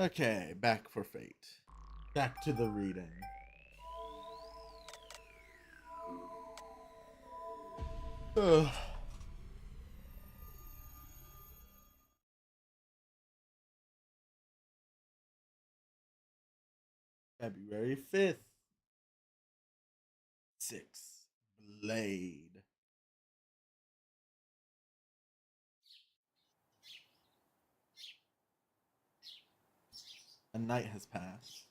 Okay, back for fate. Back to the reading. Ugh. February 5th. 6. Blade. A night has passed.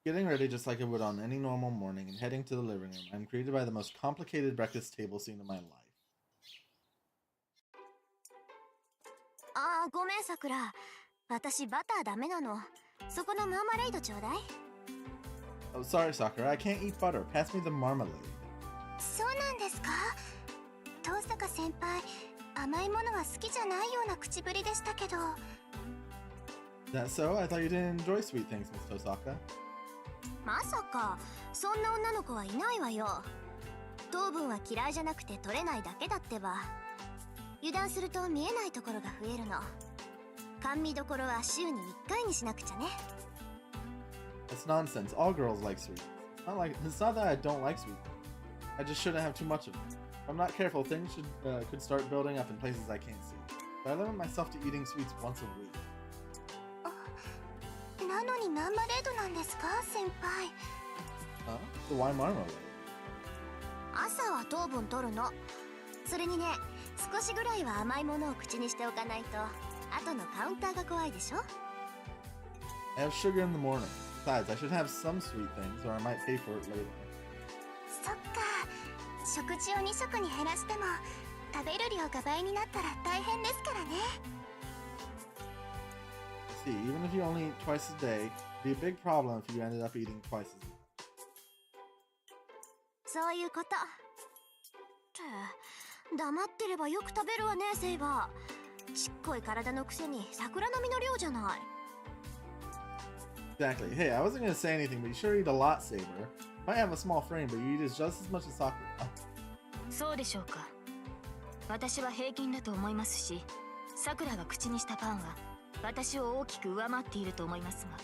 Getting ready just like I would on any normal morning and heading to the living room, I'm greeted by the most complicated breakfast table scene of my life. ああ、ごめんさくら。私バターダメなの。そこのマーマレードちょうだい。Oh, sorry, Sakura. I can't eat butter. Pass me the marmalade. そうなんですか？遠坂先輩、甘いものは好きじゃないような口ぶりでしたけど。Is that so? I thought you didn't enjoy sweet things, Miss Tosaka. まさか、そんな女の子はいないわよ。糖分は嫌いじゃなくて取れないだけだってば。油断すると見えないところが増えるの。甘味どころは週に1回にしなくちゃね。That's nonsense. All girls like sweet. It's not that I don't like sweet. I just shouldn't have too much of it. If I'm not careful, things could start building up in places I can't see. But I limit myself to eating sweets once a week. なのにマーマレードなんですか、先輩。Huh? So why marmalade? 朝は糖分取るの。それにね、少しぐらいは甘いものを口にしておかないと後のカウンターが怖いでしょ。 I have sugar in the morning. Besides, I should have some sweet things, or I might pay for it later. そっか、食事を2食に減らしても食べる量が倍になったら大変ですからね。 See, even if you only eat twice a day, it'd be a big problem if you ended up eating twice as much. そういうこと。って黙ってればよく食べるわね、セイバー。ちっこい体のくせに桜の実の量じゃない。 Exactly. Hey, I wasn't gonna say anything, but you sure eat a lot, Saber. You might have a small frame, but you eat just as much as Sakura. そうでしょうか。私は平均だと思いますし、さくらが口にしたパンは私を大きく上回っていると思いますが。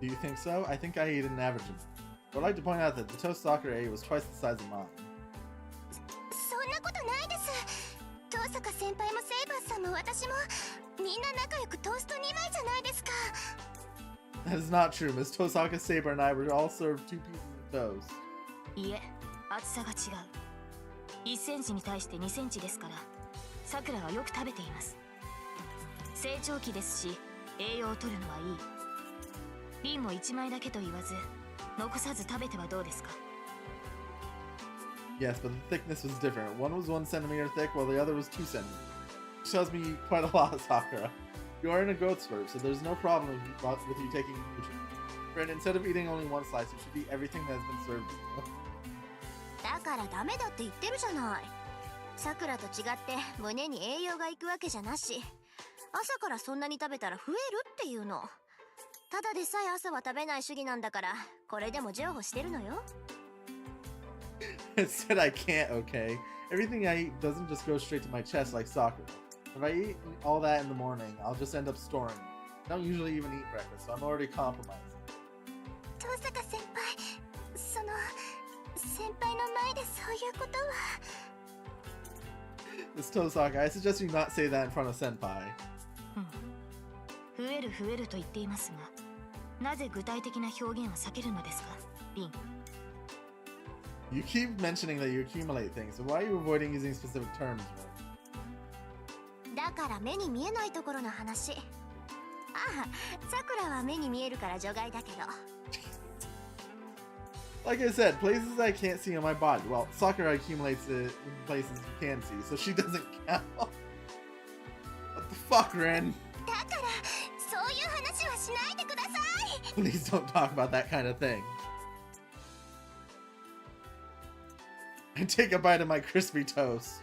Do you think so? I think I eat an average amount. But I'd like to point out that the toast Sakura ate was twice the size of mine. そんなことないです。遠坂先輩もセイバーさんも私もみんな仲良くトースト2枚じゃないですか。 That is not true. Miss Tosaka, Saber, and I were all served 2 pieces of toast. いえ、厚さが違う。1センチに対して2センチですから、さくらはよく食べています。成長期ですし、栄養を取るのはいい。瓶も1枚だけと言わず、残さず食べてはどうですか。 Yes, but the thickness was different. One was 1 centimeter thick, while the other was 2 centimeters. Which tells me you eat quite a lot, Sakura. You are in a growth spurt, so there's no problem with you taking nutrients. Friend, instead of eating only 1 slice, you should eat everything that has been served to you. だからダメだって言ってるじゃない。さくらと違って胸に栄養がいくわけじゃなし、朝からそんなに食べたら増えるっていうの。ただでさえ朝は食べない主義なんだから、これでも譲歩してるのよ。 Instead, I can't, okay? Everything I eat doesn't just go straight to my chest like Sakura. If I eat all that in the morning, I'll just end up storing it. I don't usually even eat breakfast, so I'm already compromising. 遠坂先輩、その先輩の前でそういうことは。 Miss Tosaka, I suggest you not say that in front of Senpai. 増える増えると言っていますが、なぜ具体的な表現を避けるのですか、リン。 You keep mentioning that you accumulate things, so why are you avoiding using specific terms? だから目に見えないところの話。ああ、さくらは目に見えるから除外だけど。 Like I said, places I can't see on my body. Well, Sakura accumulates it in places you can see, so she doesn't count. What the fuck, Ren? だからそういう話はしないでください。 Please don't talk about that kind of thing. I take a bite of my crispy toast.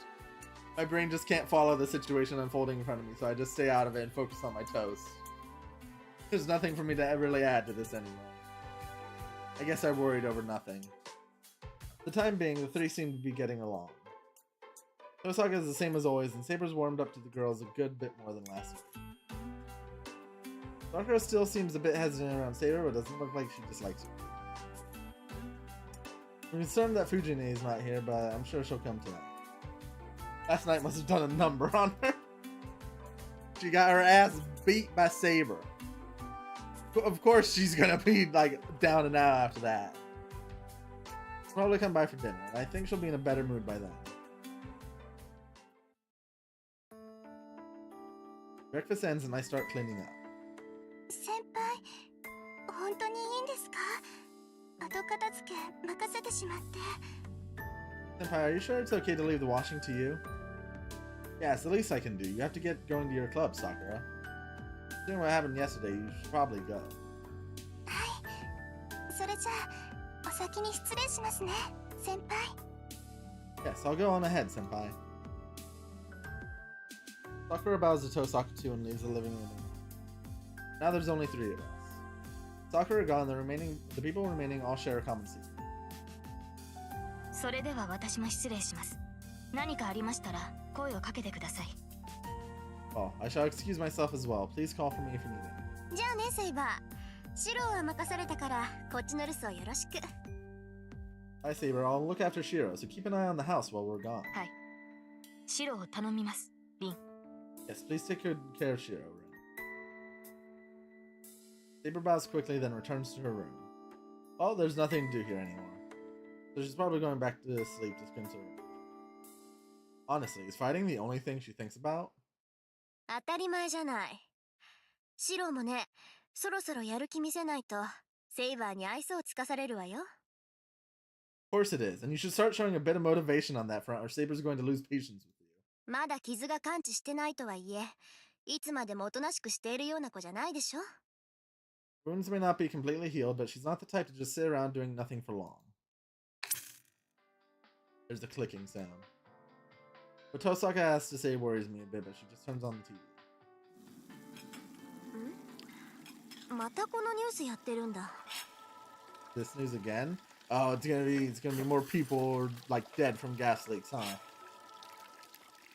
My brain just can't follow the situation unfolding in front of me, so I just stay out of it and focus on my toast. There's nothing for me to really add to this anymore. I guess I worried over nothing. For the time being, the three seem to be getting along. Osaka is the same as always, and Saber's warmed up to the girls a good bit more than last week. Sakura still seems a bit hesitant around Saber, but doesn't look like she dislikes her. I'm concerned that Fujine is not here, but I'm sure she'll come tonight. Last night must have done a number on her. She got her ass beat by Saber. Of course she's gonna be like down and out after that. She'll probably come by for dinner, and I think she'll be in a better mood by then. Breakfast ends and I start cleaning up. 先輩、本当にいいんですか？後片付け任せてしまって。 Senpai, are you sure it's okay to leave the washing to you? Yeah, it's the least I can do. You have to get going to your club, Sakura. Considering what happened yesterday, you should probably go. はい。それじゃあ、お先に失礼しますね、先輩。 Yes, I'll go on ahead, Senpai. Sakura bows to Tosaka too and leaves the living room. Now there's only 3 of us. Sakura gone, the people remaining all share a common seat. それでは私も失礼します。何かありましたら声をかけてください。Well, I shall excuse myself as well. Please call for me if you need it. じゃあね、セイバー。シローは任されたから、こっちの留守をよろしく。Hi, Saber. I'll look after Shiro, so keep an eye on the house while we're gone. はい。シロを頼みます、リン。Yes, please take good care of Shiro, Rin. Saber bows quickly, then returns to her room. Oh, there's nothing to do here anymore. So she's probably going back to sleep to squint her room. Honestly, is fighting the only thing she thinks about? 当たり前じゃない。シローもね、そろそろやる気見せないと、セイバーに愛想をつかされるわよ。Of course it is, and you should start showing a bit of motivation on that front, or Saber's going to lose patience with you. まだ傷が完治してないとはいえ、いつまでもおとなしくしているような子じゃないでしょ。Wounds may not be completely healed, but she's not the type to just sit around doing nothing for long. There's the clicking sound. What Tosaka has to say worries me a bit, but she just turns on the TV. またこのニュースやってるんだ。This news again? Oh, it's gonna be more people like dead from gas leaks, huh?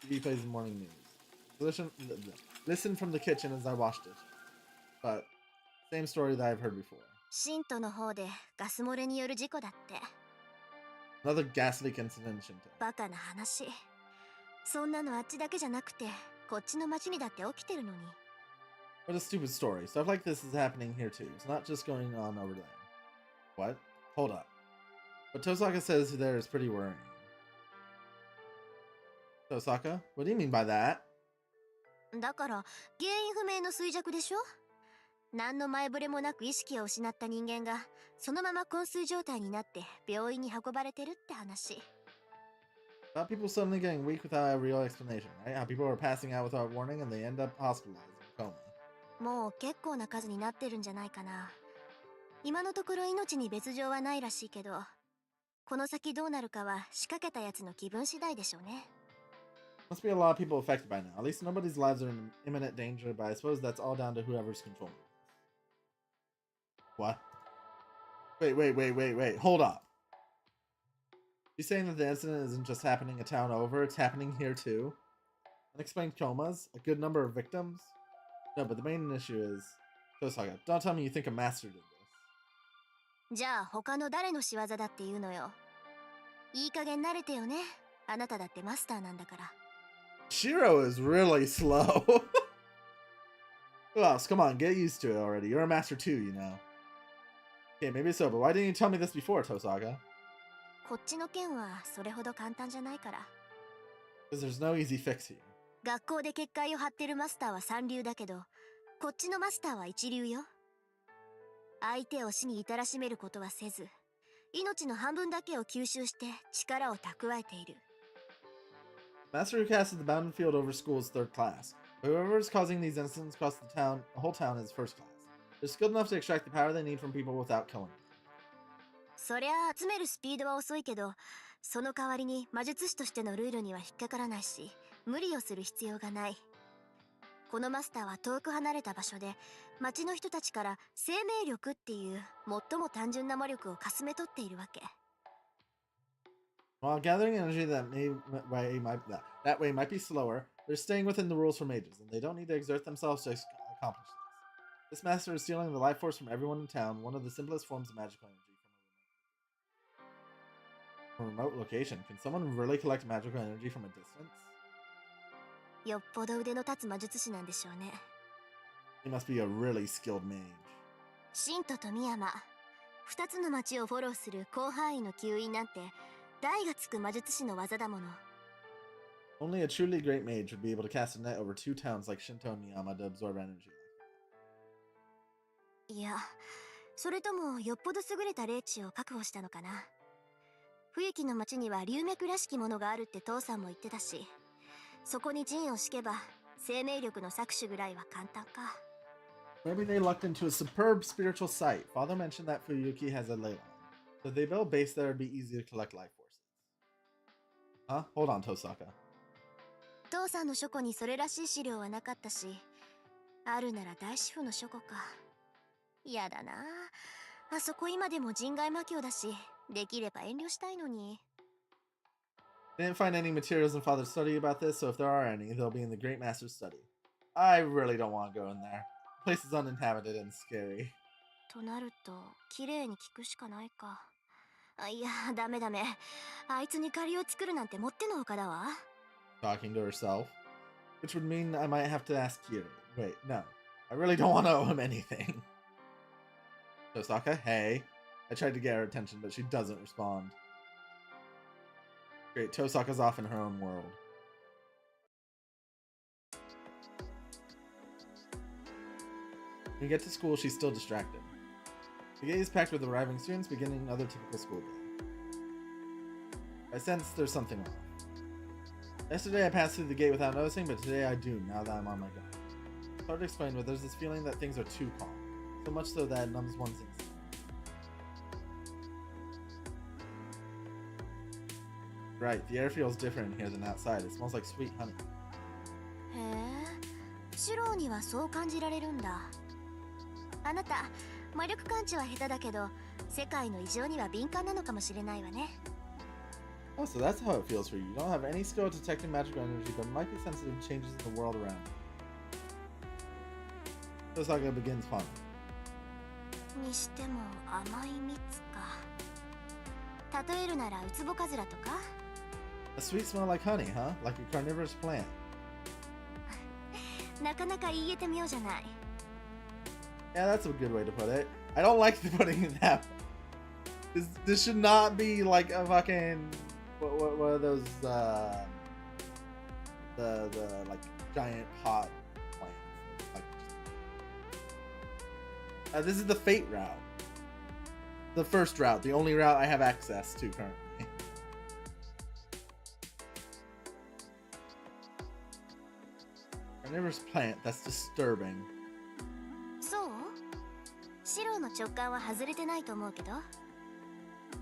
TV plays the morning news. Listen from the kitchen as I watched it. But same story that I've heard before. 新都の方でガス漏れによる事故だって。 Another gas leak incident in Shinto. バカな話。そんなのあっちだけじゃなくて、こっちの町にだって起きてるのに。What a stupid story. Stuff like this is happening here too. It's not just going on over there. What? Hold up. What Tosaka says there is pretty worrying. Tosaka? What do you mean by that? だから原因不明の衰弱でしょ。何の前触れもなく意識を失った人間がそのまま昏睡状態になって病院に運ばれてるって話。 About people suddenly getting weak without a real explanation, right? How people are passing out without warning and they end up hospitalized in a coma. もう結構な数になってるんじゃないかな。今のところ命に別状はないらしいけど、この先どうなるかは仕掛けたやつの気分次第でしょうね。 Must be a lot of people affected by now. At least nobody's lives are in imminent danger, but I suppose that's all down to whoever's controlling it. What? Wait. Hold up. You saying that the incident isn't just happening a town over, it's happening here too? Unexplained comas? A good number of victims? No, but the main issue is... Tosaka, don't tell me you think a master did this. じゃあ他の誰の仕業だっていうのよ。いい加減慣れてよね。あなただってマスターなんだから。 Shiro is really slow. Who else? Come on, get used to it already. You're a master too, you know. Okay, maybe so, but why didn't you tell me this before, Tosaka? こっちの件はそれほど簡単じゃないから。 Because there's no easy fix here. 学校で結界を張ってるマスターは三流だけど、こっちのマスターは一流よ。相手を死に至らしめることはせず、命の半分だけを吸収して力を蓄えている。 Master who casted the bounded field over school is third class. Whoever is causing these incidents across the whole town is first class. They're skilled enough to extract the power they need from people without killing them. そりゃ集めるスピードは遅いけど、その代わりに魔術師としてのルールには引っかからないし、無理をする必要がない。このマスターは遠く離れた場所で、町の人たちから生命力っていう最も単純な魔力をかすめ取っているわけ。 While gathering energy that way might be slower, they're staying within the rules for mages, and they don't need to exert themselves to accomplish this. This master is stealing the life force from everyone in town, one of the simplest forms of magical energy from a remote location. Can someone really collect magical energy from a distance? よっぽど腕の立つ魔術師なんでしょうね。 He must be a really skilled mage. シントとミヤマ、2つの町をフォローする広範囲の吸引なんて大がつく魔術師の技だもの。 Only a truly great mage would be able to cast a net over 2 towns like Shinto and Miyama to absorb energy. いや、それともよっぽど優れた霊地を確保したのかな。冬木の町には龍脈らしきものがあるって父さんも言ってたし、そこに陣を敷けば生命力の搾取ぐらいは簡単か。 Maybe they lucked into a superb spiritual site. Father mentioned that Fuyuki has a ley line. So if they build a base there, it'd be easy to collect life forces. Huh? Hold on, Tosaka. 父さんの書庫にそれらしい資料はなかったし、あるなら大師府の書庫か。やだなあ。あそこ今でも人外魔境だし、できれば遠慮したいのに。 Didn't find any materials in Father's study about this, so if there are any, they'll be in the Great Master's study. I really don't want to go in there. The place is uninhabited and scary. となると、綺麗に聞くしかないか。あ、いや、ダメダメ。あいつに借りを作るなんてもってのほかだわ。 Talking to herself. Which would mean I might have to ask Kiri. Wait, no. I really don't want to owe him anything. Tosaka, hey. I tried to get her attention, but she doesn't respond. Great, Tosaka's off in her own world. When we get to school, she's still distracted. The gate is packed with arriving students, beginning another typical school day. I sense there's something off. Yesterday I passed through the gate without noticing, but today I do, now that I'm on my guard. It's hard to explain, but there's this feeling that things are too calm. So much so that it numbs one's instinct. Right, the air feels different in here than outside. It smells like sweet honey. へえ、シローにはそう感じられるんだ。あなた、魔力感知は下手だけど、世界の異常には敏感なのかもしれないわね。 Oh, so that's how it feels for you. You don't have any skill at detecting magical energy, but might be sensitive to changes in the world around you. Tosaka begins pondering. にしても甘い蜜か。例えるならウツボカズラとか。 A sweet smell like honey, huh? Like a carnivorous plant. なかなか言えてみようじゃない。 Yeah, that's a good way to put it. I don't like the putting it that way. This should not be like a fucking what are those the like giant pot plants. Like this is the fate route. The first route, the only route I have access to currently. Carnivorous plant, that's disturbing. そう？シローの直感は外れてないと思うけど。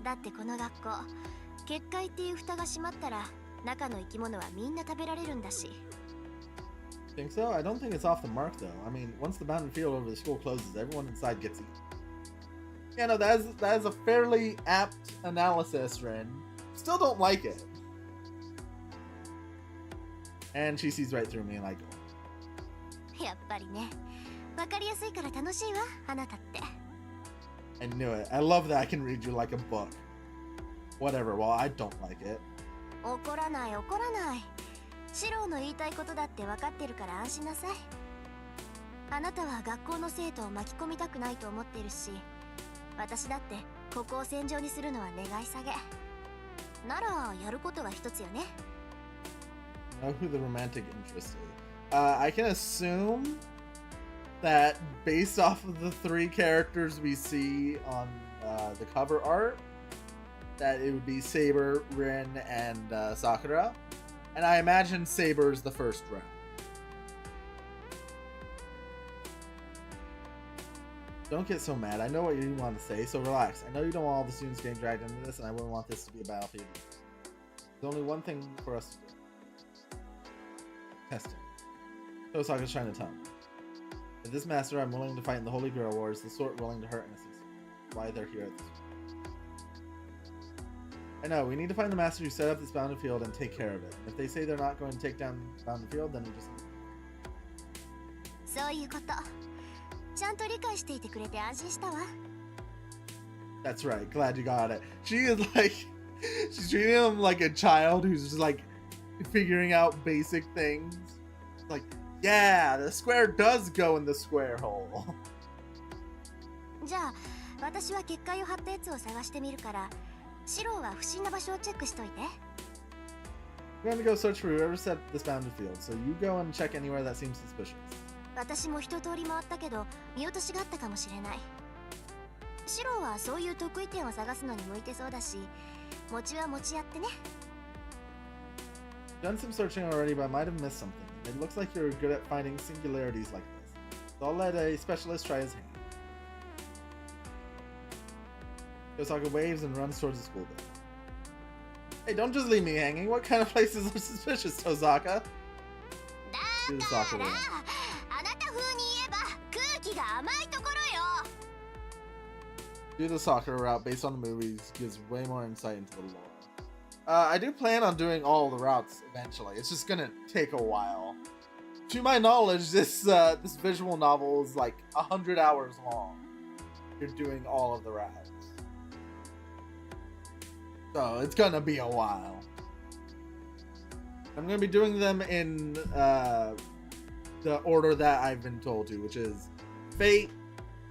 だってこの学校、結界っていう蓋が閉まったら中の生き物はみんな食べられるんだし。 Think so? I don't think it's off the mark though. I mean, once the bounded field over the school closes, everyone inside gets eaten. Yeah, no, that is a fairly apt analysis, Rin. Still don't like it. And she sees right through me like, やっぱりね。わかりやすいから楽しいわ、あなたって。 I knew it. I love that I can read you like a book. Whatever, well, I don't like it. 怒らない怒らない。シローの言いたいことだって分かってるから安心なさい。あなたは学校の生徒を巻き込みたくないと思ってるし、私だってここを戦場にするのは願い下げ。ならやることは一つよね。 Know who the romantic interest is. I can assume that based off of the 3 characters we see on the cover art, that it would be Saber, Rin, and Sakura. And I imagine Saber is the first round. Don't get so mad. I know what you want to say, so relax. I know you don't want all the students getting dragged into this, and I wouldn't want this to be a battlefield. There's only one thing for us to do. Testing. Tosaka's trying to tell me. With this master, I'm willing to fight in the Holy Girl Wars, the sort willing to hurt and assist. Why they're here at this point. I know, we need to find the master who set up this bounded field and take care of it. If they say they're not going to take down the bounded field, then we just... そういうこと。ちゃんと理解していてくれて安心したわ。 That's right. Glad you got it. She is like, she's treating him like a child who's just like figuring out basic things. Like, yeah, the square does go in the square hole. じゃあ私は結界を張ったやつを探してみるから、シロは不審な場所をチェックしといて。 I'm gonna go search for whoever set this bounded field, so you go and check anywhere that seems suspicious. 私も一通り回ったけど見落としがあったかもしれない。シロはそういう得意点を探すのに向いてそうだし、餅は餅やってね。 Done some searching already, but I might have missed something. It looks like you're good at finding singularities like this, so I'll let a specialist try his hand. Yosaka waves and runs towards the school building. Hey, don't just leave me hanging. What kind of places are suspicious, Tozaka? だからあなた風に言えば空気が甘いところよ。 Do the soccer route based on the movies gives way more insight into the lore. I do plan on doing all the routes eventually. It's just gonna take a while. To my knowledge, this visual novel is like 100 hours long. You're doing all of the routes. So it's gonna be a while. I'm gonna be doing them in the order that I've been told to, which is Fate,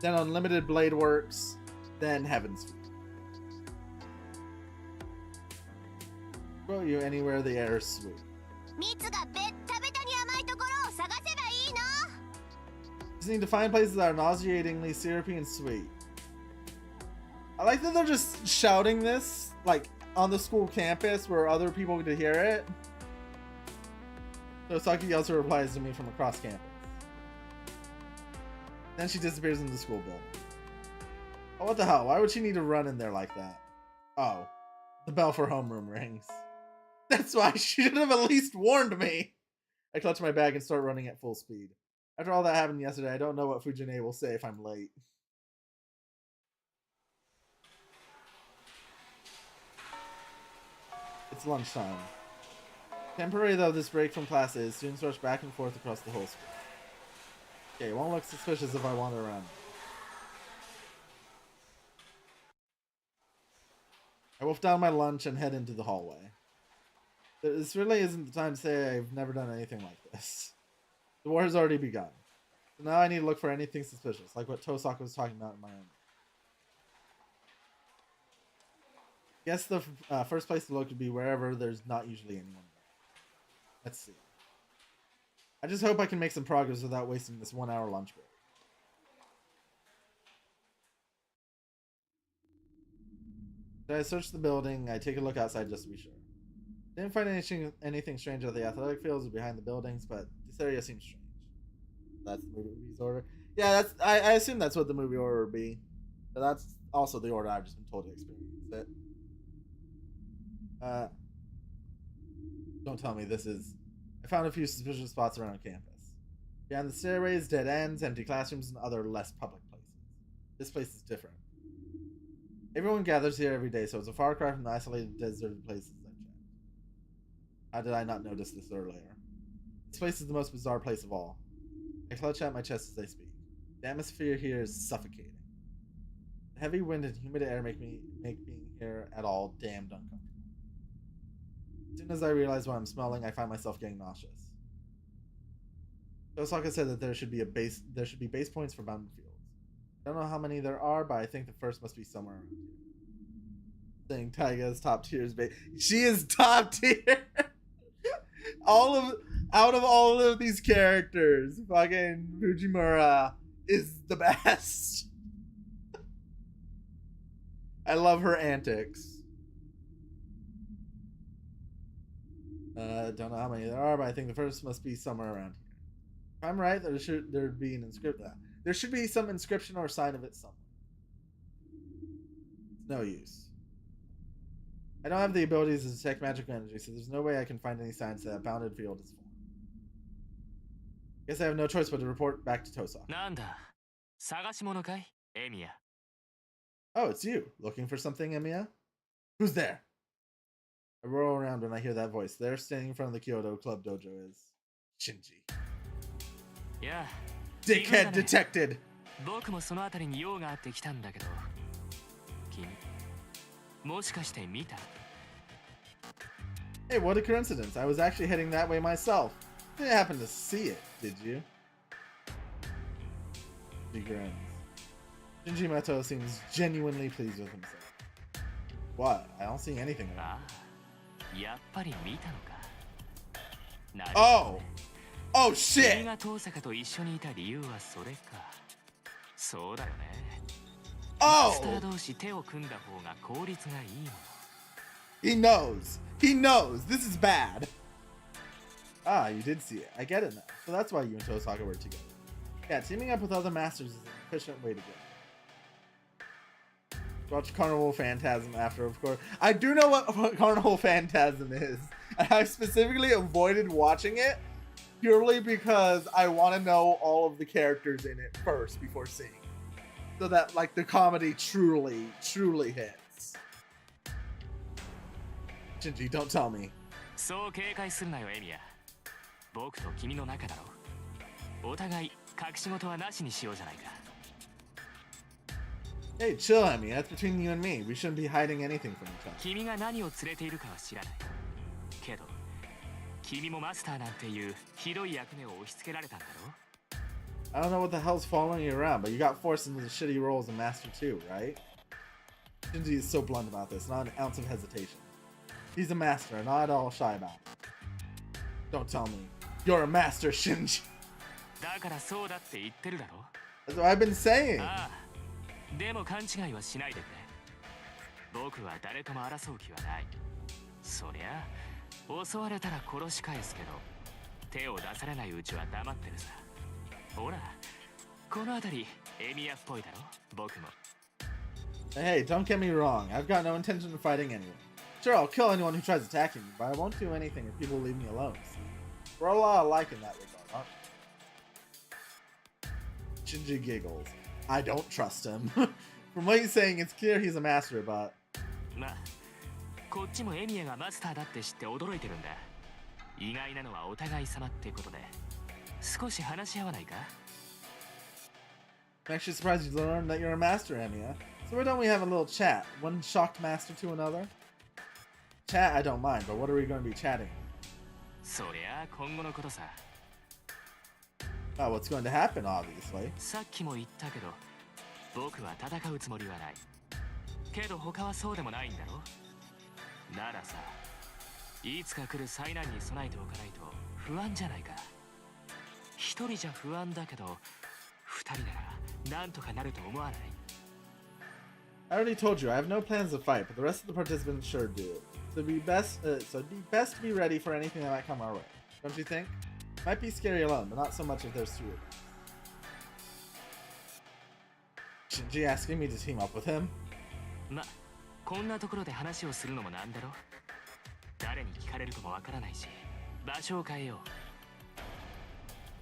then Unlimited Blade Works, then Heaven's Feel. Throw you anywhere the air is sweet. 蜜がベッタベタに甘いところを探せばいいの。 Just need to find places that are nauseatingly syrupy and sweet. I like that they're just shouting this like on the school campus where other people get to hear it. So Saki also replies to me from across campus. Then she disappears in the school building. Oh, what the hell? Why would she need to run in there like that? Oh, the bell for homeroom rings. That's why she should have at least warned me. I clutch my bag and start running at full speed. After all that happened yesterday, I don't know what Fujine will say if I'm late. It's lunchtime. Temporary though this break from class is, students rush back and forth across the whole school. Okay, it won't look suspicious if I wander around. I wolf down my lunch and head into the hallway. This really isn't the time to say I've never done anything like this. The war has already begun. So now I need to look for anything suspicious, like what Tosaka was talking about in my own. Guess the first place to look would be wherever there's not usually anyone there. Let's see. I just hope I can make some progress without wasting this 1 hour lunch break. I search the building. I take a look outside just to be sure. Didn't find anything strange at the athletic fields or behind the buildings, but this area seems strange. That's the movie's order. Yeah, that's. I assume that's what the movie order would be. But that's also the order I've just been told to experience it. Don't tell me this is... I found a few suspicious spots around campus. Behind the stairways, dead ends, empty classrooms, and other less public places. This place is different. Everyone gathers here every day, so it's a far cry from the isolated, deserted places I've checked. How did I not notice this earlier? This place is the most bizarre place of all. I clutch at my chest as I speak. The atmosphere here is suffocating. The heavy wind and humid air make being here at all damned uncomfortable. As soon as I realize what I'm smelling, I find myself getting nauseous. Osaka said that there should be base points for bounded fields. I don't know how many there are, but I think the first must be somewhere around here. Saying Taiga is top tier is she is top tier. Out of all of these characters, fucking Fujimura is the best. I love her antics. Don't know how many there are, but I think the first must be somewhere around here. If I'm right, there should be an inscription. There should be some inscription or sign of it somewhere. It's no use. I don't have the abilities to detect magical energy, so there's no way I can find any signs that a bounded field is formed. Guess I have no choice but to report back to Tosaka. Oh, it's you. Looking for something, Emiya? Who's there? I roll around when I hear that voice. There, standing in front of the Kyoto Club dojo, is Shinji. Yeah. Dickhead detected. 僕もそのあたりに用があって来たんだけど、君もしかして見た？ Hey, what a coincidence. I was actually heading that way myself. Didn't happen to see it, did you? He grins. Shinji Mato seems genuinely pleased with himself. What? I don't see anything. ああ、やっぱり見たのか。なる Oh! Oh 君 shit! が遠坂と一緒にいた理由はそれか。そうだよね。スタ Oh! ー同士手を組んだ方が効率がいいもの。 He knows. He knows. This is bad. Ah, you did see it. I get it now. So that's why you and Tosaka were together. Yeah, teaming up with other masters is an efficient way to go. Watch Carnival Phantasm after, of course. I do know what Carnival Phantasm is. And I specifically avoided watching it purely because I want to know all of the characters in it first before seeing it. So that, like, the comedy truly, truly hits. Shinji, don't tell me. そう警戒するなよ、エミヤ。僕と君の仲だろ。お互い隠し事はなしにしようじゃないか。 Hey, chill, Emmy. That's between you and me. We shouldn't be hiding anything from each other. 君が何を連れているかは知らない。けど、君もマスターなんていうひどい役目を押し付けられたんだろ。 I don't know what the hell's following you around, but you got forced into the shitty role as a master too, right? Shinji is so blunt about this, not an ounce of hesitation. He's a master, not at all shy about it. Don't tell me. You're a master, Shinji. だからそうだって言ってるだろ。 That's what I've been saying. ああ、でも勘違いはしないでくれ。僕は誰とも争う気はない。そりゃ、襲われたら殺し返すけど、手を出されないうちは黙ってるさ。ほら、この辺りエミヤっぽいだろ、僕も。 Hey, don't get me wrong. I've got no intention of fighting anyone. Sure, I'll kill anyone who tries attacking me, but I won't do anything if people leave me alone. See? We're a lot alike in that regard, aren't we? Shinji giggles. I don't trust him. From what he's saying, it's clear he's a master, but... まあ、こっちもエミヤがマスターだって知って驚いてるんだ。意外なのはお互い様ってことで、少し話し合わないか？ I'm actually surprised you learned that you're a master, Emiya. So why don't we have a little chat? One shocked master to another? Chat, I don't mind, but what are we going to be chatting? そりゃ今後のことさ。 Oh, what's going to happen, obviously. さっきも言ったけど、僕は戦うつもりはない。けど他はそうでもないんだろ。ならさ、いつか来る災難に備えておかないと不安じゃないか。一人じゃ不安だけど、二人ならなんとかなると思わない？ I already told you, I have no plans to fight, but the rest of the participants sure do. So it'd be best to be ready for anything that might come our way. Don't you think? Might be scary alone, but not so much if there's two of us. Shinji asking me to team up with him? ま、こんなところで話をするのもなんだろ。誰に聞かれるかもわからないし、場所を変えよう。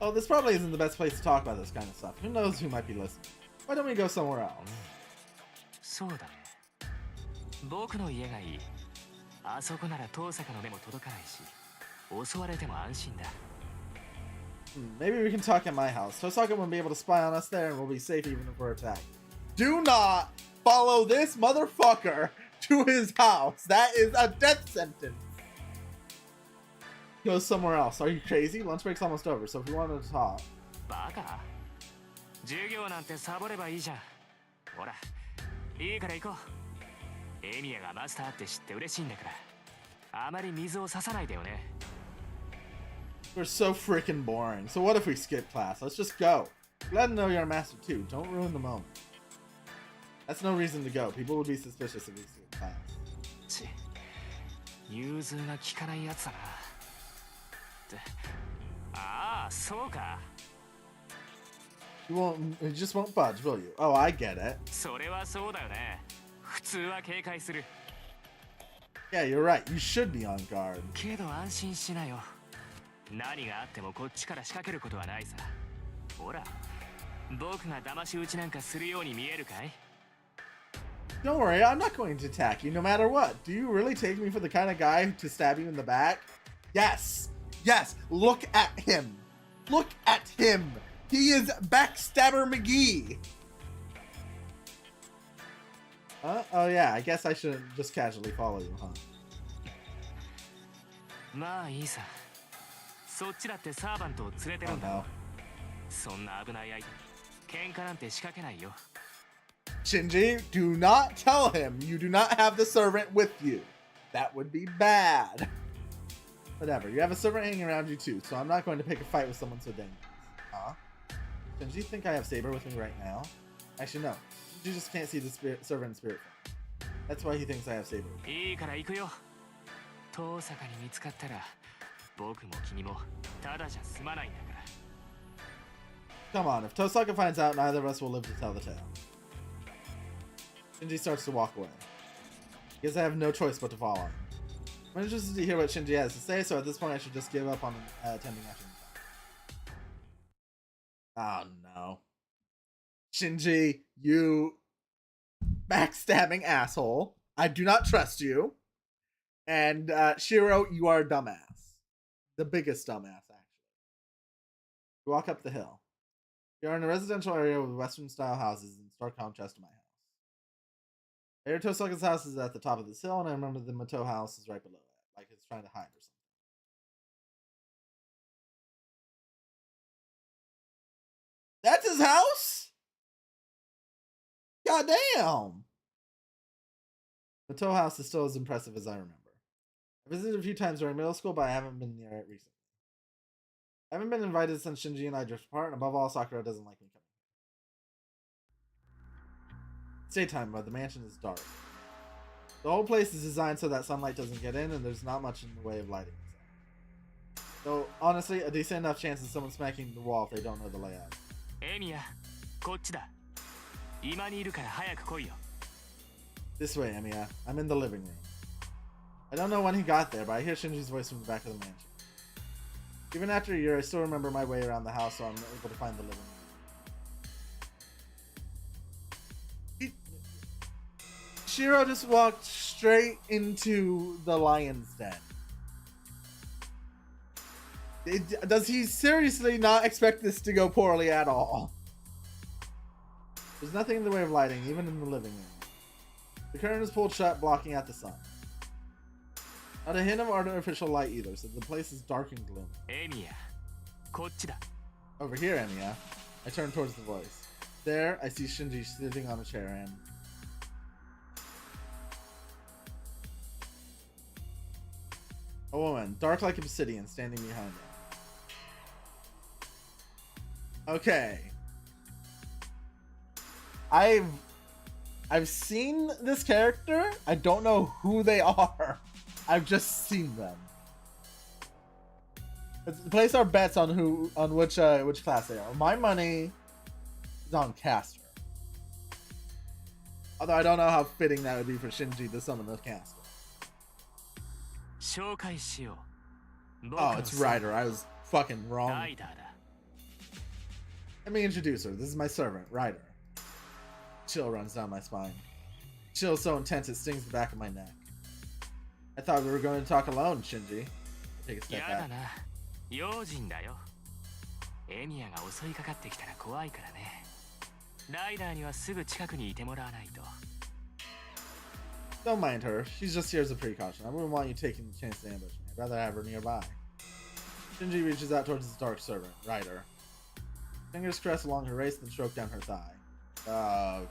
Oh, this probably isn't the best place to talk about this kind of stuff. Who knows who might be listening? Why don't we go somewhere else? そうだね。僕の家がいい。あそこなら遠坂の目も届かないし、襲われても安心だ。Maybe we can talk at my house. Tosaka won't be able to spy on us there and we'll be safe even if we're attacked. Do not follow this motherfucker to his house. That is a death sentence. Go somewhere else. Are you crazy? Lunch break's almost over, so if you wanted to talk. バカ？授業なんてサボればいいじゃん。ほら、いいから行こう。エミヤがマスターって知って嬉しいんだから。あまり水を差さないでよね。We're so freaking boring. So what if we skip class? Let's just go. Glad to know you're a master too. Don't ruin the moment. That's no reason to go. People would be suspicious if we skip class. ち、融通が利かないやつだな。って、ああ、そうか。You just won't budge, will you? Oh, I get it. それはそうだよね。普通は警戒する。Yeah, you're right. You should be on guard. けど安心しなよ。何があってもこっちから仕掛けることはないさ。ほら、僕が騙し討ちなんかするように見えるかい？ Don't worry, I'm not going to attack you no matter what. Do you really take me for the kind of guy to stab you in the back? Yes! Yes! Look at him! Look at him! He is Backstabber McGee. Oh yeah, I guess I shouldn't just casually follow you, huh? まあいいさ。そっちだってサーバントを連れてる Oh んだろ no. そんな危ない相手に喧嘩なんて仕掛けないよ。 Shinji, do not tell him you do not have the servant with you. That would be bad. Whatever, you have a servant hanging around you too, so I'm not going to pick a fight with someone so dangerous. Huh? Shinji, think I have Saber with me right now? Actually, no. Shinji just can't see the servant in spirit form. That's why he thinks I have Saber. いいから行くよ。遠坂に見つかったら僕も君もただじゃ済まないんだから。 Come on, if Tosaka finds out, neither of us will live to tell the tale. Shinji starts to walk away. Guess I have no choice but to follow him. I'm interested to hear what Shinji has to say, so at this point I should just give up on attending after him. Oh no. Shinji, you backstabbing asshole. I do not trust you. And Shiro, you are a dumbass. The biggest dumbass, actually. You walk up the hill. You are in a residential area with Western-style houses in stark contrast to my house. I hear Tosaka's house is at the top of this hill, and I remember the Mato house is right below it, like it's trying to hide or something. That's his house? God damn! Mato house is still as impressive as I remember. I visited a few times during middle school, but I haven't been near it recently. I haven't been invited since Shinji and I drift apart, and above all, Sakura doesn't like me coming here. It's daytime, but the mansion is dark. The whole place is designed so that sunlight doesn't get in, and there's not much in the way of lighting inside. So, honestly, a decent enough chance of someone smacking the wall if they don't know the layout. エミヤ、こっちだ。今にいるから早く来いよ。 This way, Emiya. I'm in the living room. I don't know when he got there, but I hear Shinji's voice from the back of the mansion. Even after a year, I still remember my way around the house, so I'm able to find the living room. Shiro just walked straight into the lion's den. Does he seriously not expect this to go poorly at all? There's nothing in the way of lighting, even in the living room. The curtain is pulled shut, blocking out the sun. Not a hint of artificial light either, so the place is dark and gloomy. エミヤ、こっちだ。 Over here, Emiya. I turn towards the voice. There, I see Shinji sitting on a chair and... a woman, dark like obsidian, standing behind him. Okay. I've seen this character. I don't know who they are. I've just seen them. Let's place our bets on which class they are. My money is on Caster. Although I don't know how fitting that would be for Shinji to summon the Caster. 紹介しよう。 Oh, it's Ryder. I was fucking wrong. ライダーだ。 Let me introduce her. This is my servant, Ryder. Chill runs down my spine. Chill so intense it stings the back of my neck. I thought we were going to talk alone, Shinji. I take a step やだ back. な。用心だよ。エミヤが襲いかかってきたら怖いからね。ライダーにはすぐ近くにいてもらわないと。 Don't mind her. She's just here as a precaution. I wouldn't want you taking the chance to ambush me. I'd rather have her nearby. Shinji reaches out towards his dark servant, Ryder. Fingers caress along her waist and stroke down her thigh.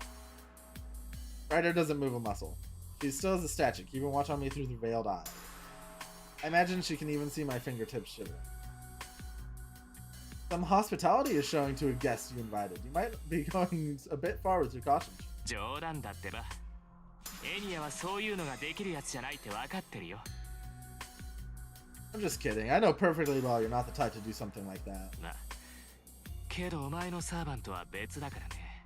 Ryder doesn't move a muscle. She still has a statue, keeping watch on me through the veiled eyes. I imagine she can even see my fingertips shivering. Some hospitality is showing to a guest you invited. You might be going a bit far with your caution. 冗談だってば。エミヤはそういうのができるやつじゃないって分かってるよ。 I'm just kidding. I know perfectly well you're not the type to do something like that. な。けどお前のサーバントは別だからね。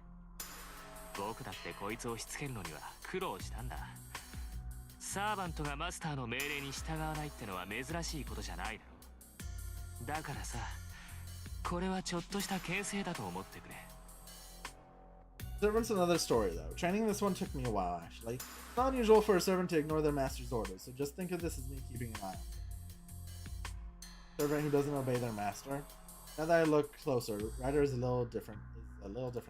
僕だってこいつをしつけるのには苦労したんだ。サーバントがマスターの命令に従わないってのは珍しいことじゃないだろう。だからさ、これはちょっとした牽制だと思ってくれ。 Servant's another story, though. Training this one took me a while, actually. It's not unusual for a servant to ignore their master's orders, so just think of this as me keeping an eye on them. Servant who doesn't obey their master? Now that I look closer, Ryder is a little different than Saber.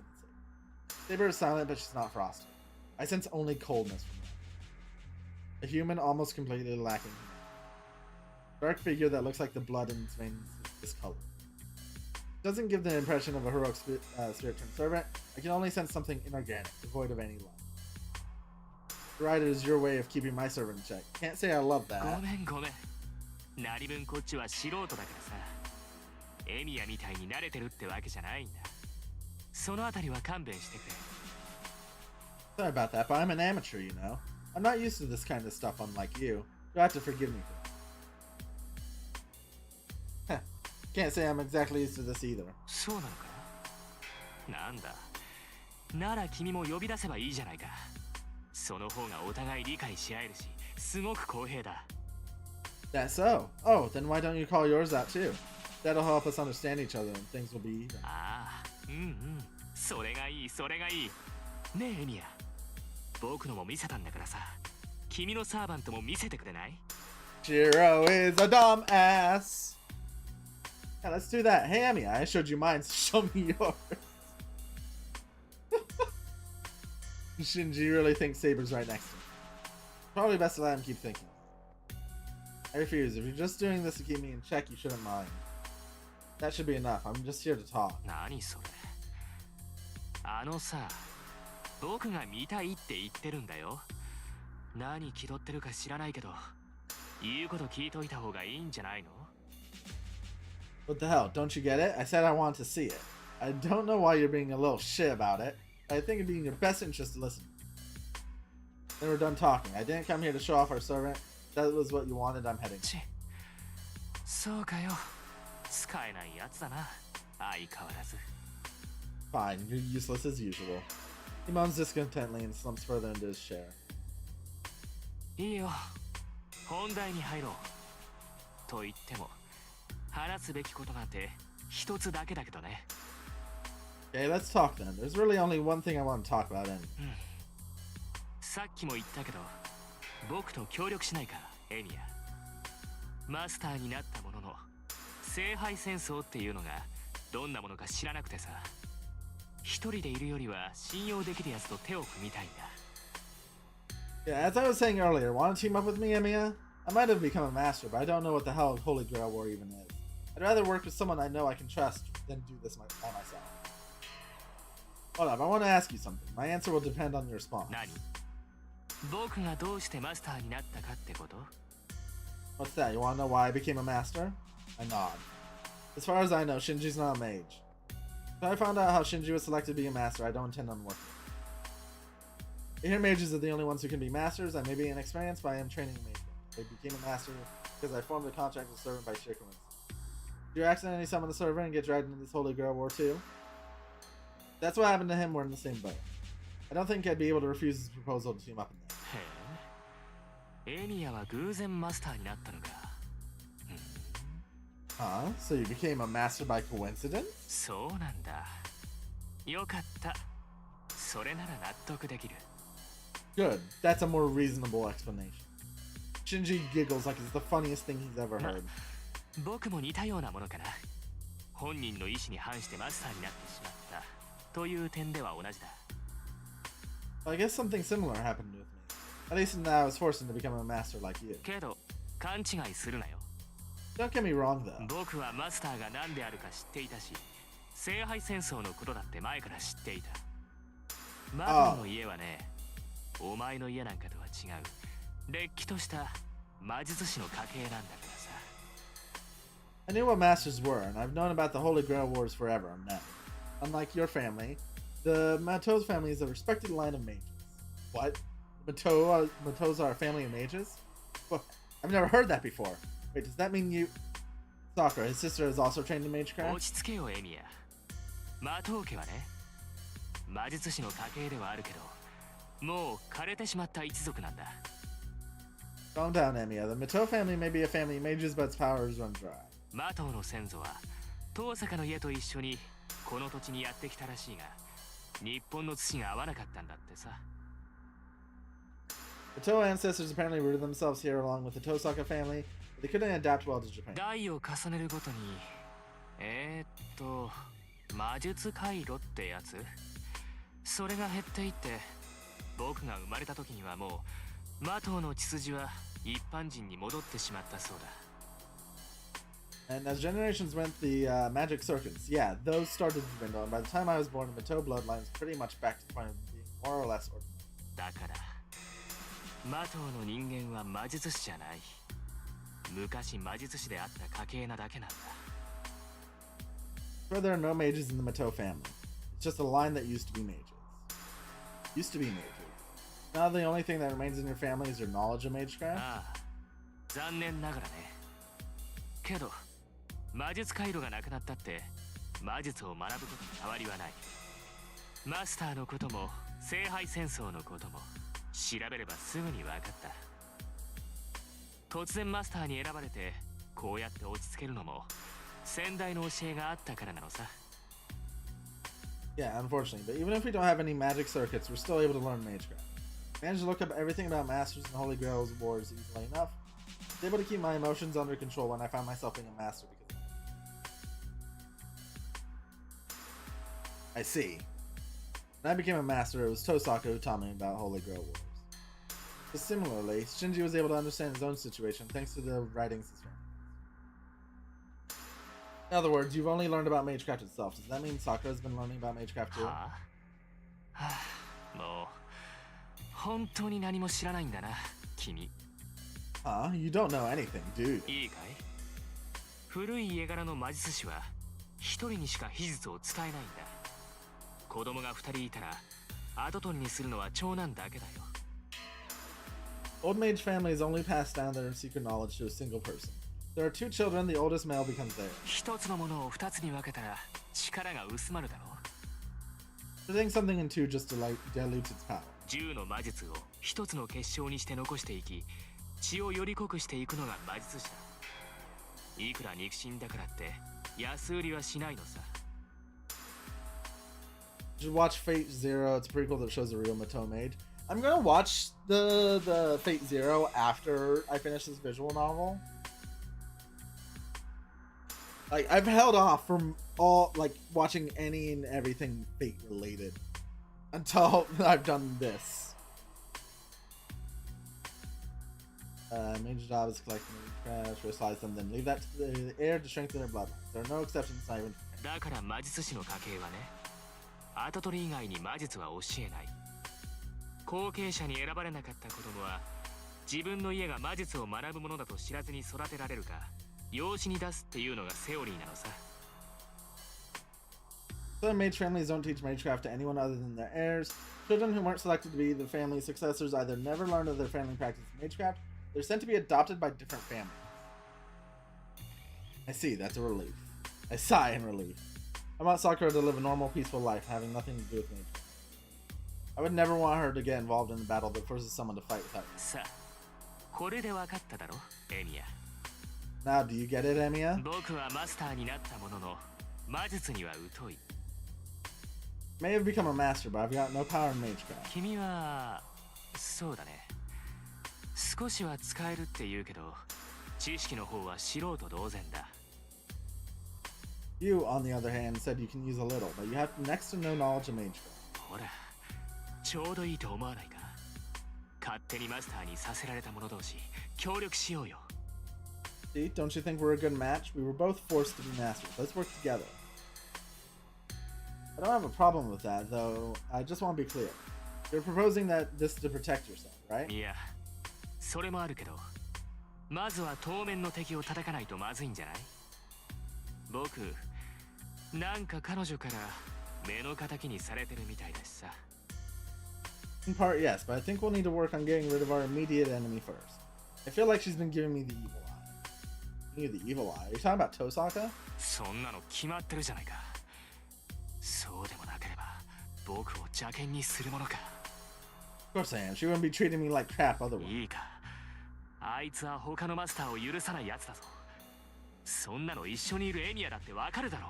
Saber is silent, but she's not frosty. I sense only coldness from her. A human almost completely lacking humanity. Dark figure that looks like the blood in its veins is discolored. Doesn't give the impression of a heroic spirit turned servant. I can only sense something inorganic, devoid of any life. Ryder is your way of keeping my servant in check. Can't say I love that. ごめんごめん。何分こっちは素人だからさ。エミヤみたいに慣れてるってわけじゃないんだ。そのあたりは勘弁してくれ。Sorry about that, but I'm an amateur, you know. I'm not used to this kind of stuff, unlike you. You'll have to forgive me for that. Can't say I'm exactly used to this either. そうなのかなんだ。なら君も呼び出せばいいじゃないか。その方がお互い理解し合えるし、すごく公平だ。That's so. Oh, then why don't you call yours out too? That'll help us understand each other and things will be even. ああ、うんうん。それがいい、それがいい。ねえエミヤ。僕のも見せたんだからさ。君のサーバントも見せてくれない？ Shiro is a dumbass. Yeah, let's do that. Hey, Emi, I showed you mine, so show me yours. Shinji really thinks Saber's right next to him. Probably best to let him keep thinking. I refuse. If you're just doing this to keep me in check, you shouldn't mind. That should be enough. I'm just here to talk. 何それ。あのさ、僕が見たいって言ってるんだよ。何気取ってるか知らないけど、言うこと聞いといた方がいいんじゃないの？ What the hell? Don't you get it? I said I want to see it. I don't know why you're being a little shit about it. I think it'd be in your best interest to listen. Then we're done talking. I didn't come here to show off our servant. If that was what you wanted, I'm heading. そうかよ。使えないやつだな。相変わらず。Fine, you're useless as usual. He moans discontentedly and slumps further into his chair. いいよ。本題に入ろう。と言っても、話すべきことなんて一つだけだけどね。Okay, let's talk then. There's really only one thing I want to talk about anyway. さっきも言ったけど、僕と協力しないか、エミヤ。マスターになったものの、聖杯戦争っていうのがどんなものか知らなくてさ。一人でいるよりは信用できるやつと手を組みたいんだ。Yeah, as I was saying earlier, want to team up with me, Emiya? I might have become a master, but I don't know what the hell Holy Grail War even is. I'd rather work with someone I know I can trust than do this by myself. Hold up, I want to ask you something. My answer will depend on your response. 何？僕がどうしてマスターになったかってこと？ What's that? You want to know why I became a master? I nod. As far as I know, Shinji's not a mage. If I found out how Shinji was selected to be a master, I don't intend on working. I hear mages are the only ones who can be masters. I may be inexperienced, but I am training a mage. I became a master because I formed a contract with a servant by sheer coincidence. Did you accidentally summon the servant and get dragged into this Holy Grail War too? That's what happened to him. We're in the same boat. I don't think I'd be able to refuse his proposal to team up in that. へえ。エミヤは偶然マスターになったのか。Huh? So you became a master by coincidence? そうなんだ。よかった。それなら納得できる。Good. That's a more reasonable explanation. Shinji giggles like it's the funniest thing he's ever heard. 僕も似たようなものかな。本人の意思に反してマスターになってしまったという点では同じだ。Well, I guess something similar happened with me. At least in that I was forced into becoming a master like you. けど勘違いするなよ。Don't get me wrong though. 僕はマスターが何であるか知っていたし、聖杯戦争のことだって前から知っていた。マトの家はね、お前の家なんかとは違う。れっきとした魔術師の家系なんだからさ。I knew what masters were, and I've known about the Holy Grail Wars forever now. Unlike your family, the Mato's family is a respected line of mages. What? Mato's are a family of mages? Well, I've never heard that before. Wait, does that mean you... Sakura, his sister, is also trained in magecraft? 落ち着けよエミヤ。マト家はね、魔術師の家系ではあるけど、もう枯れてしまった一族なんだ。Calm down, Emiya. The Mato family may be a family of mages, but its powers run dry. マトの先祖は遠坂の家と一緒にこの土地にやってきたらしいが、日本の土が合わなかったんだってさ。The Toa ancestors apparently rooted themselves here along with the Tosaka family, but they couldn't adapt well to Japan. 代を重ねるごとに魔術回路ってやつ。それが減っていって、僕が生まれた時にはもう魔党の血筋は一般人に戻ってしまったそうだ。 And as generations went, the magic circuits, yeah, those started to dwindle, and by the time I was born, the Matou bloodline was pretty much back to the point of being more or less ordinary. だから魔党の人間は魔術師じゃない。昔魔術師であった家系なだけなんだ。 Sure, there are no mages in the Matou family. It's just a line that used to be mages. Used to be mages. Now the only thing that remains in your family is your knowledge of magecraft? ああ、残念ながらね。けど魔術回路がなくなったって魔術を学ぶことに変わりはない。マスターのことも聖杯戦争のことも調べればすぐに分かった。突然マスターに選ばれてこうやって落ち着けるのも先代の教えがあったからなのさ。 Yeah, unfortunately, but even if we don't have any magic circuits, we're still able to learn magecraft. Managed to look up everything about masters and Holy Grail's wars easily enough. Was able to keep my emotions under control when I found myself being a master because of it. I see. When I became a master, it was Tosaka who taught me about Holy Grail wars. But similarly, Shinji was able to understand his own situation thanks to the writings his family. In other words, you've only learned about magecraft itself. Does that mean Sakura's been learning about magecraft too? はあ、はあ、もう本当に何も知らないんだな、君。Huh? You don't know anything, do you? いいかい？古い家柄の魔術師は一人にしか秘術を伝えないんだ。子供が二人いたら跡取りにするのは長男だけだよ。 Old mage families only pass down their secret knowledge to a single person. There are two children, the oldest male becomes theirs. 一つのものを二つに分けたら力が薄まるだろう。 Putting something in two just dilutes its power. 10の魔術を一つの結晶にして残していき、血をより濃くしていくのが魔術師だ。いくら肉親だからって安売りはしないのさ。 You should watch Fate Zero. It's a prequel that shows the real Matou mage. I'm gonna watch the Fate Zero after I finish this visual novel. Like, I've held off from all, like, watching any and everything Fate related until I've done this. Major job is collecting trash, resize them, then leave that to the heir to strengthen their bloodline. There are no exceptions, not even. だから魔術師の家系はね、跡取り以外に魔術は教えない。後継者に選ばれなかった子供は自分の家が魔術を学ぶものだと知らずに育てられるか養子に出すっていうのがセオリーなのさ。 Some mage families don't teach magecraft to anyone other than their heirs. Children who weren't selected to be the family's successors either never learned of their family practice magecraft, they're sent to be adopted by different families. I see, that's a relief. I sigh in relief. I want Sakura to live a normal, peaceful life, having nothing to do with magecraft. I would never want her to get involved in a battle that forces someone to fight without me. さあ、これで分かっただろ、エミヤ。 Now, do you get it, Emiya? 僕はマスターになったものの魔術には疎い。 May have become a master, but I've got no power in magecraft. 君はそうだね。少しは使えるって言うけど、知識の方は素人同然だ。 You, on the other hand, said you can use a little, but you have next to no knowledge of magecraft. ほら、ちょうどいいと思わないか。勝手にマスターにさせられた者同士、協力しようよ。 See, don't you think we're a good match? We were both forced to be masters. Let's work together. I don't have a problem with that, though. I just want to be clear. You're proposing that this is to protect yourself, right? いや、それもあるけど、まずは当面の敵を叩かないとまずいんじゃない？僕、なんか彼女から目の敵にされてるみたいだしさ。 In part, yes, but I think we'll need to work on getting rid of our immediate enemy first. I feel like she's been giving me the evil eye. Giving you the evil eye? Are you talking about Tosaka? そんなの決まってるじゃないか。そうでもなければ、僕を邪険にするものか。Of course I am. She wouldn't be treating me like crap otherwise. いいか。あいつは他のマスターを許さないやつだぞ。そんなの一緒にいるエミヤだってわかるだろ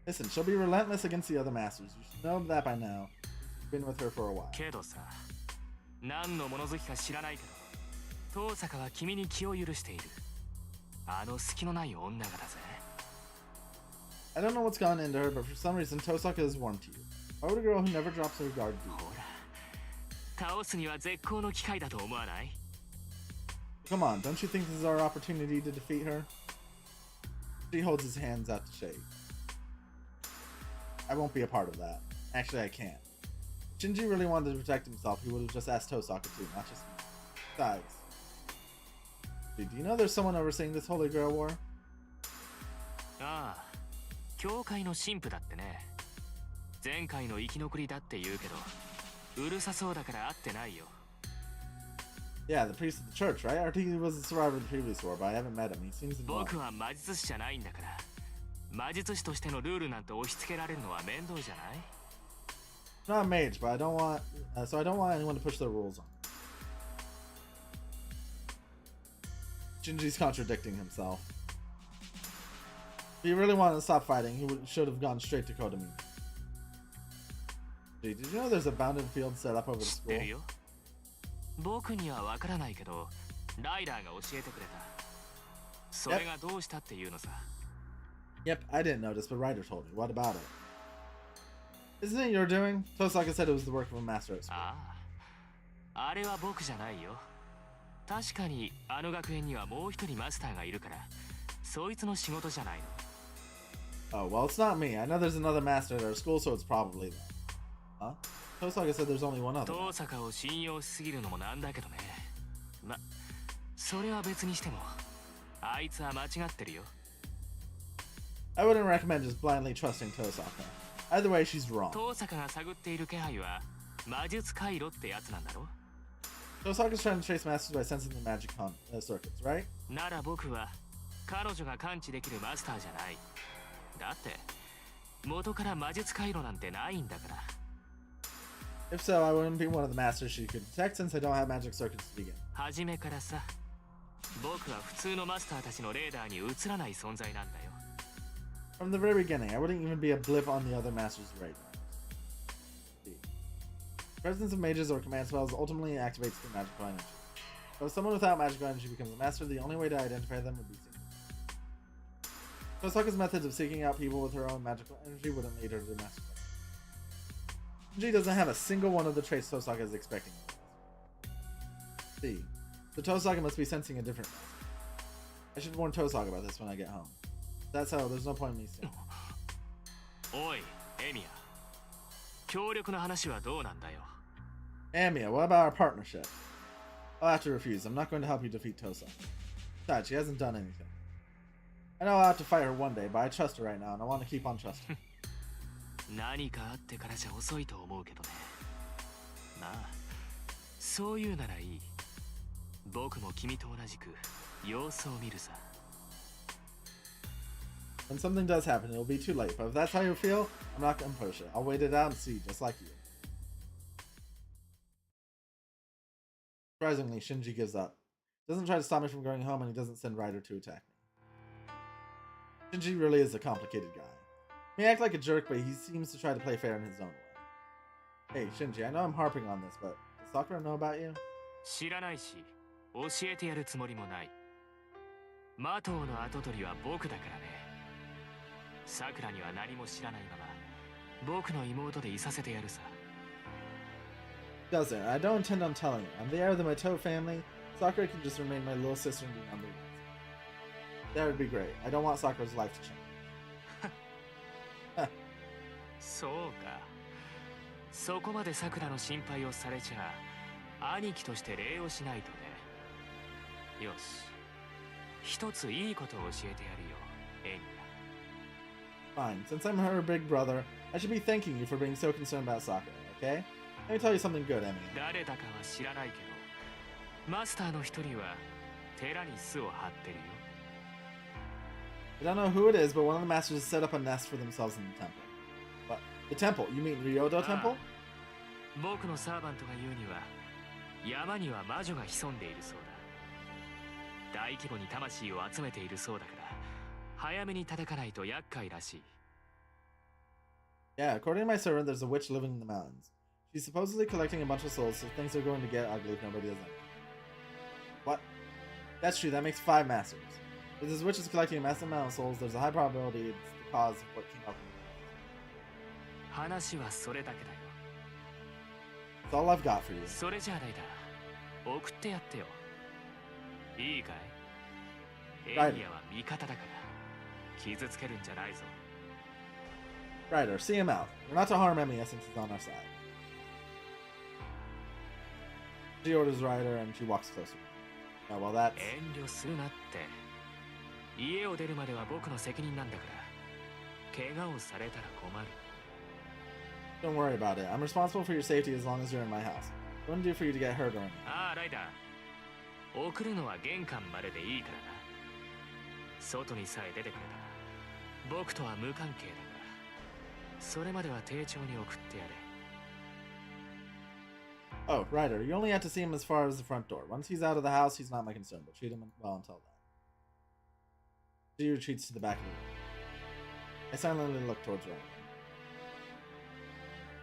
う。 Listen, she'll be relentless against the other masters. You should know that by now. You've been with her for a while. けどさ、何の物好きか知らないけど、遠坂は君に気を許している。あの隙のない女がだぜ。I don't know what's gone into her, but for some reason Tosaka is warm to you. Why would a girl who never drops her guard do? ほら倒すには絶好の機会だと思わない？ Come on, don't you think this is our opportunity to defeat her? She holds his hands out to shake. I won't be a part of that. Actually, I can't. If Shinji really wanted to protect himself, he would have just asked Tosaka to, not just me. Besides, dude, do you know there's someone overseeing this Holy Grail War? ああ教会の神父だってね。前回の生き残りだって言うけどうるさそうだから会ってないよ。 Yeah, the priest of the church, right? RT was a survivor of the previous war, but I haven't met him. He seems involved. 僕は魔術師じゃないんだから魔術師としてのルールなんて押し付けられるのは面倒じゃない？ I'm not a mage, but I don't want, so I don't want anyone to push their rules on me. Shinji's contradicting himself. If he really wanted to stop fighting, he should have gone straight to Kodomi. Did you know there's a bounded field set up over the 知っ school? てるよ。僕にはわからないけどライダーが教えてくれた。それがどうしたっていうのさ。 Yep, I didn't notice, but Ryder told me. What about it? Isn't it your doing? Tosaka said it was the work of a master at school. ああ、あれは僕じゃないよ。確かにあの学園にはもう一人マスターがいるから、そいつの仕事じゃないの。 Oh, well, it's not me. I know there's another master at our school, so it's probably them. Huh? Tosaka said there's only one other. 遠坂を信用しすぎるのもなんだけどね。ま、それは別にしても、あいつは間違ってるよ。 I wouldn't recommend just blindly trusting Tosaka. Either way, she's wrong. 遠坂が探っている気配は魔術回路ってやつなんだろ？ Tosaka's trying to trace masters by sensing the magic circuits, right? なら僕は彼女が感知できるマスターじゃない。だって元から魔術回路なんてないんだから。 If so, I wouldn't be one of the masters she could detect since I don't have magic circuits to begin. 初めからさ、僕は普通のマスターたちのレーダーに映らない存在なんだよ。 From the very beginning, I wouldn't even be a blip on the other master's radar. The presence of mages or command spells ultimately activates through magical energy. So if someone without magical energy becomes a master, the only way to identify them would be seen. Tosaka's methods of seeking out people with her own magical energy wouldn't lead her to master. Shinji doesn't have a single one of the traits Tosaka is expecting. See, so Tosaka must be sensing a different master. I should warn Tosaka about this when I get home. That's how there's no point in me saying. おい、エミヤ。協力の話はどうなんだよ。 Amiya, what about our partnership? I'll have to refuse. I'm not going to help you defeat Tosaka. Besides, she hasn't done anything. I know I'll have to fight her one day, but I trust her right now, and I want to keep on trusting her. 何かあってからじゃ遅いと思うけどね。まあ、そういうならいい。僕も君と同じく様子を見るさ。 When something does happen, it'll be too late, but if that's how you feel, I'm not going to push it. I'll wait it out and see, just like you. Surprisingly, Shinji gives up. He doesn't try to stop me from going home, and he doesn't send Ryder to attack me. Shinji really is a complicated guy. He may act like a jerk, but he seems to try to play fair in his own way. Hey, Shinji, I know I'm harping on this, but does Sakura know about you? 知らないし、教えてやるつもりもない。マトウの跡取りは僕だからね。さくらには何も知らないまま、僕の妹でいさせてやるさ。Doesn't. I don't intend on telling her. I'm the heir of the Mato family. Sakura can just remain my little sister and be on the rules. That would be great. I don't want Sakura's life to change. そうか。そこまでさくらの心配をされちゃ、兄貴として礼をしないとね。よし。一ついいことを教えてやるよ、エミヤ。 Fine. Since I'm her big brother, I should be thanking you for being so concerned about Sakura, okay? Let me tell you something good, Emi. 誰だかは知らないけど、マスターの一人は寺に巣を張ってるよ。 I don't know who it is, but one of the masters has set up a nest for themselves in the temple. What? The temple? You mean Ryodo Temple? 僕のサーバントが言うには、山には魔女が潜んでいるそうだ。大規模に魂を集めているそうだから、早めに叩かないと厄介らしい。 Yeah, according to my servant, there's a witch living in the mountains. She's supposedly collecting a bunch of souls, so things are going to get ugly if nobody does anything. What? That's true, that makes 5 masters. If this witch is collecting a massive amount of souls, there's a high probability it's the cause of what came up. 話はそれだけだよ。 That's all I've got for you. それじゃあライダー、送ってやってよ。いいかい？エリアは味方だから、傷つけるんじゃないぞ。 Ryder, see him out. We're not to harm Emiya since he's on our side. She orders Ryder and she walks closer. Oh, well, that's... 遠慮するなって。家を出るまでは僕の責任なんだから。怪我をされたら困る。 Don't worry about it. I'm responsible for your safety as long as you're in my house. It wouldn't do for you to get hurt or anything. ああ、ライダー。送るのは玄関まででいいからな。外にさえ出てくれたら、僕とは無関係だから。それまでは丁重に送ってやれ。 Oh, Ryder, you only have to see him as far as the front door. Once he's out of the house, he's not my concern, but treat him well until then. She retreats to the back of the room. I silently look towards Ryder.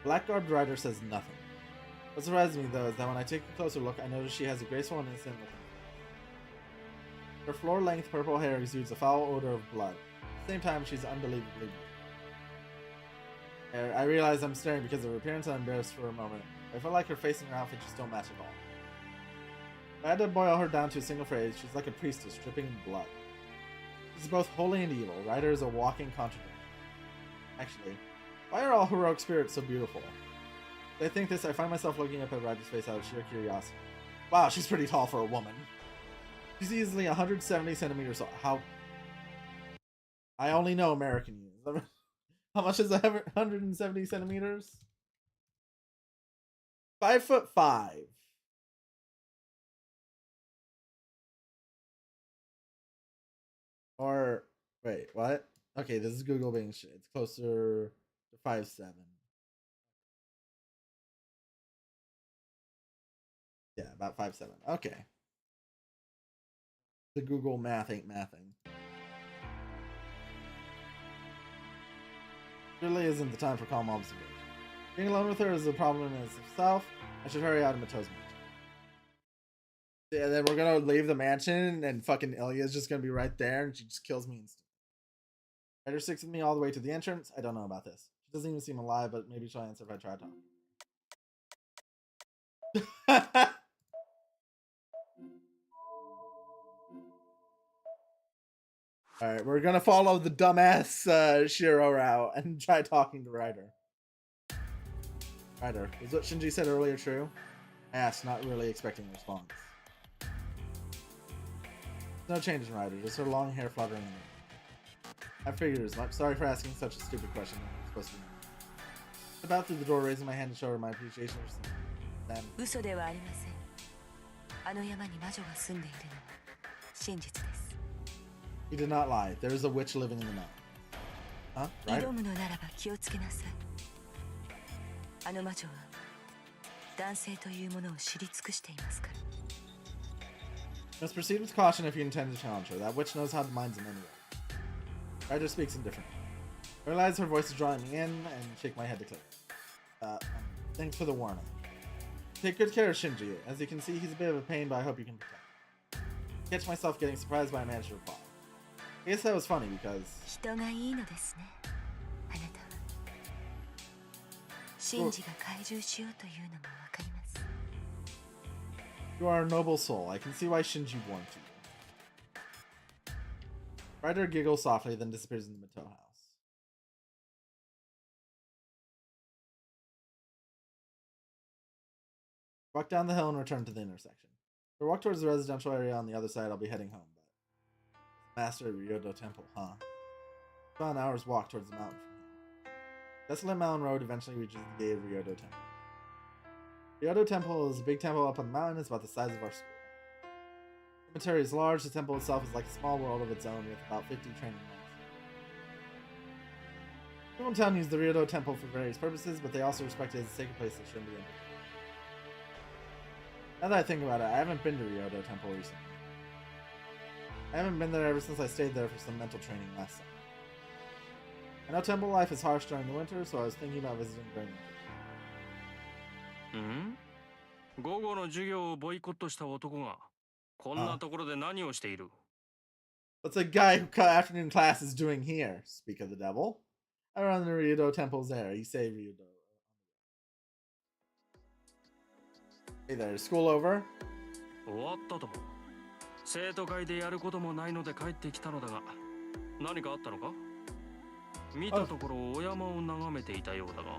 Black-garbed Ryder says nothing. What surprises me, though, is that when I take a closer look, I notice she has a graceful and innocent look. Her floor-length purple hair exudes a foul odor of blood. At the same time, she's unbelievably beautiful. I realize I'm staring because of her appearance and I'm embarrassed for a moment. I feel like her face and her outfit just don't match at all. If I had to boil her down to a single phrase, she's like a priestess dripping blood. She's both holy and evil. Ryder is a walking contradiction. Actually, why are all heroic spirits so beautiful? As I think this, I find myself looking up at Ryder's face out of sheer curiosity. Wow, she's pretty tall for a woman. She's easily 170 centimeters tall. How? I only know American units. How much is 170 centimeters? 5'5". Or wait, what? Okay, this is Google being shit. It's closer to 5'7". Yeah, about 5'7". Okay. The Google math ain't mathing. Really isn't the time for calm observation. Being alone with her is a problem in itself. I should hurry out of Mato's mansion. Yeah, then we're gonna leave the mansion and fucking Ilya's just gonna be right there and she just kills me instantly. Ryder sticks with me all the way to the entrance. I don't know about this. She doesn't even seem alive, but maybe she'll answer if I try talking. Alright, we're gonna follow the dumbass Shiro route and try talking to Ryder. Ryder, was what Shinji said earlier true? I asked, not really expecting a response. No change in Ryder, just her long hair fluttering in the wind. I figured as much. Sorry for asking such a stupid question when I'm supposed to be. I bowed through the door, raising my hand to show her my appreciation for something. Then, 嘘ではありません。あの山に魔女が住んでいるのは真実です。 he did not lie. There is a witch living in the mountain. Huh? Ryder? 挑むのならば気をつけなさい。あの魔女は男性というものを知り尽くしていますから。 Must proceed with caution if you intend to challenge her. That witch knows how to mind him anyway. Ryder speaks indifferently. I realize her voice is drawing me in and shake my head to clear. Thanks for the warning. Take good care of Shinji. As you can see, he's a bit of a pain, but I hope you can protect him. I catch myself getting surprised by I managed to reply. I guess that was funny because... 人がいいのですね。あなたは。シンジが懐柔しようというのもわかります。 You are a noble soul. I can see why Shinji warmed to you. Ryder giggles softly, then disappears in the Mito house. Walk down the hill and return to the intersection. If I walk towards the residential area on the other side, I'll be heading home, but... Master of Ryodo Temple, huh? About an hour's walk towards the mountain from here. Desolate Mountain Road eventually reaches the gate of Ryodo Temple. Ryodo Temple is a big temple up on the mountain. It's about the size of our school. The cemetery is large. The temple itself is like a small world of its own with about 50 training monks. People in town use the Ryodo Temple for various purposes, but they also respect it as a sacred place that shouldn't be entered. Now that I think about it, I haven't been to Ryodo Temple recently. I haven't been there ever since I stayed there for some mental training last summer. I know temple life is harsh during the winter, so I was thinking about visiting during winter. 午後の授業をボイコットした男がこんなところで何をしている What's a guy who cut afternoon class is doing here? Speak of the devil. I run the Ryudo temples there. You say Ryudo. Hey there, is school over? 終わったとも。生徒会でやることもないので帰ってきたのだが、何かあったのか？見たところお山を眺めていたようだが。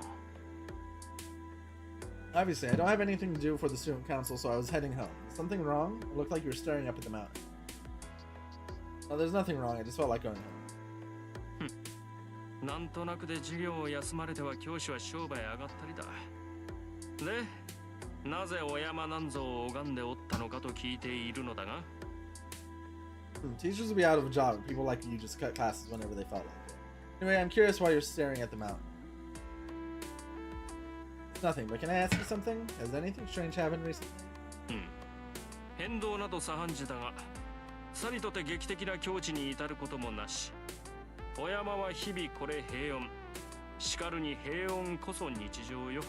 Obviously, I don't have anything to do for the student council, so I was heading home. Something wrong? It looked like you were staring up at the mountain. No, there's nothing wrong. I just felt like going home. なんとなくで授業を休まれては教師は商売上がったりだ。で、なぜお山なんぞを拝んでおったのかと聞いているのだが。Teachers will be out of a job and people like you just cut classes whenever they felt like it. Anyway, I'm curious why you're staring at the mountain. It's nothing, but can I ask you something? Has anything strange happened recently? 変動など左半時だが、さりとて劇的な境地に至ることもなし。お山は日々これ平穏。しかるに平穏こそ日常よ。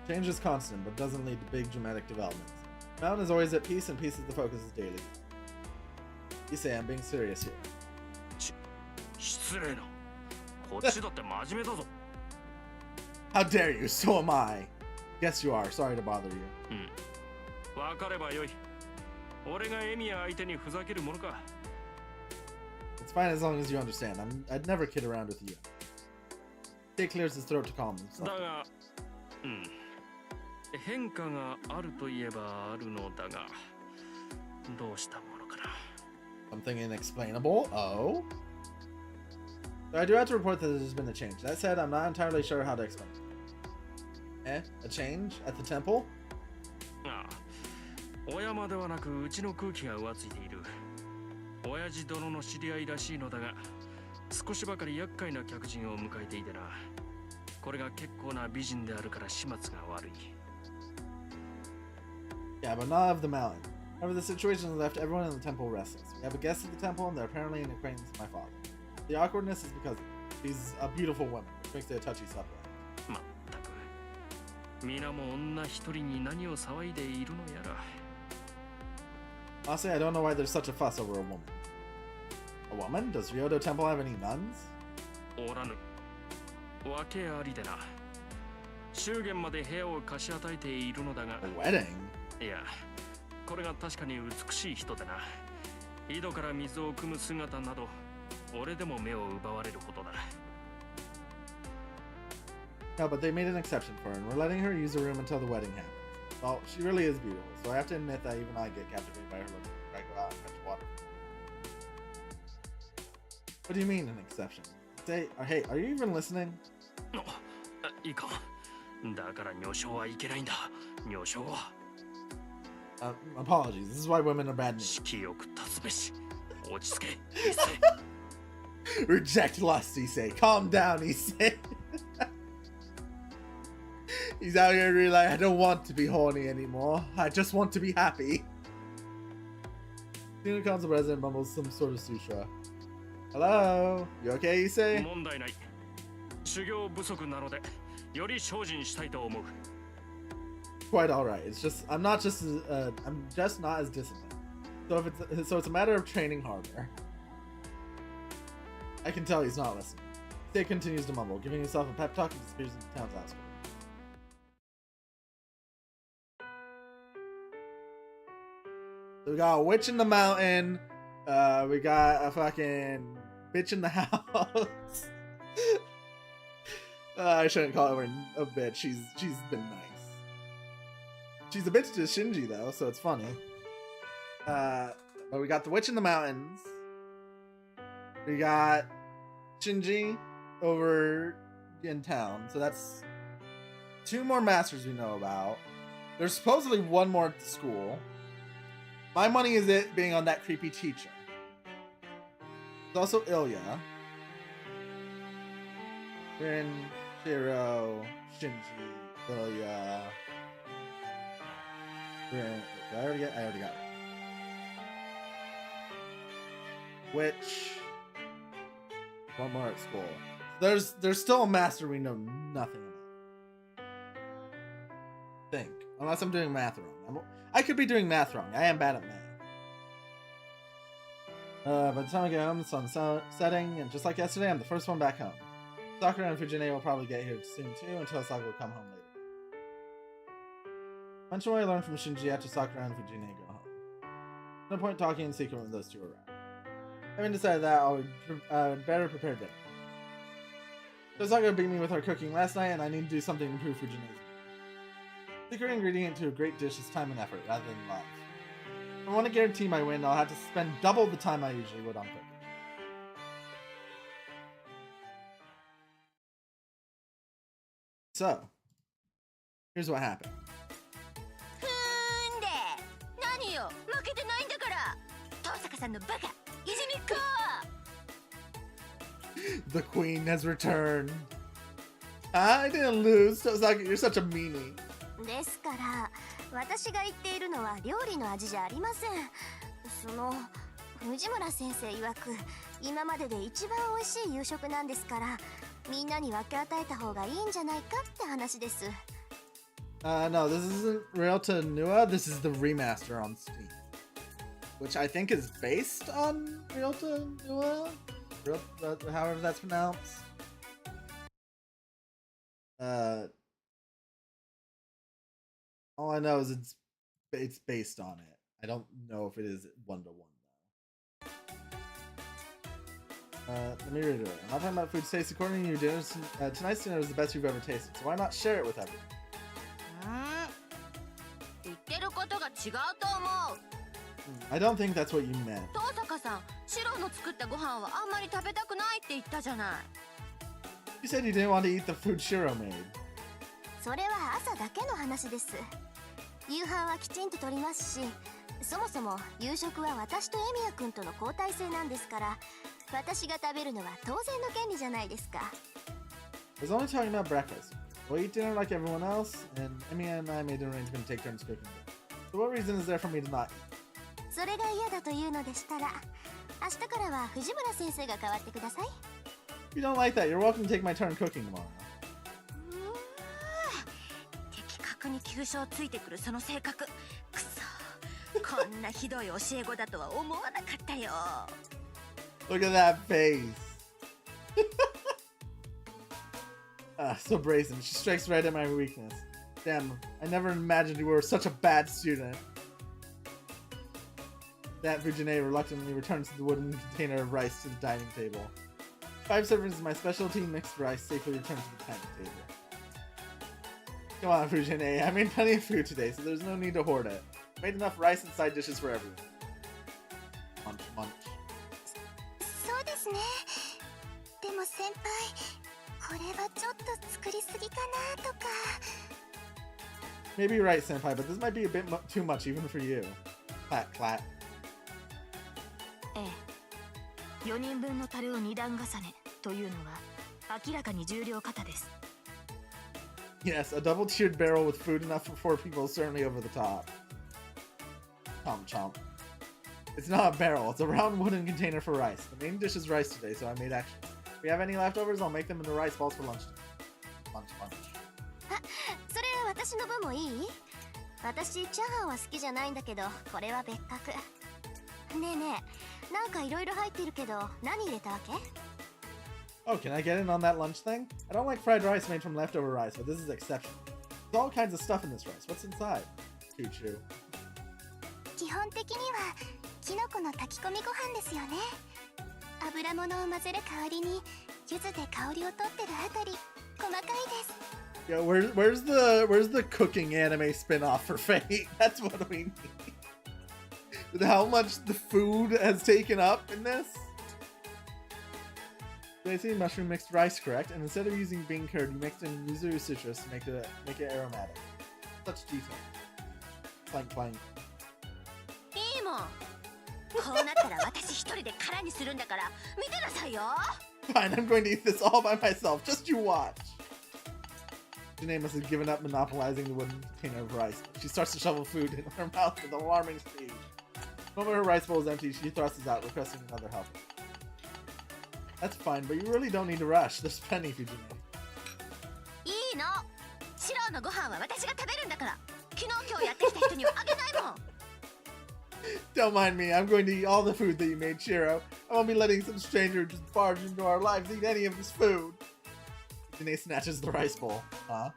Change is constant, but doesn't lead to big dramatic developments. Mountain is always at peace, and peace is the focus of daily. You say I'm being serious here. 失礼な。こっちだって真面目だぞ。How dare you? So am I. Yes, you are. Sorry to bother you. わかればよい。俺がエミヤ相手にふざけるものか。It's fine as long as you understand. I'd never kid around with you. Jay clears his throat to calm himself. だが、変化があるといえばあるのだが、どうしたものかな。Something inexplainable? Oh? So I do have to report that there's been a change. That said, I'm not entirely sure how to explain it. A change? At the temple? ああ、お山ではなくうちの空気が浮ついている。親父殿の知り合いらしいのだが、少しばかり厄介な客人を迎えていてな。これが結構な美人であるから始末が悪い。Yeah, but not of the mountain. However, the situation has left everyone in the temple restless. We have a guest at the temple, and they're apparently an acquaintance of my father. The awkwardness is because she's a beautiful woman, which makes it a touchy subject. まったく。皆も女一人に何を騒いでいるのやら。Honestly, I don't know why there's such a fuss over a woman. A woman? Does Ryodo Temple have any nuns? おらぬ。わけありでな。祝言まで部屋を貸し与えているのだが。A wedding? いや、これが確かに美しい人でな。井戸から水を汲む姿など、俺でも目を奪われるほどだ。No, but they made an exception for her, and we're letting her use the room until the wedding happens. Well, she really is beautiful, so I have to admit that even I get captivated by her looks when I go out and fetch water. What do you mean, an exception? Say, hey, are you even listening? いいか。だから女性はいけないんだ。女性は。Apologies. This is why women are bad news. 式よく立つべし。落ち着け。Reject lust, Issei. Calm down, Issei. He's out here really like, I don't want to be horny anymore. I just want to be happy. Student council president mumbles some sort of sutra. Hello? You okay, Issei? 問題ない。修行不足なので、より精進したいと思う。Quite alright. It's just, I'm just not as disciplined. So it's a matter of training harder. I can tell he's not listening. Issei continues to mumble, giving himself a pep talk and disappears into the town's outskirts. So we got a witch in the mountain. We got a fucking bitch in the house. I shouldn't call her a bitch. She's been nice. She's a bitch to Shinji though, so it's funny. But we got the witch in the mountains. We got Shinji over in town. So that's 2 more masters we know about. There's supposedly 1 more at the school. My money is it being on that creepy teacher. There's also Ilya. Rin, Shiro, Shinji, Ilya. Rin. Did I already got it. Which 1 more at school. There's still a master we know nothing about. Think. Unless I'm doing math wrong. I could be doing math wrong. I am bad at math. By the time I get home, the sun's setting, and just like yesterday, I'm the first one back home. Sakura and Fujine will probably get here soon too, until Sakura will come home later. Mention what I learned from Shinji after Sakura and Fujine go home. No point talking in secret when those two are around. Having decided that, I would better prepare dinner. So Sakura beat me with her cooking last night, and I need to do something to improve Fujine's. Secret ingredient to a great dish is time and effort, rather than love. If I want to guarantee my win, I'll have to spend double the time I usually would on cooking. So, here's what happened. ふーんで何よ負けてないんだから遠坂さんのバカいじめっ子 The queen has returned. I didn't lose. Tozaki, you're such a meanie. ですから私が言っているのは料理の味じゃありません。その藤村先生曰く今までで一番美味しい夕食なんですからみんなに分け与えた方がいいんじゃないかって話です。No, this isn't Real to Nua. This is the remaster on Steam, which I think is based on Real to Nua. However that's pronounced. All I know is it's based on it. I don't know if it is 1-1 though. Let me read it. I'm not talking about food taste. According to your dinner, tonight's dinner is the best you've ever tasted. So why not share it with everyone? 言ってることが違うと思う。I don't think that's what you meant. 遠坂さん、シロの作ったご飯はあんまり食べたくないって言ったじゃない。You said you didn't want to eat the food Shiro made. それは朝だけの話です。夕飯はきちんと取りますし、そもそも夕食は私とエミヤ君との交代制なんですから、私が食べるのは当然の権利じゃないですか。I was only talking about breakfast. We'll eat dinner like everyone else, and Emiya and I made an arrangement to take turns cooking dinner. So what reason is there for me to not eat? それが嫌だというのでしたら、明日からは藤村先生が代わってください。If you don't like that, you're welcome to take my turn cooking tomorrow. 的確に急所をついてくるその性格。くそ、こんなひどい教え子だとは思わなかったよ。Look at that face. So brazen. She strikes right at my weakness. Damn, I never imagined you were such a bad student. That Fujine reluctantly returns to the wooden container of rice to the dining table. 5 servings of my specialty mixed rice safely return to the dining table. Come on, Fujine. I made plenty of food today, so there's no need to hoard it. I made enough rice and side dishes for everyone. Munch, munch. そうですね。でも先輩、これはちょっと作りすぎかなとか。Maybe you're right, senpai, but this might be a bit too much even for you. Clap, clap. ええ、4人分の樽を2段重ねというのは明らかに重量過多です。Yes, a double-tiered barrel with food enough for 4 people is certainly over the top. Chomp chomp. It's not a barrel, it's a round wooden container for rice. The main dish is rice today, so I made extra. If we have any leftovers, I'll make them into rice balls for lunch. Lunch, lunch. あ、それ私の分もいい？私チャーハンは好きじゃないんだけど、これは別格。ねえねえ、なんかいろいろ入ってるけど、何入れたわけ？ Oh, can I get in on that lunch thing? I don't like fried rice made from leftover rice, but this is exceptional. There's all kinds of stuff in this rice. What's inside? Choo-choo. 基本的にはキノコの炊き込みご飯ですよね。油物を混ぜる代わりに柚子で香りを取ってるあたり細かいです。Yeah, where's the cooking anime spin-off for Fate? That's what we need. With how much the food has taken up in this? They say mushroom mixed rice, correct? And instead of using bean curd, you mixed in yuzu citrus to make it aromatic. Such detail. Clank clank. いいもん。こうなったら私一人で空にするんだから見てなさいよ。Fine, I'm going to eat this all by myself. Just you watch. Janae must have given up monopolizing the wooden container of rice. She starts to shovel food in her mouth with alarming speed. The moment her rice bowl is empty, she thrusts it out, requesting another helper. That's fine, but you really don't need to rush. There's plenty for Janae. いいの。シロのご飯は私が食べるんだから。昨日今日やってきた人にはあげないもん。Don't mind me. I'm going to eat all the food that you made, Shiro. I won't be letting some stranger just barge into our lives eat any of this food. Fujine snatches the rice bowl. Huh?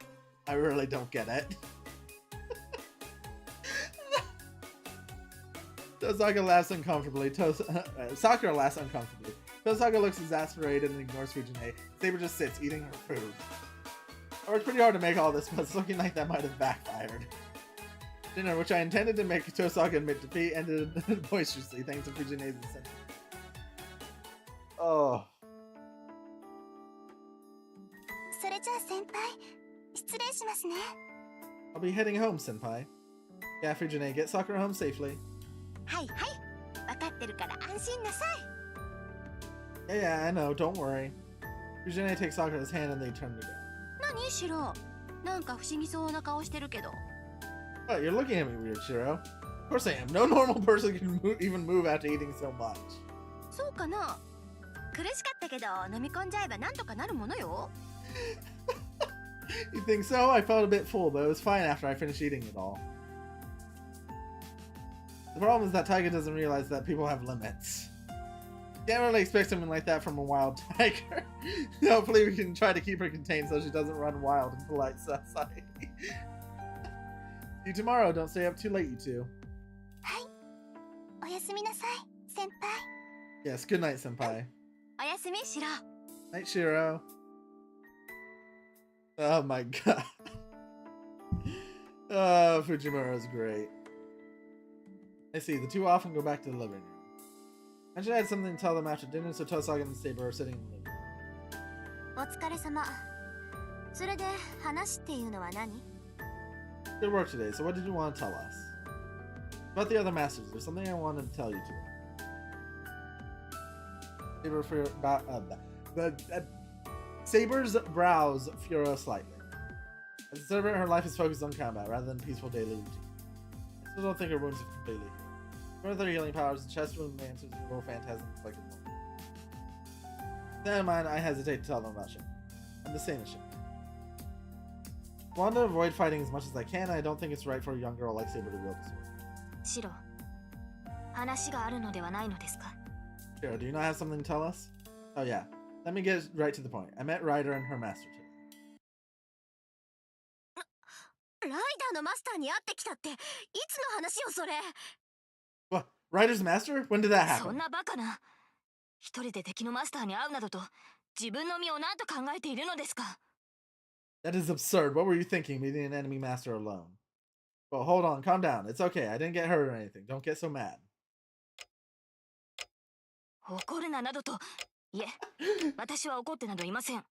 I really don't get it. Tosaka laughs uncomfortably. Sakura laughs uncomfortably. Tosaka looks exasperated and ignores Fujine. Saber just sits, eating her food. I worked pretty hard to make all this, but it's looking like that might have backfired. Dinner, which I intended to make Tosaka admit defeat, ended boisterously thanks to Fujine's incentive. Oh. それじゃあ先輩、失礼しますね。 I'll be heading home, senpai. Yeah, Fujine, get Sakura home safely. はいはい、分かってるから安心なさい。 Yeah, I know, don't worry. Fujine takes Sakura's hand and they turn to go. 何シロ？なんか不思議そうな顔してるけど。 What, you're looking at me weird, Shiro. Of course I am. No normal person can even move after eating so much. そうかな？苦しかったけど飲み込んじゃえばなんとかなるものよ。 You think so? I felt a bit full, but it was fine after I finished eating it all. The problem is that Tiger doesn't realize that people have limits. Can't really expect something like that from a wild tiger. Hopefully we can try to keep her contained so she doesn't run wild in polite society. See you tomorrow. Don't stay up too late, you two. はい。おやすみなさい、先輩。 Yes, good night, senpai. おやすみシロ。 Night, Shiro. Oh my god. Oh, Fujimura is great. I see. The two often go back to the living room. I should have something to tell them after dinner, so Tosaka and Saber are sitting in the living room. お疲れ様。それで話っていうのは何？ Good work today. So what did you want to tell us? About the other masters, there's something I wanted to tell you two. Saber's brows furrow slightly. As a servant, her life is focused on combat rather than peaceful daily routine. I still don't think her wounds have completely healed. One of their healing powers, the chest wound answers the little phantasm like a woman. With that in mind, I hesitate to tell them about Shin. I'm the same as Shin. I want to avoid fighting as much as I can, and I don't think it's right for a young girl like Saber to wield the sword. シロ、話があるのではないのですか？ Shiro, do you not have something to tell us? Oh yeah, let me get right to the point. I met Ryder and her master today. ライダーのマスターに会ってきたっていつの話よそれ？ What? Ryder's master? When did that そ happen? んなバカな。一人で敵のマスターに会うなどと自分の身を何と考えているのですか？ That is absurd. What were you thinking, meeting an enemy master alone? Well, hold on, calm down. It's okay. I didn't get hurt or anything. Don't get so mad. 怒るななどと、いえ、私は怒ってなどいません。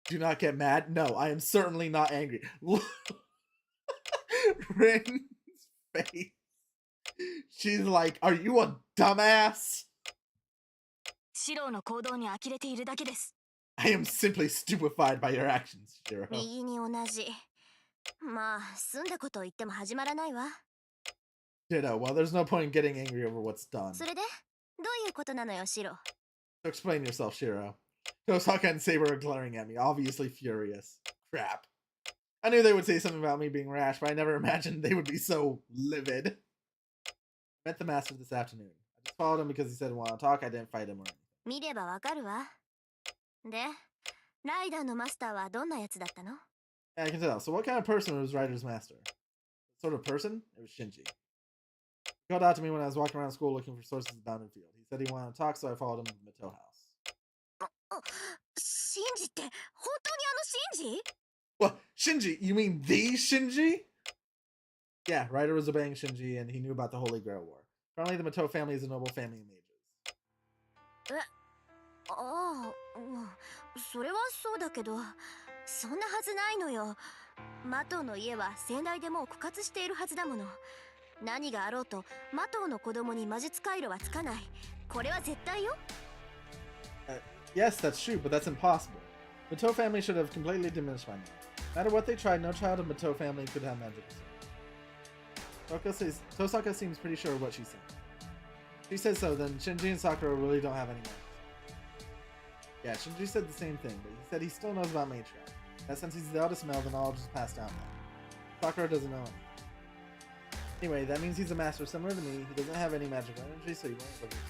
Do not get mad? No, I am certainly not angry. Rin's face. She's like, are you a dumbass? シロの行動に呆れているだけです。 I am simply stupefied by your actions, Shiro. 右に同じ。まあ、済んだことを言っても始まらないわ。 Ditto. Well, there's no point in getting angry over what's done. それで、どういうことなのよ、シロ。 So explain yourself, Shiro. Tosaka and Saber are glaring at me, obviously furious. Crap. I knew they would say something about me being rash, but I never imagined they would be so livid. I met the master this afternoon. I just followed him because he said he wanted to talk. I didn't fight him or anything. 見ればわかるわ。で、ライダーのマスターはどんなやつだったの？ Yeah, I can tell. So what kind of person was Ryder's master? What sort of person? It was Shinji. He called out to me when I was walking around school looking for sources of Bounded Field. He said he wanted to talk, so I followed him to the Mito house. シンジって本当にシンジ？ What? Shinji? You mean the Shinji? Yeah, Ryder was obeying Shinji, and he knew about the Holy Grail War. Apparently, the Mito family is a noble family of mages. ああ、それはそうだけど、そんなはずないのよ。マトウの家は先代でもう枯渇しているはずだもの。何があろうと、マトウの子供に魔術回路はつかない。これは絶対よ。Yes, that's true, but that's impossible. Mito family should have completely diminished by now. No matter what they tried, no child of Mito family could have magic. Tosaka seems pretty sure of what she's saying. If she says so, then Shinji and Sakura really don't have any magic. Yeah, Shinji said the same thing, but he said he still knows about matriarch. That since he's the eldest male, the knowledge is passed down now. Sakura doesn't know anything. Anyway, that means he's a master similar to me. He doesn't have any magical energy, so he won't look at me.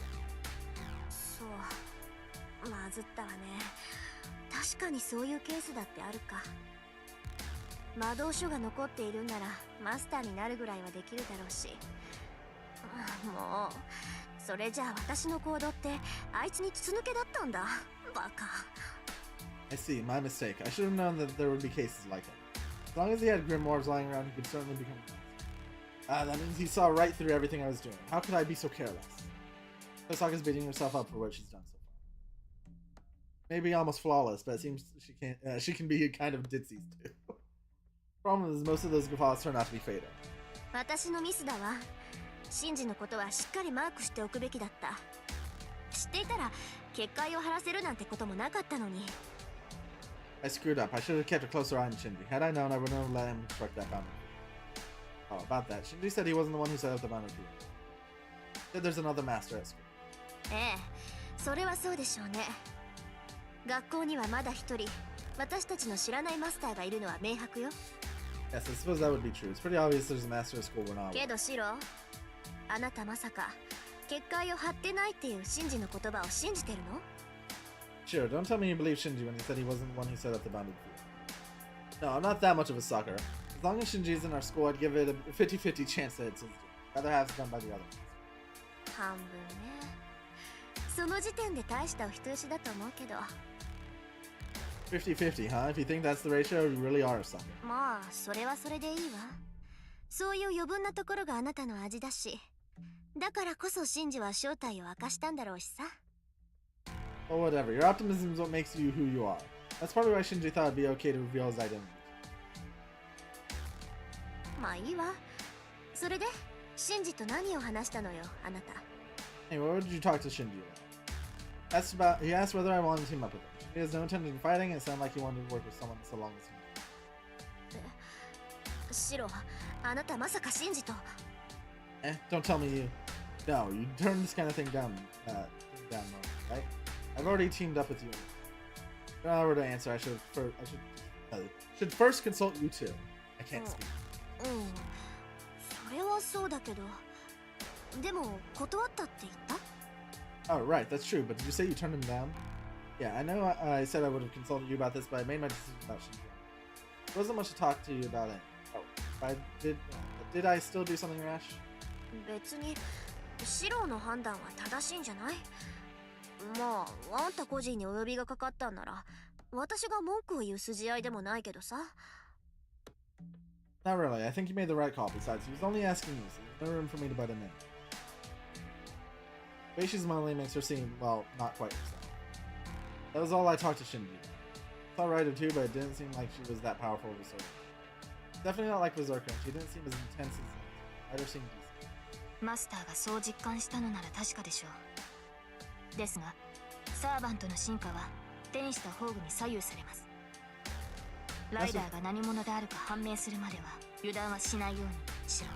そうまずったわね。確かにそういうケースだってあるか。魔導書が残っているんならマスターになるぐらいはできるだろうし。もうそれじゃあ私の行動ってあいつに筒抜けだったんだ。バカ。I see, my mistake. I should have known that there would be cases like it. As long as he had grimoires lying around, he could certainly become a master. Ah, that means he saw right through everything I was doing. How could I be so careless? Kosaka's beating herself up for what she's done so far. Maybe almost flawless, but it seems she can be kind of ditzy too. Problem is, most of those guffaws turn out to be fatal. 私のミスだわ。シンジのことはしっかりマークしておくべきだった。知っていたら結界を張らせるなんてこともなかったのに。I screwed up. I should have kept a closer eye on Shinji. Had I known, I wouldn't have let him construct that boundary. Oh, about that. Shinji said he wasn't the one who set up the boundary. Said there's another master at school. ええ、それはそうでしょうね。学校にはまだ一人、私たちの知らないマスターがいるのは明白よ。Yes, I suppose that would be true. It's pretty obvious there's a master at school we're not. けどシロ、あなたまさか結界を張ってないっていうシンジの言葉を信じてるの？Sure, don't tell me you believe Shinji when he said he wasn't the one who set up the boundary field. No, I'm not that much of a sucker. As long as Shinji is in our school, I'd give it a 50-50 chance that it's his doing. Rather have it done by the other ones. 半分ね。その時点で大したお人よしだと思うけど。50-50, huh? If you think that's the ratio, you really are a sucker. まあ、それはそれでいいわ。そういう余分なところがあなたの味だし。だからこそシンジは正体を明かしたんだろうしさ。Well, whatever. Your optimism is what makes you who you are. That's probably why Shinji thought it'd be okay to reveal his identity. まあいいわ。それで、シンジと何を話したのよ、あなた。Hey, what would you talk to Shinji about? He asked whether I wanted to team up with him. He has no intention of fighting, and it sounded like he wanted to work with someone so long as he. シロ、あなたまさかシンジと。Don't tell me you. No, you turn this kind of thing down, right? I've already teamed up with you. If I were to answer, I should first consult you two. I can't speak. それはそうだけど。でも、断ったって言った？ Oh, right, that's true, but did you say you turned him down? Yeah, I know I said I would have consulted you about this, but I made my decision about Shinji. There wasn't much to talk to you about it. Oh, did I still do something rash? 別に、シロの判断は正しいんじゃない？まあ、あんた個人にお呼びがかかったんなら、私が文句を言う筋合いでもないけどさ。Not really. I think you made the right call. Besides, he was only asking you, so there's no room for me to butt him in. Beishi's only makes her seem, well, not quite herself. That was all I talked to Shinji. I saw Ryder too, but it didn't seem like she was that powerful of a sword. Definitely not like Berserker, and she didn't seem as intense as Ryder seemed decent. マスターがそう実感したのなら確かでしょう。ですが、サーバントの進化は天使と宝具に左右されます。ライダーが何者であるか判明するまでは油断はしないようにしろ。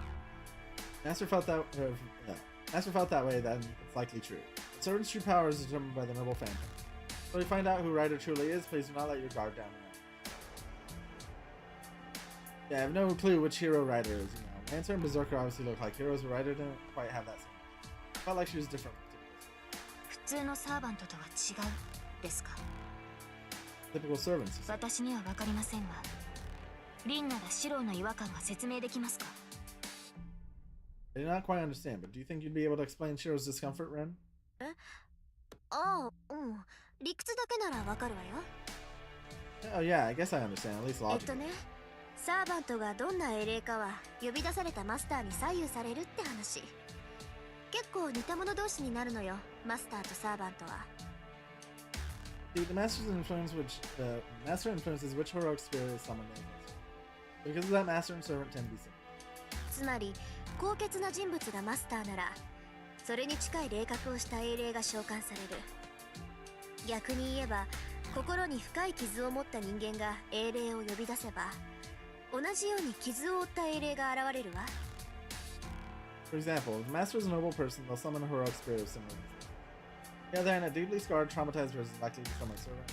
Master felt that way, then it's likely true. The servant's true power is determined by the noble phantom. So to find out who Ryder truly is, please do not let your guard down. Yeah, I have no clue which hero Ryder is, you know. Lancer and Berserker obviously look like heroes, but Ryder didn't quite have that same. Felt like she was different. 普通のサーバントとは違うですか。Typical servants. 私には分かりませんが、リンナがシローの違和感が説明できますか？ I did not quite understand, but do you think you'd be able to explain Shiro's discomfort, Ren? ああ、理屈だけならわかるわよ。Oh yeah, I guess I understand, at least logically. サーバントがどんな英霊かは呼び出されたマスターに左右されるって話。結構似た者同士になるのよ、マスターとサーバントは。See, the master influences which heroic spirit is summoned in. Because of that, master and servant tend to be similar. つまり、高潔な人物がマスターなら、それに近い霊格をした英霊が召喚される。逆に言えば、心に深い傷を持った人間が英霊を呼び出せば、同じように傷を負った英霊が現れるわ。For example, if the master is a noble person, they'll summon a heroic spirit of similar nature. On the other hand, a deeply scarred, traumatized person is likely to summon servants.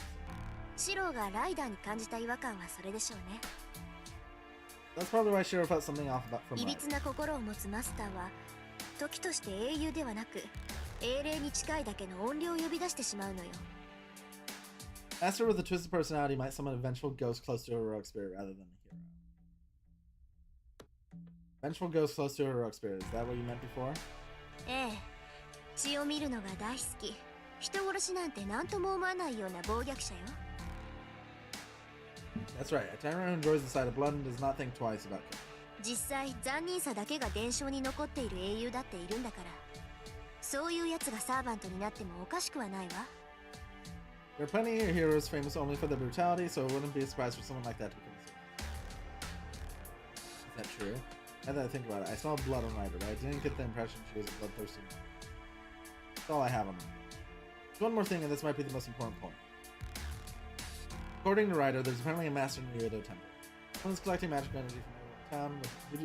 シローがライダーに感じた違和感はそれでしょうね。That's probably why Shiro felt something off about from いび Ryder. つな心を持つマスターは時として英雄ではなく英霊に近いだけの怨霊を呼び出してしまうのよ。 Master with a twisted personality might summon a vengeful ghost close to a heroic spirit rather than a hero. Vengeful ghost close to a heroic spirit. Is that what you meant before? ええ、血を見るのが大好き。人殺しなんて何とも思わないような暴虐者よ。 That's right. A tyrant who enjoys the sight of blood and does not think twice about killing. 実際残忍さだけが伝承に残っている英雄だっているんだから、そういうやつがサーバントになってもおかしくはないわ。 There are plenty of heroes famous only for their brutality, so it wouldn't be a surprise for someone like that to become a hero. Is that true? Now that I think about it, I saw blood on Ryder, but I didn't get the impression she was a bloodthirsty woman. That's all I have on her. There's one more thing, and this might be the most important point. According to Ryder, there's apparently a master in the Ryodo Temple. Someone's collecting magical energy from everyone in town. What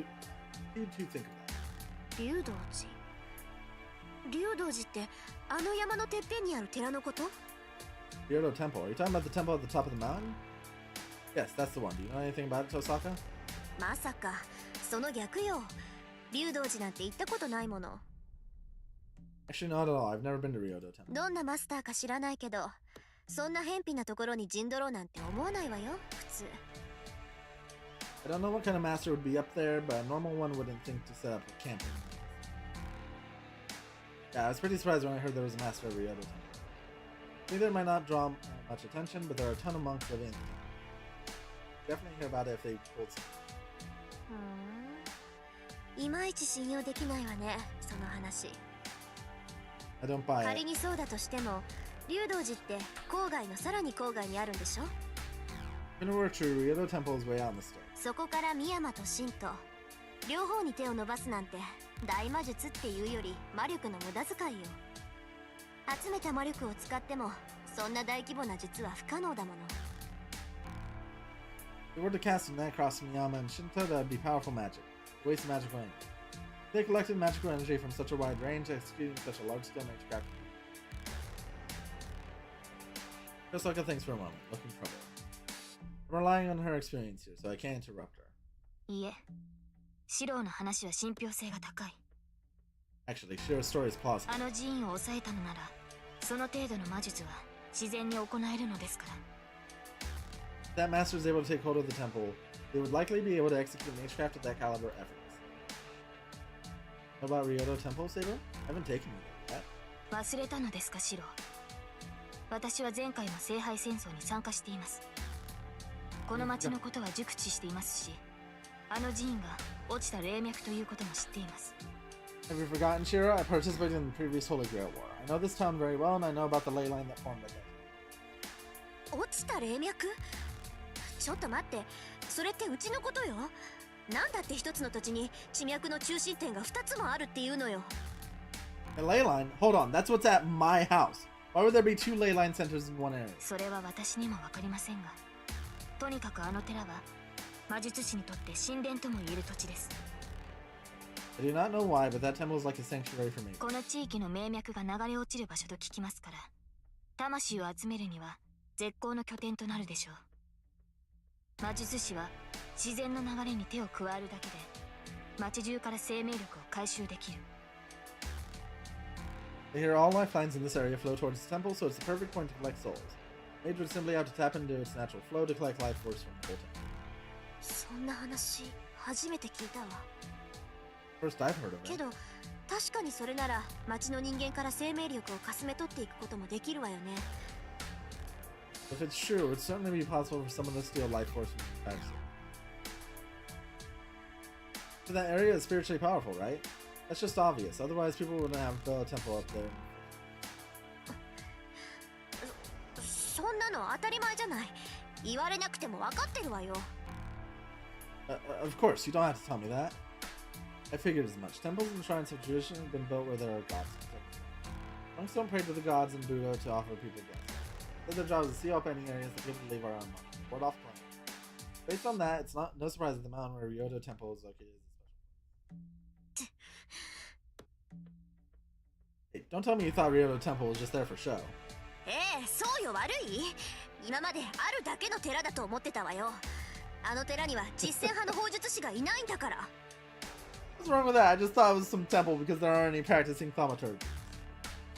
do you two think of that? 竜道寺。竜道寺ってあの山のてっぺんにある寺のこと？ Ryodo Temple. Are you talking about the temple at the top of the mountain? Yes, that's the one. Do you know anything about it, Tosaka? まさかその逆よ。竜道寺なんて行ったことないもの。 Actually, not at all. I've never been to Ryodo Temple. どんなマスターか知らないけど、そんな偏僻なところに陣取ろうなんて思わないわよ、普通。 I don't know what kind of master would be up there, but a normal one wouldn't think to set up a camp. Yeah, I was pretty surprised when I heard there was a master at Ryodo Temple. Neither might not draw much attention, but there are a ton of monks living in the temple. Definitely hear about it if they pulled some. いまいち信用できないわね、その話。 I don't buy 仮 it. にそうだとしても、竜道寺って郊外のさらに郊外にあるんでしょ？ If it were true, Ryodo Temple is way out in the state. そこから深山と神と両方に手を伸ばすなんて大魔術っていうより魔力の無駄遣いよ。集めた魔力を使ってもそんな大規模な術は不可能だもの。 If we were to cast a net across Miyama and Shinto, that would be powerful magic. Waste of magical energy. If they collected magical energy from such a wide range, executing such a large-scale magecraft. Kosaka thinks for a moment, looking troubled. I'm relying on her experience here, so I can't interrupt her. いいえ、シローの話は信憑性が高い。 Actually, Shiro's story is plausible. あの寺院を抑えたのなら、その程度の魔術は自然に行えるのですから。 If that master is able to take hold of the temple, they would likely be able to execute magecraft of that caliber effortlessly. How about Ryodo Temple, Saber? I haven't taken you there yet. 忘れたのですか、シロー。私は前回の聖杯戦争に参加しています。この町のことは熟知していますし、あの寺院が落ちた霊脈ということも知っています。 Have you forgotten, Shiro? I participated in the previous Holy Grail War. I know this town very well, and I know about the ley line that formed at that. 落ちた霊脈？ちょっと待って、それってうちのことよ。なんだって一つの土地に地脈の中心点が2つもあるっていうのよ。 A ley line? Hold on, that's what's at my house. Why would there be two ley line centers in one area? それは私にもわかりませんが、とにかくあの寺は魔術師にとって神殿とも言える土地です。 I do not know why, but that temple is like a sanctuary for me. この地域の命脈が流れ落ちる場所と聞きますから、魂を集めるには絶好の拠点となるでしょう。魔術師は自然の流れに手を加えるだけで町中から生命力を回収できる。 I hear all lifelines in this area flow towards the temple, so it's the perfect point to collect souls. Mage would simply have to tap into its natural flow to collect life force from the whole temple. そんな話初めて聞いたわ。 First I've heard of け it. ど確かにそれなら町の人間から生命力をかすめ取っていくこともできるわよね。 If it's true, it would certainly be possible for someone to steal life force from the entire city. So that area is spiritually powerful, right? That's just obvious. Otherwise, people wouldn't have built a temple up there. そんなの当たり前じゃない。言われなくても分かってるわよ。Of course, you don't have to tell me that. I figured as much. Temples and shrines have traditionally been built where there are gods. Monks don't pray to the gods and Buddha to offer people blessings. Their job is to seal up any areas that people leave around monks. Ward off claim. Based on that, it's no surprise that the mountain where Ryodo Temple is located is a special place. Hey, don't tell me you thought Ryodo Temple was just there for show. そうよ、悪い？今まであるだけの寺だと思ってたわよ。あの寺には実践派の砲術師がいないんだから。 What's wrong with that? I just thought it was some temple because there aren't any practicing thaumaturgy.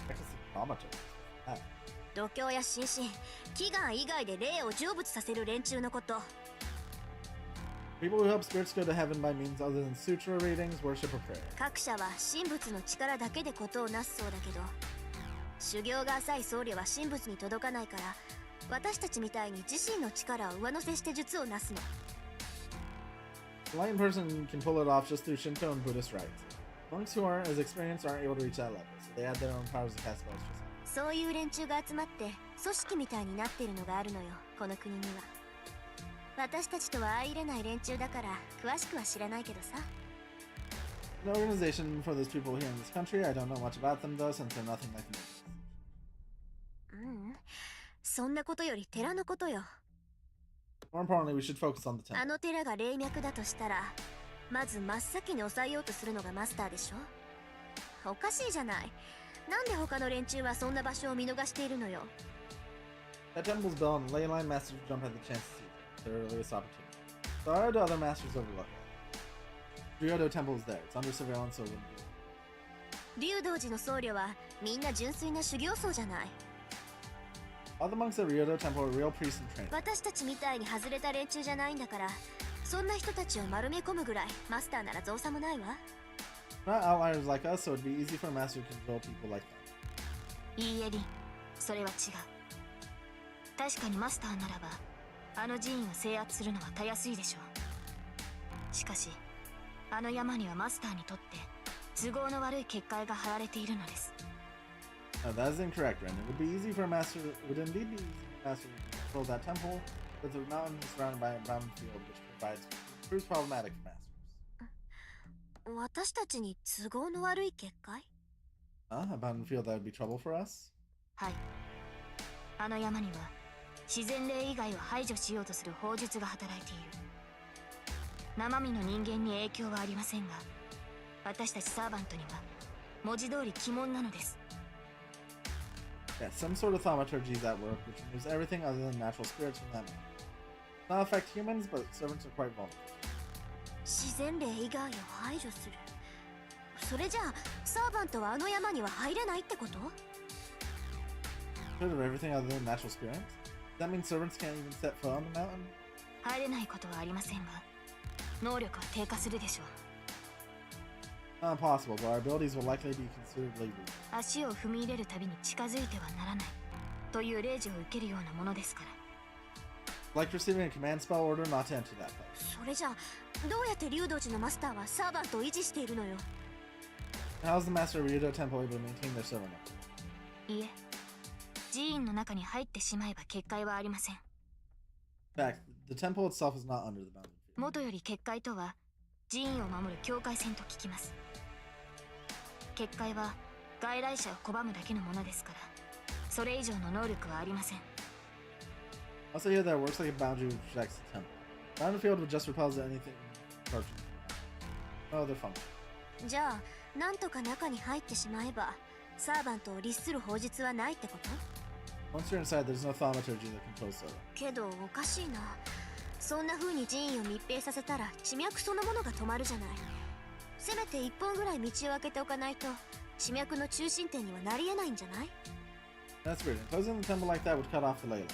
Practicing thaumaturgy? Ah. 度胸や心身、祈願以外で霊を成仏させる連中のこと。 People who help spirits go to heaven by means other than sutra readings, worship, or prayer. 各社は神仏の力だけでことをなすそうだけど、修行が浅い僧侶は神仏に届かないから、私たちみたいに自身の力を上乗せして術をなすの。 The enlightened person can pull it off just through Shinto and Buddhist rites. Monks who aren't as experienced aren't able to reach that level, so they add their own powers to cast spells just そういう連中が集まって組織みたいになっているのがあるのよ、この国には。私たちとは相入れない連中だから詳しくは知らないけどさ。 An organization for those people here in this country, I don't know much about them though, since they're nothing like me. うん、そんなことより寺のことよ。 More importantly, we should focus on the あ temple. の寺が霊脈だとしたら、まず真っ先に抑えようとするのがマスターでしょ。おかしいじゃない。なんで他の連中はそんな場所を見逃しているのよ。 That temple's bell and ley line masters jump at the chance to see it, their earliest opportunity. So why do other masters overlook it? Ryodo Temple is there. It's under surveillance, so it wouldn't be. 竜道寺の僧侶はみんな純粋な修行僧じゃない。 All the monks at Ryodo Temple are real priests in training. 私たちみたいに外れた連中じゃないんだから、そんな人たちを丸め込むぐらいマスターなら造作もないわ。 Not outliers like us, so it'd be easy for a master to control people like that. いいえリン、それは違う。確かにマスターならばあの寺院を制圧するのはたやすいでしょう。しかしあの山にはマスターにとって都合の悪い結界が張られているのです。 No, that is incorrect, Ren. It would be easy for a master. It would indeed be easy for a master to control that temple, but the mountain is surrounded by a brown field, which proves problematic for masters. 私たちに都合の悪い結界？ A mountain field that would be trouble for us? はい。あの山には自然霊以外を排除しようとする法術が働いている。生身の人間に影響はありませんが、私たちサーバントには文字通り鬼門なのです。 Yeah, some sort of thaumaturgy is at work, which removes everything other than natural spirits from that mountain. Does not affect humans, but servants are quite vulnerable. 自然霊以外を排除する。それじゃあサーバントはあの山には入れないってこと？ Rid of everything other than natural spirits? Does that mean servants can't even set foot on the mountain? 入れないことはありませんが、能力は低下するでしょう。 Not impossible, but our abilities will likely be considerably weak. 足を踏み入れるたびに近づいてはならないという令状を受けるようなものですから。 Like receiving a command spell order not to enter that place. それじゃあどうやって竜道寺のマスターはサーバントを維持しているのよ。 How is the master of Ryodo Temple able to maintain their servant number? いえ、寺院の中に入ってしまえば結界はありません。 In fact, the temple itself is not under the boundary field. 元より結界とは寺院を守る境界線と聞きます。結界は外来者を拒むだけのものですから、それ以上の能力はありません。 Also here that it works like a boundary which protects the temple. Boundary field would just repel anything approaching the mountain. No other function. じゃあなんとか中に入ってしまえばサーバントを律する法術はないってこと？ Once you're inside, there's no thaumaturgy that controls servant. けどおかしいな。そんな風に寺院を密閉させたら地脈そのものが止まるじゃない。せめて一本ぐらい道を開けておかないと地脈の中心点にはなり得ないんじゃない？ That's weird. Enclosing the temple like that would cut off the ley line.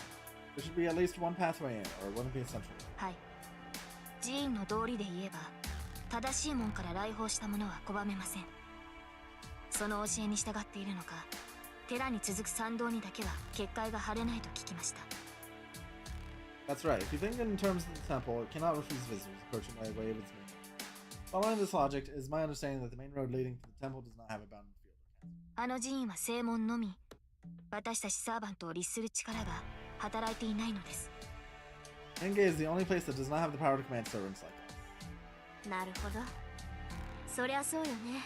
There should be at least one pathway in, or it wouldn't be a central one. はい。寺院の道理で言えば、正しい門から来訪した者は拒めません。その教えに従っているのか、寺に続く参道にだけは結界が張れないと聞きました。 That's right. If you think in terms of the temple, it cannot refuse visitors approaching by way of its main road. Following this logic, it is my understanding that the main road leading to the temple does not have a boundary field. あの寺院は正門のみ、私たちサーバントを律する力が働いていないのです。 Enge is the only place that does not have the power to command servants like us. なるほど。そりゃそうよね。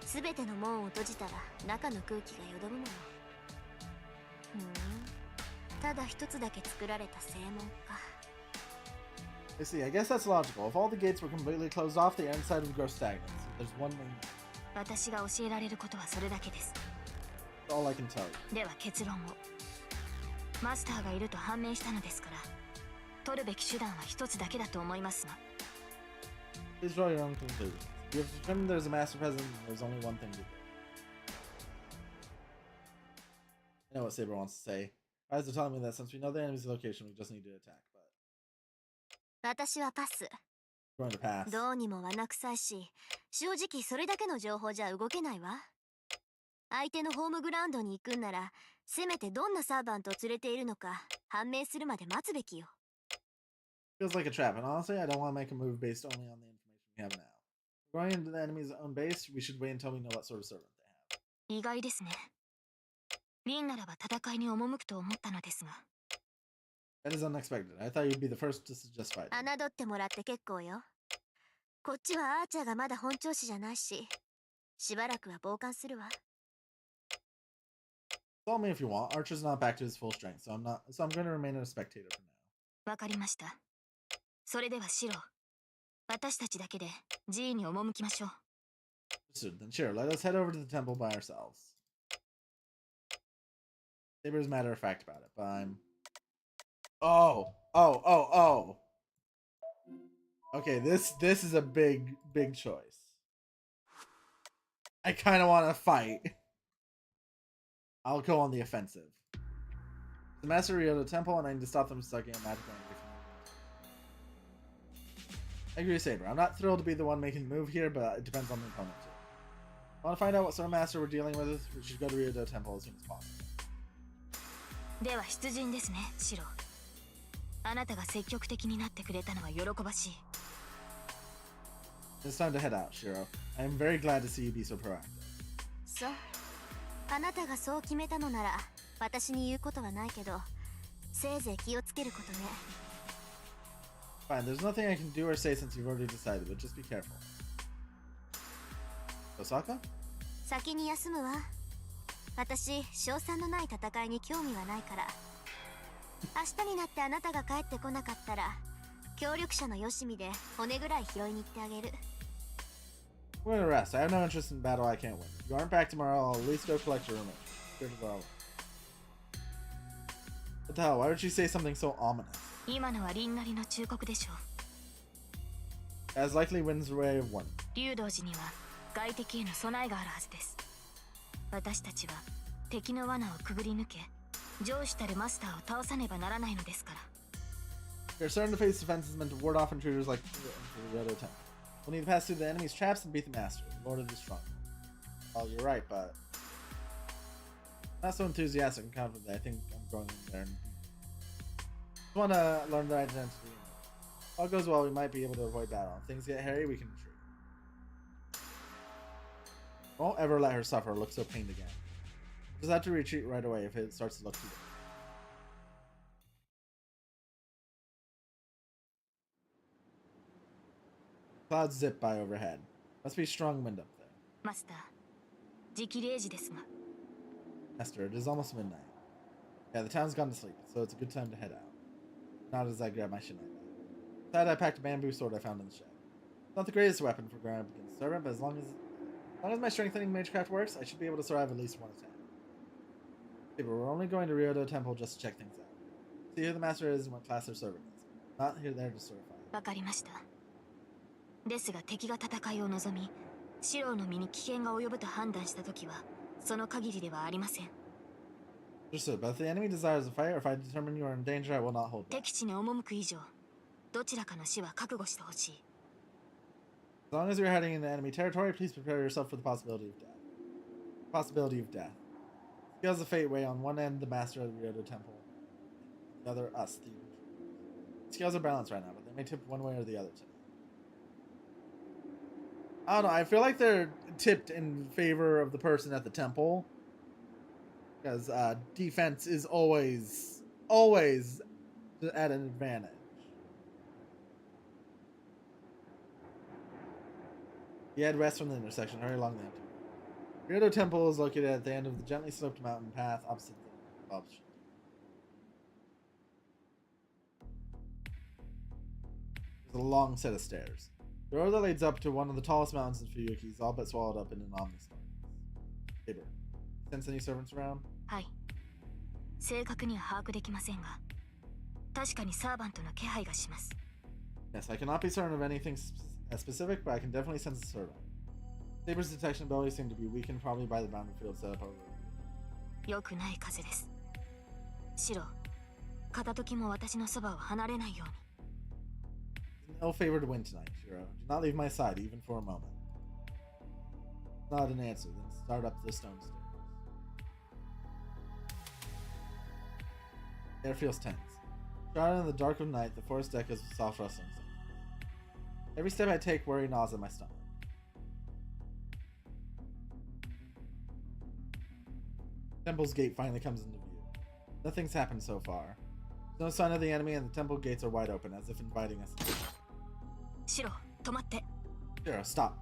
すべての門を閉じたら中の空気がよどむもの。ただ一つだけ作られた正門か。I see, I guess that's logical. If all the gates were completely closed off, the inside would grow stagnant. So there's one main gate. 私が教えられることはそれだけです。 That's all I can tell you. では結論を。マスターがいると判明したのですから、取るべき手段は一つだけだと思いますが。 Please draw your own conclusions. You have determined there's a master present, and there's only one thing to do. I know what Saber wants to say. Guys are telling me that since we know the enemy's location, we just need to attack, but 私はパス。 we're going to pass. どうにも罠臭いし、正直それだけの情報じゃ動けないわ。相手のホームグラウンドに行くんなら、せめてどんなサーバントを連れているのか判明するまで待つべきよ。Feels like a trap, and honestly, I don't want to make a move based only on the information we have now. Going into the enemy's own base, we should wait until we know what sort of servant they have. 意外ですね。リンならば戦いに赴くと思ったのですが。 That is unexpected. I thought you'd be the first to suggest fighting. 侮ってもらって結構よ。こっちはアーチャーがまだ本調子じゃないし、しばらくは傍観するわ。Call me if you want. Archer's not back to his full strength, so I'm going to remain a spectator for now. わかりました。それではシロ、私たちだけで寺院に赴きましょう。 Understood. Then sure, let us head over to the temple by ourselves. Saber's matter of fact about it, but I'm... Oh. Okay, this is a big choice. I kind of want to fight. I'll go on the offensive. The Master Ryoto Temple, and I need to stop them sucking a magical energy from me. I agree, Saber. I'm not thrilled to be the one making the move here, but it depends on the opponent too. I want to find out what sort of master we're dealing with. We should go to Ryoto Temple as soon as possible. では出陣ですね、シロ。あなたが積極的になってくれたのは喜ばしい。 It's time to head out, Shiro. I am very glad to see you be so proactive. そう。あなたがそう決めたのなら、私に言うことはないけど、せいぜい気をつけることね。Fine, there's nothing I can do or say since you've already decided, but just be careful. Osaka? 先に休むわ。私、賞賛のない戦いに興味はないから。明日になってあなたが帰ってこなかったら、協力者のよしみで骨ぐらい拾いに行ってあげる。I'm going to rest. I have no interest in battle I can't win. If you aren't back tomorrow, I'll at least go collect your remains. Good to go. What the hell? Why would she say something so ominous? 今のはリンなりの忠告でしょう。 As likely wins the way of one. 竜道寺には外敵への備えがあるはずです。私たちは敵の罠をくぐり抜け、上司たるマスターを倒さねばならないのですから。 You're starting to face defenses meant to ward off intruders like the Ryoto Temple. We'll need to pass through the enemy's traps and beat the master, the Lord of the Stronghold. Well, you're right, but I'm not so enthusiastic and confident that I think I'm going in there and just want to learn their identity. If all goes well, we might be able to avoid battle. If things get hairy, we can retreat. Won't ever let her suffer or look so pained again. Just have to retreat right away if it starts to look too bad. Clouds zip by overhead. Must be strong wind up there. マスター、時期0時ですが。 Esther, it is almost midnight. Yeah, the town's gone to sleep, so it's a good time to head out. Not as I grab my shinai bag. Besides, I packed a bamboo sword I found in the shed. It's not the greatest weapon for going up against a servant, but as long as my strengthening magecraft works, I should be able to survive at least one attack. Okay, but we're only going to Ryoto Temple just to check things out. See who the master is and what class their servant is. Not here there to certify. わかりました。ですが敵が戦いを望み、シロの身に危険が及ぶと判断したときは、その限りではありません。Understood, but if the enemy desires a fight, or if I determine you are in danger, I will not hold back. 敵地に赴く以上、どちらかの死は覚悟してほしい。As long as you're heading into enemy territory, please prepare yourself for the possibility of death. Possibility of death. Scales of fate weigh on one end the master of the Ryoto Temple, the other us, the scales are balanced right now, but they may tip one way or the other today. I don't know, I feel like they're tipped in favor of the person at the temple. Because defense is always at an advantage. You head west from the intersection, hurry along the empty road. Ryoto Temple is located at the end of the gently sloped mountain path opposite the Bob's Ship. There's a long set of stairs. The road that leads up to one of the tallest mountains in Fuyuki is all but swallowed up in an ominous darkness. Saber, sense any servants around? はい。正確には把握できませんが、確かにサーバントの気配がします。 Yes, I cannot be certain of anything specific, but I can definitely sense a servant. Saber's detection abilities seem to be weakened probably by the battlefield setup over. 良くない風です。シロ、片時も私のそばを離れないように。 An ill-favored wind tonight, Shiro. Do not leave my side, even for a moment. Not an answer, then start up the stone stairs. The air feels tense. Shrouded in the dark of night, the forest echoes with soft rustling sounds. Every step I take, worry gnaws at my stomach. Temple's gate finally comes into view. Nothing's happened so far. There's no sign of the enemy, and the temple gates are wide open, as if inviting us. シロ、止まって。 Shiro, stop.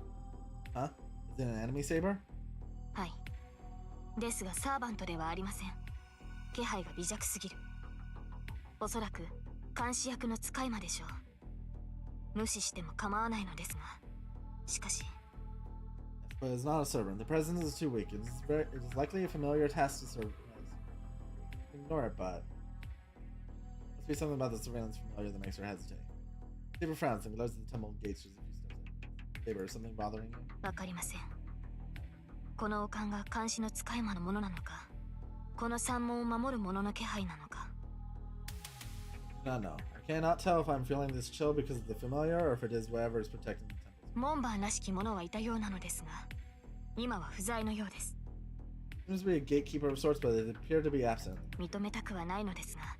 Huh? Is it an enemy saber? はい。ですがサーバントではありません。気配が微弱すぎる。おそらく監視役の使い魔でしょう。無視しても構わないのですが、しかし。 But it's not a servant. The presence is too weak. It is likely a familiar task to serve. Ignore it, but must be something about the surveillance familiar that makes her hesitate. Saber frowns and glows at the temple gates just a few steps in. Saber, is something bothering you? わかりません。この王冠が監視の使い魔のものなのか、この山門を守る者の気配なのか。 No. I cannot tell if I'm feeling this chill because of the familiar or if it is whatever is protecting the temple. 門番らしき者はいたようなのですが、今は不在のようです。 Seems to be a gatekeeper of sorts, but they appear to be absent. 認めたくはないのですが、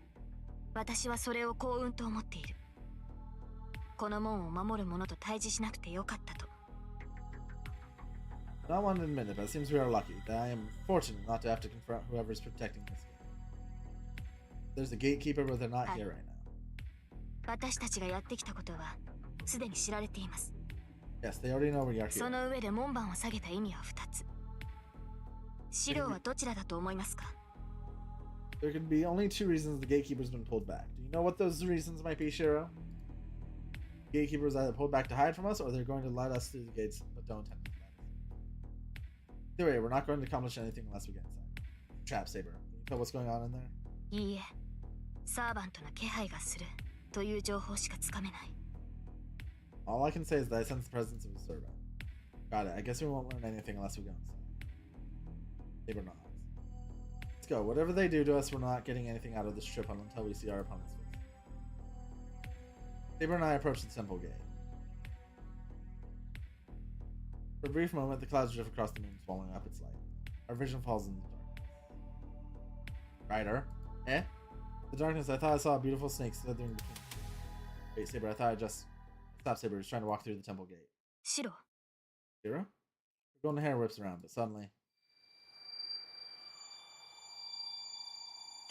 私はそれを幸運と思っている。この門を守る者と対峙しなくてよかったと。 I don't want to admit it, but it seems we are lucky that I am fortunate not to have to confront whoever is protecting this gate. There's a gatekeeper, but they're not here right now. 私たちがやってきたことはすでに知られています。 Yes, they already know we are here. その上で門番を下げた意味は2つ。資料はどちらだと思いますか？ There can be only two reasons the gatekeeper's been pulled back. Do you know what those reasons might be, Shiro? Gatekeeper is either pulled back to hide from us, or they're going to let us through the gates, but don't tend to let us. Either way, we're not going to accomplish anything unless we get inside. Trap Saber. Can you tell what's going on in there? いいえ、サーバントの気配がするという情報しかつかめない。 All I can say is that I sense the presence of a servant. Got it. I guess we won't learn anything unless we go inside. Saber nods. Let's go. Whatever they do to us, we're not getting anything out of this trip until we see our opponent's face. Saber and I approach the temple gate. For a brief moment, the clouds drift across the moon, swallowing up its light. Our vision falls into darkness. Rider? Eh? The darkness, I thought I saw a beautiful snake slithering between the trees. Wait, Saber, I thought I just... Stop, Saber. He's trying to walk through the temple gate. シロ、 Shiro? Her golden hair whips around, but suddenly...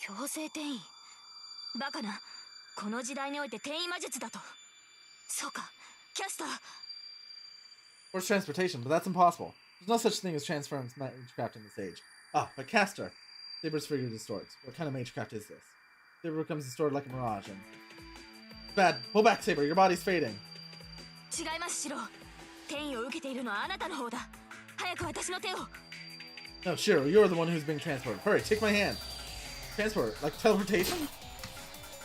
強制転移。バカな。この時代において転移魔術だと。そうか、キャスター。 Forced transportation, but that's impossible. There's no such thing as transference magecraft in this age. Ah, but caster. Saber's figure distorts. What kind of magecraft is this? Saber becomes distorted like a mirage and... Bad. Pull back, Saber. Your body's fading. 違います、シロ。転移を受けているのはあなたの方だ。早く私の手を。 No, Shiro, you're the one who's being transported. Hurry, take my hand. Transport? Like teleportation?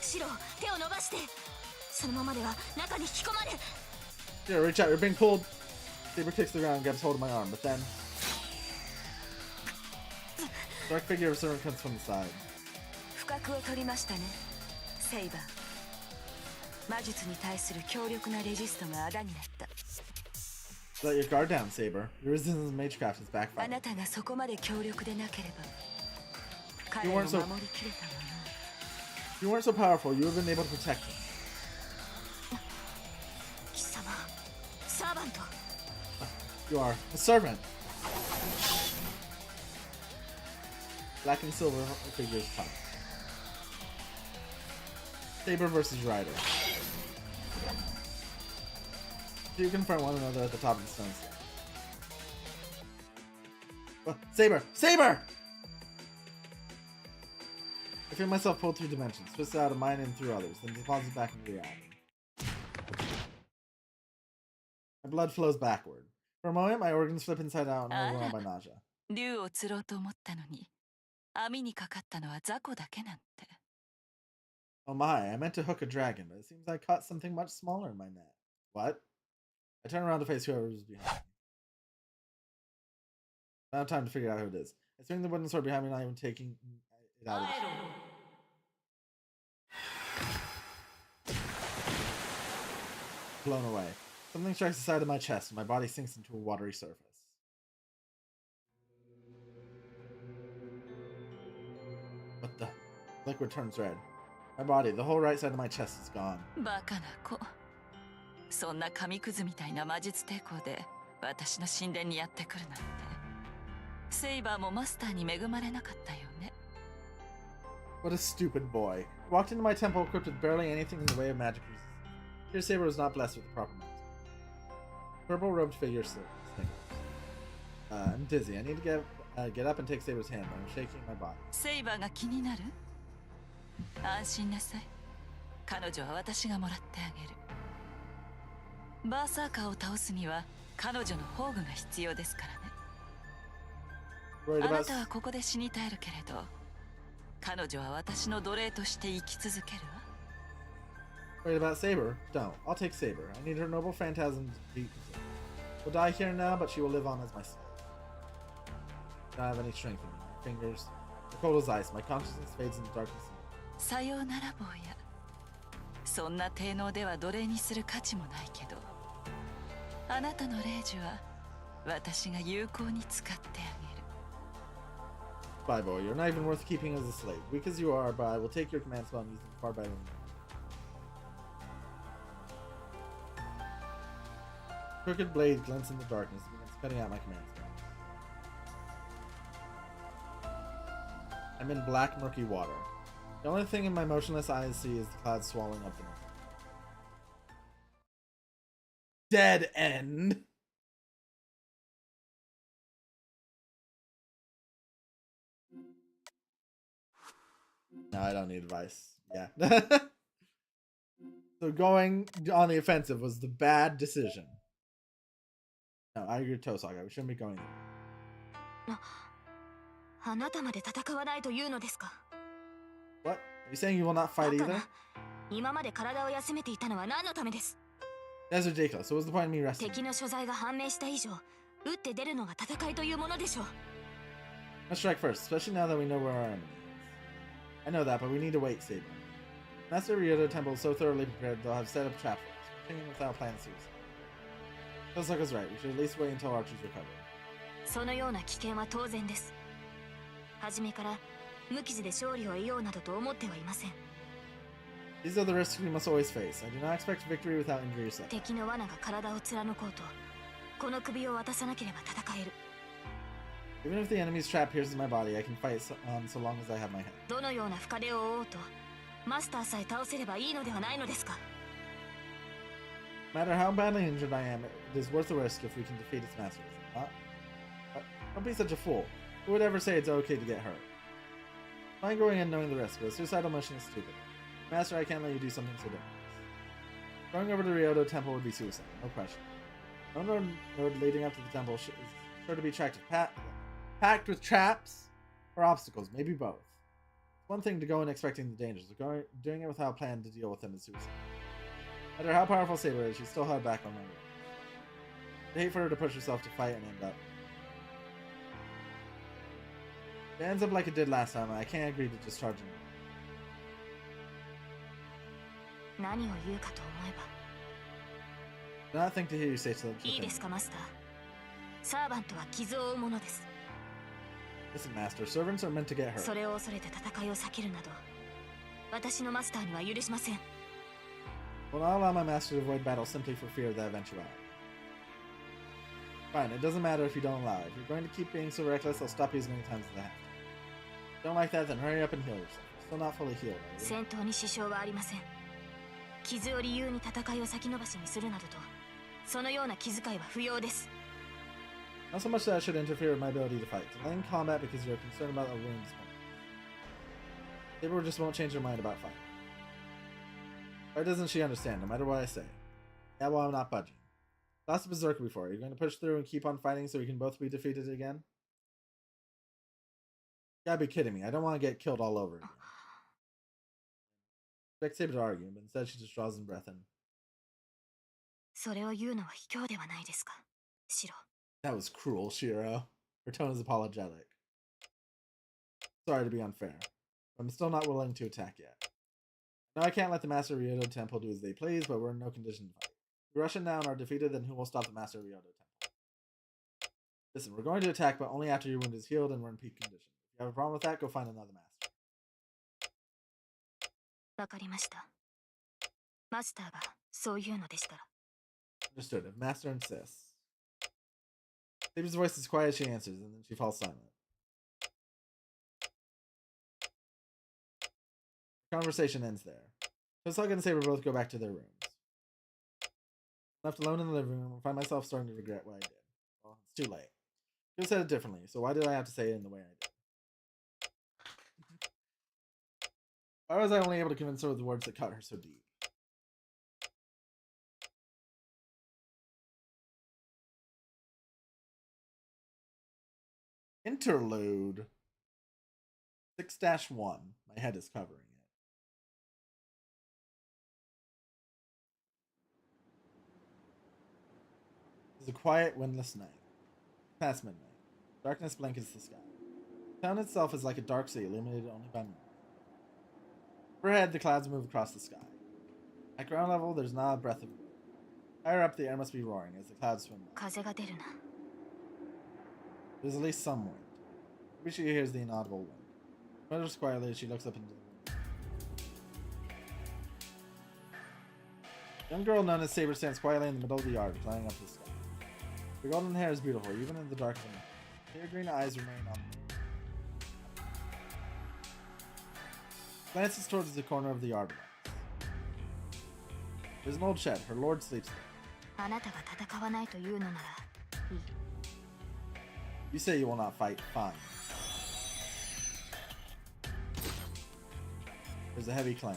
シロ、手を伸ばして。そのままでは中に引き込まれ。 Shiro, reach out. You're being pulled. Saber kicks the ground and grabs hold of my arm, but then... Dark figure of servant comes from the side. 不覚を取りましたね、セイバー。魔術に対する強力なレジストがあだになった。 Let your guard down, Saber. Your resistance to magecraft is あ backfired. なたがそこまで強力でなければ彼 You を weren't 守 so- りきれたもの。 If you weren't so powerful, you would have been able to protect him. 貴様、サーバント。 You are a servant. Black and silver figures top. Saber versus Rider. You confront one another at the top of the stone step. Saber! Saber! I feel myself pulled through dimensions, twisted out of mine and through others, then deposited back into reality. My blood flows backward. For a moment, my organs flip inside out and I'm overwhelmed by nausea. 竜を釣ろうと思ったのに網にかかったのは雑魚だけなんて。Oh my, I meant to hook a dragon, but it seems I caught something much smaller in my net. What? I turn around to face whoever was behind me. I don't have time to figure out who it is. I swing the wooden sword behind me, not even taking it out of the blown away. Something strikes the side of my chest, and my body sinks into a watery surface. What the? Liquid turns red. My body, the whole right side of my chest is gone. バカな子。そんな紙くずみたいな魔術抵抗で私の神殿にやってくるなんて。セイバーもマスターに恵まれなかったよね。What a stupid boy. He walked into my temple equipped with barely anything in the way of magic resistance. Your saber was not blessed with the proper magic. Purple-robed figure sniggers. I'm dizzy. I need to get up and take Saber's hand, but I'm shaking my body. セイバーが気になる？安心なさい。彼女は私がもらってあげる。バーサーカーを倒すには彼女の宝具が必要ですからね。あなたはここで死に絶えるけれど、彼女は私の奴隷として生き続けるわ。Worried about Saber? Don't. I'll take Saber. I need her noble phantasm to be preserved. We'll die here now, but she will live on as my slave. I don't have any strength in me. My fingers are cold as ice. My consciousness fades in the darkness. さようなら坊や。そんな低能では奴隷にする価値もないけど、あなたの霊樹は私が有効に使ってあげる。Bye, boy. You're not even worth keeping as a slave. Weak as you are, but I will take your command spell and use them far better than you. Crooked blade glints in the darkness and begins cutting out my command spell. I'm in black, murky water. The only thing in my motionless eyes see is the clouds swallowing up the moon. Dead end. No, I don't need advice. Yeah. So going on the offensive was the bad decision. No, I agree with Tosaka. We shouldn't be going there. あなたまで戦わないというのですか。 What? Are you saying you will not fight だか either? ら今まで体を休めていたのは何のためです。 That's ridiculous. So what's the point of me resting? 敵の所在が判明した以上、打って出るのが戦いというものでしょう。 Let's strike first, especially now that we know where our enemy is. I know that, but we need to wait, Saber. Master Ryoto Temple is so thoroughly prepared they'll have set up trap for us. Continuing without plan suicide. Tosaka's right. We should at least wait until Archie's recovered. そのような危険は当然です。初めから無傷で勝利を得ようなどと思ってはいません。 These are the risks we must always face. I do not expect victory without injury or setback. 敵の罠が体を貫こうと、この首を渡さなければ戦える。 Even if the enemy's trap pierces my body, I can fight so long as I have my head. どのような深手を負おうと、マスターさえ倒せればいいのではないのですか。 No matter how badly injured I am, it is worth the risk if we can defeat its master, is it not? Don't be such a fool. Who would ever say it's okay to get hurt? Fine going in knowing the risk, but a suicidal mission is stupid. Master, I can't let you do something so dangerous. Going over to the Ryoto Temple would be suicide, no question. No road leading up to the temple is sure to be packed with traps or obstacles, maybe both. It's one thing to go in expecting the dangers, but doing it without a plan to deal with them is suicide. No matter how powerful Saber is, she's still held back on my way. I'd hate for her to push herself to fight and end up. If it ends up like it did last time, I can't agree to discharging her. 何を言うかと思えば。 Do not think to hear you say something. いいですか、マスター。サーバントは傷を負うものです。 Listen, Master, servants are meant to get hurt. それを恐れて戦いを避けるなど、私のマスターには許しません。 Will not allow my master to avoid battle simply for fear of that eventuality. Fine, it doesn't matter if you don't allow it. If you're going to keep being so reckless, I'll stop you as many times as I have to. If you don't like that, then hurry up and heal yourself. You're still not fully healed, are you? 戦闘に支障はありません。傷を理由に戦いを先延ばしにするなどと、そのような気遣いは不要です。 Not so much that it should interfere with my ability to fight. Delaying combat because you're concerned about a wound's point. Saber just won't change her mind about fighting. Why doesn't she understand, no matter what I say? Yeah, well, I'm not budging. Lost a berserker before. Are you going to push through and keep on fighting so we can both be defeated again? You gotta be kidding me. I don't want to get killed all over again. Expect Saber to argue, but instead she just draws in breath in. それを言うのは卑怯ではないですか、シロ。 That was cruel, Shiro. Her tone is apologetic. Sorry to be unfair, but I'm still not willing to attack yet. No, I can't let the Master Ryoto Temple do as they please, but we're in no condition to fight. If we rush in now and are defeated, then who will stop the Master Ryoto Temple? Listen, we're going to attack, but only after your wound is healed and we're in peak condition. If you have a problem with that, go find another master. わかりました。マスターがそういうのでしたら。 Understood. If Master insists. Saber's voice is quiet as she answers, and then she falls silent. The conversation ends there. Kosaka and Saber both go back to their rooms. Left alone in the living room, I find myself starting to regret what I did. Well, it's too late. Could have said it differently, so why did I have to say it in the way I did? Why was I only able to convince her with the words that cut her so deep? Interlude 6-1. My head is covering it. It's a quiet, windless night. Past midnight. Darkness blankets the sky. The town itself is like a dark sea illuminated only by moon. Overhead, the clouds move across the sky. At ground level, there's not a breath of wind. Higher up, the air must be roaring as the clouds swim by. 風が出るな。 There's at least some wind. Maybe she hears the inaudible wind. She mutters quietly as she looks up into the wind. The young girl known as Saber stands quietly in the middle of the yard, flying up the sky. Her golden hair is beautiful, even in the dark of the night. Clear green eyes remain on the moon. Glances towards the corner of the yard. There's an old shed. Her lord sleeps there. あなたが戦わないというのならいい。 You say you will not fight. Fine. There's a heavy clang.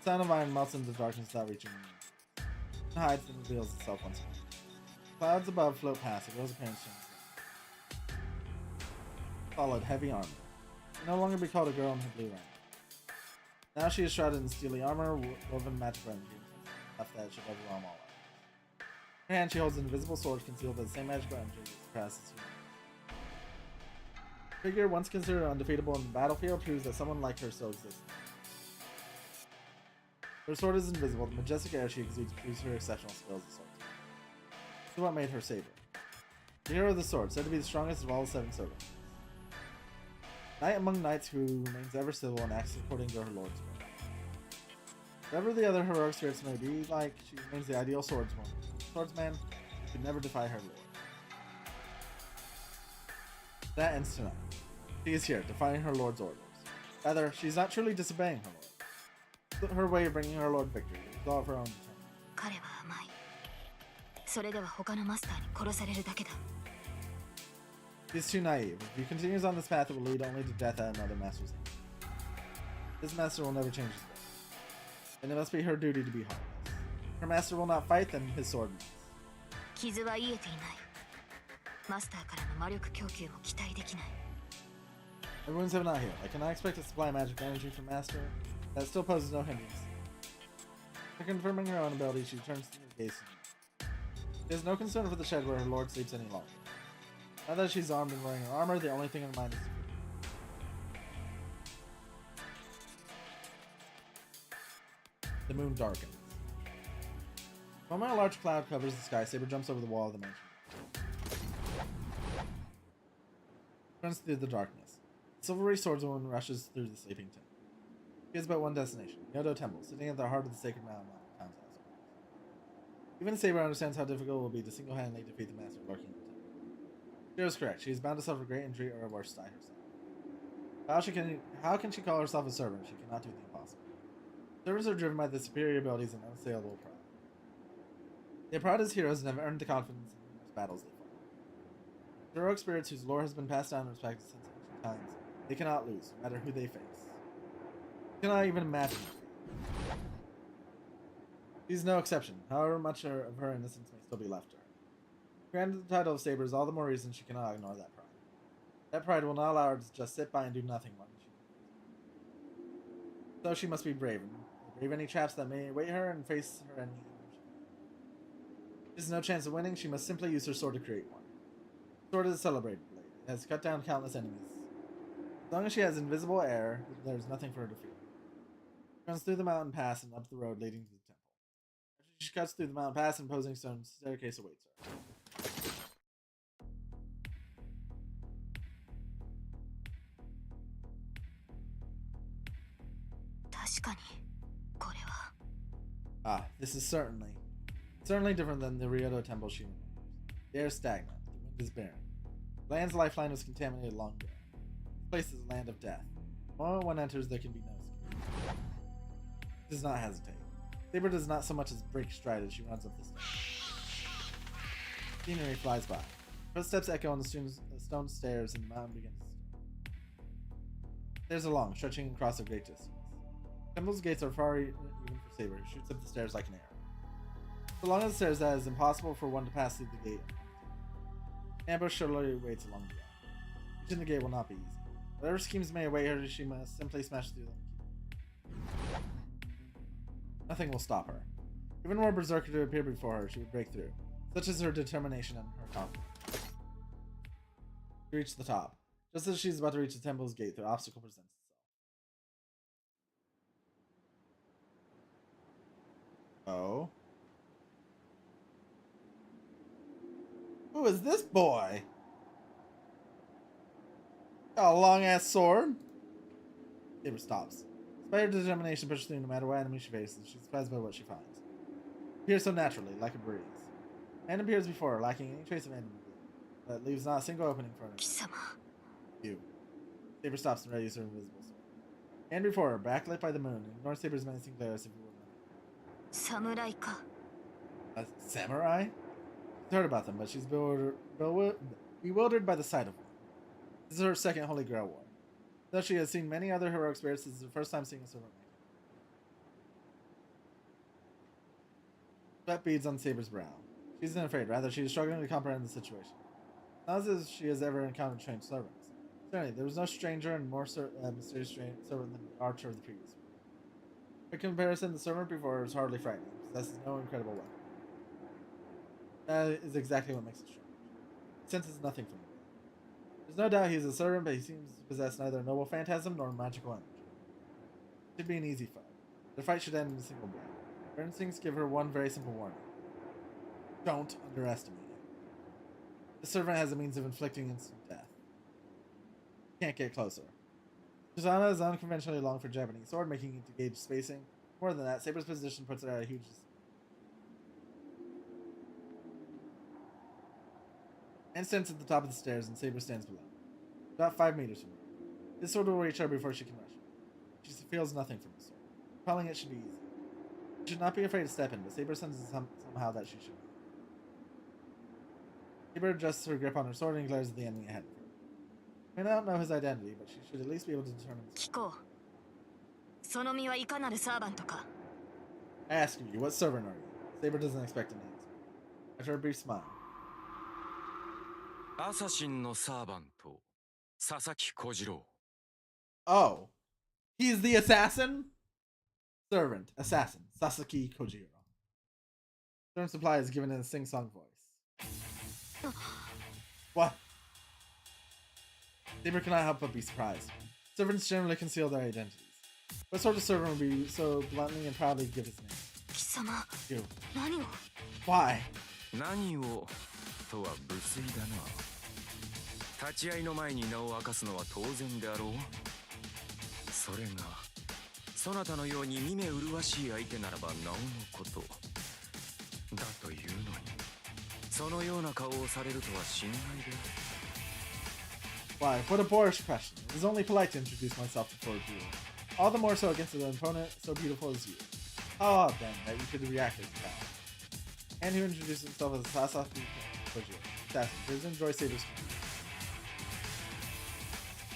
The sound of iron melts into the darkness without reaching the moon. It hides and reveals itself once more. Clouds above float past. A girl's appearance changes. Followed heavy armor. She can no longer be called a girl in her blue raiment. Now she is shrouded in steely armor, woven magical energy, enough that it should overwhelm all others. In her hand, she holds an invisible sword concealed by the same magical energy that surpasses human. Her figure, once considered undefeatable in the battlefield, proves that someone like her still exists. Her sword is invisible. The majestic air she exudes proves her exceptional skills as a swordsman. This is what made her Saber. The hero of the sword, said to be the strongest of all the 7 servants. Knight among knights who remains ever civil and acts according to her lord's will. Whatever the other heroic spirits may be like, she remains the ideal swordsman who could never defy her lord. That ends tonight. She is here, defying her lord's orders. Rather, she is not truly disobeying her lord. Her way of bringing her lord victory is all of her own determination. 彼は甘い。それでは他のマスターに殺されるだけだ。 He is too naive. If he continues on this path, it will lead only to death at another master's hand. This master will never change his ways. And it must be her duty to be heartless. Her master will not fight, then his sword must. 傷は癒えていない。マスターからの魔力供給も期待できない。 My wounds have not healed. I cannot expect to supply magic energy from Master. That still poses no hindrance. After confirming her own ability, she turns to the gaze. She has no concern for the shed where her lord sleeps any longer. Now that she's armed and wearing her armor, the only thing in her mind is defeat. The moon darkens. The moment a large cloud covers the sky, Saber jumps over the wall of the mansion. Runs through the darkness. The silvery swordswoman rushes through the sleeping tent. She has but one destination, Ryoto Temple, sitting at the heart of the sacred mountain on the town's outskirts. Even Saber understands how difficult it will be to single-handedly defeat the master lurking in the temple. She is correct. She is bound to suffer great injury or worse, die herself. How can she call herself a servant? She cannot do the impossible. Servants are driven by the superior abilities and unassailable pride. They are proud as heroes and have earned the confidence in numerous battles they fought. Heroic spirits whose lore has been passed down and respected since ancient times, they cannot lose, no matter who they face. You cannot even imagine it. She's no exception, however much of her innocence may still be left to her. Granted the title of Saber is all the more reason she cannot ignore that pride. That pride will not allow her to just sit by and do nothing while she. So she must be brave, and brave any traps that may await her, and face her enemy. She has no chance of winning. She must simply use her sword to create one. The sword is a celebrated blade. It has cut down countless enemies. As long as she has invisible air, there's nothing for her to fear. She runs through the mountain pass and up the road leading to the temple. After she cuts through the mountain pass, an imposing stone staircase awaits her. 確かにこれは Ah, this is certainly different than the Ryoto temple she remembers. The air is stagnant, the wind is barren. The land's lifeline was contaminated long ago. This place is a land of death. The moment one enters, there can be no escape. She does not hesitate. Saber does not so much as break stride as she runs up the stairs. Scenery flies by. Footsteps echo on the stone stairs, and the mountain begins to stir. Stairs are long, stretching across a great distance. Temple's gates are far even for Saber, who shoots up the stairs like an arrow. So long as the stairs, that it is impossible for one to pass through the gate. Ambush surely waits along the way. Reaching the gate will not be easy. Whatever schemes may await her, she must simply smash through them. Nothing will stop her. Even were Berserker to appear before her, she would break through. Such is her determination and her confidence. She reached the top. Just as she's about to reach the temple's gate, the obstacle presents itself. Oh. Who is this boy? Got a long ass sword. Saber stops. Despite her determination pushes through no matter what enemy she faces, she's surprised by what she finds. It appears so naturally, like a breeze. Man appears before her, lacking any trace of enemy, but leaves not a single opening for her. 貴様 You. Saber stops and readies her invisible sword. And before her, backlit by the moon, ignores Saber's menacing glare as if it were 侍か a samurai? She's heard about them, but she's bewildered by the sight of one. This is her second Holy Grail war. Though she has seen many other heroic spirits, this is her first time seeing a servant maker. Sweat beads on Saber's brow. She isn't afraid, rather she is struggling to comprehend the situation. Not as if she has ever encountered trained servants. Certainly, there was no stranger and more mysterious servant than the archer of the previous week. In comparison, the servant before her is hardly frightening, possesses no incredible weapon. That is exactly what makes it strange. He senses nothing from him. There's no doubt he is a servant, but he seems to possess neither noble phantasm nor magical energy. It should be an easy fight. The fight should end in a single blow. Her instincts give her one very simple warning. Don't underestimate him. The servant has a means of inflicting instant death. Can't get closer. Susanna is unconventionally long for Japanese sword, making it to gauge spacing. More than that, Saber's position puts her at a huge distance. And stands at the top of the stairs, and Saber stands below. About 5 meters from her. This sword will reach her before she can rush her. She feels nothing from the sword. Repelling it should be easy. She should not be afraid to step in, but Saber senses somehow that she should. Saber adjusts her grip on her sword and glares at the enemy ahead of her. She may not know his identity, but she should at least be able to determine his. 聞こうその身はいかなるサーバントか I ask you, what servant are you? Saber doesn't expect an answer. After a brief smile. アサシンのサーバント、佐々木小次郎。 Oh, he's the assassin? Servant, assassin, Sasaki Kojiro. Servant's reply is given in a sing-song voice. What? Saber cannot help but be surprised. Servants generally conceal their identities. What sort of servant would be so bluntly and proudly give his name? 貴様 You. 何を Why? 何をとは無粋だな。立ち会いの前に名を明かすのは当然であろう。それがそなたのように見目麗しい相手ならばなおのこと。だというのに、そのような顔をされるとは心外で。Why, what a boorish question. It is only polite to introduce myself before you. All the more so against an opponent so beautiful as you. How odd, then, that you could react as that. And who introduced himself as Sasaki Kojiro. Assassin, does enjoy Saber's community.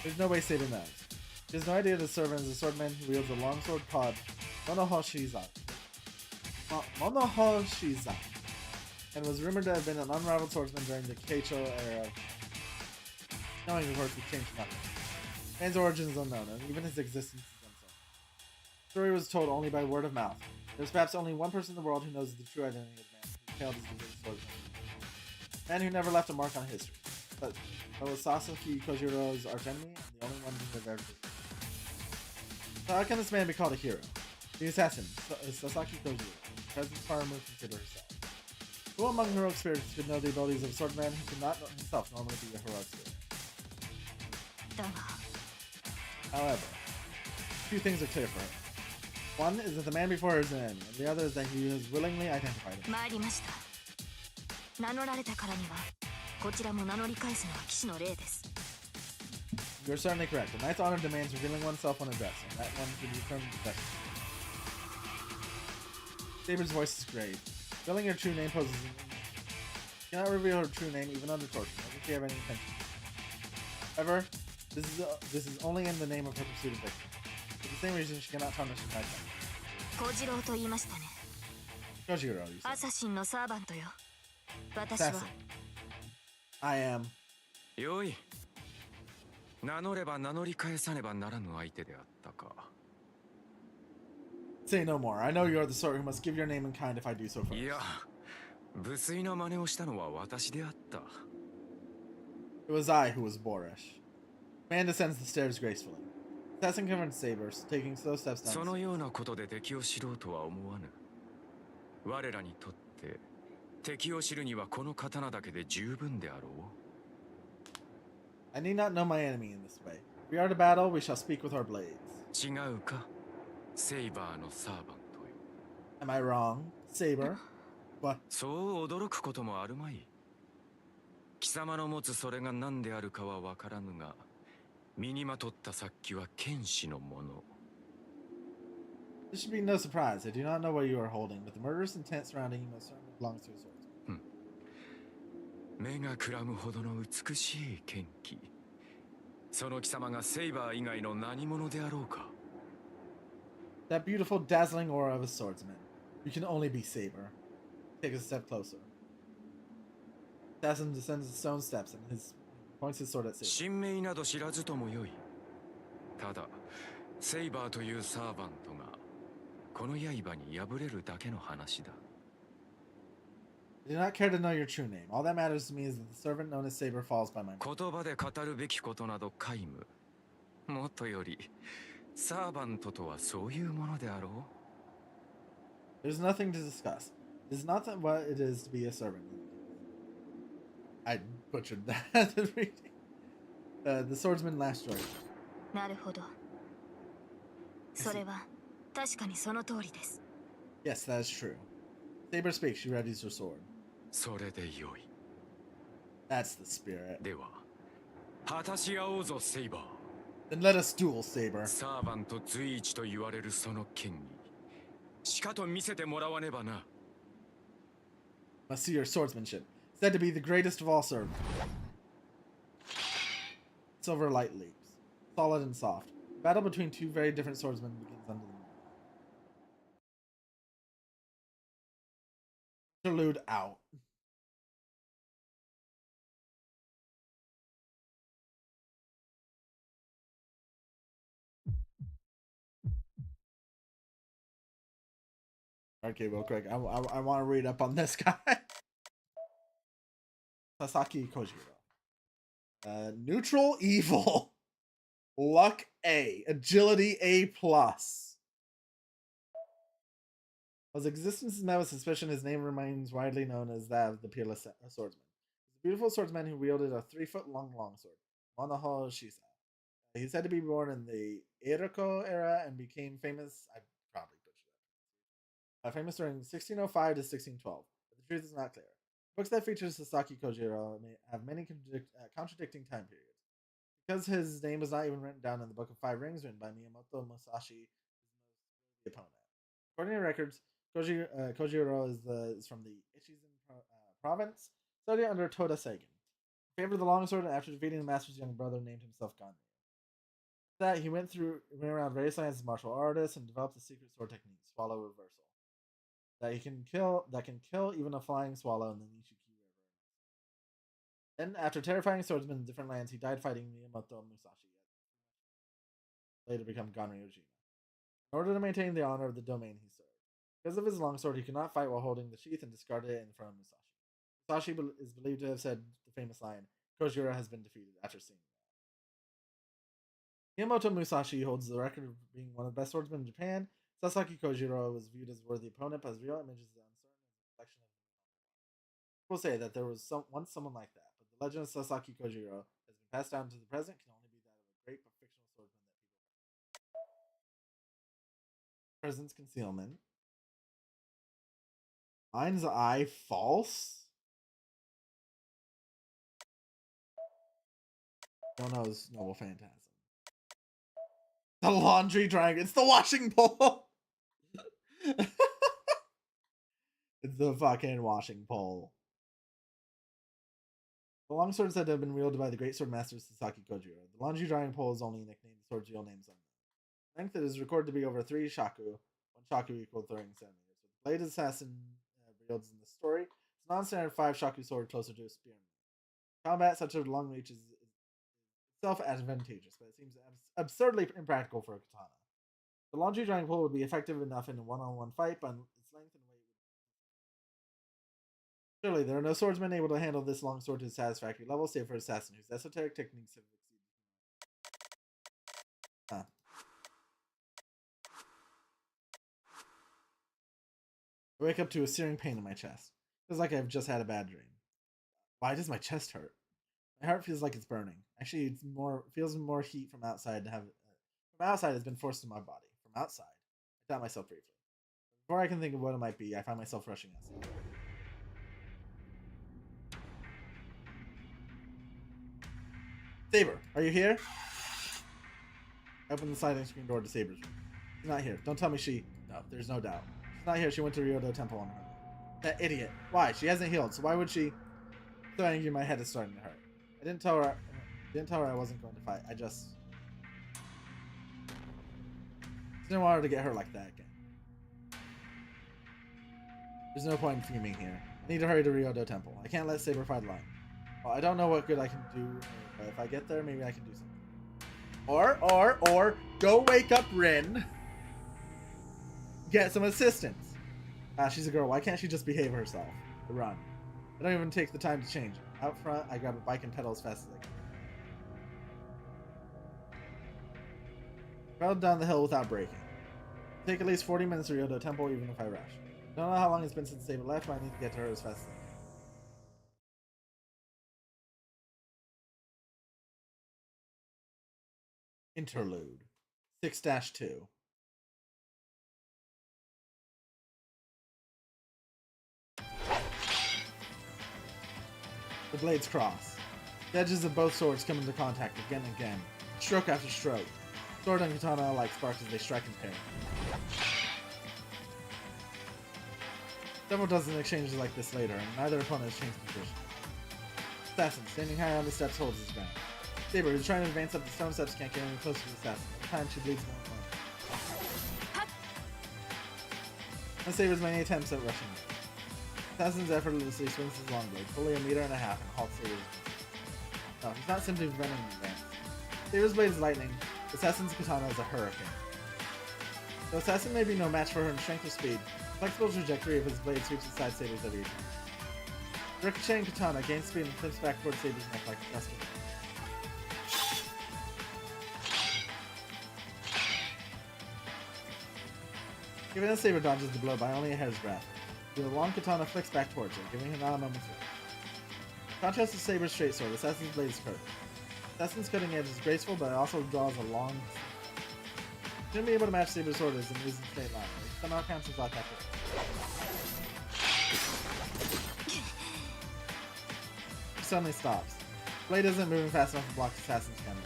There's no way Saber knows. He has no idea the servant is a swordman who wields a longsword called Monohoshizan. Monohoshizan. And was rumored to have been an unrivaled swordsman during the Keicho era. Knowing, of course, would change nothing. Man's origin is unknown, and even his existence is uncertain. story was told only by word of mouth. There's perhaps only one person in the world who knows the true identity of the man who failed as the greatest swordsman. A man who never left a mark on history. But was Sasaki Kojiro's archenemy and the only one who ever did. So how can this man be called a hero? The assassin, Sasaki Kojiro, presence far removed from Kiddo herself. Who among heroic spirits could know the abilities of a swordsman who could not himself normally be a heroic spirit? However, two things are clear for her. One is that the man before her is an enemy, and the other is that he has willingly identified him. 参りました。名乗られたからには、こちらも名乗り返すのは騎士の礼です。You are certainly correct. A knight's honor demands revealing oneself when addressed, and that one should be determined best. Saber's voice is grave. Revealing her true name poses an issue. She cannot reveal her true name even under torture, nor does she have any intention. However, this is only in the name of her pursuit of victory. For the same reason, she cannot tarnish her knight's honor. 小次郎と言いましたね。Kojiro, you said. アサシンのサーバントよ。私は。Assassin. I am. よい。名乗れば名乗り返さねばならぬ相手であったか。Say no more. I know you are the sort who must give your name in kind if I do so first. いや、無粋な真似をしたのは私であった。It was I who was boorish. Man descends the stairs gracefully. Assassin confronts Sabers, taking slow steps down. そのようなことで敵を知ろうとは思わぬ。我らにとって敵を知るにはこの刀だけで十分であろう。I need not know my enemy in this way. If we are to battle, we shall speak with our blades. 違うか、セイバーのサーバントよ。Am I wrong, Saber? What? そう驚くこともあるまい。貴様の持つそれが何であるかは分からぬが、身にまとった殺気は剣士のもの。This should be no surprise. I do not know what you are holding, but the murderous intent surrounding you most certainly belongs to a swordsman. 目がくらむほどの美しい剣気。その貴様がセイバー以外の何者であろうか。That beautiful, dazzling aura of a swordsman. You can only be Saber. Take a step closer. Assassin descends the stone steps and points his sword at Saber. 神明など知らずともよい。ただ、セイバーというサーバントがこの刃に敗れるだけの話だ。I do not care to know your true name. All that matters to me is that the servant known as Saber falls by my mind. 言葉で語るべきことなど皆無。もっとより、サーバントとはそういうものであろう。There's nothing to discuss. It is not what it is to be a servant. I butchered that reading. The swordsman last story. なるほど。それは確かにその通りです。Yes, that is true. Saber speaks. She readies her sword. それでよい。That's the spirit. では、果たし合おうぞ、セイバー。Then let us duel, Saber. サーバント随一と言われるその剣に、しかと見せてもらわねばな。Must see your swordsmanship. Said to be the greatest of all swordsmen. Silver light leaps, solid and soft. Battle between two very different swordsmen begins under the moon. Interlude out. Okay, real quick. I want to read up on this guy. Sasaki Kojiro. Neutral evil. Luck A. Agility A+. While his existence is met with suspicion, his name remains widely known as that of the Peerless Swordsman. He's a beautiful swordsman who wielded a 3-foot-long longsword, Monoho Shisa. He's said to be born in the Eiriko era and became famous. I probably butchered that. Famous during 1605 to 1612, but the truth is not clear. Books that feature Sasaki Kojiro may have many contradicting time periods. Because his name was not even written down in the Book of Five Rings written by Miyamoto Musashi, the opponent. According to records, Kojiro is from the Ichizen province, studied under Toda Seigen. He favored the longsword and after defeating the master's young brother named himself Ganryu. After that, he went around various lands as a martial artist and developed a secret sword technique, Swallow Reversal. That can kill even a flying swallow in the Nishiki River. Then, after terrifying swordsmen in different lands, he died fighting Miyamoto Musashi, later become Ganryujima. In order to maintain the honor of the domain he served. Because of his longsword, he could not fight while holding the sheath and discarded it in front of Musashi. Musashi is believed to have said the famous line, Kojiro has been defeated, after seeing that. Miyamoto Musashi holds the record of being one of the best swordsmen in Japan. Sasaki Kojiro was viewed as a worthy opponent, but his real image is uncertain and reflection of people say that there was once someone like that, but the legend of Sasaki Kojiro has been passed down to the present, can only be that of a great but fictional swordsman that people presence concealment. Mind's eye false? Don't know his noble phantasm. The laundry drying. It's the washing pole. It's the fucking washing pole. The longsword said to have been wielded by the great sword master Sasaki Kojiro. The laundry drying pole is only nicknamed the sword's real names on it. Length is recorded to be over 3 shaku. 1 shaku equal 30 centimeters. The blade assassin wields in the story. It's a non-standard 5 shaku sword closer to a spearman. Combat such a long reach is itself advantageous, but it seems absurdly impractical for a katana. The laundry drying pole would be effective enough in a one-on-one fight, but its length and weight would... Surely there are no swordsmen able to handle this long sword to a satisfactory level, save for assassin whose esoteric techniques have exceeded. I wake up to a searing pain in my chest. Feels like I've just had a bad dream. Why does my chest hurt? My heart feels like it's burning. Actually, feels more heat from outside to have from outside has been forced to my body. From outside, I doubt myself briefly. Before I can think of what it might be, I find myself rushing outside. Saber, are you here? I open the sliding screen door to Saber's room. She's not here. Don't tell me she... No, there's no doubt. She's not here. She went to Ryodo Temple on her own. That idiot. Why? She hasn't healed, so why would she... So angry my head is starting to hurt. I didn't tell her I wasn't going to fight. I just didn't want her to get hurt like that again. There's no point in fuming here. I need to hurry to Ryodo Temple. I can't let Saber fight alone. Well, I don't know what good I can do, but if I get there, maybe I can do something. Or, go wake up Rin. Get some assistance. She's a girl. Why can't she just behave herself? Run. I don't even take the time to change it. Out front, I grab a bike and pedal as fast as I can. Pedal down the hill without braking. Take at least 40 minutes to Ryodo Temple, even if I rush. I don't know how long it's been since Saber left, but I need to get to her as fast as I can. Interlude 6-2. The blades cross. The edges of both swords come into contact again and again, stroke after stroke. Sword and katana alike spark as they strike and parry. Several dozen exchanges like this later, and neither opponent has changed position. Assassin, standing high on the steps, holds his ground. Saber, who's trying to advance up the stone steps, can't get any closer to the assassin. At the time, she bleeds more and more. Saber's many attempts at rushing him. Assassin's effortlessly swings his long blade, fully 1.5 meters, and halts Saber's. No, he's not simply preventing an advance. Saber's blade is lightning. Assassin's katana is a hurricane. Though Assassin may be no match for her in strength or speed, the flexible trajectory of his blade sweeps aside Saber's every attack. The ricocheting katana gains speed and flips back towards Saber's neck like a gust of wind. Given that Saber dodges the blow by only a hair's breadth, the long katana flicks back towards her, giving her not a moment's rest. In contrast to Saber's straight sword, Assassin's blade is curved. Assassin's cutting edge is graceful, but it also draws a long... Shouldn't be able to match Saber's sword as it moves in a straight line. It somehow cancels out that way. She suddenly stops. Blade isn't moving fast enough to block Assassin's cannon.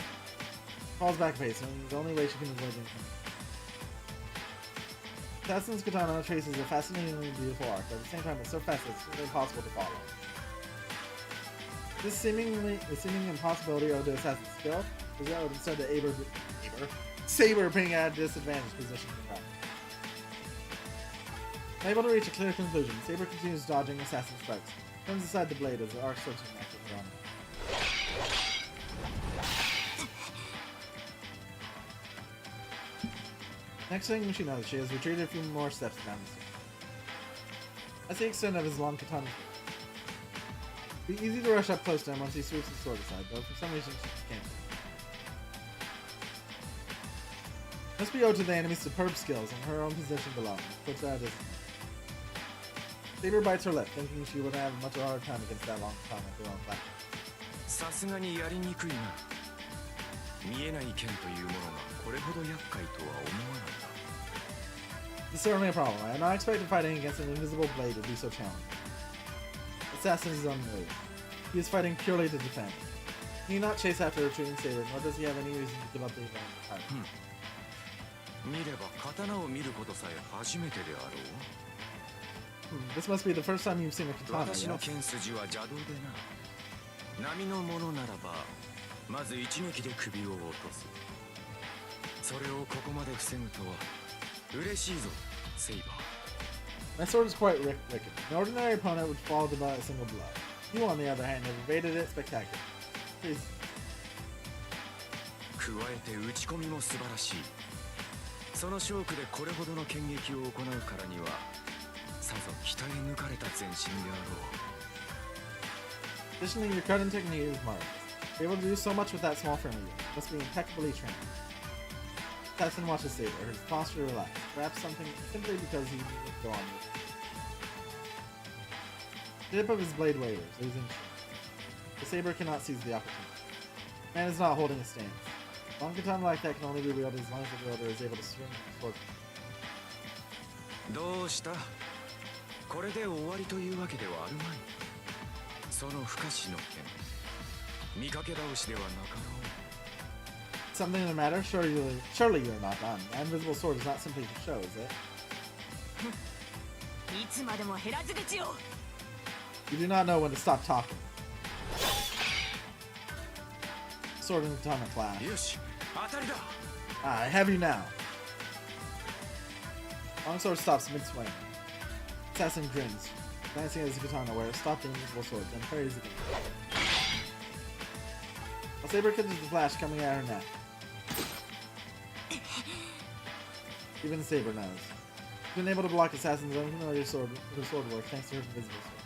Falls back a pace, and the only way she can avoid the incoming. Assassin's katana traces a fascinatingly beautiful arc, but at the same time it's so fast that it's nearly impossible to follow. This seeming impossibility owed to Assassin's skill is owed instead to Saber being at a disadvantaged position in the battle. Unable to reach a clear conclusion, Saber continues dodging Assassin's strikes, turns aside the blade as the arc starts to connect with her armor. Next thing she knows, she has retreated a few more steps down the stairs. That's the extent of his long katana. It'd be easy to rush up close to him once he sweeps his sword aside, though for some reason she can't. Must be owed to the enemy's superb skills and her own position below him, which puts her at a distance. Saber bites her lip, thinking she would have much harder time against that long katana at her own platform. さすがにやりにくいな。見えない剣というものがこれほど厄介とは思わなかった。 This is certainly a problem. I had not expected fighting against an invisible blade would be so challenging. Assassin is unmoved. He is fighting purely to defend. He need not chase after a retreating saber, nor does he have any reason to give up the advantage entirely. 見れば刀を見ることさえ初めてであろう。 This must be the first time you've seen a katana, 私の yes? 剣筋は邪道でな。波のものならばまず一撃で首を落とす。それをここまで防ぐとは嬉しいぞ、セイバー。 My sword is quite wicked. An ordinary opponent would fall to by a single blow. You, on the other hand, have evaded it spectacularly. Please. 加えて打ち込みも素晴らしい。その勝負でこれほどの剣撃を行うからにはさぞ鍛え抜かれた全身であろう。 Additionally, your cutting technique is marvelous. You're able to do so much with that small frame of yours. You must be impeccably trained. Assassin watches Saber, his posture relaxed, perhaps something simply because he needed to go on with it. The tip of his blade wavers, losing shape. The Saber cannot seize the opportunity. Man is not holding a stance. Long katana like that can only be wielded as long as the wielder is able to swing the sword. どうした？これで終わりというわけではあるまい。その不可視の剣、見かけ倒しではなかろう。 Something the matter? Surely you're not done. The invisible sword is not simply for show, is it? いつまでも減らず口を。 You do not know when to stop talking. Sword and katana clash. よし、当たりだ。 I have you now. Longsword stops mid-swing. Assassin grins, glancing at his katana where it stopped the invisible sword, then parries again. A saber catches the flash coming at her neck. Even the saber knows. She's been able to block Assassin's unfamiliar sword work thanks to her invisible sword.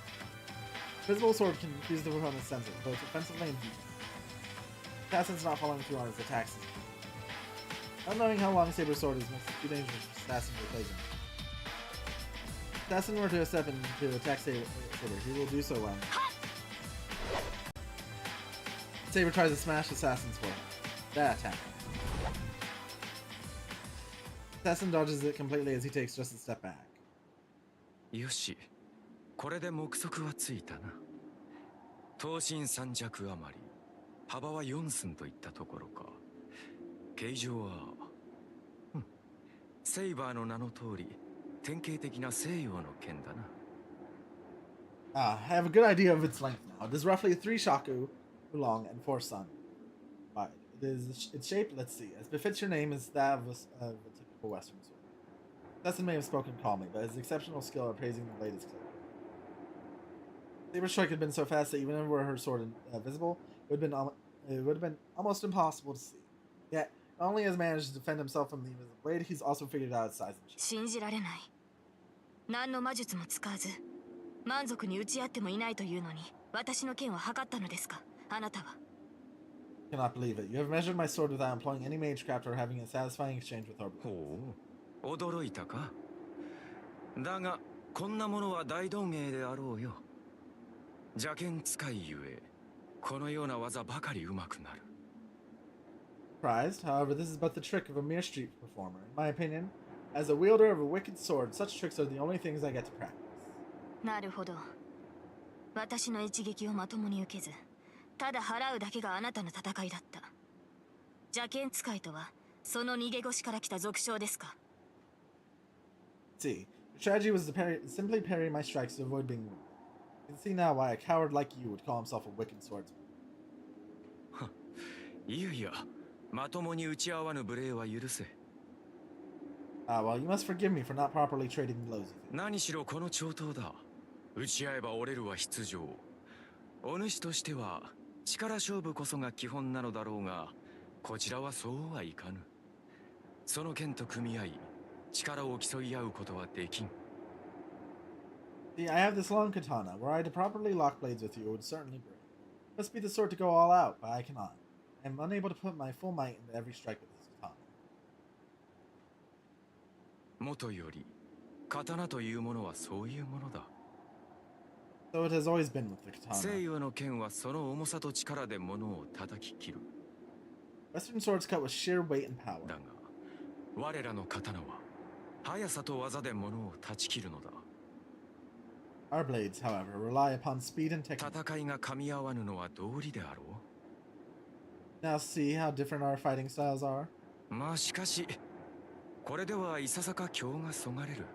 Invisible sword can confuse the opponent's senses, both offensively and defensively. Assassin's not following through on his attacks. Not knowing how long Saber's sword is makes it too dangerous for Assassin to replace him. If Assassin were to step in to attack Saber, he will do so when Saber tries to smash Assassin's forehead. That attack. Assassin dodges it completely as he takes just a step back. よし、これで目測はついたな。刀身3尺余り、幅は4寸といったところか。形状は、セイバーの名の通り、典型的な西洋の剣だな。I have a good idea of its length now. It is roughly 3 shaku long and 4 sun wide. Its shape, let's see, as befits your name, is that of a typical Western sword. Assassin may have spoken calmly, but his exceptional skill at praising the blade is clear. Saber's strike had been so fast that even were her sword visible, it would have been almost impossible to see. Yet, not only has managed to defend himself from the invisible blade, he's also figured out its size and shape. 信じられない。何の魔術も使わず、満足に打ち合ってもいないというのに、私の剣を測ったのですか、あなたは。Cannot believe it. You have measured my sword without employing any magecraft or having a satisfying exchange with our blade. ほう、驚いたか。だが、こんなものは大道芸であろうよ。邪剣使いゆえ、このような技ばかり上手くなる。Surprised, however, this is but the trick of a mere street performer. In my opinion, as a wielder of a wicked sword, such tricks are the only things I get to practice. なるほど。私の一撃をまともに受けず、ただ払うだけがあなたの戦いだった。邪剣使いとは、その逃げ腰から来た俗称ですか。See, your strategy was to simply parry my strikes to avoid being wounded. You can see now why a coward like you would call himself a wicked swordsman. いやいや、まともに打ち合わぬ無礼は許せ。Well, you must forgive me for not properly trading blows with you. 何しろこの長刀だ。打ち合えば折れるは必定。お主としては力勝負こそが基本なのだろうが、こちらはそうはいかぬ。その剣と組み合い、力を競い合うことはできん。 See, I have this long katana. Were I to properly lock blades with you, it would certainly break. It must be the sort to go all out, but I cannot. I am unable to put my full might into every strike with this katana. もとより刀というものはそういうものだ。 So it has always been with the 西 katana. 洋の剣はその重さと力で物を叩き切る。 Western swords cut with sheer weight and power. だが我らの刀は速さと技で物を断ち切るのだ。 Our blades, however, rely upon speed and technique. 戦いが噛み合わぬのは道理であろ Now see how different our fighting styles are? う。まあしかしこれではいささか興がそがれる。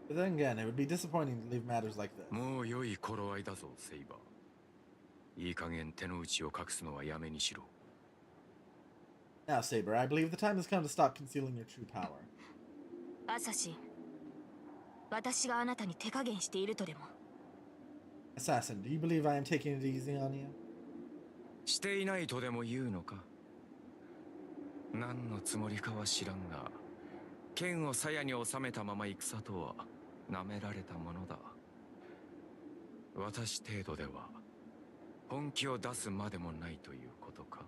But then again, it would be disappointing to leave matters like this. もう良い頃合いだぞセイバー。いい加減手の内を隠すのはやめにしろ。 Now, Saber, I believe the time has come to stop concealing your true power. アサシン、私があなたに手加減しているとでも？ Assassin, do you believe I am taking it easy on you? していないとでも言うのか。何のつもりかは知らんが、剣を鞘に収めたまま戦とは舐められたものだ。私程度では本気を出すまでもないということか。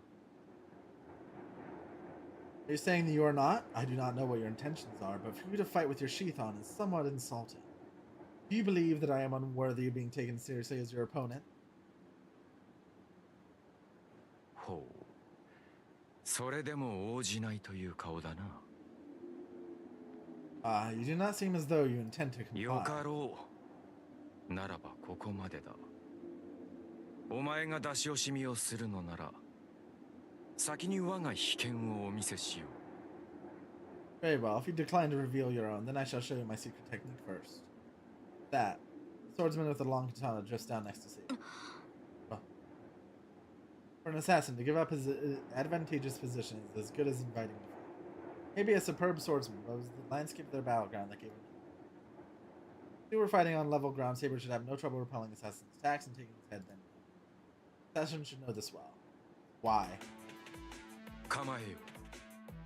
Are you saying that you are not? I do not know what your intentions are, but for you to fight with your sheath on is somewhat insulting. Do you believe that I am unworthy of being taken seriously as your opponent? ほう。それでも応じないという顔だな。 You do not seem as though you intend to よ comply. かろう。ならばここまでだ。お前が出し惜しみをするのなら、先に我が秘剣をお見せしよう。 Very well. If you decline to reveal your own, then I shall show you my secret technique first. That. The swordsman with the long katana drifts down next to Saber. Oh. For an assassin, to give up his advantageous position is as good as inviting defeat. Maybe a superb swordsman, but it was the landscape of their battleground that gave him. If we were fighting on level ground, Saber should have no trouble repelling assassin's attacks and taking his head then. Assassin should know this well. Why? 構えよ。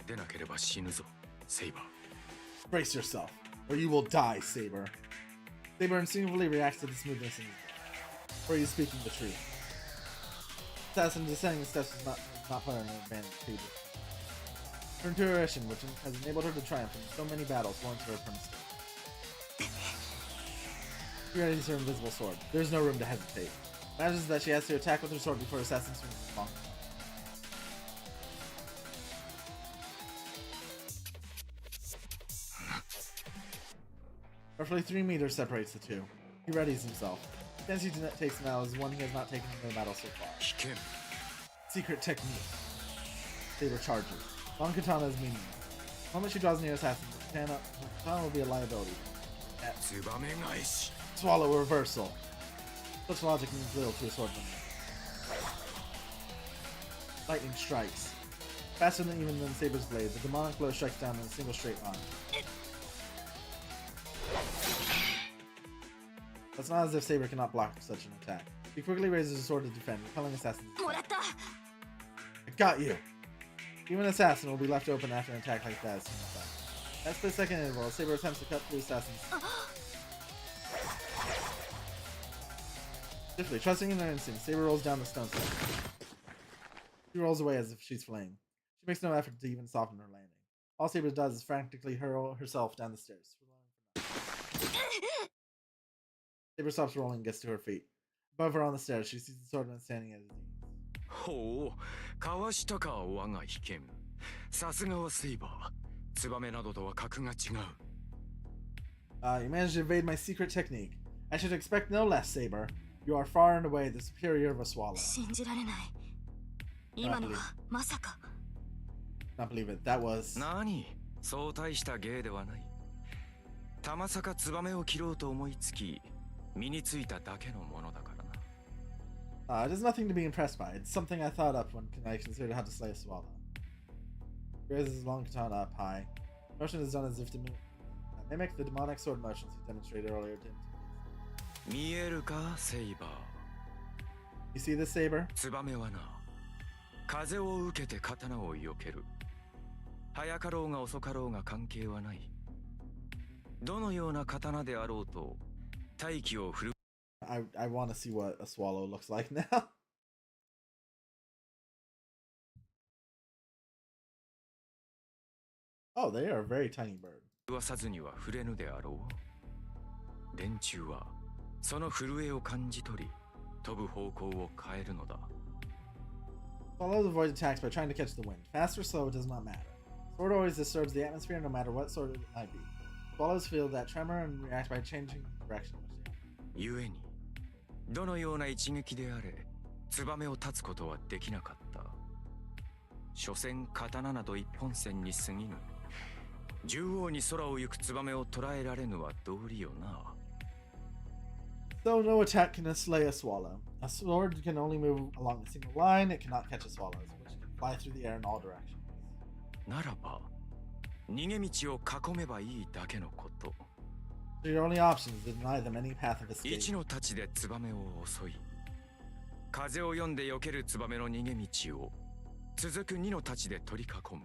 出なければ死ぬぞ、セイバー。 Brace yourself, or you will die, Saber. Saber instinctively reacts to the smoothness in his voice. Or are you speaking the truth? Assassin descending the steps is not put on an advantage to you. Her intuition, which has enabled her to triumph in so many battles, warns her of her mistake. She readies her invisible sword. There's no room to hesitate. Imagines that she has to attack with her sword before Assassin swings along. Roughly 3 meters separates the two. He readies himself. The stance he takes now is one he has not taken in the battle so far. 危険。 Secret technique. Saber charges. Long katana is meaningless. The moment she draws near Assassin, the katana will be a liability. ツバメ返し。 Swallow reversal. Such logic means little to a swordman. Lightning strikes. Faster than even than Saber's blade, the demonic blow strikes down in a single straight line. It's not as if Saber cannot block such an attack. He quickly raises his sword to defend, repelling Assassin's attack. もらった。 I got you! Even an Assassin will be left open after an attack like that. At split second interval, Saber attempts to cut through Assassin's. Swiftly, trusting in her instinct, Saber rolls down the stone step. She rolls away as if she's fleeing. She makes no effort to even soften her landing. All Saber does is frantically hurl herself down the stairs. Saber stops rolling and gets to her feet. Above her on the stairs, she sees the swordman standing at his knees. ほう、かわしたか我が秘剣。さすがはセイバー。ツバメなどとは格が違う。You managed to evade my secret technique. I should expect no less, Saber. You are far and away the superior of a swallow. 信じられない。今のはまさか。Not believe it. That was. 何？そう大した芸ではない。たまさかツバメを切ろうと思いつき、身についただけのものだからな。It is nothing to be impressed by. It's something I thought up when I considered how to slay a swallow. He raises his long katana up high. The motion is done as if to mimic the demonic sword motions he demonstrated earlier to him. 見えるか、セイバー。 You see this, Saber? ツバメはな、風を受けて刀を避ける。早かろうが遅かろうが関係はない。どのような刀であろうと大気を振る I want to see what a swallow looks like now. Oh, they are a very tiny bird. わさずには触れぬであろう。連中はその震えを感じ取り、飛ぶ方向を変えるのだ。Swallows avoid attacks by trying to catch the wind. Fast or slow, it does not matter. Sword always disturbs the atmosphere no matter what sort it might be. Swallows feel that tremor and react by changing direction. 故に、どのような一撃であれ、ツバメを立つことはできなかった。所詮刀など一本線に過ぎぬ。縦横に空を行くツバメを捉えられぬは道理よな。Though no attack can slay a swallow, a sword can only move along a single line. It cannot catch a swallow, which can fly through the air in all directions. ならば、逃げ道を囲めばいいだけのこと。So your only option is to deny them any path of escape. 一の太刀でツバメを襲い、風を読んで避けるツバメの逃げ道を続く二の太刀で取り囲む。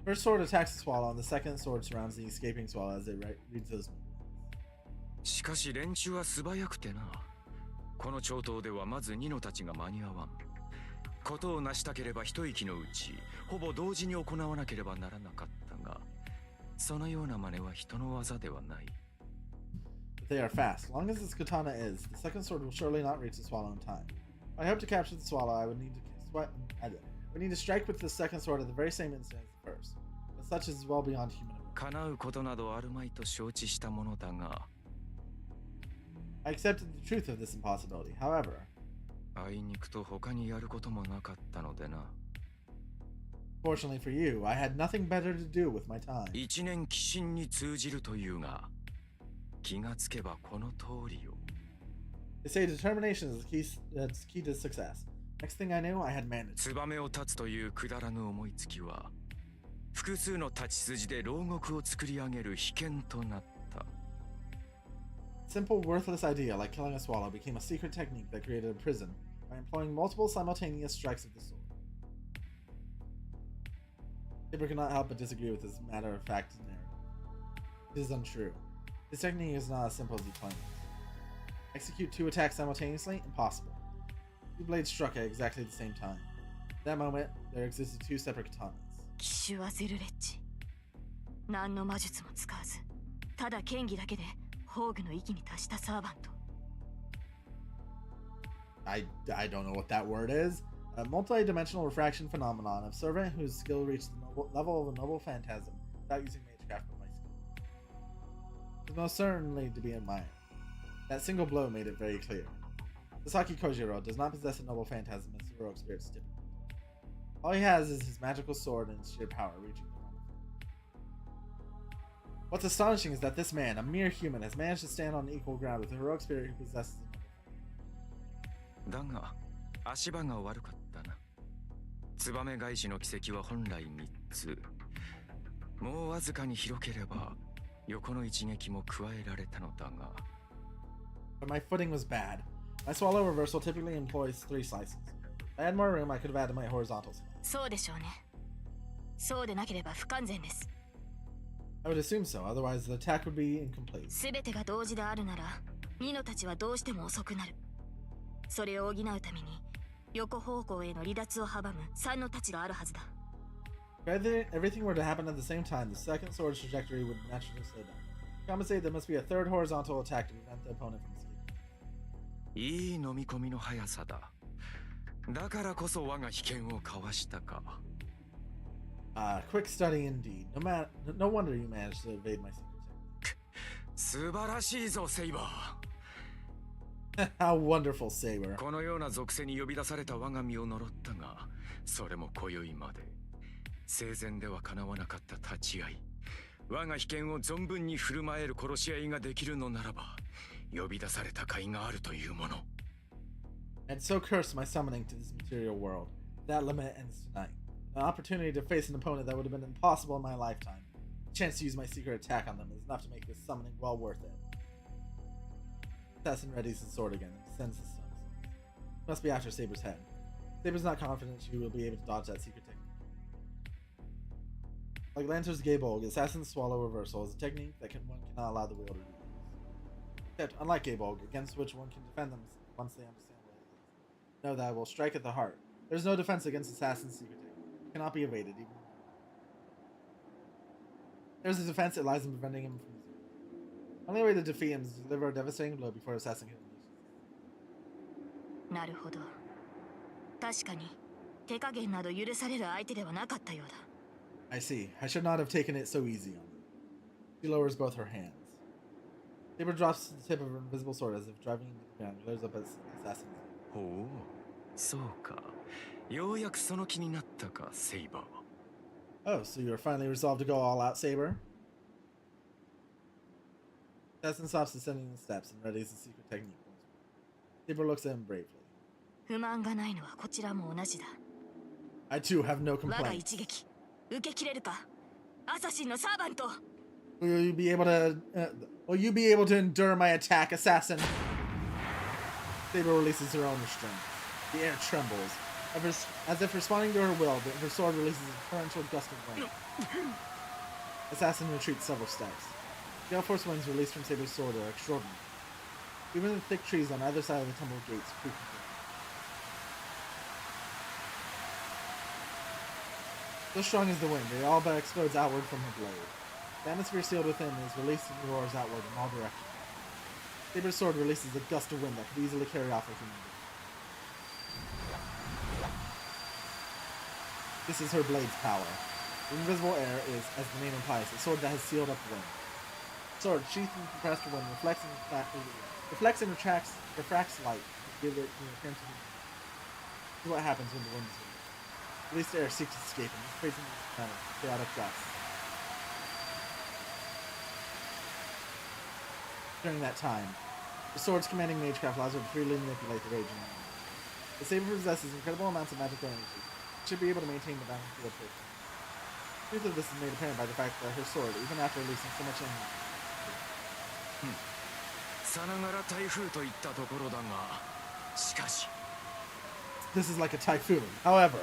First sword attacks the swallow, and the second sword surrounds the escaping swallow as it reads those movements. しかし連中は素早くてな。この長刀ではまず二の太刀が間に合わん。ことを成したければ一息のうち、ほぼ同時に行わなければならなかったが、そのような真似は人の技ではない。But they are fast. Long as this katana is, the second sword will surely not reach the swallow in time. If I hope to capture the swallow, I would need to strike with the second sword at the very same instant as the first. But such is well beyond human ability. 叶うことなどあるまいと承知したものだが、I accepted the truth of this impossibility. However, あいにくと他にやることもなかったのでな。fortunately for you, I had nothing better to do with my time. 一年寄進に通じるというが、気がつけばこの通りよ。They say determination is the key to success. Next thing I knew, I had managed. ツバメを立つというくだらぬ思いつきは、複数の立ち筋で牢獄を作り上げる秘剣となった。Simple, worthless idea like killing a swallow became a secret technique that created a prison by employing multiple simultaneous strikes of the sword. Saber could not help but disagree with this matter-of-fact narrative. It is untrue. This technique is not as simple as you claim. Execute two attacks simultaneously? Impossible. Two blades struck at exactly the same time. At that moment, there existed two separate katanas. 奇襲はゼルレッジ。何の魔術も使わず、ただ剣技だけで宝具の域に達したサーバント。I don't know what that word is. A multi-dimensional refraction phenomenon of servant whose skill reached the level of a noble phantasm without using magecraft but by skill. It was most certainly to be admired. That single blow made it very clear. Sasaki Kojiro does not possess a noble phantasm as heroic spirits typically. All he has is his magical sword and its sheer power reaching the normal. What's astonishing is that this man, a mere human, has managed to stand on equal ground with a heroic spirit who possesses a noble phantasm. だが、足場が悪かったな。ツバメ返しの奇跡は本来3つ。もうわずかに広ければ、横の一撃も加えられたのだが。But my footing was bad. My swallow reversal typically employs 3 slices. If I had more room, I could have added my horizontal slice. そうでしょうね。そうでなければ不完全です。I would assume so, otherwise the attack would be incomplete. すべてが同時であるなら、ニノたちはどうしても遅くなる。それを補うために、横方向への離脱を阻む3の太刀があるはずだ。If everything were to happen at the same time, the second sword's trajectory would naturally slow down. To compensate, there must be a third horizontal attack to prevent the opponent from escaping. いい飲み込みの速さだ。だからこそ我が秘剣をかわしたか。Quick study indeed. No wonder you managed to evade my secret technique. 素晴らしいぞ、セイバー。How wonderful, Saber. このような属性に呼び出された我が身を呪ったが、それも今宵まで。生前では叶わなかった立ち合い。我が秘剣を存分に振る舞える殺し合いができるのならば、呼び出された甲斐があるというもの。And so cursed my summoning to this material world. That limit ends tonight. An opportunity to face an opponent that would have been impossible in my lifetime. A chance to use my secret attack on them is enough to make this summoning well worth it. Assassin readies his sword again and sends the stones. Must be after Saber's head. Saber's not confident she will be able to dodge that secret technique. Like Lancer's Gaybolg, Assassin's Swallow Reversal is a technique that one cannot allow the wielder to use. Except, unlike Gaybolg, against which one can defend them once they understand what it is. Know that I will strike at the heart. There's no defense against Assassin's secret technique. It cannot be evaded, even. There's a defense, it lies in preventing him from using it. Only way to defeat him is to deliver a devastating blow before Assassin can unleash it. なるほど。確かに手加減など許される相手ではなかったようだ。I see. I should not have taken it so easy on him. She lowers both her hands. Saber drops the tip of her invisible sword as if driving into the ground, glares up at Assassin. ほう、そうか。ようやくその気になったか、セイバー。Oh, so you are finally resolved to go all out, Saber? Assassin stops descending the steps and readies the secret technique. Saber looks at him bravely. 不満がないのはこちらも同じだ。 I too have no 我が complaints. 一撃受け切れるか。アサシンのサーバント。 Will you be able to endure my attack, Assassin? Saber releases her own restraint. The air trembles. As if responding to her will, her sword releases a torrential gust of wind. Assassin retreats several steps. Gale Force winds released from Saber's sword are extraordinary. Even the thick trees on either side of the temple gates creak. So strong is the wind, it all but explodes outward from her blade. The atmosphere sealed within is released and roars outward in all directions. Saber's sword releases a gust of wind that could easily carry off a human being. This is her blade's power. The invisible air is, as the name implies, a sword that has sealed up the wind. The sword, sheathed in compressed wind, reflects and refracts light to give it the appearance of wind. This is what happens when the wind is released. Released air seeks to escape and creates a chaotic gusts. During that time, the sword's commanding magecraft allows her to freely manipulate the raging wind. The saber possesses incredible amounts of magical energy. It should be able to maintain the balance of the person. The truth of this is made apparent by the fact that her sword, even after releasing so much energy, さながら台風といったところだが、しかし。 This is like a typhoon. However,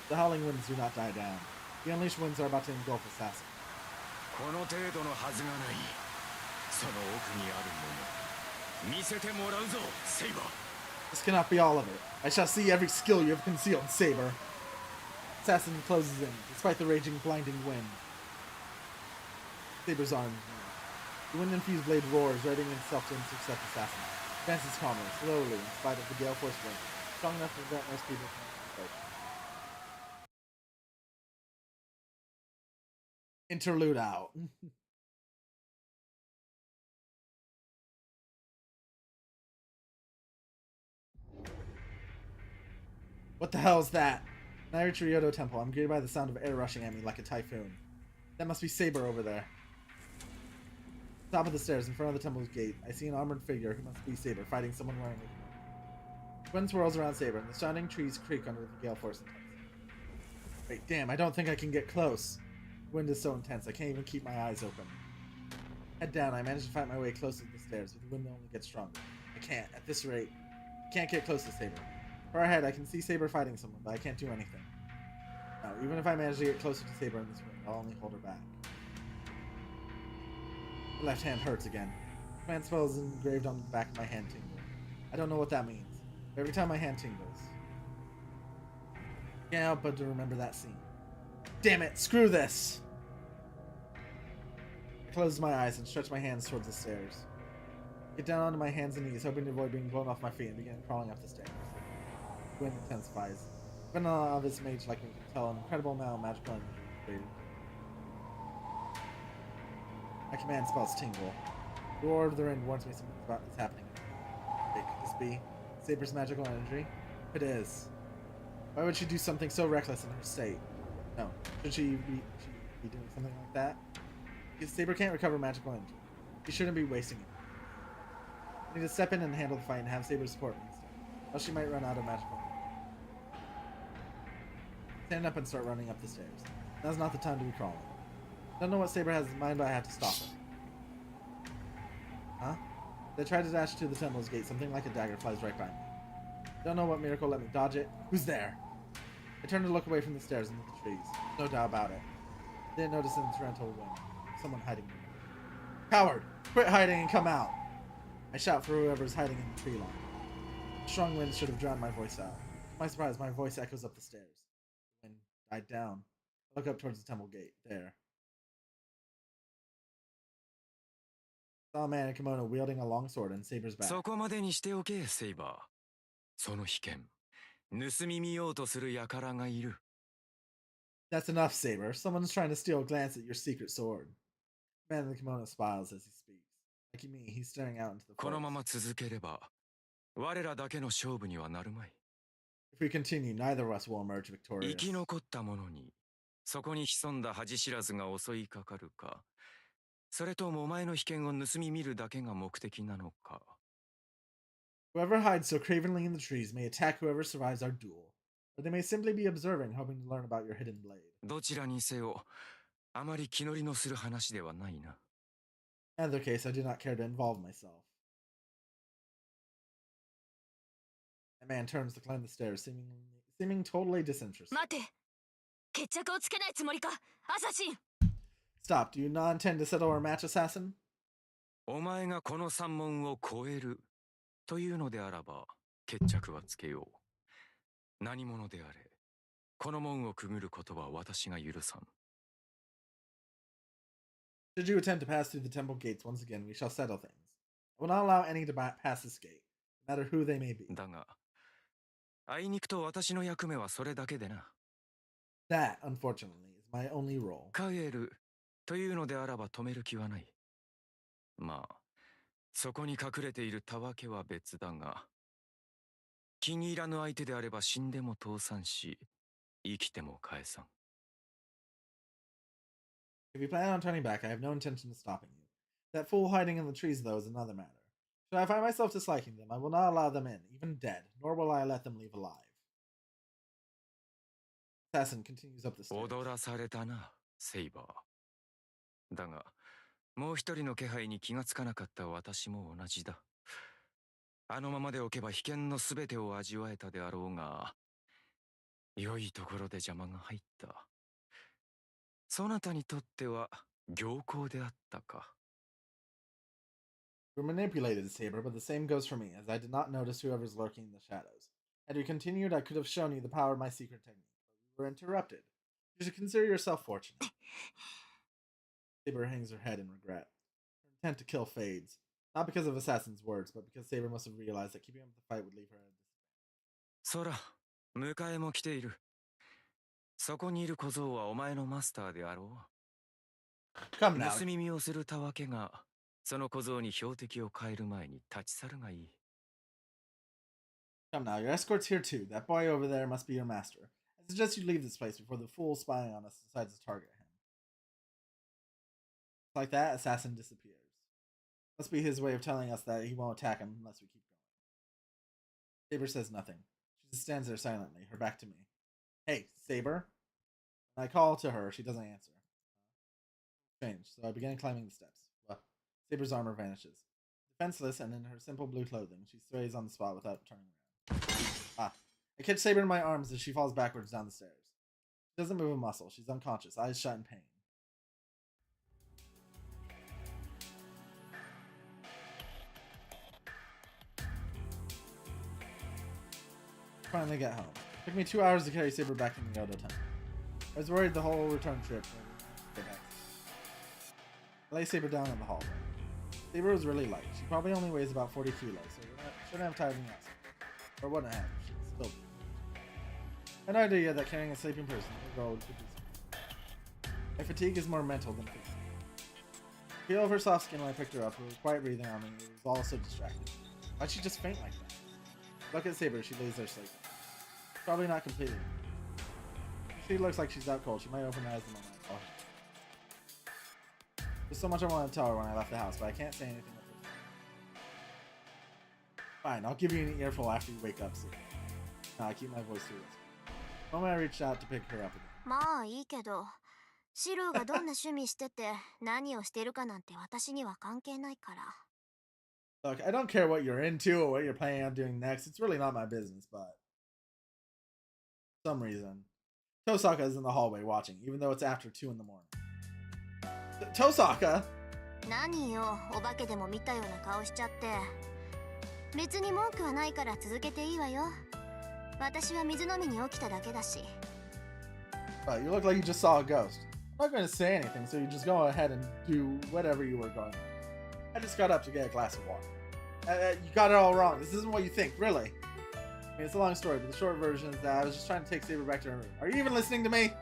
the howling winds do not die down. The unleashed winds are about to engulf Assassin. この程度のはずがない。その奥にあるもの。見せてもらうぞ、セイバー。 This cannot be all of it. I shall see every skill you have concealed, Saber. Assassin closes in, despite the raging, blinding wind. Saber's arms move. The wind-infused blade roars, readying itself to intercept Assassin. Advances calmly, slowly, in spite of the gale force wind, strong enough to prevent most people from approaching. Interlude out. What the hell is that? When I reach Ryoto Temple, I'm greeted by the sound of air rushing at me like a typhoon. That must be Saber over there. Top of the stairs, in front of the temple's gate, I see an armored figure who must be Saber, fighting someone wearing a... Wind swirls around Saber, and the sounding trees creak under the gale force intense. Wait, damn, I don't think I can get close. The wind is so intense, I can't even keep my eyes open. Head down, I manage to fight my way close to the stairs, but the wind only gets stronger. I can't, at this rate. I can't get close to Saber. Far ahead, I can see Saber fighting someone, but I can't do anything. Now, even if I manage to get closer to Saber in this wind, I'll only hold her back. My left hand hurts again. Command spell is engraved on the back of my hand tingle. I don't know what that means. But every time my hand tingles, I can't help but to remember that scene. Damn it! Screw this! I close my eyes and stretch my hands towards the stairs. I get down onto my hands and knees, hoping to avoid being blown off my feet, and begin crawling up the stairs. The wind intensifies. Even a novice mage like me can tell an incredible amount of magical energy is created. My command spells tingle. The roar of the wind warns me something about is happening. Wait, could this be Saber's magical energy? It is. Why would she do something so reckless in her state? No. Should she be doing something like that? Because Saber can't recover magical energy. She shouldn't be wasting it. I need to step in and handle the fight and have Saber support me instead. Else she might run out of magical energy. Stand up and start running up the stairs. Now's not the time to be crawling. Don't know what Saber has in mind, but I have to stop her. Huh? As I try to dash to the temple's gate, something like a dagger flies right by me. Don't know what miracle let me dodge it. Who's there? I turn to look away from the stairs into the trees. No doubt about it. Didn't notice in the torrential wind. Someone hiding in the tree. Coward! Quit hiding and come out! I shout for whoever's hiding in the tree line. The strong wind should have drowned my voice out. To my surprise, my voice echoes up the stairs. The wind died down. I look up towards the temple gate. There. I saw a man in a kimono wielding a long sword and Saber's back. そこまでにしておけ、セイバー。その被験、盗み見ようとする輩がいる。That's enough, Saber. Someone's trying to steal a glance at your secret sword. The man in the kimono smiles as he speaks. Like me, he's staring out into the このまま forest. 続ければ、我らだけの勝負にはなるまい。 If we continue, neither of us will emerge 生 victorious. き残った者に、そこに潜んだ恥知らずが襲いかかるか、それともお前の被験を盗み見るだけが目的なのか。 Whoever hides so cravenly in the trees may attack whoever survives our duel, or they may simply be observing, hoping to learn about your hidden blade. どちらにせよ、あまり気乗りのする話ではないな。 In either case, I do not care to involve myself. That man turns to climb the stairs, seeming totally disinterested. 待て、決着をつけないつもりか、アサシン。 Stop, do you not intend to settle our match, assassin? お前がこの三門を越えるというのであらば、決着はつけよう。何者であれ、この門をくぐることは私が許さん。 Should you attempt to pass through the temple gates once again, we shall settle things. I will not allow any to pass this gate, no matter who they may be. だが、あいにくと私の役目はそれだけでな。 That, unfortunately, is my only role. 帰るというのであらば止める気はない。まあ、そこに隠れているたわけは別だが、気に入らぬ相手であれば死んでも倒産し、生きても返さん。 If you plan on turning back, I have no intention of stopping you. That fool hiding in the trees, though, is another matter. Should I find myself disliking them, I will not allow them in, even dead, nor will I let them leave alive. Assassin continues up the stairs. 踊らされたな、セイバー。だが、もう一人の気配に気がつかなかった私も同じだ。あのままでおけば被験のすべてを味わえたであろうが、良いところで邪魔が入った。そなたにとっては良好であったか。 You were manipulated, Saber, but the same goes for me, as I did not notice whoever's lurking in the shadows. Had you continued, I could have shown you the power of my secret technique, but we were interrupted. You should consider yourself fortunate. Saber hangs her head in regret. Her intent to kill fades, not because of Assassin's words, but because Saber must have realized that keeping up the fight would leave her at a disadvantage. そら、迎えも来ている。そこにいる小僧はお前のマスターであろう。 Come now. 盗み見をするたわけが、その小僧に標的を変える前に立ち去るがいい。 Come now, your escort's here too. That boy over there must be your master. I suggest you leave this place before the fool spying on us decides to target him. Like that, Assassin disappears. Must be his way of telling us that he won't attack him unless we keep going. Saber says nothing. She just stands there silently, her back to me. Hey, Saber? When I call to her, she doesn't answer. Strange, so I begin climbing the steps. Well, Saber's armor vanishes. Defenseless and in her simple blue clothing, she strays on the spot without turning around. Ah, I catch Saber in my arms as she falls backwards down the stairs. She doesn't move a muscle. She's unconscious, eyes shut in pain. Finally get home. It took me 2 hours to carry Saber back to the Yodo Temple. I was worried the whole return trip would get back. I lay Saber down in the hallway. Saber was really light. She probably only weighs about 40 kilos, so it shouldn't have tired me out. Or wouldn't have. She'd still be. I had no idea that carrying a sleeping person, a girl, would do so. My fatigue is more mental than physical. The feel of her soft skin when I picked her up, her quiet breathing on me, it was all so distracting. Why'd she just faint like that? Look at Saber, she lays there sleeping. Probably not completely. She looks like she's out cold. She might open her eyes the moment I call her. There's so much I wanted to tell her when I left the house, but I can't say anything with her. Fine, I'll give you an earful after you wake up, Saber. No, I keep my voice through this. The moment I reached out to pick her up again. まあいいけど、シローがどんな趣味してて何をしてるかなんて私には関係ないから。Look, I don't care what you're into or what you're planning on doing next. It's really not my business, but for some reason, Tosaka is in the hallway watching, even though it's after 2 in the morning. Tosaka? 何よ、お化けでも見たような顔しちゃって。別に文句はないから続けていいわよ。私は水飲みに起きただけだし。You look like you just saw a ghost. I'm not going to say anything, so you just go ahead and do whatever you were going to. I just got up to get a glass of water. You got it all wrong. This isn't what you think, really. I mean, it's a long story, but the short version is that I was just trying to take Saber back to her room. Are you even listening to me?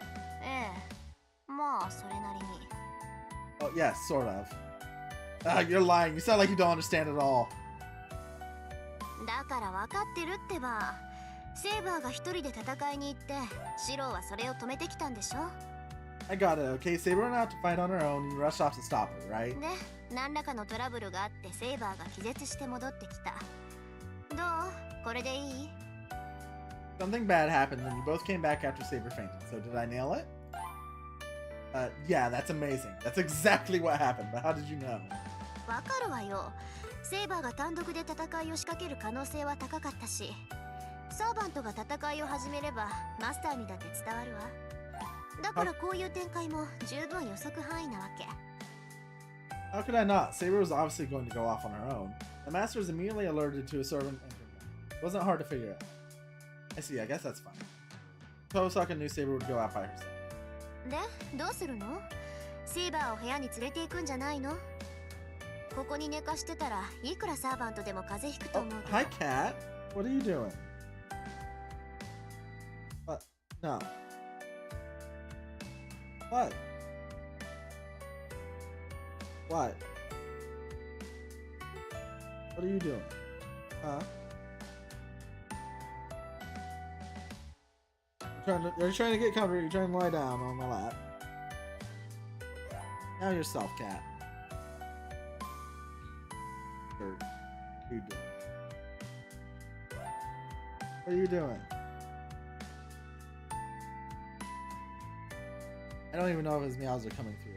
ええ、まあそれなりに。 Oh, yes, sort of. You're lying. You sound like you don't understand at all. だから分かってるってば。セーバーが一人で戦いに行って、シローはそれを止めてきたんでしょ。 I got it, okay? Saber went out to fight on her own and you rushed off to stop her, right? で、何らかのトラブルがあってセーバーが気絶して戻ってきた。どう？これでいい？ Something bad happened and you both came back after Saber fainted. So did I nail it? Yeah, that's amazing. That's exactly what happened, but how did you know? わかるわよ。セーバーが単独で戦いを仕掛ける可能性は高かったし、サーバントが戦いを始めればマスターにだって伝わるわ。だからこういう展開も十分予測範囲なわけ。 How could I not? Saber was obviously going to go off on her own. The master was immediately alerted to a servant entering. It wasn't hard to figure out. I see, I guess that's fine. Tosaka knew Saber would go out by herself. で、どうするの？セーバーを部屋に連れて行くんじゃないの？ここに寝かしてたらいくらサーバントでも風邪ひくと Oh, 思うけど。 hi, cat. What are you doing? What? No. What? What? What are you doing? Huh? You're trying to get comfortable. You're trying to lie down on my lap. Now yourself, cat. Or what are you doing? What are you doing? I don't even know if his meows are coming through.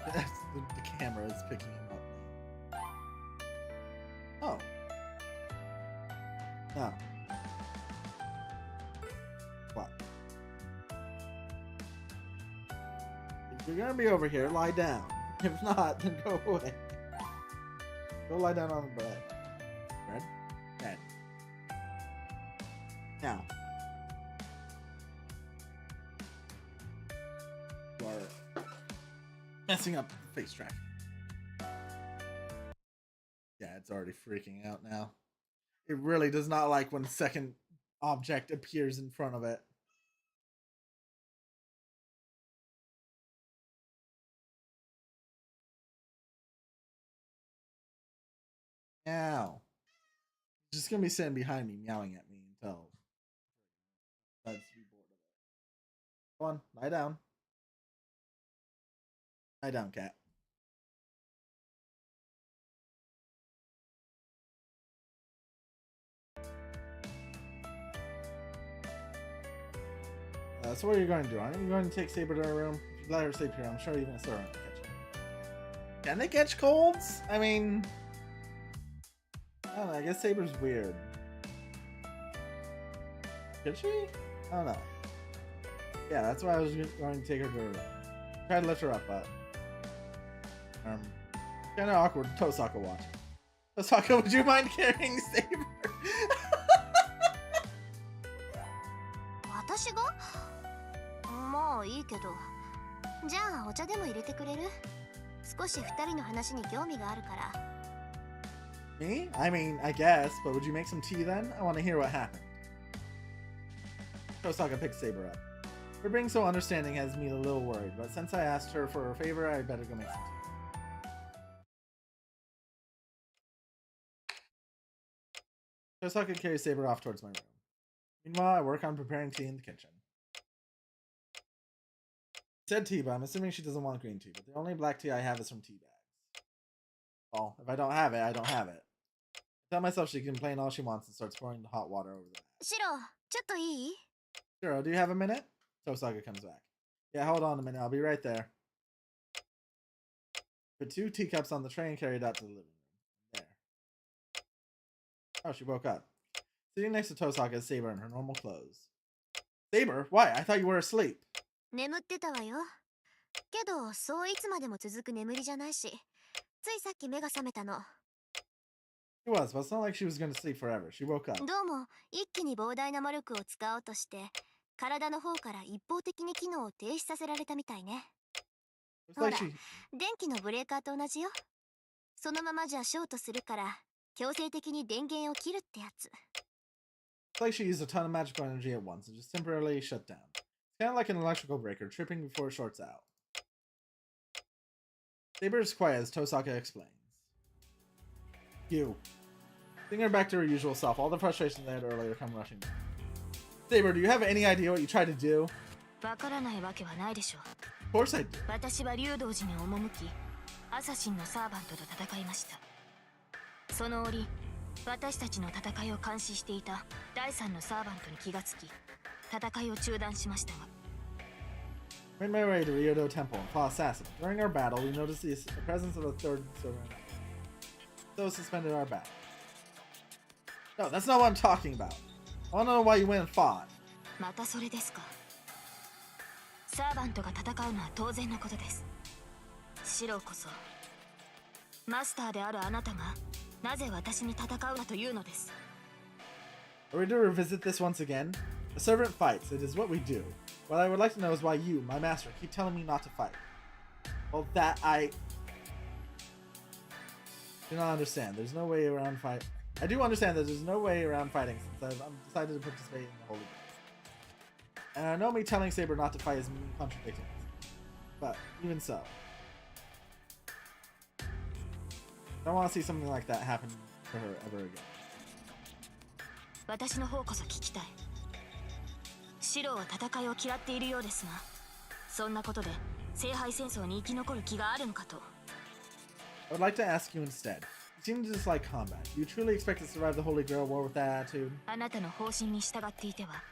The camera is picking him up now. Oh. No. What? If you're gonna be over here, lie down. If not, then go away. Go lie down on the bed. Bed? Bed. Now. You are messing up the face track. Yeah, it's already freaking out now. It really does not like when a second object appears in front of it. Meow. Just gonna be sitting behind me, meowing at me until that's be bored of it. Go on, lie down. Lie down, cat. So what are you going to do? Aren't you going to take Saber to her room? If you let her sleep here, I'm sure you're going to throw her in the kitchen. Can they catch colds? I mean, I don't know. I guess Saber's weird. Could she? I don't know. Yeah, that's why I was going to take her to her room. Try to lift her up, but kind of awkward. Tosaka watching. Tosaka, would you mind carrying Saber? 私が？まあいいけど。じゃあお茶でも入れてくれる？少し二人の話に興味があるから。 Me? I mean, I guess, but would you make some tea then? I want to hear what happened. Tosaka picks Saber up. Her being so understanding has me a little worried, but since I asked her for a favor, I better go make some tea. Tosaka carries Saber off towards my room. Meanwhile, I work on preparing tea in the kitchen. Said tea, but I'm assuming she doesn't want green tea, but the only black tea I have is from tea bags. Well, if I don't have it, I don't have it. I tell myself she can complain all she wants and starts pouring the hot water over the bag. シロ、ちょっといい？ Shiro, do you have a minute? Tosaka comes back. Yeah, hold on a minute. I'll be right there. Put 2 teacups on the tray and carry it out to the living room. There. Oh, she woke up. Sitting next to Tosaka is Saber in her normal clothes. Saber, why? I thought you were asleep. 眠ってたわよ。けど、そういつまでも続く眠りじゃないし、ついさっき目が覚めたの。She was, but it's not like she was going to sleep forever. She woke up. どうも、一気に膨大な魔力を使おうとして、体の方から一方的に機能を停止させられたみたいね。It's like ほら、 she 電気のブレーカーと同じよ。そのままじゃショートするから、強制的に電源を切るってやつ。It's like she used a ton of magical energy at once and just temporarily shut down. It's kind of like an electrical breaker, tripping before it shorts out. Saber is quiet as Tosaka explains. You. Bring her back to her usual self. All the frustrations they had earlier come rushing back. Saber, do you have any idea what you tried to do? わからないわけはないでしょう。 Of course I do. 私は竜道寺に赴き、アサシンのサーバントと戦いました。その折、私たちの戦いを監視していた第三のサーバントに気がつき、戦いを中断しましたが。Made my way to Ryodo Temple and fought assassin. During our battle, we noticed the presence of a third servant. So suspended our battle. No, that's not what I'm talking about. I want to know why you went and fought. またそれですか。サーバントが戦うのは当然のことです。シロこそ、マスターであるあなたがなぜ私に戦うかというのです。Are we to revisit this once again? A servant fights. It is what we do. What I would like to know is why you, my master, keep telling me not to fight. Well, that I do not understand. There's no way around fight. I do understand that there's no way around fighting since I've decided to participate in the Holy Grail. And I know me telling Saber not to fight is contradicting. But even so, I don't want to see something like that happen to her ever again. 私の方こそ聞きたい。シロは戦いを嫌っているようですが、そんなことで聖杯戦争に生き残る気があるのかと。I would like to ask you instead. You seem to dislike combat. Do you truly expect to survive the Holy Grail War with that attitude? あなたの方針に従っていては、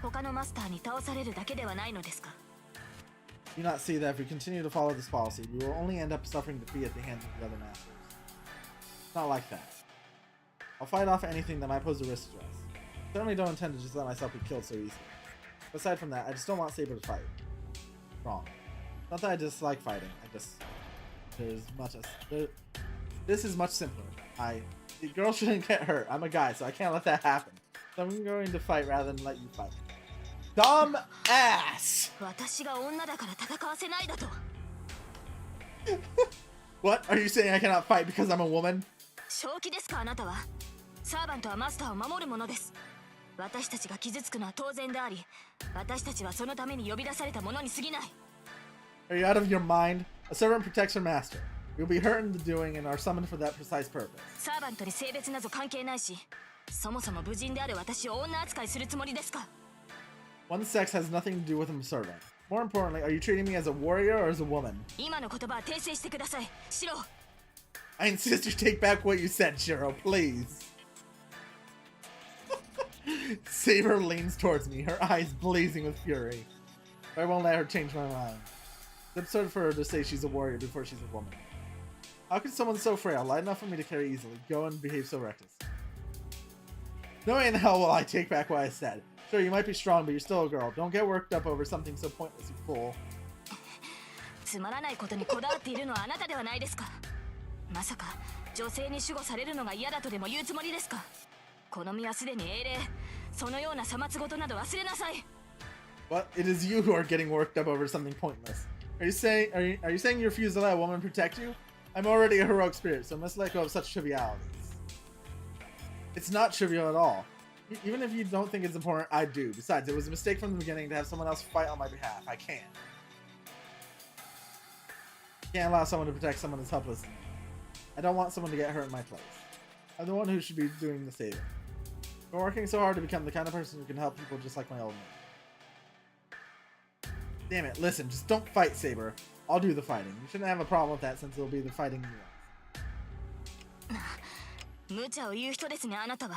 他のマスターに倒されるだけではないのですか。Do you not see that if we continue to follow this policy, we will only end up suffering defeat at the hands of the other masters? It's not like that. I'll fight off anything that might pose a risk to us. I certainly don't intend to just let myself be killed so easily. But aside from that, I just don't want Saber to fight. Wrong. Not that I dislike fighting, I just... This is much simpler. The girl shouldn't get hurt. I'm a guy, so I can't let that happen. So I'm going to fight rather than let you fight. Dumb ass! 私が女だから戦わせないだと。What? Are you saying I cannot fight because I'm a woman? 正気ですかあなたは。サーバントはマスターを守るものです。私たちが傷つくのは当然であり、私たちはそのために呼び出されたものに過ぎない。Are you out of your mind? A servant protects her master. You'll be hurt in the doing and are summoned for that precise purpose. サーバントに性別など関係ないし、そもそも無人である私を女扱いするつもりですか。One sex has nothing to do with a servant. More importantly, are you treating me as a warrior or as a woman? 今の言葉は訂正してください。シロ。I insist you take back what you said, Shiro, please. Saber leans towards me, her eyes blazing with fury. But I won't let her change my mind. It's absurd for her to say she's a warrior before she's a woman. How could someone so frail, light enough for me to carry easily, go and behave so reckless? No way in hell will I take back what I said. Sure, you might be strong, but you're still a girl. Don't get worked up over something so pointless, you fool. つまらないことにこだわっているのはあなたではないですか。まさか女性に守護されるのが嫌だとでも言うつもりですか。この身はすでに英霊。そのようなさまつごとなど忘れなさい。What? It is you who are getting worked up over something pointless. Are you saying you refuse to let a woman protect you? I'm already a heroic spirit, so I must let go of such trivialities. It's not trivial at all. Even if you don't think it's important, I do. Besides, it was a mistake from the beginning to have someone else fight on my behalf. I can't. Can't allow someone to protect someone as helpless as me. I don't want someone to get hurt in my place. I'm the one who should be doing the saving. I've been working so hard to become the kind of person who can help people just like my old man. Damn it, listen, just don't fight, Saber. I'll do the fighting. You shouldn't have a problem with that since it'll be the fighting you want. 無茶を言う人ですね、あなたは。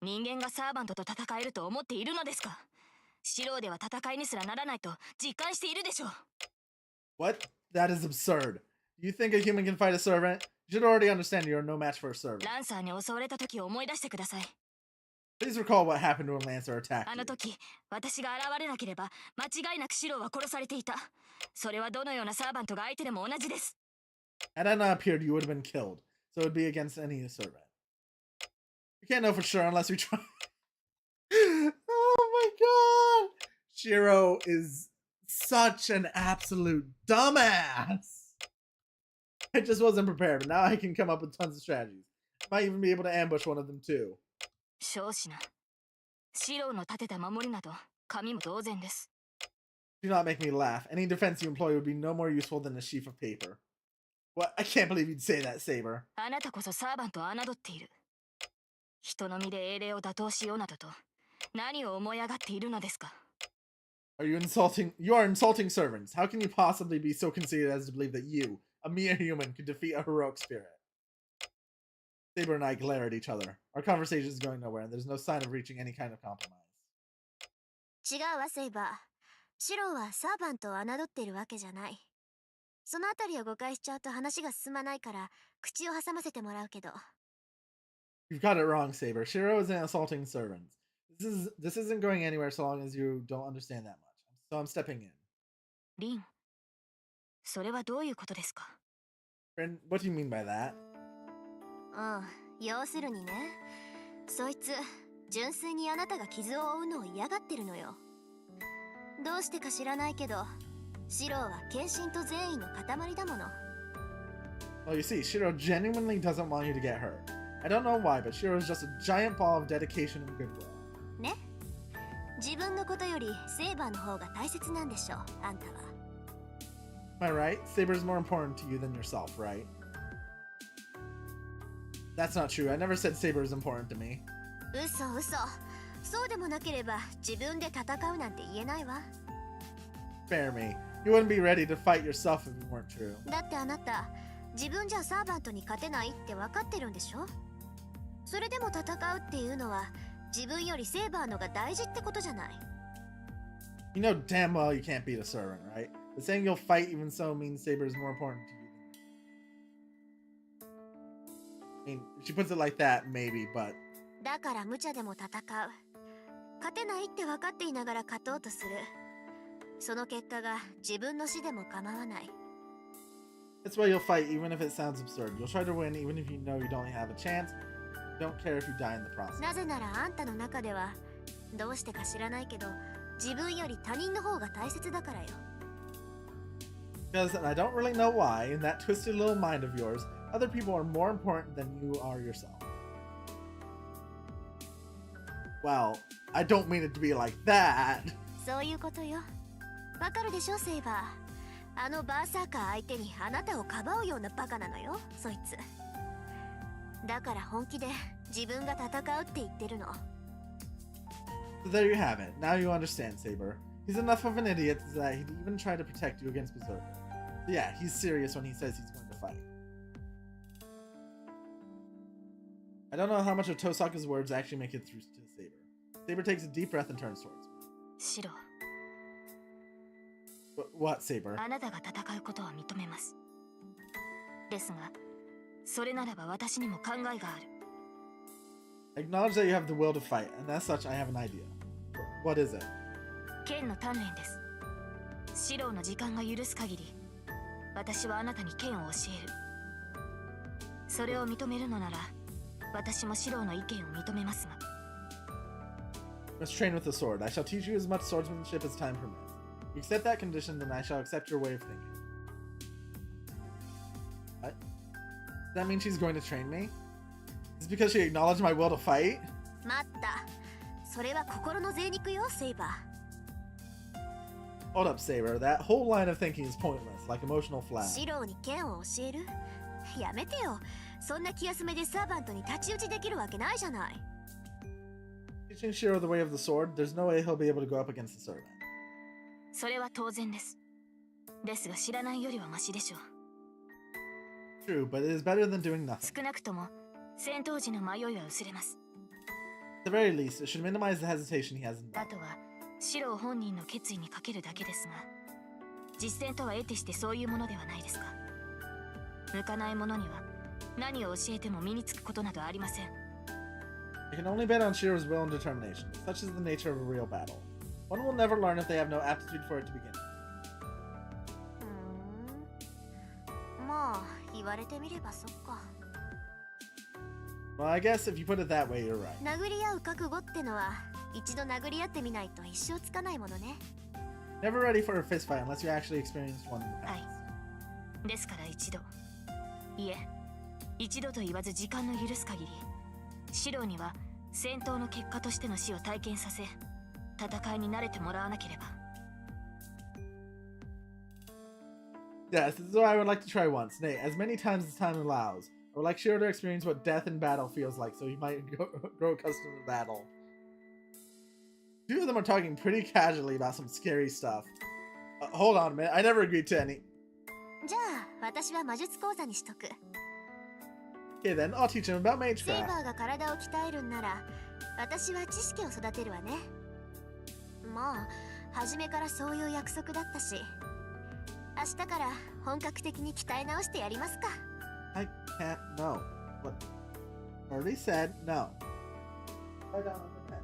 人間がサーバントと戦えると思っているのですか。シローでは戦いにすらならないと実感しているでしょう。What? That is absurd. You think a human can fight a servant? You should already understand you're no match for a servant. ランサーに襲われた時を思い出してください。Please recall what happened when Lancer attacked あ you. の時私が現れなければ間違いなくシローは殺されていた。それはどのようなサーバントが相手でも同じです。 Had Anna appeared, you would have been killed. So it would be against any servant. You can't know for sure unless we try. Oh my god! Shiro is such an absolute dumbass! I just wasn't prepared, but now I can come up with tons of strategies. Might even be able to ambush one of them too. 少子な。シローの立てた守りなど紙も同然です。 Do not make me laugh. Any defense you employ would be no more useful than a sheaf of paper. What? I can't believe you'd say that, Saber. あなたこそサーバントを侮っている。人の身で英霊を打倒しようなどと何を思い上がっているのですか。 Are you insulting? You are insulting servants. How can you possibly be so conceited as to believe that you, a mere human, could defeat a heroic spirit? Saber and I glare at each other. Our conversation is going nowhere, and there's no sign of reaching any kind of compromise. 違うわセイバー。シローはサーバントを侮っているわけじゃない。そのあたりを誤解しちゃうと話が進まないから口を挟ませてもらうけど。 You've got it wrong, Saber. Shiro isn't insulting servants. This isn't going anywhere so long as you don't understand that much. So I'm stepping in. リン、それはどういうことですか。 Friend, what do you mean by that? 要するにね、そいつ純粋にあなたが傷を負うのを嫌がってるのよ。どうしてか知らないけど、シローは献身と善意の塊だもの。 Well, you see, Shiro genuinely doesn't want you to get hurt. I don't know why, but Shiro is just a giant ball of dedication and goodwill. ね、自分のことよりセイバーの方が大切なんでしょ、あんたは。 Am I right? Saber is more important to you than yourself, right? That's not true. I never said Saber is important to me. 嘘。そうでもなければ自分で戦うなんて言えないわ。 Spare me. You wouldn't be ready to fight yourself if it weren't true. だってあなた、自分じゃサーバントに勝てないって分かってるんでしょ。それでも戦うっていうのは自分よりセイバーのが大事ってことじゃない。 You know damn well you can't beat a servant, right? But saying you'll fight even so means Saber is more important to you. I mean, if she puts it like that, maybe, but... だから無茶でも戦う。勝てないって分かっていながら勝とうとする。その結果が自分の死でも構わない。 That's why you'll fight even if it sounds absurd. You'll try to win even if you know you don't have a chance. You don't care if you die in the process. なぜならあんたの中ではどうしてか知らないけど自分より他人の方が大切だからよ。 Because, and I don't really know why, in that twisted little mind of yours, other people are more important than you are yourself. Well, I don't mean it to be like that. そういうことよ。わかるでしょセイバー。あのバーサーカー相手にあなたをかばうようなバカなのよそいつ。だから本気で自分が戦うって言ってるの。 So there you have it. Now you understand, Saber. He's enough of an idiot that he'd even try to protect you against Berserker. So yeah, he's serious when he says he's going to fight. I don't know how much of Tosaka's words actually make it through to Saber. Saber takes a deep breath and turns towards me. シロ、 What, Saber? あなたが戦うことは認めます。ですが、それならば私にも考えがある。 I acknowledge that you have the will to fight, and as such, I have an idea. What is it? 剣の鍛錬です。シローの時間が許す限り、私はあなたに剣を教える。それを認めるのなら、私もシローの意見を認めますが。 Let's train with the sword. I shall teach you as much swordsmanship as time permits. If you accept that condition, then I shall accept your way of thinking. What? Does that mean she's going to train me? Is it because she acknowledged my will to fight? 待った。それは心の贅肉よセイバー。 Hold up, Saber. That whole line of thinking is pointless, like emotional flag. シローに剣を教える？やめてよ。そんな気休めでサーバントに太刀打ちできるわけないじゃない。 Teaching Shiro the way of the sword, there's no way he'll be able to go up against the servant. それは当然です。ですが知らないよりはマシでしょう。 True, but it is better than doing nothing. 少なくとも戦闘時の迷いは薄れます。 At the very least, it should minimize the hesitation he has in あ battle. とはシロー本人の決意にかけるだけですが、実践とは得てしてそういうものではないですか。向かない者には何を教えても身につくことなどありません。I can only bet on Shiro's will and determination. Such is the nature of a real battle. One will never learn if they have no aptitude for it to begin. まあ言われてみればそっか。 Well, I guess if you put it that way, you're right. 殴り合う覚悟ってのは一度殴り合ってみないと一生つかないものね。 Never ready for a fist fight unless you actually experienced one in the は past. い。ですから一度、いえ、一度と言わず時間の許す限り、シロには戦闘の結果としての死を体験させ、戦いに慣れてもらわなければ。 Yes, this is what I would like to try once. Nay, as many times as time allows. I would like Shiro to experience what death in battle feels like, so he might grow accustomed to battle. Two of them are talking pretty casually about some scary stuff. Hold on a minute, I never agreed to any. じゃあ私は魔術講座にしとく。 Okay then, I'll teach him about セイバ magecraft. ーが体を鍛えるんなら私は知識を育てるわね。まあ初めからそういう約束だったし、明日から本格的に鍛え直してやりますか。 I can't, no. What? Already said no. Write down on the pen.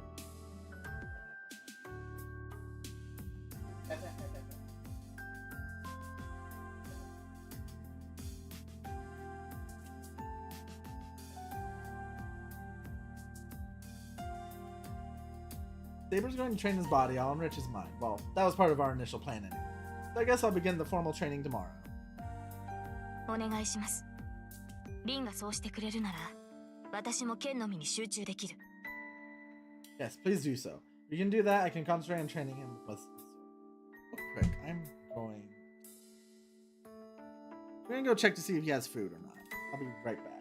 Saber's going to train his body, I'll enrich his mind. Well, that was part of our initial plan anyway. So I guess I'll begin the formal training tomorrow. お願いします。リンがそうしてくれるなら、私も剣のみに集中できる。 Yes, please do so. If you can do that, I can concentrate on training him with this. Real quick, I'm gonna go check to see if he has food or not. I'll be right back.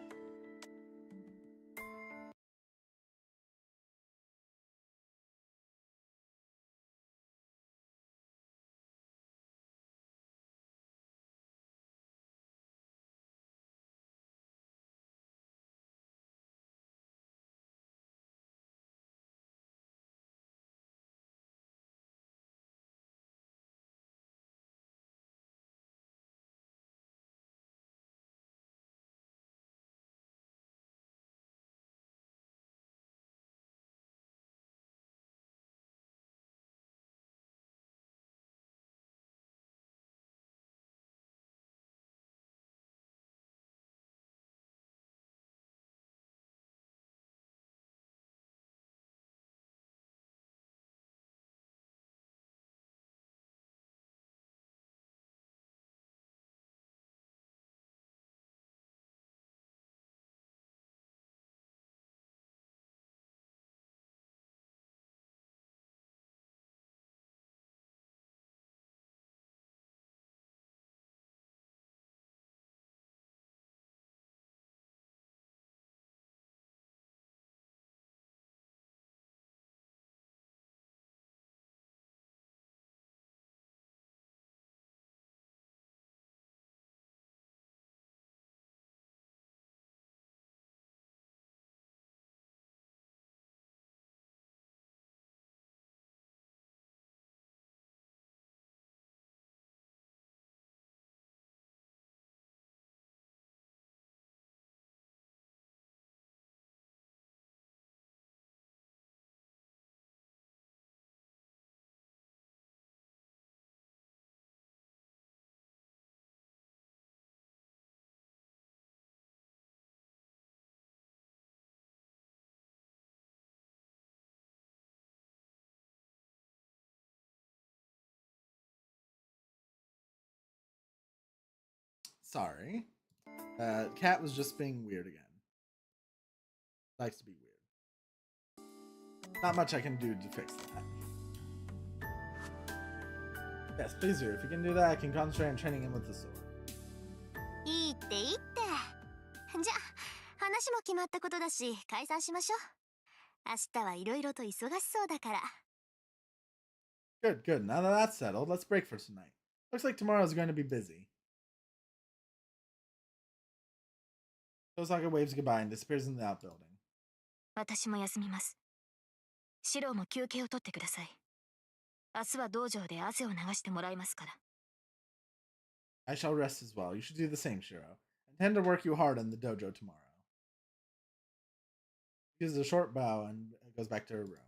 Sorry. Cat was just being weird again. Likes to be weird. Not much I can do to fix that. Yes, please do. If you can do that, I can concentrate on training him with the sword. いいっていいって。じゃあ話も決まったことだし解散しましょう。明日はいろいろと忙しそうだから。 Good, good. Now that that's settled, let's break for tonight. Looks like tomorrow's going to be busy. Osaka waves goodbye and disappears in the outbuilding. 私も休みます。シロも休憩を取ってください。明日は道場で汗を流してもらいますから。 I shall rest as well. You should do the same, Shiro. I intend to work you hard in the dojo tomorrow. Uses a short bow and goes back to her room.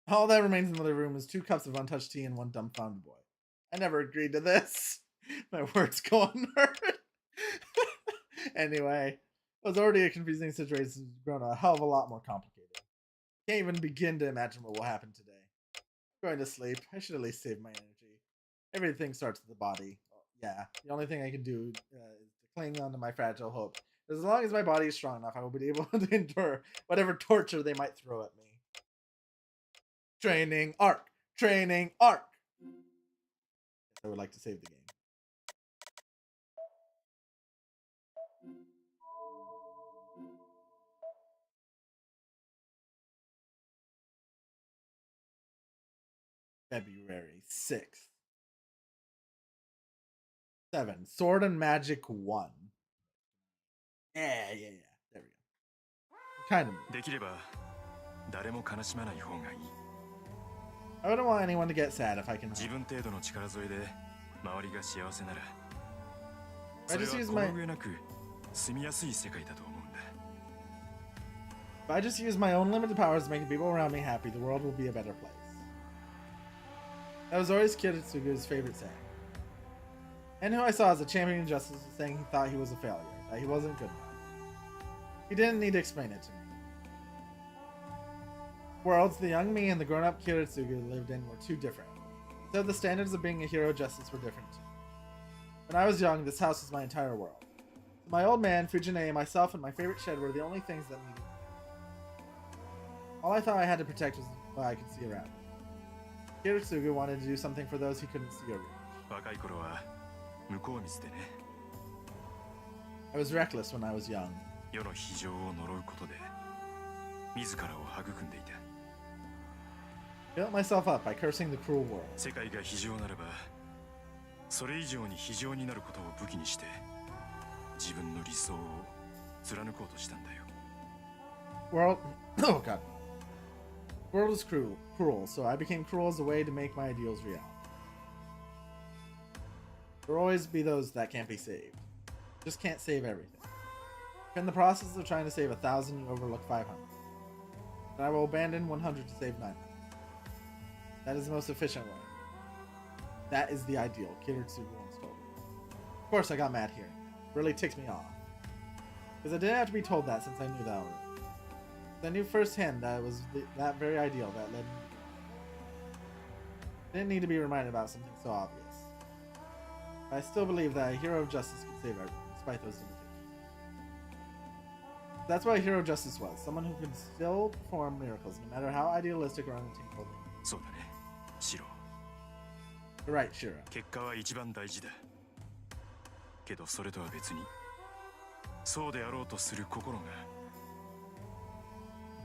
All that remains in the living room is 2 cups of untouched tea and 1 dumbfounded boy. I never agreed to this. My words go unheard. Anyway, it was already a confusing situation. It's grown a hell of a lot more complicated. Can't even begin to imagine what will happen today. I'm going to sleep. I should at least save my energy. Everything starts with the body. Well, yeah, the only thing I can do is to cling on to my fragile hope. As long as my body is strong enough, I will be able to endure whatever torture they might throw at me. Training arc. Training arc. I would like to save the game. February 6th. 7. Sword and Magic 1. Yeah. There we go. Kind of. できれば誰も悲しまない方がいい。 I wouldn't want anyone to get sad if I can. 自分程度の力添えで周りが幸せなら、 I それ just は use こ my の上なく住みやすい世界だと思うんだ。 if I just use my own limited powers to make people around me happy, the world will be a better place. That was always Kiritsugu's favorite saying. And who I saw as a champion of justice was saying he thought he was a failure, that he wasn't good enough. He didn't need to explain it to me. Worlds the young me and the grown-up Kiritsugu lived in were too different. So the standards of being a hero of justice were different too. When I was young, this house was my entire world. My old man, Fujine, myself, and my favorite shed were the only things that needed. All I thought I had to protect was what I could see around me. Kiritsugu wanted to do something for those he couldn't see or reach. 若い頃は向こう見捨てね。 I was reckless when I was young. 世の非情を呪うことで自らを育んでいた。 Built myself up by cursing the cruel world. 世界が非情ならば、それ以上に非情になることを武器にして自分の理想を貫こうとしたんだよ。 World, oh god. World is cruel, so I became cruel as a way to make my ideals reality. There will always be those that can't be saved. Just can't save everything. If in the process of trying to save 1,000, you overlook 500. Then I will abandon 100 to save 900. That is the most efficient way. That is the ideal, Kiritsugu once told me. Of course, I got mad here. It really ticked me off. Because I didn't have to be told that since I knew that already. I knew firsthand that it was that very ideal that led me. I didn't need to be reminded about something so obvious. But I still believe that a hero of justice can save everyone, despite those limitations. That's what a hero of justice was. Someone who could still perform miracles, no matter how idealistic or unattainable they were. そうだね、シロ。 You're right, Shiro. 結果は一番大事だ。けどそれとは別に、そうであろうとする心が。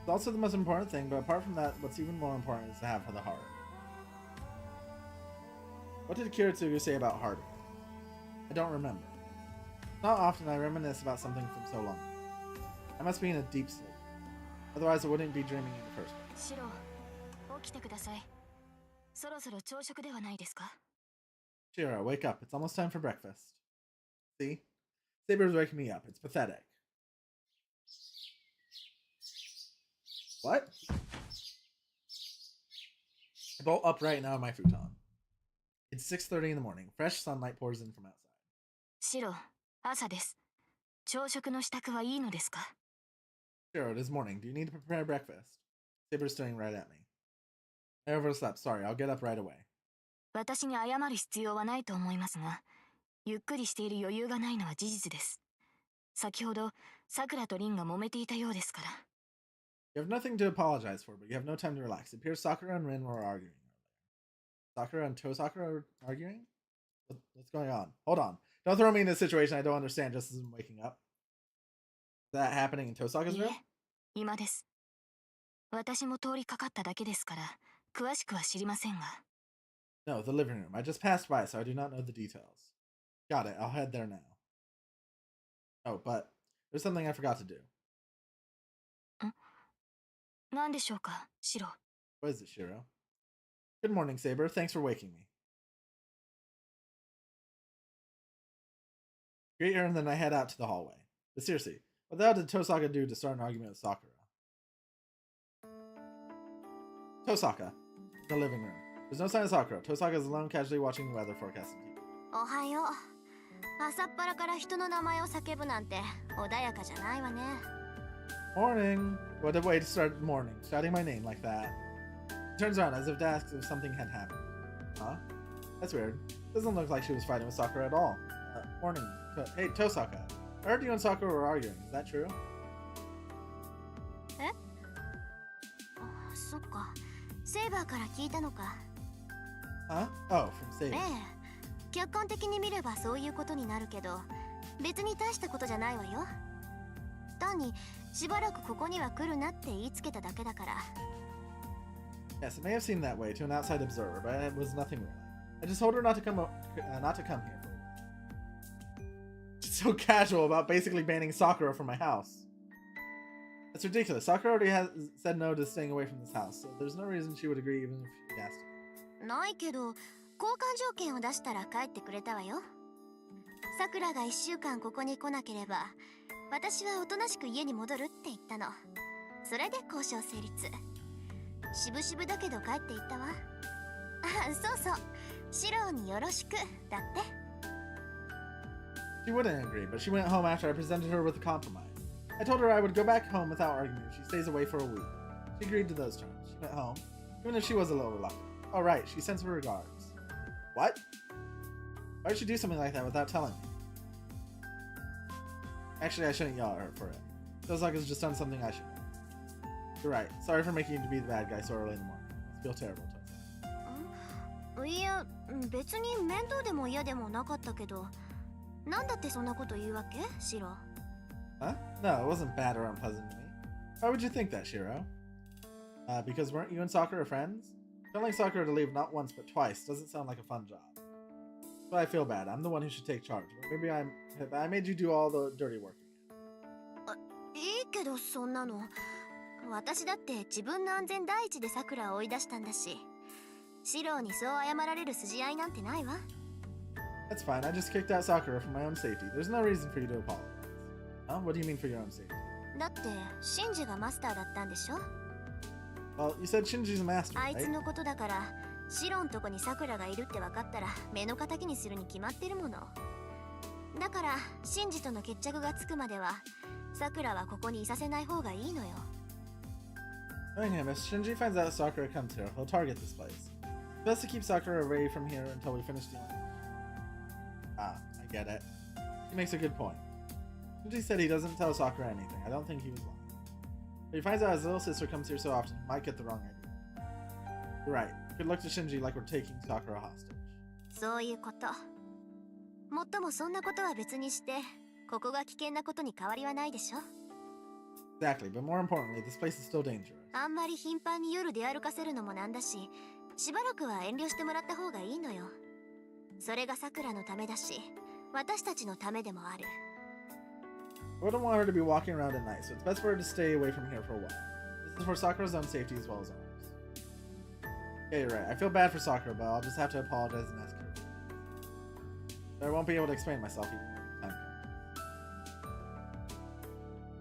It's also the most important thing, but apart from that, what's even more important is to have the heart. What did Kiritsugu say about heart? I don't remember. Not often I reminisce about something from so long ago. I must be in a deep sleep. Otherwise I wouldn't be dreaming in the first place. シロ、起きてください。そろそろ朝食ではないですか？ Shiro, wake up. It's almost time for breakfast. See? Saber's waking me up. It's pathetic. What? I bolt upright now in my futon. It's 6:30 in the morning. Fresh sunlight pours in from outside. シロ、朝です。朝食の支度はいいのですか？ Shiro, it is morning. Do you need to prepare breakfast? Saber's staring right at me. I overslept. Sorry, I'll get up right away. 私に謝る必要はないと思いますが、ゆっくりしている余裕がないのは事実です。先ほど、さくらとリンが揉めていたようですから。You have nothing to apologize for, but you have no time to relax. It appears Sakura and Rin were arguing earlier. Sakura and Tosakura are arguing? What's going on? Hold on. Don't throw me in a situation I don't understand just as I'm waking up. Is that happening in Tosaka's い room? え、今です。私も通りかかっただけですから、詳しくは知りませんが。No, the living room. I just passed by, so I do not know the details. Got it. I'll head there now. Oh, but there's something I forgot to do. 何でしょうか、シロ。What is it, Shiro? Good morning, Saber. Thanks for waking me. Greet her, and then I head out to the hallway. But seriously, What the hell did Tosaka do to start an argument with Sakura? Tosaka, the living room. There's no sign of Sakura. Tosaka is alone, casually watching the weather forecast on TV. おはよう。朝っぱらから人の名前を叫ぶなんて穏やかじゃないわね。Morning! What a way to start the morning, shouting my name like that. She turns around as if to ask if something had happened. Huh? That's weird. Doesn't look like she was fighting with Sakura at all. Morning. Hey, Tosaka. I heard you and Sakura were arguing. Is that true? え？あ、そっか。セイバーから聞いたのか。Huh? Oh, from Saber. ええ。客観的に見ればそういうことになるけど、別に大したことじゃないわよ。単にしばらくここには来るなって言いつけただけだから。Yes, it may have seemed that way to an outside observer, but it was nothing really. I just told her not to come here for a while. She's so casual about basically banning Sakura from my house. That's ridiculous. Sakura already has said no to staying away from this house, so there's no reason she would agree even if she asked. ないけど、交換条件を出したら帰ってくれたわよ。さくらが1週間ここに来なければ、私はおとなしく家に戻るって言ったの。それで交渉成立。しぶしぶだけど帰っていったわ。あ、そうそう。シロによろしくだって。She wouldn't agree, but she went home after I presented her with a compromise. I told her I would go back home without arguing if she stays away for a week. She agreed to those terms. She went home, even if she was a little reluctant. Oh, right, she sends her regards. What? Why did she do something like that without telling me? Actually, I shouldn't yell at her for it. Feels like it's just done something I should know. You're right. Sorry for making you to be the bad guy so early in the morning. I feel terrible, Tosa. いや、別に面倒でも嫌でもなかったけど、なんだってそんなこと言うわけ、シロ? Huh? No, it wasn't bad or unpleasant to me. Why would you think that, Shiro? Because weren't you and Sakura friends? Telling Sakura to leave not once but twice doesn't sound like a fun job. So I feel bad. I'm the one who should take charge. But maybe I made you do all the dirty work again. いいけどそんなの。私だって自分の安全第一でさくらを追い出したんだし、シロにそう謝られる筋合いなんてないわ。That's fine. I just kicked out Sakura for my own safety. There's no reason for you to apologize. Huh? What do you mean for your own safety? だってシンジがマスターだったんでしょ? Well, you said Shinji's a master, あい right? つのことだから、シロんとこにさくらがいるって分かったら目の敵にするに決まってるもの。だからシンジとの決着がつくまではさくらはここにいさせない方がいいのよ。Knowing him, if Shinji finds out Sakura comes here, he'll target this place. It's best to keep Sakura away from here until we finish dealing. Ah, I get it. He makes a good point. Shinji said he doesn't tell Sakura anything. I don't think he was lying. If he finds out his little sister comes here so often, he might get the wrong idea. You're right. It could look to Shinji like we're taking Sakura hostage. そういうこと。もっともそんなことは別にして、ここが危険なことに変わりはないでしょ。Exactly, but more importantly, this place is still dangerous. あんまり頻繁に夜出歩かせるのもなんだし、しばらくは遠慮してもらった方がいいのよ。それがさくらのためだし、私たちのためでもある。I wouldn't want her to be walking around at night, so it's best for her to stay away from here for a while. This is for Sakura's own safety as well as ours. Yeah, you're right. I feel bad for Sakura, but I'll just have to apologize and ask her. But I won't be able to explain myself even when the time comes.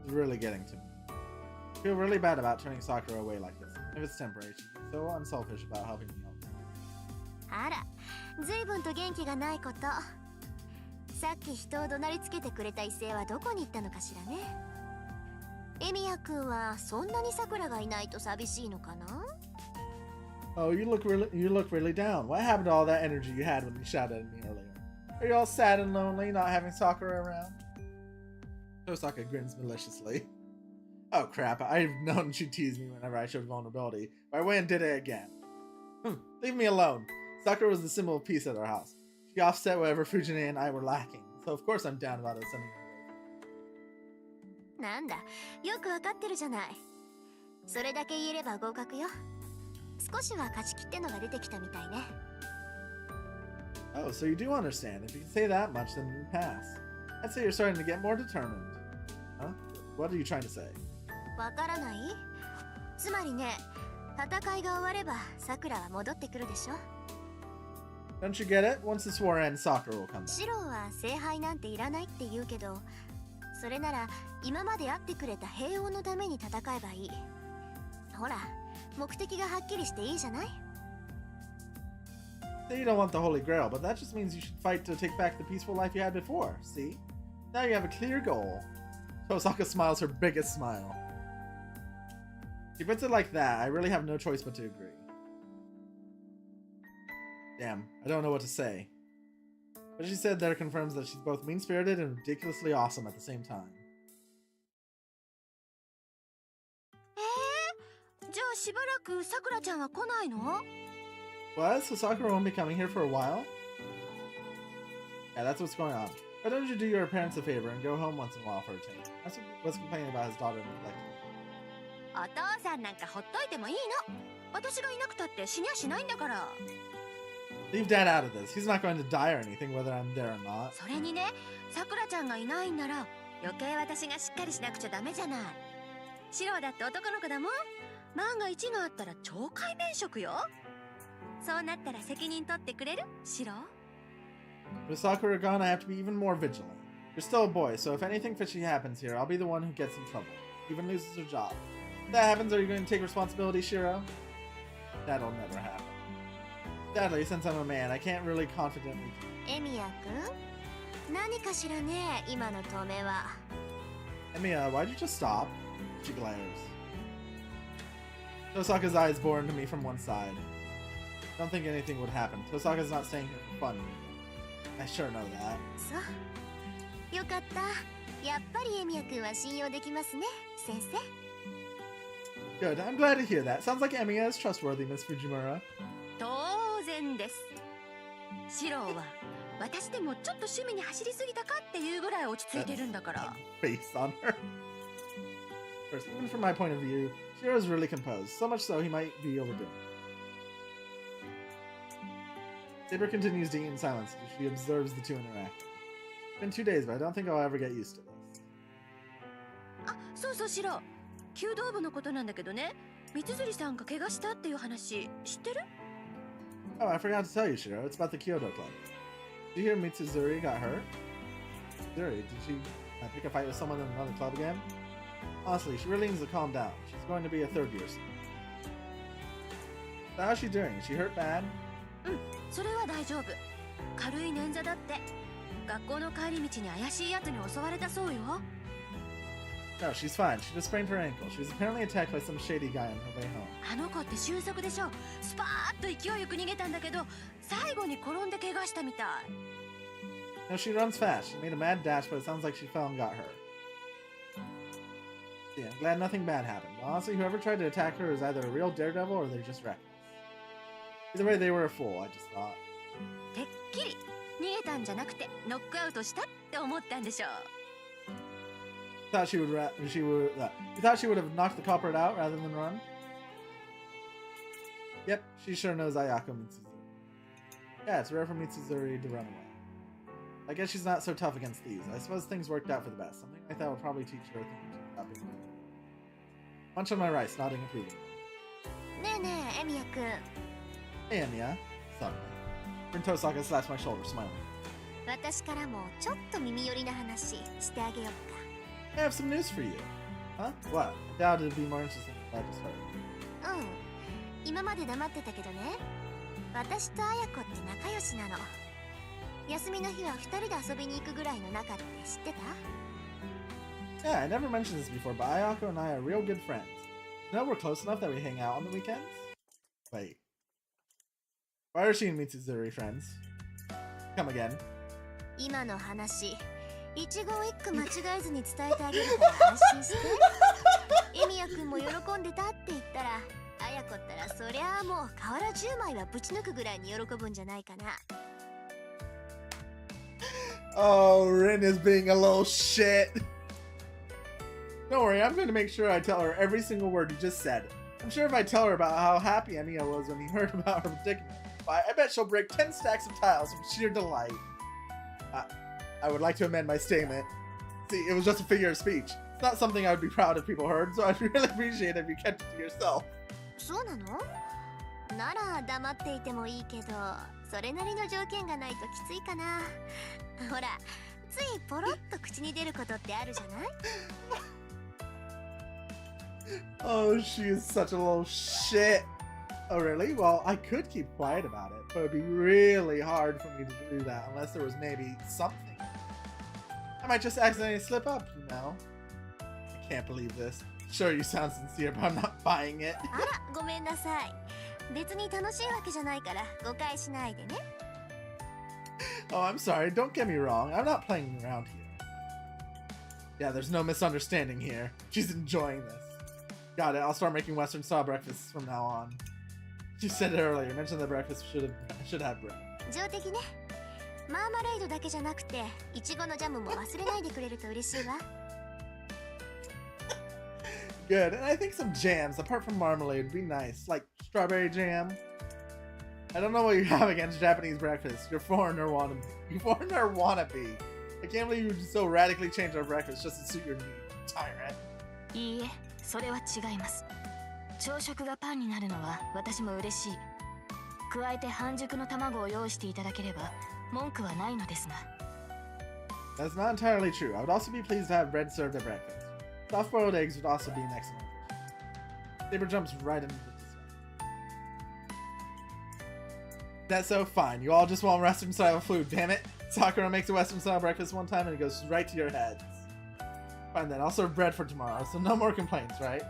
It's really getting to me. I feel really bad about turning Sakura away like this. Even if it's temporary, she's been so unselfish about helping me all the time. あら、随分と元気がないこと。さっき人を怒鳴りつけてくれた異性はどこに行ったのかしらね。エミヤ君はそんなにさくらがいないと寂しいのかな? Oh, you look really down. What happened to all that energy you had when you shouted at me earlier? Are you all sad and lonely, not having Sakura around? Tosaka grins maliciously. Oh crap, I've known she'd tease me whenever I showed vulnerability, but I went and did it again. Leave me alone. Sakura was the symbol of peace at our house. She offset whatever Fujine and I were lacking, so of course I'm down about it sending her away. なんだ、よくわかってるじゃない。それだけ言えれば合格よ。少しは勝ち切ってのが出てきたみたいね。Oh, so you do understand. If you can say that much, then you pass. I'd say you're starting to get more determined. Huh? What are you trying to say? わからない?つまりね、戦いが終わればさくらは戻ってくるでしょ。Don't you get it? Once this war ends, Sakura will come back. シロは聖杯なんていらないって言うけど、それなら今まで会ってくれた平穏のために戦えばいい。ほら、目的がはっきりしていいじゃない。 Say you don't want the Holy Grail, but that just means you should fight to take back the peaceful life you had before, see? Now you have a clear goal. Tosaka smiles her biggest smile. She puts it like that, I really have no choice but to agree. Damn, I don't know what to say. What she said there confirms that she's both mean-spirited and ridiculously awesome at the same time. じゃあしばらくさくらちゃんは来ないの？ What? So Sakura won't be coming here for a while? Yeah, that's what's going on. Why don't you do your parents a favor and go home once in a while for a change? That's what's complaining about his daughter neglecting. お父さんなんかほっといてもいいの。私がいなくたって死にゃしないんだから。 Leave Dad out of this. He's not going to die or anything whether I'm there or not. それにね、さくらちゃんがいないんなら余計私がしっかりしなくちゃダメじゃない。シロだって男の子だもん。万が一があったら懲戒免職よ。そうなったら責任取ってくれる？シロ？ With Sakura gone, I have to be even more vigilant. You're still a boy, so if anything fishy happens here, I'll be the one who gets in trouble. Even loses her job. If that happens, are you going to take responsibility, Shiro? That'll never happen. Sadly, since I'm a man, I can't really confidently... エミヤくん？何かしらね、今の止めは。 Emiya, why'd you just stop? She glares. Tosaka's eyes bore into me from one side. Don't think anything would happen. Tosaka's not staying here for fun. I sure know that. そう。よかった。やっぱりエミヤくんは信用できますね、先生。 Good, I'm glad to hear that. Sounds like Emiya is trustworthy, Miss Fujimura. 当然です。シロは私でもちょっと趣味に走りすぎたかっていうぐらい落ち着いてるんだから。Face on her. First, even from my point of view, Shiro's really composed. So much so he might be overdoing it. Saber continues to eat in silence as she observes the two interacting. It's been 2 days, but I don't think I'll ever get used to this. あ、そうそうシロ。弓道部のことなんだけどね。三辻さんが怪我したっていう話知ってる？ Oh, I forgot to tell you, Shiro. It's about the Kyoto Club. Did you hear Mitsuzuri got hurt? Mitsuzuri, did she pick a fight with someone in another club again? Honestly, she really needs to calm down. She's going to be a third year soon. So how's she doing? Is she hurt bad? うん、それは大丈夫。軽い捻挫だって。学校の帰り道に怪しい奴に襲われたそうよ。 No, she's fine. She just sprained her ankle. She was apparently attacked by some shady guy on her way home. あの子って俊足でしょ。スパーッと勢いよく逃げたんだけど、最後に転んで怪我したみたい。 No, she runs fast. She made a mad dash, but it sounds like she fell and got hurt. Yeah, I'm glad nothing bad happened. But honestly, whoever tried to attack her is either a real daredevil or they're just reckless. Either way, they were a fool, I just thought. てっきり逃げたんじゃなくてノックアウトしたって思ったんでしょう。 You thought she would have knocked the culprit out rather than run? Yep, she sure knows Ayako Mitsuzuri. Yeah, it's rare for Mitsuzuri to run away. I guess she's not so tough against these. I suppose things worked out for the best. Something like that would probably teach her a thing or two without being rude. Munch on my rice, nodding approvingly. ねえねえ、エミヤくん。 Hey, Emiya. Suddenly. Friend Tosaka slaps my shoulder, smiling. 私からもちょっと耳寄りな話してあげよっか。 I have some news for you. Huh? What? I doubt it'd be more interesting than I just heard. うん。今まで黙ってたけどね。私と綾子って仲良しなの。休みの日は二人で遊びに行くぐらいの仲って知ってた？ Yeah, I never mentioned this before, but Ayako and I are real good friends. You know we're close enough that we hang out on the weekends? Wait. Why are she and Mitsuzuri friends? Come again. 今の話、一言一句間違えずに伝えてあげるから安心して。エミヤくんも喜んでたって言ったら、綾子ったらそりゃあもう瓦10枚はぶち抜くぐらいに喜ぶんじゃないかな。 Oh, Rin is being a little shit. Don't worry, I'm going to make sure I tell her every single word you just said. I'm sure if I tell her about how happy Emiya was when he heard about her predicament, I bet she'll break 10 stacks of tiles from sheer delight. I would like to amend my statement. See, it was just a figure of speech. It's not something I would be proud if people heard, so I'd really appreciate it if you kept it to yourself. そうなの？なら黙っていてもいいけど、それなりの条件がないときついかな。ほら、ついポロッと口に出ることってあるじゃない？ Oh, she is such a little shit. Oh, really? Well, I could keep quiet about it, but it'd be really hard for me to do that unless there was maybe something. I might just accidentally slip up, you know? I can't believe this. Sure, you sound sincere, but I'm not buying it. あら、ごめんなさい。別に楽しいわけじゃないから誤解しないでね。Oh, I'm sorry. Don't get me wrong. I'm not playing around here. Yeah, there's no misunderstanding here. She's enjoying this. Got it. I'll start making Western style breakfasts from now on. She said it earlier. Mentioned that breakfast should have bread. 上出来ね。マーマレードだけじゃなくて、いちごのジャムも忘れないでくれると嬉しいわ。Good. And I think some jams, apart from marmalade, would be nice. Like strawberry jam. I don't know what you have against Japanese breakfast. You're foreigner wannabe. You foreigner wannabe. I can't believe you would so radically change our breakfast just to suit your needs, tyrant. いいえ、それは違います。朝食がパンになるのは私も嬉しい。加えて半熟の卵を用意していただければ文句はないのですが。That's not entirely true. I would also be pleased to have bread served at breakfast. Soft-boiled eggs would also be an excellent addition. Saber jumps right into the discussion. That's so fine. You all just want Western-style food, damn it. Sakura makes a Western-style breakfast one time and it goes right to your heads. Fine then, I'll serve bread for tomorrow, so no more complaints, right?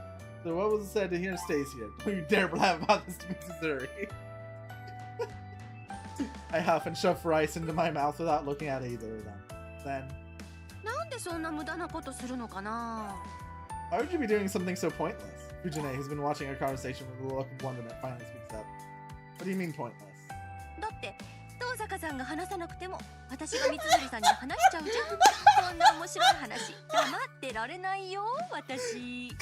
So what was said to here stays here. Don't you dare blab about this to Mizuzuri. I huff and shove rice into my mouth without looking at either of them. Then, なんでそんな無駄なことするのかな？ why would you be doing something so pointless? Fujine, who's been watching our conversation with a look of wonderment, finally speaks up. What do you mean pointless? だって東坂さんが話さなくても私が三辻さんに話しちゃうじゃん。こんな面白い話黙ってられないよ私。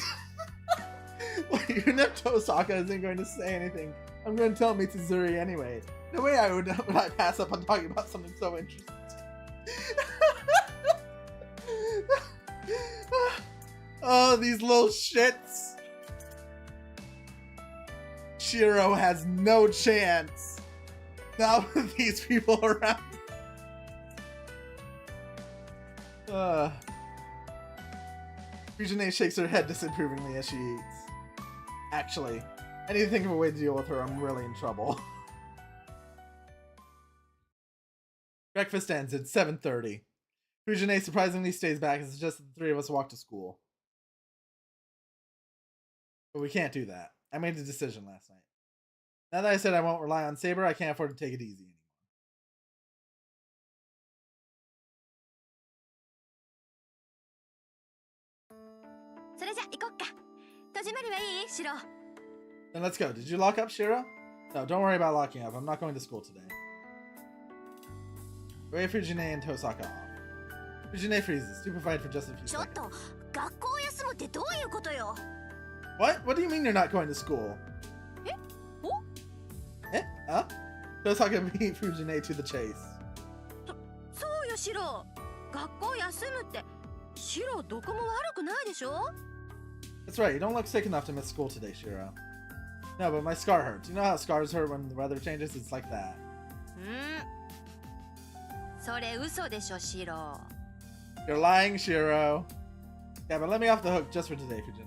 Well, even if Tosaka isn't going to say anything, I'm going to tell Mitsuzuri anyway. No way would I pass up on talking about something so interesting. Oh, these little shits. Shiro has no chance. Not with these people around. Fujine shakes her head disapprovingly as she eats. Actually, I need to think of a way to deal with her. I'm really in trouble. Breakfast ends at 7:30. Fujine surprisingly stays back and suggests that the three of us walk to school. But we can't do that. I made a decision last night. Now that I said I won't rely on Saber, I can't afford to take it easy anymore. それじゃ行こっか。戸締まりはいい？シロ。 Then let's go. Did you lock up, Shiro? No, don't worry about locking up. I'm not going to school today. Wait for Fujine and Tosaka off. Fujine freezes, stupefied for just a few ちょっ seconds. と学校休むってどういうことよ？ What? What do you mean you're not going to school? お？ Eh? Huh? Tosaka beat Fujine to the chase. そうよシロ。学校休むってシロどこも悪くないでしょ？ That's right, you don't look sick enough to miss school today, Shiro. No, but my scar hurts. You know how scars hurt when the weather changes? It's like that. それ嘘でしょシロ。 You're lying, Shiro. Yeah, but let me off the hook just for today, Fujine.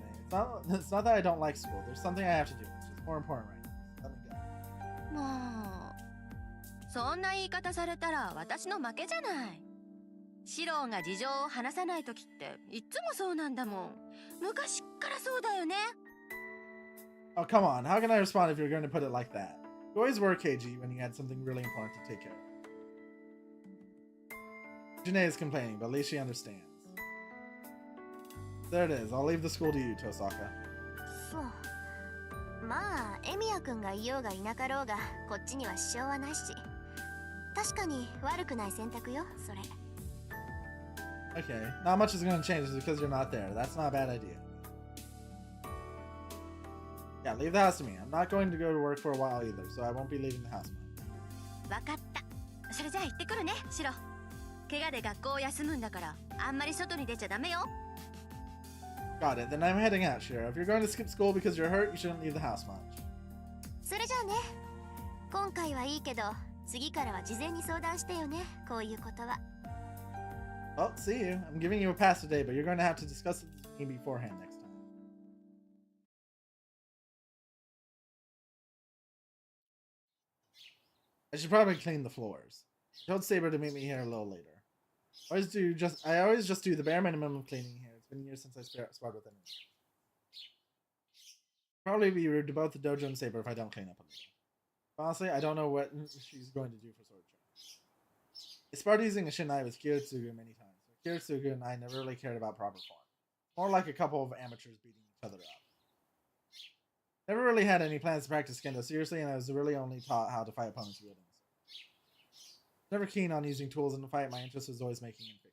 It's not that I don't like school. There's something I have to do, which is more important right now. Let me go. もうそんな言い方されたら私の負けじゃない。シロが事情を話さない時っていつもそうなんだもん。昔っからそうだよね。 Oh, come on. How can I respond if you're going to put it like that? You always were cagey when you had something really important to take care of. Janae is complaining, but at least she understands. There it is. I'll leave the school to you, Tosaka. そう。まあエミヤくんがいようがいなかろうがこっちには支障はないし。確かに悪くない選択よそれ。 Okay, not much is going to change just because you're not there. That's not a bad idea. Yeah, leave the house to me. I'm not going to go to work for a while either, so I won't be leaving the house much. わかった。それじゃあ行ってくるねシロ。怪我で学校を休むんだからあんまり外に出ちゃダメよ。 Got it. Then I'm heading out, Shiro. If you're going to skip school because you're hurt, you shouldn't leave the house much. それじゃあね。今回はいいけど次からは事前に相談してよねこういうことは。Well, see you. I'm giving you a pass today, but you're going to have to discuss it with me beforehand next time. I should probably clean the floors. I told Saber to meet me here a little later. I always just do the bare minimum of cleaning here. It's been years since I sparred with anyone. Probably be rude to both the dojo and Saber if I don't clean up a little. Honestly, I don't know what she's going to do for sword training. I sparred using a shinai with Kiritsugu many times, but Kiritsugu and I never really cared about proper form. More like a couple of amateurs beating each other up. Never really had any plans to practice kendo seriously, and I was really only taught how to fight opponents wielding a sword. Never keen on using tools in the fight, my interest was always making and fixing.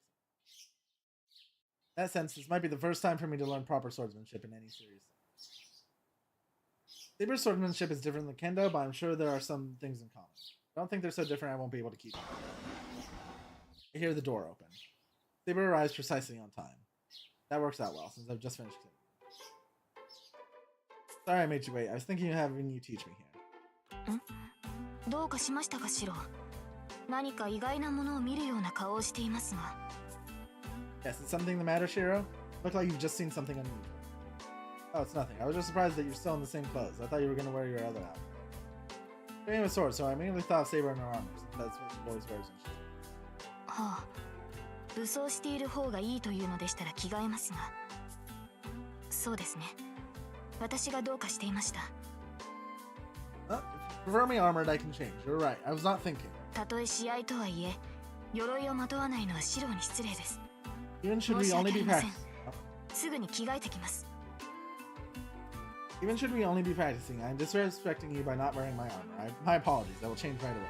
In that sense, this might be the first time for me to learn proper swordsmanship in any serious sense. Saber's swordsmanship is different than kendo, but I'm sure there are some things in common. I don't think they're so different I won't be able to keep them. I hear the door open. Saber arrives precisely on time. That works out well, since I've just finished cleaning. Sorry I made you wait. I was thinking of having you teach me here. どうかしましたか、シロ。何か意外なものを見るような顔をしていますが。Yes, is something the matter, Shiro? Look like you've just seen something unusual. Oh, it's nothing. I was just surprised that you're still in the same clothes. I thought you were going to wear your other outfit. Training with sword, so I immediately thought of Saber in her armor, since that's what she always wears when she's... はあ、武装している方がいいというのでしたら着替えますが。そうですね。私がどうかしていました。If you prefer me armored, I can change. You're right. I was not thinking. たとえ試合とはいえ、鎧をまとわないのはシロに失礼です。 Even should 申 we し only 訳あ be りません。 practicing... すぐに着替えてきます。 Even should we only be practicing, I'm disrespecting you by not wearing my armor. My apologies. I will change right away.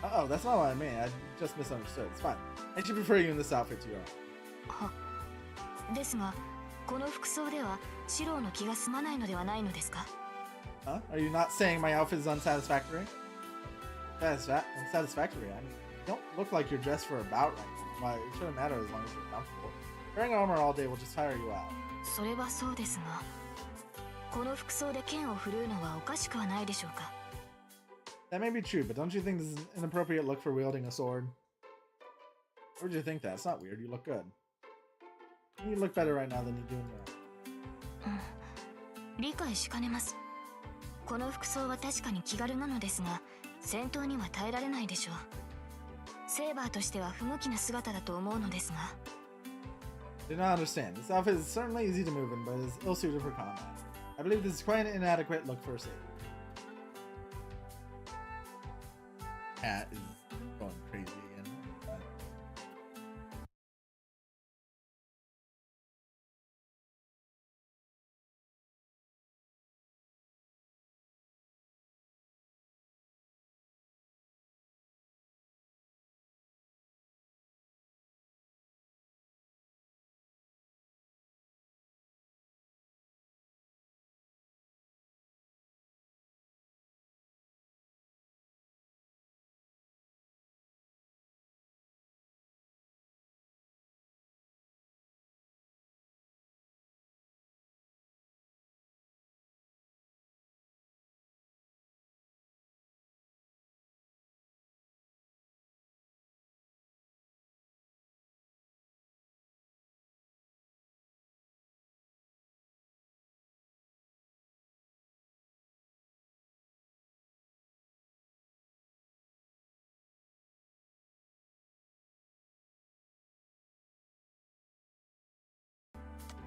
Uh-oh, that's not what I meant. I just misunderstood. It's fine. I should prefer you in this outfit to your own. は、ですが、この服装ではシロの気が済まないのではないのですか？ Huh? Are you not saying my outfit is unsatisfactory? Unsatisfactory? I mean, you don't look like you're dressed for a bout right now. Why, it shouldn't matter as long as you're comfortable. Wearing armor all day will just tire you out. それはそうですが、この服装で剣を振るうのはおかしくはないでしょうか？ That may be true, but don't you think this is an inappropriate look for wielding a sword? Why would you think that? It's not weird. You look good. You look better right now than you do in your own. 理解しかねます。この服装は確かに気軽なのですが、戦闘には耐えられないでしょう。セーバーとしては不向きな姿だと思うのですが。I do not understand. This outfit is certainly easy to move in, but is ill-suited for combat. I believe this is quite an inadequate look for a saber. Cat is going crazy again.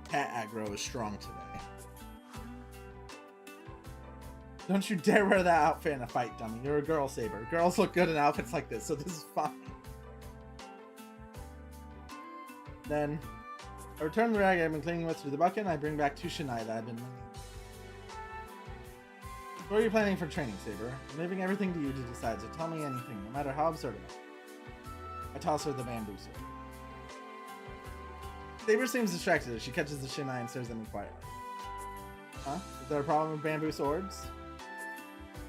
Cat aggro is strong today. Don't you dare wear that outfit in a fight, dummy. You're a girl, Saber. Girls look good in outfits like this, so this is fine. Then, I return the rag I've been cleaning with to the bucket, and I bring back two shinai that I've been leaning. What are you planning for training, Saber? I'm leaving everything to you to decide, so tell me anything, no matter how absurd it is. I toss her the bamboo sword. Saber seems distracted as she catches the shinai and stares at me quietly. Huh? Is there a problem with bamboo swords?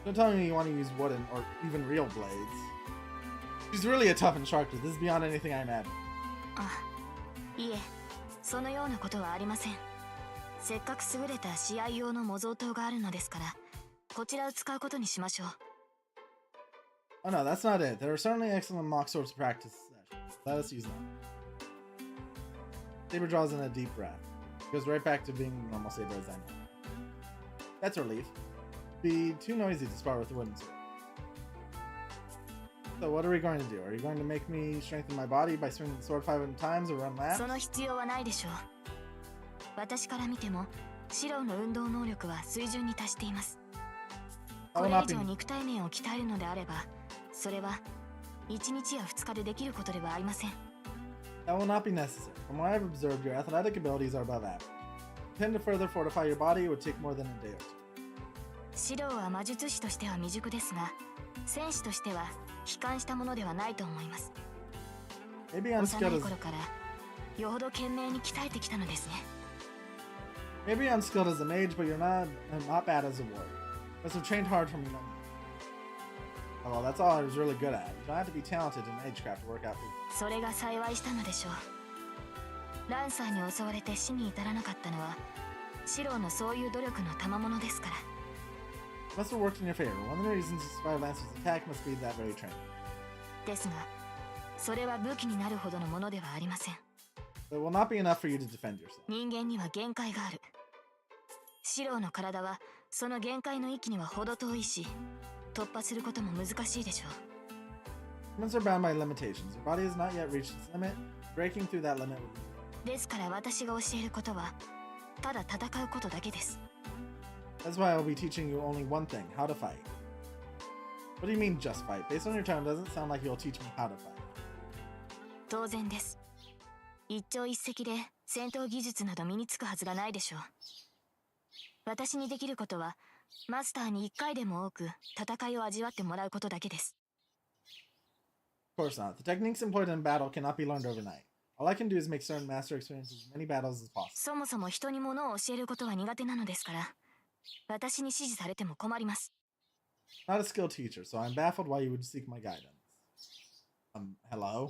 Don't tell me you want to use wooden or even real blades. She's really a tough instructor. This is beyond anything I imagined. あ、いえ、そのようなことはありません。せっかく優れた試合用の模造刀があるのですから、こちらを使うことにしましょう。Oh no, that's not it. There are certainly excellent mock swords practice sessions, Let us use them. Saber draws in a deep breath. Goes right back to being normal Saber as I know. That's a relief. Be too noisy to spar with the wooden sword. So what are we going to do? Are you going to make me strengthen my body by swinging the sword 5 times or run laps? その必要はないでしょう。私から見てもシロウの運動能力は水準に達しています。これ以上肉体面を鍛えるのであれば、それは1日や2日でできることではありません。That will not be necessary. From what I've observed, your athletic abilities are above average. Tend to further fortify your body, it would take more than a day or two. シロウは魔術師としては未熟ですが、戦士としては悲観したものではないと思います。Maybe 幼 unskilled い as 頃からよほど懸命に鍛えてきたのですね。maybe unskilled as a mage, but you're not bad as a warrior. Must have trained hard from young. Oh, well, that's all I was really good at. You don't have to be talented in magecraft to work out. それが幸いしたのでしょう。ランサーに襲われて死に至らなかったのはシロウのそういう努力の賜物ですから。Must have worked in your favor. One of the reasons you survived Lancer's attack must be that very training. ですが、それは武器になるほどのものではありません。It will not be enough for you to defend yourself. 人間には限界がある。シロウの体はその限界の域には程遠いし、突破することも難しいでしょう。 Humans are bound by limitations. Your body has not yet reached its limit. Breaking through that limit would be. ですから私が教えることはただ戦うことだけです。That's why I'll be teaching you only one thing: how to fight. What do you mean just fight? Based on your tone, it doesn't sound like you'll teach me how to fight. 当然です。一朝一夕で戦闘技術など身につくはずがないでしょう。私にできることはマスターに一回でも多く戦いを味わってもらうことだけです。Of course not. The techniques employed in battle cannot be learned overnight. All I can do is make certain master experience as many battles as possible. そもそも人に物を教えることは苦手なのですから、私に指示されても困ります。Not a skilled teacher, so I'm baffled why you would seek my guidance. Hello?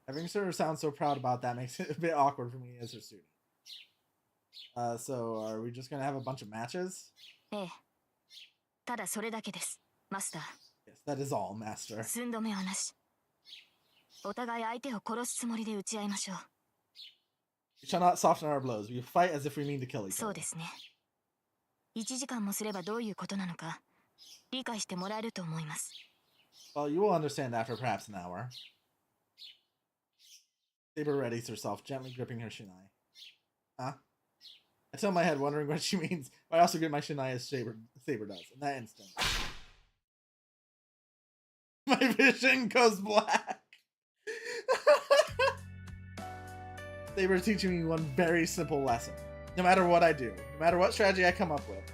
Having her sound so proud about that makes it a bit awkward for me as her student. So are we just gonna have a bunch of matches? ええ。ただそれだけです、マスター。Yes, that is all, master. 寸止めはなし。お互い相手を殺すつもりで打ち合いましょう。We shall not soften our blows. We will fight as if we mean to kill each other. そうですね。1時間もすればどういうことなのか理解してもらえると思います。Well, you will understand after perhaps an hour. Saber readies herself, gently gripping her shinai. Huh? I tilt my head, wondering what she means, but I also grip my shinai as Saber does. In that instant, my vision goes black. Saber is teaching me one very simple lesson. No matter what I do, no matter what strategy I come up with,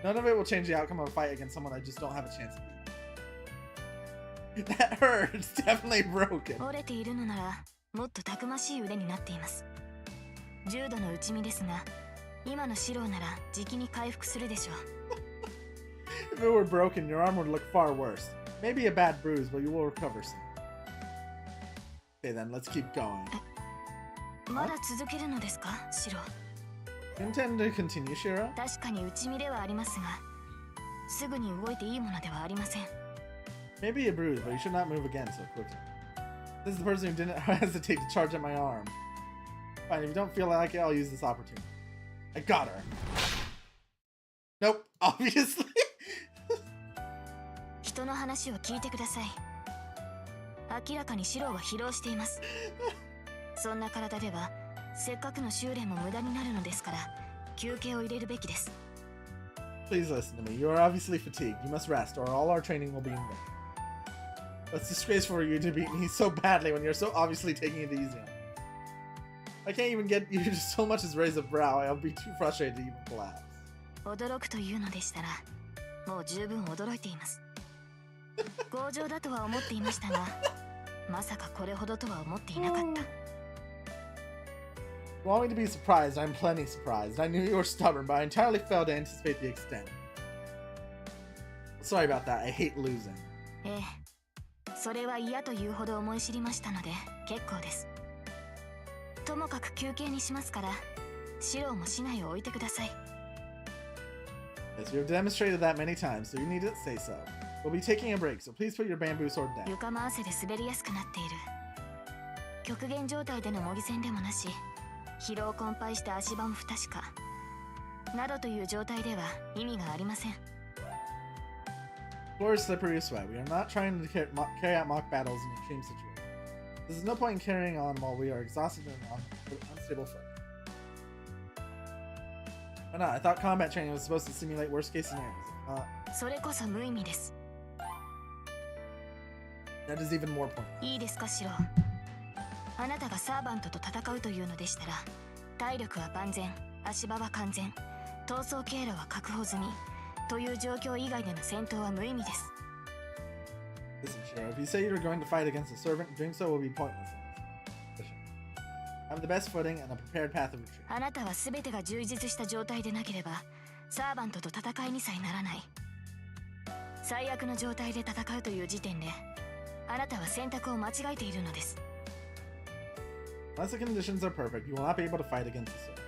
none of it will change the outcome of a fight against someone I just don't have a chance to beat. That hurts. Definitely broken. 折れているのならもっとたくましい腕になっています。重度の打ち身ですが、今のシロウならじきに回復するでしょう。If it were broken, your arm would look far worse. Maybe a bad bruise, but you will recover soon. Okay then, let's keep going. まだ続けるのですか、シロウ。You intend to continue, Shiro? 確かに打ち身ではありますが、すぐに動いていいものではありません。Maybe a bruise, but you should not move again so quickly. This is the person who didn't hesitate to charge at my arm. Fine, if you don't feel like it, I'll use this opportunity. I got her. Nope, obviously. 人の話を聞いてください。明らかにシロウは疲労しています。そんな体ではせっかくの修練も無駄になるのですから休憩を入れるべきです。 Please listen to me. You are obviously fatigued. You must rest, or all our training will be in vain. It's disgraceful for you to beat me so badly when you're so obviously taking it easy on me. I can't even get you to so much as raise a brow. I'll be too frustrated to even collapse. 驚くというのでしたらもう十分驚いています。強情だとは思っていましたが、まさかこれほどとは思っていなかった。You want me to be surprised? I'm plenty surprised. I knew you were stubborn, but I entirely failed to anticipate the extent. Sorry about that. I hate losing. ええ、それは嫌というほど思い知りましたので結構です。ともかく休憩にしますから、シロウも竹刀を置いてください。Yes, you have demonstrated that many times, so you need to say so. We'll be taking a break, so please put your bamboo sword down. 床も汗で滑りやすくなっている。極限状態での模擬戦でもなし、疲労困憊して足場も不確かなどという状態では意味がありません。 Floor is slippery as sweat. We are not trying to carry out mock battles in extreme situations. There's no point in carrying on while we are exhausted and on unstable foot. Why not? I thought combat training was supposed to simulate worst case scenarios. それこそ無意味です。 That is even more pointless. いいですかシロ、あなたがサーバントと戦うというのでしたら、体力は万全、足場は完全、逃走経路は確保済みという状況以外での戦闘は無意味です。 Listen, Shiro, if you say you're going to fight against a servant, doing so will be pointless in this position. I have the best footing and a prepared path of retreat. あなたは全てが充実した状態でなければサーバントと戦いにさえならない。最悪の状態で戦うという時点であなたは選択を間違えているのです。 Unless the conditions are perfect, you will not be able to fight against the servant.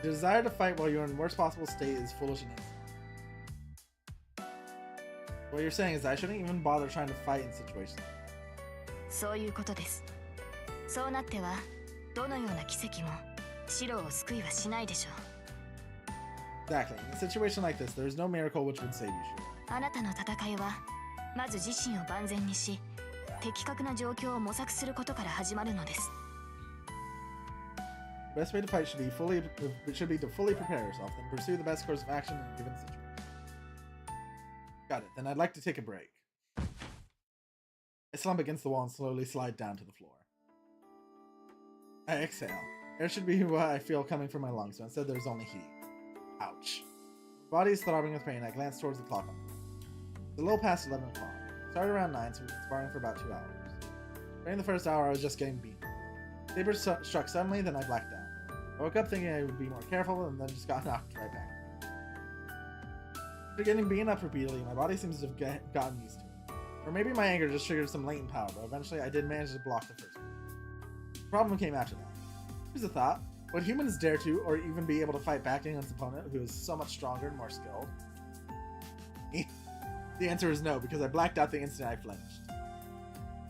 The desire to fight while you're in the worst possible state is foolish and innocent. What you're saying is I shouldn't even bother trying to fight in situations like that. そういうことです。そうなってはどのような奇跡もシロを救いはしないでしょう。 Exactly. In a situation like this, there is no miracle which would save you, Shiro. あなたの戦いはまず自身を万全にし、的確な状況を模索することから始まるのです。 The best way to fight should be to fully prepare yourself, then pursue the best course of action in a given situation. Got it. Then I'd like to take a break. I slump against the wall and slowly slide down to the floor. I exhale. Air should be what I feel coming from my lungs, but instead there's only heat. Ouch. My body is throbbing with pain. I glance towards the clock on the wall. It's a little past 11 o'clock. It started around 9, so we've been sparring for about 2 hours. During the first hour, I was just getting beaten. Saber struck suddenly, then I blacked out. I woke up thinking I would be more careful, and then just got knocked right back. After getting beaten up repeatedly, my body seems to have gotten used to it. Or maybe my anger just triggered some latent power, but eventually I did manage to block the first one. The problem came after that. Here's a thought. Would humans dare to, or even be able to fight back against an opponent who is so much stronger and more skilled? The answer is no, because I blacked out the instant I flinched.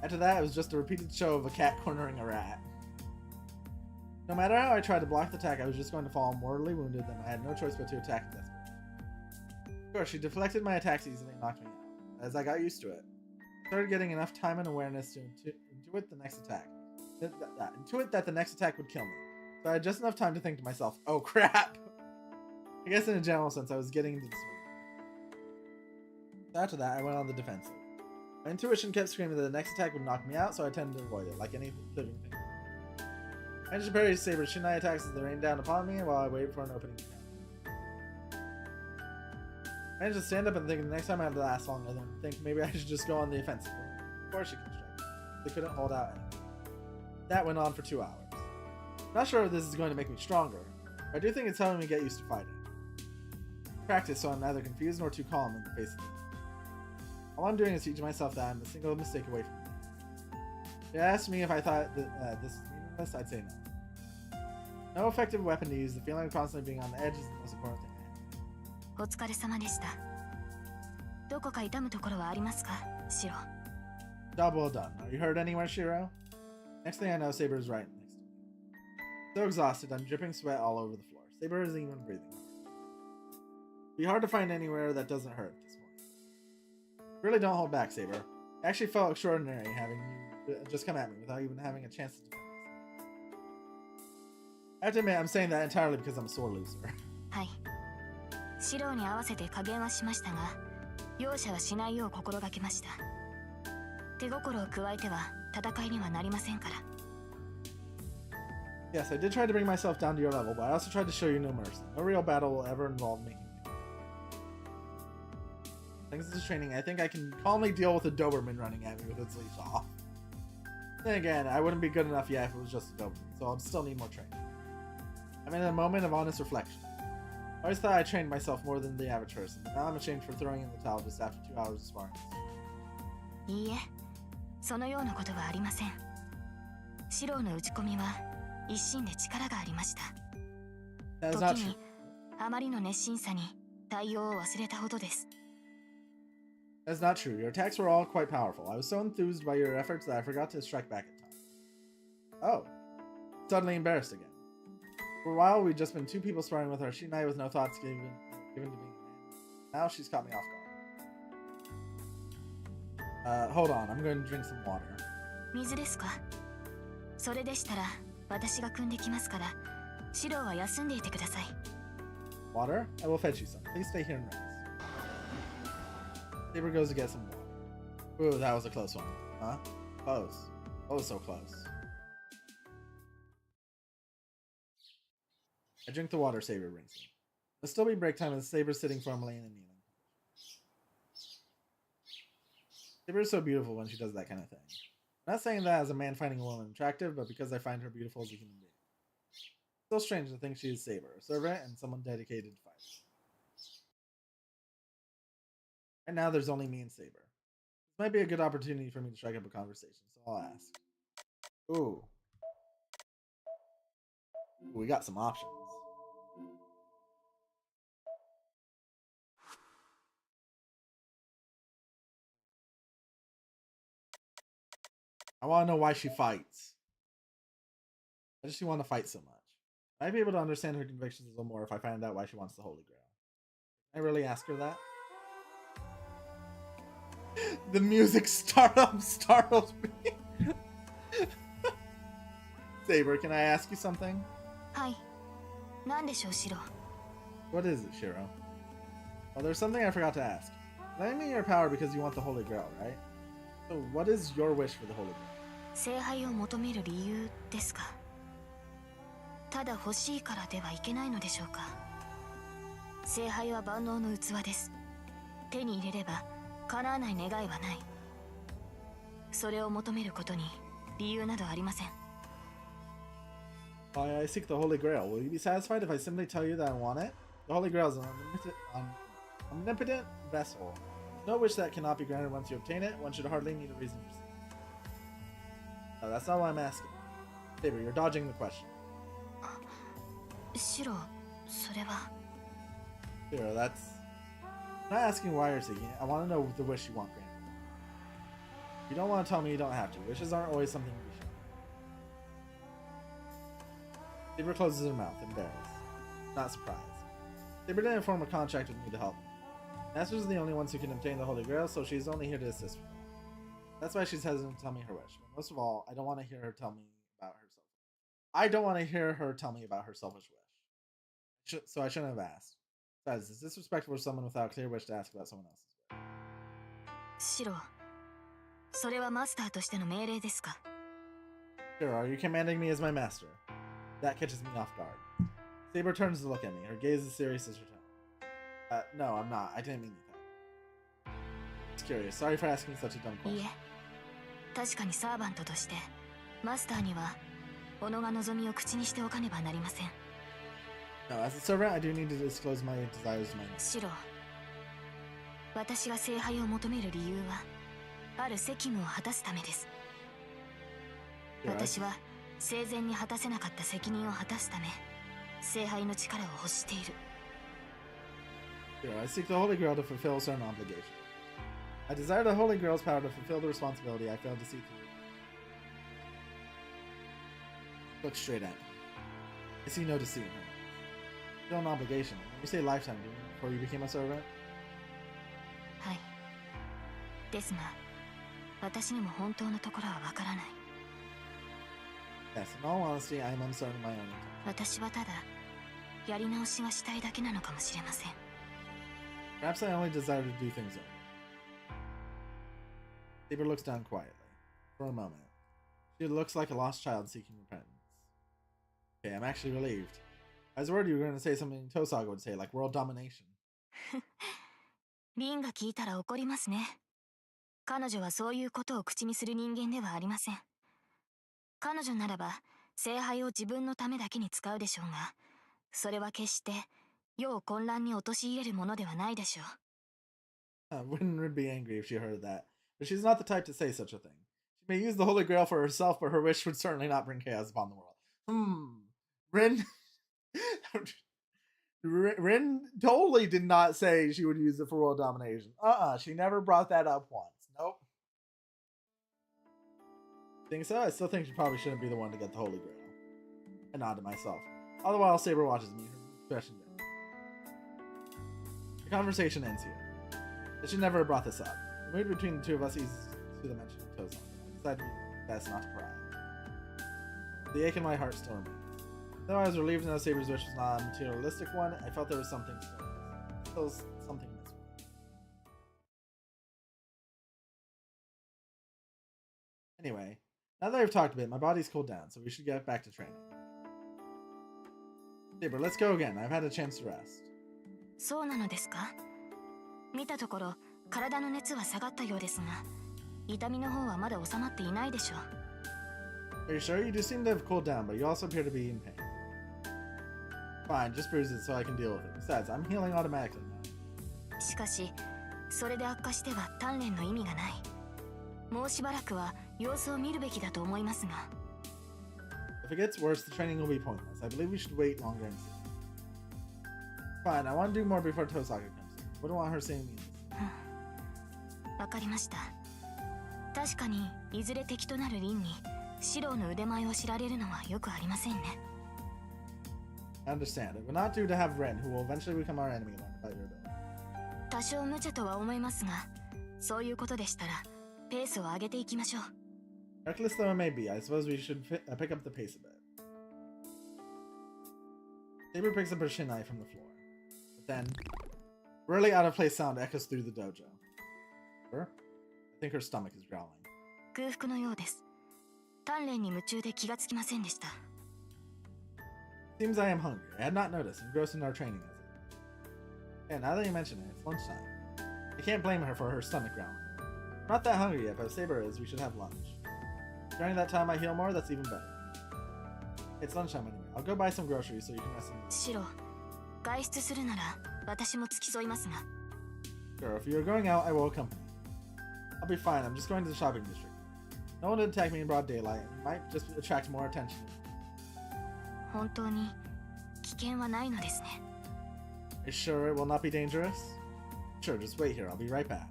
After that, it was just a repeated show of a cat cornering a rat. No matter how I tried to block the attack, I was just going to fall mortally wounded, then I had no choice but to attack desperately. Of course, she deflected my attacks easily and knocked me out. As I got used to it, I started getting enough time and awareness to intuit the next attack. Intuit that the next attack would kill me. So I had just enough time to think to myself, oh crap! I guess in a general sense, I was getting into the swing. So after that, I went on the defensive. My intuition kept screaming that the next attack would knock me out, so I tended to avoid it, like any living thing. I managed to parry Saber's Shinai attacks as they rained down upon me while I waited for an opening to come. I managed to stand up and think the next time I had to last long, and then think maybe I should just go on the offensive before she could strike. They couldn't hold out anymore. That went on for 2 hours. Not sure if this is going to make me stronger, but I do think it's helping me get used to fighting. Practice so I'm neither confused nor too calm in the face of things. All I'm doing is teach myself that I'm a single mistake away from it. If you asked me if I thought that this is meaningless, I'd say no. No effective weapon to use, the feeling of constantly being on the edge is the most important thing I have. お疲れ様でした。どこか痛むところはありますか、シロ。 Job well done. Are you hurt anywhere, Shiro? Next thing I know, Saber is right next to me. So exhausted, I'm dripping sweat all over the floor. Saber isn't even breathing. It'd be hard to find anywhere that doesn't hurt at this point. Really don't hold back, Saber. I actually felt extraordinary having you just come at me without even having a chance to defend myself. I have to admit, I'm saying that entirely because I'm a sore loser. はい。シロに合わせて加減はしましたが、容赦はしないよう心がけました。手心を加えては戦いにはなりませんから。Yes, I did try to bring myself down to your level, but I also tried to show you no mercy. No real battle will ever involve making me. Thanks to this training, I think I can calmly deal with a Doberman running at me with its leash off. Then again, I wouldn't be good enough yet if it was just a Doberman, so I'll still need more training. I'm in a moment of honest reflection. I always thought I trained myself more than the average person, but now I'm ashamed for throwing in the towel just after 2 hours of sparring. いいえ、そのようなことはありません。シロの打ち込みは一心で力がありました。 That is not 時 true. にあまりの熱心さに対応を忘れたほどです。 That's not true. Your attacks were all quite powerful. I was so enthused by your efforts that I forgot to strike back at times. Oh. Suddenly embarrassed again. For a while, we'd just been two people sparring with her, she and I with no thoughts given to being a man. Now she's caught me off guard. Hold on, I'm going to drink some water. 水ですか？それでしたら私が汲んできますから、シロは休んでいてください。Water? I will fetch you some. Please stay here and rest. Saber goes to get some water. Ooh, that was a close one. Huh? Close. Oh, so close. I drink the water Saber brings me. It'll still be break time and Saber sitting firmly and kneeling. Saber is so beautiful when she does that kind of thing. I'm not saying that as a man finding a woman attractive, but because I find her beautiful as a human being. It's so strange to think she is Saber, a servant and someone dedicated to fighting. Right now, there's only me and Saber. This might be a good opportunity for me to strike up a conversation, so I'll ask. Ooh. We got some options. I want to know why she fights. Why does she want to fight so much? I might be able to understand her convictions a little more if I find out why she wants the Holy Grail. Can I really ask her that? The music startled me. Saber, can I ask you something? はい。何でしょう、シロ。 What is it, Shiro? Well, there's something I forgot to ask. Lend me your power because you want the Holy Grail, right? So, what is your wish for the Holy Grail? 聖杯を求める理由ですか？ただ欲しいからではいけないのでしょうか？聖杯は万能の器です。手に入れれば叶わない願いはない。それを求めることに理由などありません。 Why I seek the Holy Grail. Will you be satisfied if I simply tell you that I want it? The Holy Grail is an omnipotent vessel. No wish that cannot be granted once you obtain it. One should hardly need a reason to seek. No, that's not what I'm asking. Saber, you're dodging the question. シロ、それは。 Shiro, that's... I'm not asking why you're seeking it. I want to know the wish you want granted. If you don't want to tell me, you don't have to. Wishes aren't always something to be shown. Saber closes her mouth, embarrassed. Not surprised. Saber didn't form a contract with me to help me. Masters are the only ones who can obtain the Holy Grail, so she's only here to assist me. That's why she's hesitant to tell me her wish. But most of all, I don't want to hear her tell me about herself. I don't want to hear her tell me about her selfish wish. So I shouldn't have asked. Besides, it's disrespectful for someone without a clear wish to ask about someone else's wish. シロ、それはマスターとしての命令ですか？ Sure, are you commanding me as my master? That catches me off guard. Saber turns to look at me. Her gaze is serious as her tone. No, I'm not. I didn't mean that. Just curious. Sorry for asking such a dumb い question. え、確かにサーバントとしてマスターには己が望みを口にしておかねばなりません。 No, as a servant, I do need to disclose my desires to my master. シロ、私が聖杯を求める理由はある責務を果たすためです。 Sure, 私は生前に果たせなかった責任を果たすため聖杯の力を欲している。 I seek the Holy Grail to fulfill a certain obligation. I desire the Holy Grail's power to fulfill the responsibility I failed to see through. Look straight at me. I see no deceit in her. Fulfill an obligation. When you say lifetime, do you mean before you became a servant? はい。ですが、私にも本当のところはわからない。 Yes, in all honesty, I am uncertain of my own intent. 私はただやり直しがしたいだけなのかもしれません。 Perhaps I only desire to do things over. Saber looks down quietly. For a moment. She looks like a lost child seeking repentance. Okay, I'm actually relieved. I was worried you were going to say something Tosaga would say, like world domination. リンが聞いたら怒りますね。彼女はそういうことを口にする人間ではありません。彼女ならば聖杯を自分のためだけに使うでしょうが、それは決して世を混乱に陥れるものではないでしょう。Wouldn't Rin be angry if she heard that? But she's not the type to say such a thing. She may use the Holy Grail for herself, but her wish would certainly not bring chaos upon the world. Rin... Rin totally did not say she would use it for world domination. She never brought that up once. Nope. think so? I still think she probably shouldn't be the one to get the Holy Grail. I nod to myself. All the while, Saber watches me, her expression down. The conversation ends here. I should never have brought this up. The mood between the two of us eases to the mention of Tozan. I decided best not to pry. The ache in my heart still remains. Though I was relieved to know Saber's wish was not a materialistic one, I felt there was something still something missing. Anyway, now that I've talked a bit, my body's cooled down, so we should get back to training. Saber, let's go again. I've had a chance to rest. そうなのですか？見たところ体の熱は下がったようですが、痛みの方はまだ収まっていないでしょう。 Are you sure? You do seem to have cooled down, but you also appear to be in pain. Fine, just bruise it so I can deal with it. Besides, I'm healing automatically now. しかし、それで悪化しては鍛錬の意味がない。もうしばらくは様子を見るべきだと思いますが。 If it gets worse, the training will be pointless. I believe we should wait longer and see. Fine, I want to do more before Tosaka comes in. Wouldn't want her seeing me in this. わかりました。確かにいずれ敵となる凛に四郎の腕前を知られるのはよくありませんね。 I understand. It would not do to have Ren, who will eventually become our enemy, learn about your ability. 多少無茶とは思いますが、そういうことでしたらペースを上げていきましょう。 Reckless though it may be, I suppose we should pick up the pace a bit. Saber picks up her shinai from the floor. But then, really out of place sound echoes through the dojo. Her? I think her stomach is growling. 空腹のようです。鍛錬に夢中で気がつきませんでした。 Seems I am hungry. I had not noticed, engrossed in our training as it. Yeah, now that you mention it, it's lunchtime. I can't blame her for her stomach growling. I'm not that hungry yet, but if Saber is, we should have lunch. During that time I heal more, that's even better. It's lunchtime anyway. I'll go buy some groceries so you can rest in peace. シロ、外出するなら私も付き添いますが。 Sure, if you're going out, I will accompany you. I'll be fine, I'm just going to the shopping district. No one would attack me in broad daylight, and it might just attract more attention. 本当に危険はないのですね。 Are you sure it will not be dangerous? Sure, just wait here, I'll be right back.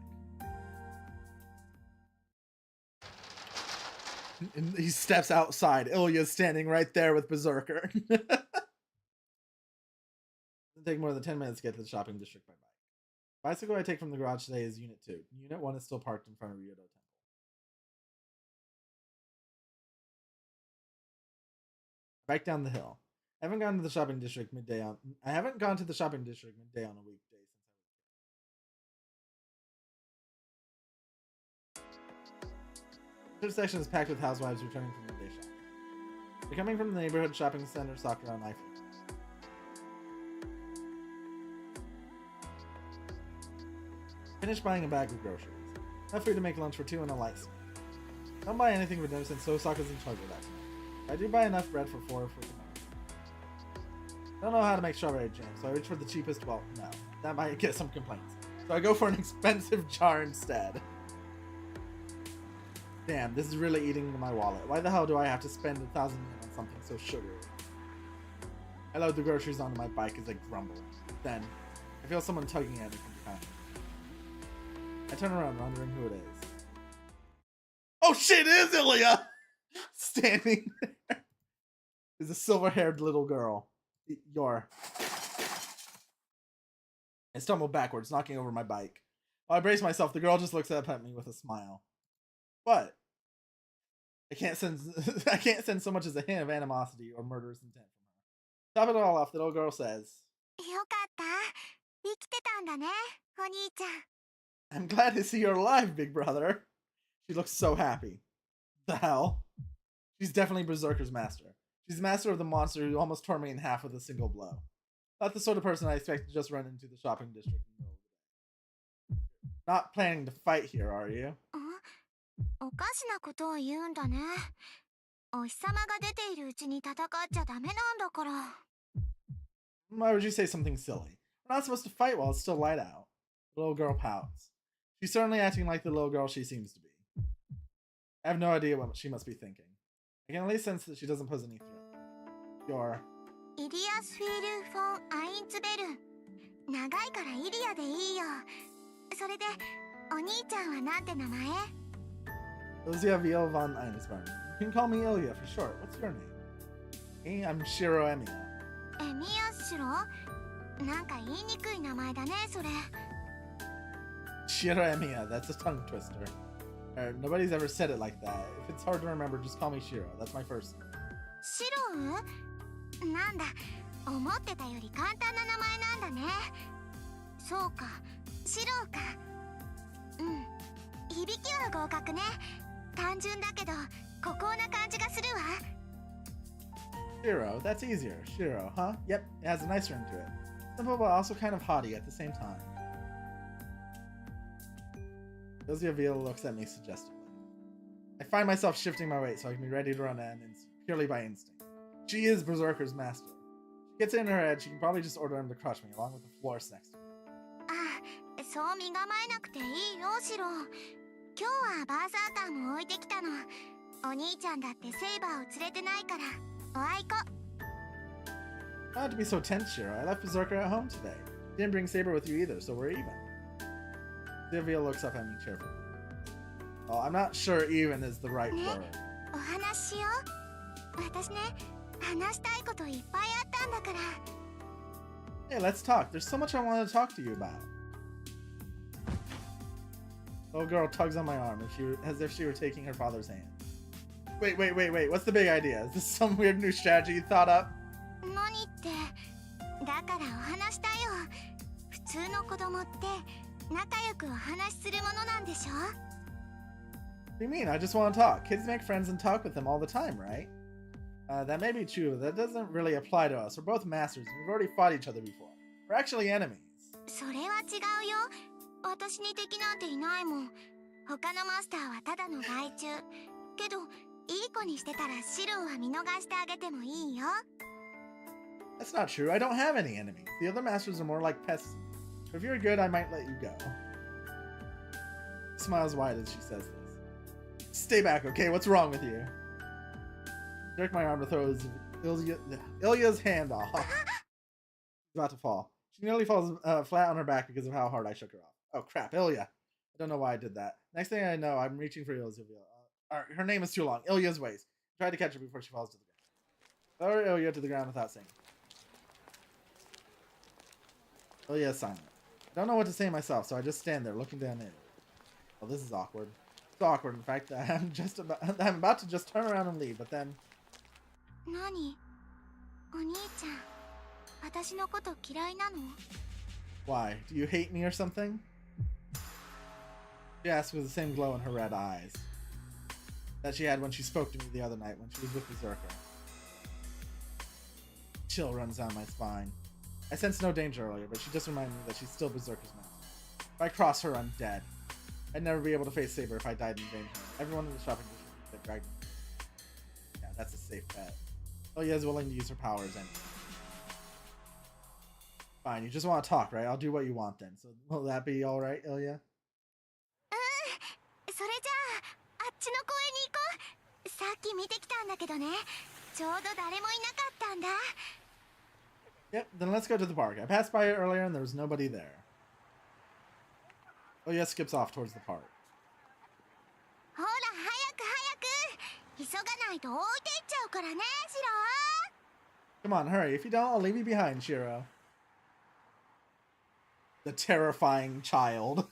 And he steps outside. Ilya's standing right there with Berserker. Doesn't take more than 10 minutes to get to the shopping district by bike. Bicycle I take from the garage today is Unit 2. Unit 1 is still parked in front of Ryodo Temple. Bike down the hill. I haven't gone to the shopping district midday on a weekday since This section is packed with housewives returning from midday shopping. They're coming from the neighborhood shopping center Sakura on Eiffel. Finished buying a bag of groceries. Enough food to make lunch for two and a light snack. Don't buy anything with no since Osaka's in charge of that tonight. I do buy enough bread for 4 for tomorrow. Don't know how to make strawberry jam, so I reach for the cheapest. Well, no, that might get some complaints. So I go for an expensive jar instead. Damn, this is really eating into my wallet. Why the hell do I have to spend 1,000 yen on something so sugary? I load the groceries onto my bike as I grumble. Then, I feel someone tugging at me from behind. I turn around, wondering who it is. Oh shit, it is Ilya! Standing there is a silver-haired little girl. I stumble backwards, knocking over my bike. While I brace myself, the girl just looks up at me with a smile. What? I can't sense so much as a hint of animosity or murderous intent from her. Top it all off, the little girl says, よかった。生きてたんだね、お兄ちゃん。 I'm glad to see you're alive, big brother. She looks so happy. The hell? She's definitely Berserker's master. She's the master of the monster who almost tore me in half with a single blow. Not the sort of person I expect to just run into the shopping district in the middle of the day. Not planning to fight here, are you? おかしなことを言うんだね。お日様が出ているうちに戦っちゃダメなんだから。 Why would you say something silly? We're not supposed to fight while it's still light out. The little girl pouts. She's certainly acting like the little girl she seems to be. I have no idea what she must be thinking. I can at least sense that she doesn't pose any threat. You're... イリアスフィール・フォン・アインツベル。長いからイリアでいいよ。それで、お兄ちゃんはなんて名前？ Ilya von Einsborn. can call me Ilya for short. What's your name? Me? I'm Shiro Emiya. エミヤシロ？なんか言いにくい名前だね、それ。Shiro Emiya, that's a tongue twister. Nobody's ever said it like that. If it's hard to remember, just call me Shiro. That's my first name. シロウ？なんだ、思ってたより簡単な名前なんだね。そうか、シロウか。うん、響きは合格ね。単純だけど、孤高な感じがするわ。Shiro, that's easier. Shiro, huh? Yep, it has a nice ring to it. Simple but also kind of haughty at the same time. Ilya looks at me suggestively. I find myself shifting my weight so I can be ready to run in purely by instinct. She is Berserker's master. She gets it in her head, she can probably just order him to crush me along with the florist next to me. あ、そう身構えなくていいよ、シロ。今日はバーサーカーも置いてきたの。お兄ちゃんだってセイバーを連れてないから。おあいこ。Not to be so tense, Shiro. I left Berserker at home today. Didn't bring Saber with you either, so we're even. Sylvia looks up at me cheerfully. Well, I'm not sure even is the right word. お話ししよう。私ね、話したいこといっぱいあったんだから。Hey, let's talk. There's so much I want to talk to you about. The little girl tugs on my arm as if she were taking her father's hand. Wait. What's the big idea? Is this some weird new strategy you thought up? 何って、だからお話したよ。普通の子供って仲良くお話しするものなんでしょ？ What do you mean? I just want to talk. Kids make friends and talk with them all the time, right? That may be true, but that doesn't really apply to us. We're both masters, and we've already fought each other before. We're actually enemies. それは違うよ。私に敵なんていないもん。他のマスターはただの害虫。けど、いい子にしてたらシロは見逃してあげてもいいよ。That's not true. I don't have any enemies. The other masters are more like pests. But if you're good, I might let you go. She smiles wide as she says this. Stay back, okay? What's wrong with you? Jerk my arm to throw Ilya's hand off. She's about to fall. She nearly falls flat on her back because of how hard I shook her off. Oh crap, Ilya. I don't know why I did that. Next thing I know, I'm reaching for Ilya's. Her name is too long. Ilya's waist. Try to catch her before she falls to the ground. Lower Ilya to the ground without saying. Ilya is silent. I don't know what to say myself, so I just stand there looking down at it. Well, this is awkward. It's awkward, in fact. I'm about to just turn around and leave, but then... 何？お兄ちゃん、私のこと嫌いなの？ Why? Do you hate me or something? She asked with the same glow in her red eyes that she had when she spoke to me the other night when she was with Berserker. Chill runs down my spine. I sensed no danger earlier, but she just reminded me that she's still Berserker's master. If I cross her, I'm dead. I'd never be able to face Saber if I died in vain. Everyone in the shopping district that dragged me. Yeah, that's a safe bet. Ilya is willing to use her powers anyway. Fine, you just want to talk, right? I'll do what you want then. So will that be alright, Ilya? それじゃあ、あっちの公園に行こう。さっき見てきたんだけどね。ちょうど誰もいなかったんだ。Yep, then let's go to the park. I passed by it earlier and there was nobody there. Ilya skips off towards the park. ほら、早く。急がないと置いていっちゃうからね、シロ。 Come on, hurry. If you don't, I'll leave you behind, Shiro. The terrifying child.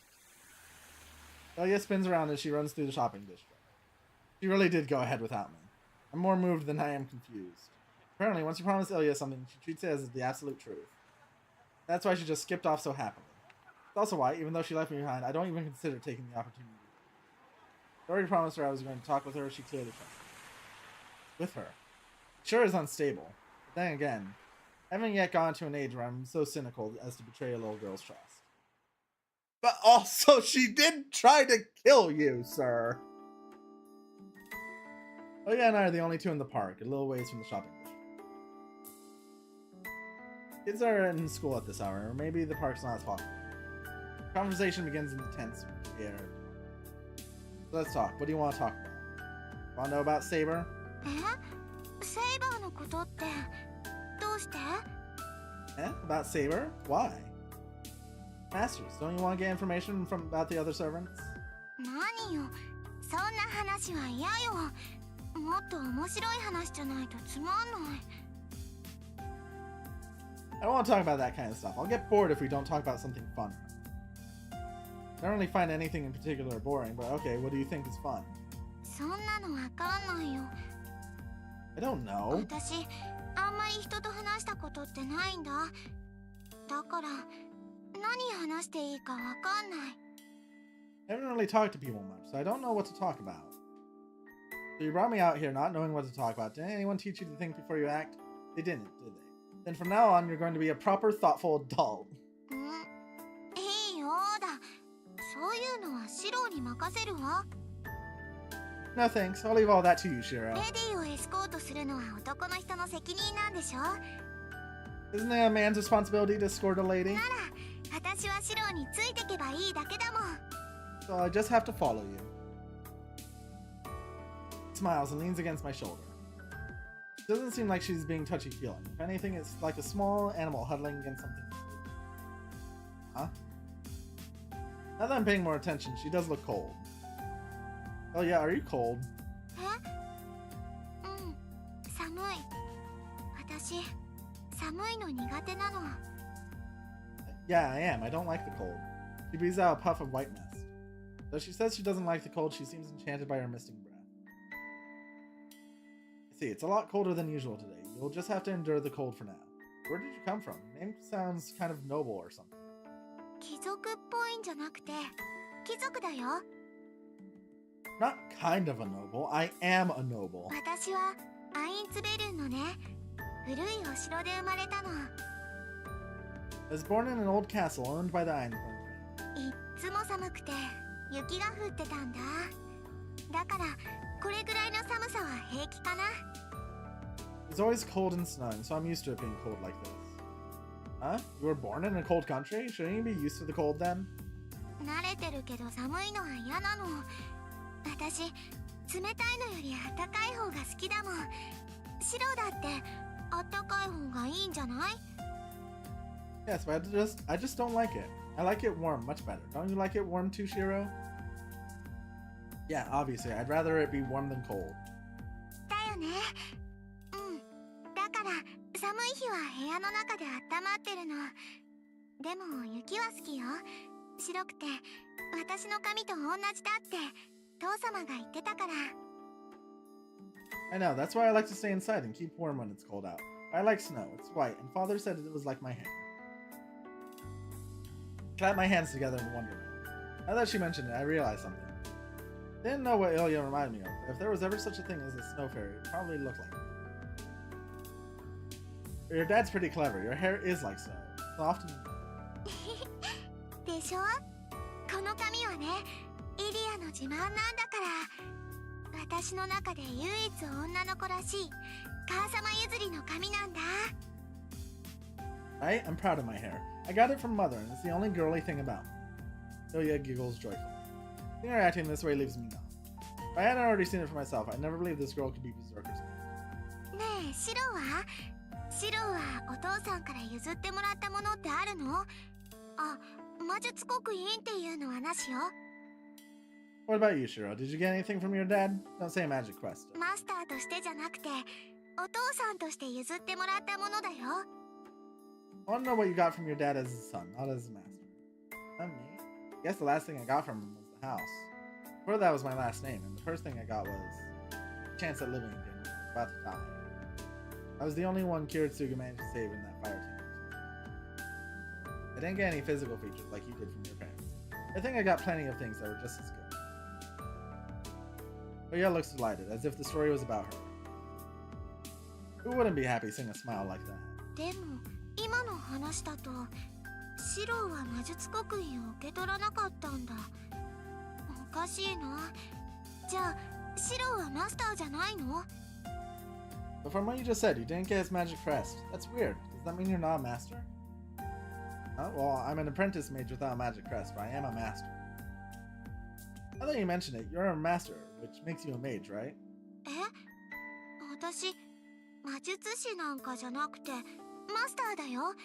Ilya spins around as she runs through the shopping district. She really did go ahead without me. I'm more moved than I am confused. Apparently, once you promise Ilya something, she treats it as the absolute truth. That's why she just skipped off so happily. It's also why, even though she left me behind, I don't even consider taking the opportunity. I already promised her I was going to talk with her, she clearly trusted me. With her. Sure is unstable. But then again, I haven't yet gone to an age where I'm so cynical as to betray a little girl's trust. But also, she did try to kill you, sir. Ilya and I are the only two in the park, a little ways from the shopping district. Kids are in school at this hour, or maybe the park's not as popular. Conversation begins in the tense air. So let's talk. What do you want to talk about? Want to know about Saber? セイバーのことって、どうして？ About Saber? Why? Masters, don't you want to get information about the other servants? 何よ、そんな話は嫌よ。もっと面白い話じゃないとつまんない。 I don't want to talk about that kind of stuff. I'll get bored if we don't talk about something fun. I don't really find anything in particular boring, but okay, what do you think is fun? そんなのわかんないよ。 I don't know. 私あんまり人と話したことってないんだ。だから何話していいかわかんない。 I haven't really talked to people much, so I don't know what to talk about. So you brought me out here not knowing what to talk about. Did anyone teach you to think before you act? They didn't, did they? Then from now on, you're going to be a proper, thoughtful adult. いいよだ。そういうのはシロに任せるわ。 No thanks, I'll leave all that to you, Shiro. レディをエスコートするのは男の人の責任なんでしょ。 Isn't it a man's responsibility to escort a lady? なら私はシロについてけばいいだけだもん。 So I just have to follow you. Smiles and leans against my shoulder. Doesn't seem like she's being touchy-feely. If anything, it's like a small animal huddling against something. Huh? Now that I'm paying more attention, she does look cold. Oh yeah, are you cold? 寒い。私寒いの苦手なの。 Yeah, I am. I don't like the cold. She breathes out a puff of white mist. Though she says she doesn't like the cold, she seems enchanted by her misting breath. I see, it's a lot colder than usual today. You'll just have to endure the cold for now. Where did you come from? Your name sounds kind of noble or something. 貴族っぽいんじゃなくて貴族だよ。 Not kind of a noble. I am a noble. 私はアインツベルンのね、古いお城で生まれたの。 I was born in an old castle owned by the Einstein. いっつも寒くて雪が降ってたんだ。だからこれぐらいの寒さは平気かな。 It's always cold and snowing, so I'm used to it being cold like this. Huh? You were born in a cold country? Shouldn't you be used to the cold then? 慣れてるけど寒いのは嫌なの。私冷たいのよりあったかい方が好きだもん。白だってあったかい方がいいんじゃない？ Yes, but I just don't like it. I like it warm much better. Don't you like it warm too, Shiro? Yeah, obviously. I'd rather it be warm than cold. だよね。だから寒い日は部屋の中で温まってるの。でも雪は好きよ。白くて私の髪と同じだって父様が言ってたから。 I know, that's why I like to stay inside and keep warm when it's cold out. I like snow. It's white, and Father said it was like my hair. Clap my hands together in wonderment. Now that she mentioned it, I realized something. Didn't know what Ilya reminded me of, but if there was ever such a thing as a snow fairy, it would probably look like it. But your dad's pretty clever. Your hair is like snow. Soft and... でしょ？この髪はね、イリアの自慢なんだから。私の中で唯一女の子らしい母様譲りの髪なんだ。 Right? I'm proud of my hair. I got it from Mother, and it's the only girly thing about me. Ilya giggles joyfully. Seeing her acting this way leaves me numb. If I hadn't already seen it for myself, I'd never believe this girl could be Berserker's mate. ねえ、シロは？シロはお父さんから譲ってもらったものってあるの？あ、魔術刻印っていうのはなしよ。 What about you, Shiro? Did you get anything from your dad? Don't say a magic quest. マスターとしてじゃなくて、お父さんとして譲ってもらったものだよ。 I want to know what you got from your dad as his son, not as a master. Not me. I guess the last thing I got from him was the house. Before that was my last name, and the first thing I got was a chance at living again when I was about to die. I was the only one Kiritsuga managed to save in that fire team. I didn't get any physical features like you did from your parents. I think I got plenty of things that were just as good. Oya looks delighted, as if the story was about her. Who wouldn't be happy seeing a smile like that? でも今の話だとシロは魔術刻印を受け取らなかったんだ。おかしいな。じゃあシロはマスターじゃないの？ But from what you just said, you didn't get his magic crest. That's weird. Does that mean you're not a master? Well, I'm an apprentice mage without a magic crest, but I am a master. Now that you mention it, you're a master, which makes you a mage, right? え？私魔術師なんかじゃなくてマスターだよ。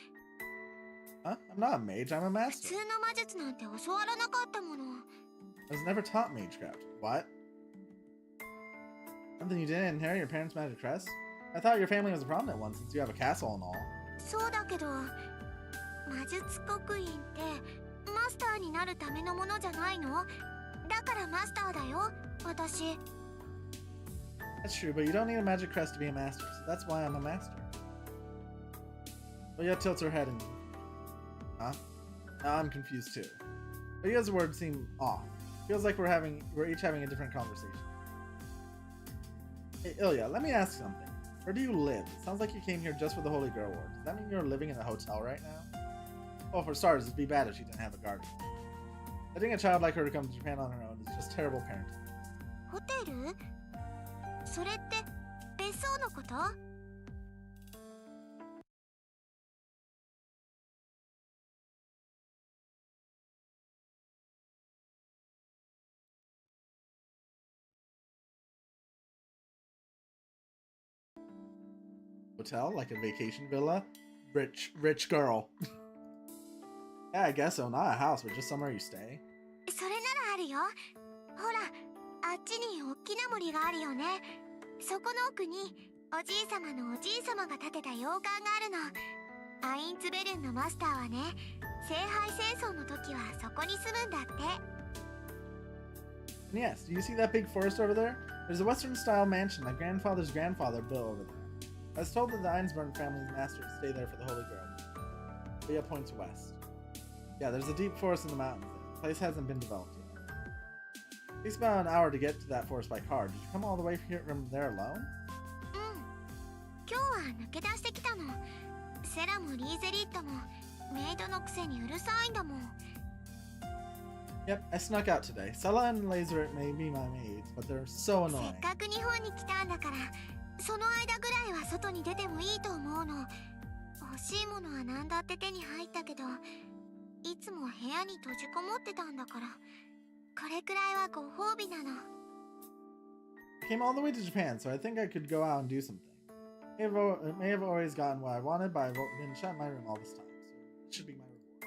Huh? I'm not a mage, I'm a 普 master. 通の魔術なんて教わらなかったもの。 I was never taught magecraft. What? Something you didn't inherit your parents' magic crest? I thought your family was a prominent one since you have a castle and all. そうだけど魔術刻印ってマスターになるためのものじゃないの？だからマスターだよ私。 That's true, but you don't need a magic crest to be a master, so that's why I'm a master. Leah tilts her head and... Huh? Now I'm confused too. Leah's words seem off. Feels like we're each having a different conversation. Hey, Ilya, let me ask something. Where do you live? It sounds like you came here just for the Holy Grail War. Does that mean you're living in a hotel right now? Well, for starters, it'd be bad if she didn't have a guardian. Letting a child like her to come to Japan on her own is just terrible parenting. ホテル？それって別荘のこと？ Hotel? Like a vacation villa? Rich girl. Yeah, I guess so. Not a house, but just somewhere you stay. それならあるよ。ほら、あっちに大きな森があるよね。そこの奥におじいさまのおじいさまが建てた洋館があるの。アインツベルンのマスターはね、聖杯戦争の時はそこに住むんだって。 And yes, do you see that big forest over there? There's a Western-style mansion my grandfather's grandfather built over there. I was told that the Einsborn family's masters stay there for the Holy Grail. Leah points west. Yeah, there's a deep forest in the mountains there. The place hasn't been developed yet. It takes about an hour to get to that forest by car. Did you come all the way here from there alone? うん。今日は抜け出してきたの。セラもリーゼリットもメイドのくせにうるさいんだもん。 Yep, I snuck out today. Sella and Laser may be my maids, but they're so せ annoying. っかく日本に来たんだから、その間ぐらいは外に出てもいいと思うの。欲しいものは何だって手に入ったけど、いつも部屋に閉じこもってたんだから、これくらいはご褒美なの。 I came all the way to Japan, so I think I could go out and do something. It may have always gotten what I wanted, but I've been shut in my room all this time, so it should be my reward.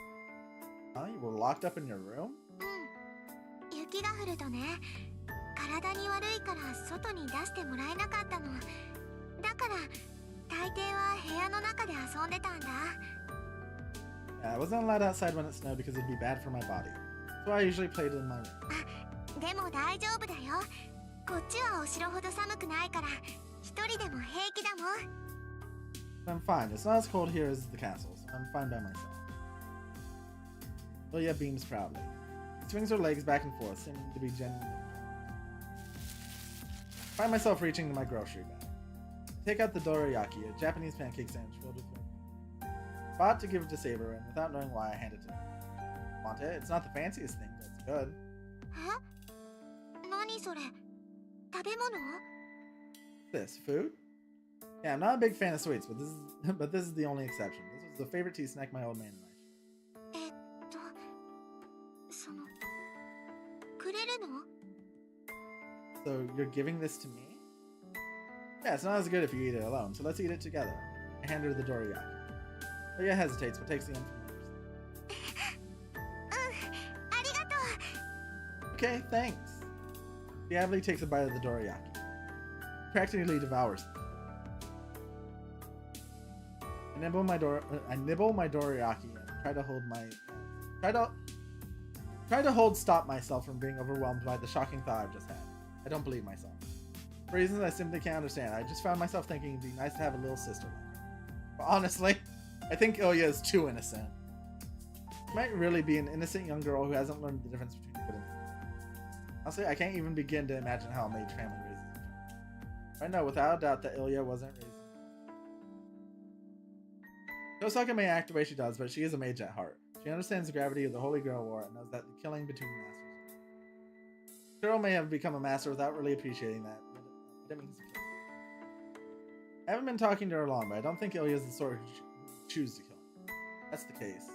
Huh? You were locked up in your room? うん。雪が降るとね、体に悪いから外に出してもらえなかったの。だから大抵は部屋の中で遊んでたんだ。 Yeah, I wasn't allowed outside when it snowed because it'd be bad for my body. So I usually played in my room. あ、でも大丈夫だよ。こっちはお城ほど寒くないから、一人でも平気だもん。 I'm fine. It's not as cold here as the castle, so I'm fine by myself. Lilia beams proudly. She swings her legs back and forth, seeming to be genuinely enjoying it. I find myself reaching into my grocery bag. I take out the dorayaki, a Japanese pancake sandwich filled with whipped cream. Bought to give it to Saber, and without knowing why, I hand it to her. Want it? It's not the fanciest thing, but it's good. え？何それ？食べ物？ This food? Yeah, I'm not a big fan of sweets, but this is the only exception. This was the favorite tea snack my old man and I shared. その、くれるの？ So you're giving this to me? Yeah, it's not as good if you eat it alone, so let's eat it together. I hand her the dorayaki. Leia hesitates, but takes the end from her. ありがとう。 Okay, thanks. Diablo takes a bite of the dorayaki. Practically devours it. I nibble my dorayaki and try to stop myself from being overwhelmed by the shocking thought I've just had. I don't believe myself. For reasons I simply can't understand, I just found myself thinking it'd be nice to have a little sister like her. But honestly, I think Ilya is too innocent. She might really be an innocent young girl who hasn't learned the difference between good and evil. Honestly, I can't even begin to imagine how a mage family raises a child. I know without a doubt that Ilya wasn't raised. Kosaka may act the way she does, but she is a mage at heart. She understands the gravity of the Holy Grail War and knows that the killing between masters. Girl may have become a master without really appreciating that, but it means to kill. I haven't been talking to her long, but I don't think Ilya is the sort who choose to kill him. That's the case.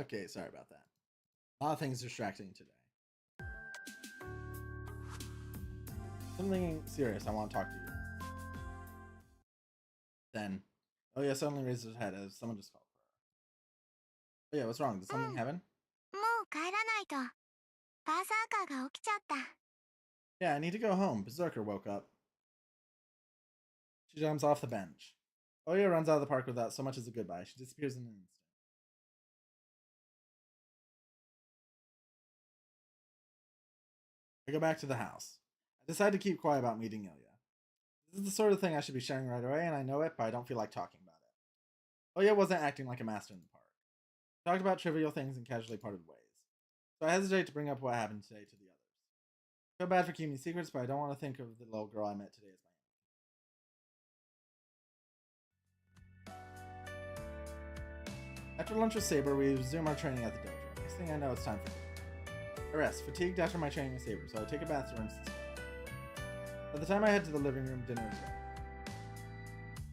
Okay, sorry about that. A lot of things distracting today. Something serious, I want to talk to you. Then, oh yeah, suddenly raises his head as someone just fell for her. Oh yeah, what's wrong? Did something happen? もう帰らないと。バーサーカーが起きちゃった。 Yeah, I need to go home. Berserker woke up. She jumps off the bench. Oya runs out of the park without so much as a goodbye. She disappears in an instant. I go back to the house. I decide to keep quiet about meeting Ilya. This is the sort of thing I should be sharing right away, and I know it, but I don't feel like talking about it. Oya wasn't acting like a master in the park. We talked about trivial things and casually parted ways. So I hesitate to bring up what happened today to the others. I feel bad for keeping secrets, but I don't want to think of the little girl I met today as my enemy. After lunch with Saber, we resume our training at the dojo. Next thing I know, it's time for dinner. I rest, fatigued after my training with Saber, so I take a bath to rinse the sweat. By the time I head to the living room, dinner is ready.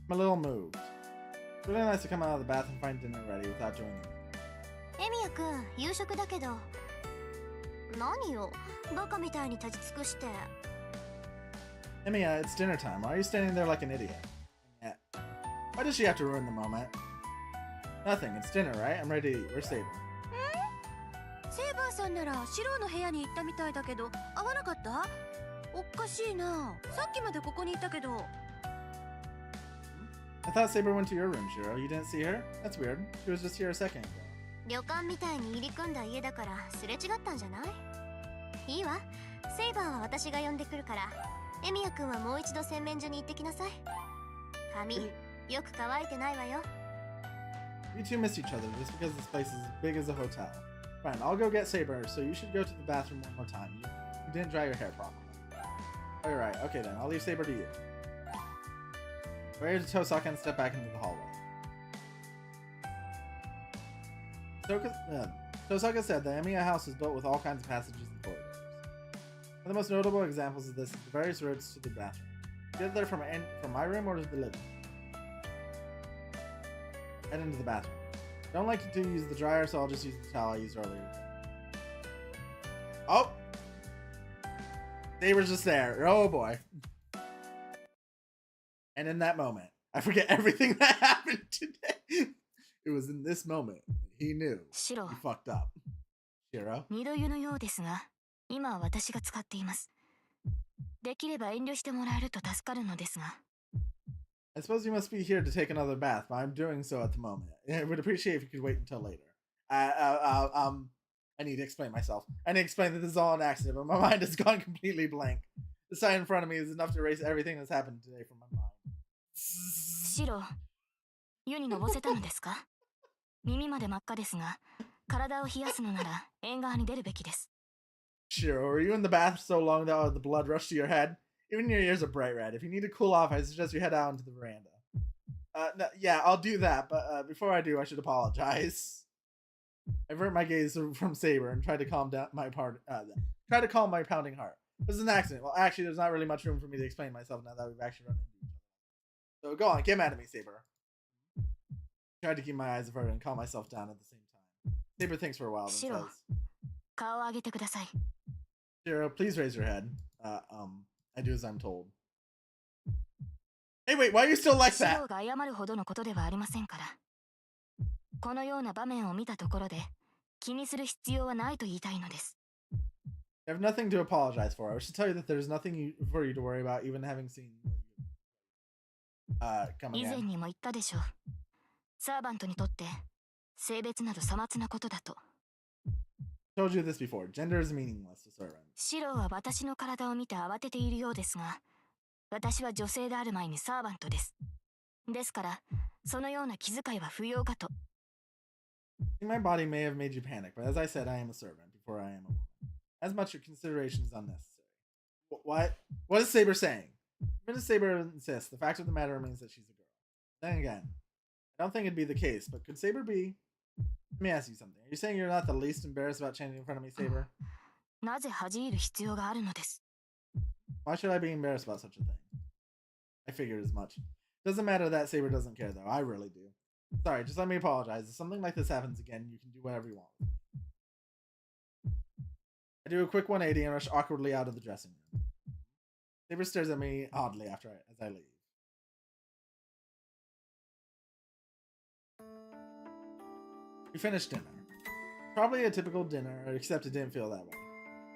I'm a little moved. It's really nice to come out of the bath and find dinner ready without doing anything. エミヤくん、夕食だけど。何よ、バカみたいに立ち尽くして。Emiya, it's dinner time. Why are you standing there like an idiot? Yeah. Why does she have to ruin the moment? Nothing. It's dinner, right? I'm ready to eat. Where's Saber? セーバーさんならシローの部屋に行ったみたいだけど、会わなかった？おかしいな。さっきまでここにいたけど。I thought Saber went to your room, Shiro. You didn't see her? That's weird. She was just here a second ago. 旅館みたいに入り組んだ家だからすれ違ったんじゃない？いいわ。セイバーは私が呼んでくるから、エミヤくんはもう一度洗面所に行ってきなさい。髪、よく乾いてないわよ。You two miss each other just because this place is as big as a hotel. Fine, I'll go get Saber, so you should go to the bathroom one more time. You didn't dry your hair properly. Alright, okay then, I'll leave Saber to you. Ready to Tosaka and step back into the hallway. Tosaka said the Emiya house is built with all kinds of passages and corridors. One of the most notable examples of this is the various roads to the bathroom. Get there from my room or to the living room. Head into the bathroom. I don't like to use the dryer, so I'll just use the towel I used earlier. Oh! Saber's just there. Oh boy. And in that moment, I forget everything that happened today. It was in this moment that he knew he fucked up. Shiro? 二度湯のようですが、今は私が使っています。できれば遠慮してもらえると助かるのですが。I suppose you must be here to take another bath, but I'm doing so at the moment. I would appreciate if you could wait until later. I need to explain myself. I need to explain that this is all an accident, but my mind has gone completely blank. The sign in front of me is enough to erase everything that's happened today from my mind. シロ、湯にのぼせたのですか？耳まで真っ赤ですが、体を冷やすのなら縁側に出るべきです。Shiro, were you in the bath so long that the blood rushed to your head? Even your ears are bright red. If you need to cool off, I suggest you head out into the veranda. No, yeah, I'll do that, but before I do, I should apologize. I avert my gaze from Saber and try to calm down my try to calm my pounding heart. This is an accident. Well, actually, there's not really much room for me to explain myself now that we've actually run into each other. So go on, get mad at me, Saber. I tried to keep my eyes averted and calm myself down at the same time. Saber thinks for a while, then says, 顔を上げてください。 Shiro, please raise your head. I do as I'm told. Hey, wait, why are you still like シ that? ロが謝るほどのことではありませんから。このような場面を見たところで、気にする必要はないと言いたいのです。I have nothing to apologize for. I should tell you that there's nothing for you to worry about, even having seen. Come 以前 again. にも言ったでしょう。サーバントにとって、性別などさまつなことだと。Told you this before. Gender is meaningless to servants. シロは私の体を見て慌てているようですが、私は女性である前にサーバントです。ですから、そのような気遣いは不要かと。My body may have made you panic, but as I said, I am a servant before I am a woman. As much consideration is unnecessary. What? What is Saber saying? Even if Saber insists, the fact of the matter remains that she's a girl. Then again, I don't think it'd be the case, but could Saber be? Let me ask you something. Are you saying you're not the least embarrassed about changing in front of me, Saber? なぜ恥じる必要があるのです。Why should I be embarrassed about such a thing? I figured as much. Doesn't matter that Saber doesn't care, though. I really do. Sorry, just let me apologize. If something like this happens again, you can do whatever you want. I do a quick 180 and rush awkwardly out of the dressing room. Saber stares at me oddly as I leave. We finished dinner. Probably a typical dinner, except it didn't feel that way.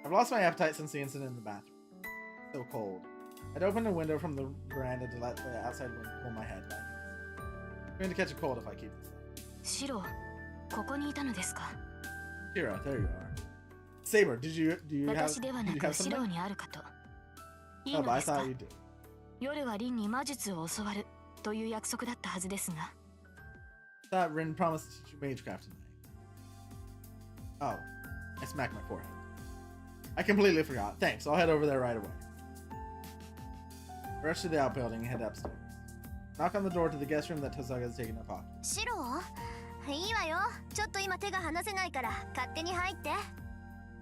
I've lost my appetite since the incident in the bathroom. It's so cold. I'd opened a window from the veranda to let the outside wind cool my head. I'm going to catch a cold if I keep this up. シロ、ここにいたのですか。 Shiro, there you are. Saber, do you have 私ではな did you く have シロ something? にあるかと。いい Oh, の but I ですか。 thought you did. 夜はリンに魔術を教わるという約束だったはずですが。I thought Rin promised to teach you magecraft tonight. Oh, I smacked my forehead. I completely forgot. Thanks, I'll head over there right away. I rush to the outbuilding and head upstairs. Knock on the door to the guest room that Tosaka has taken up occupancy. シロいいわよ。ちょっと今手が離せないから勝手に入って。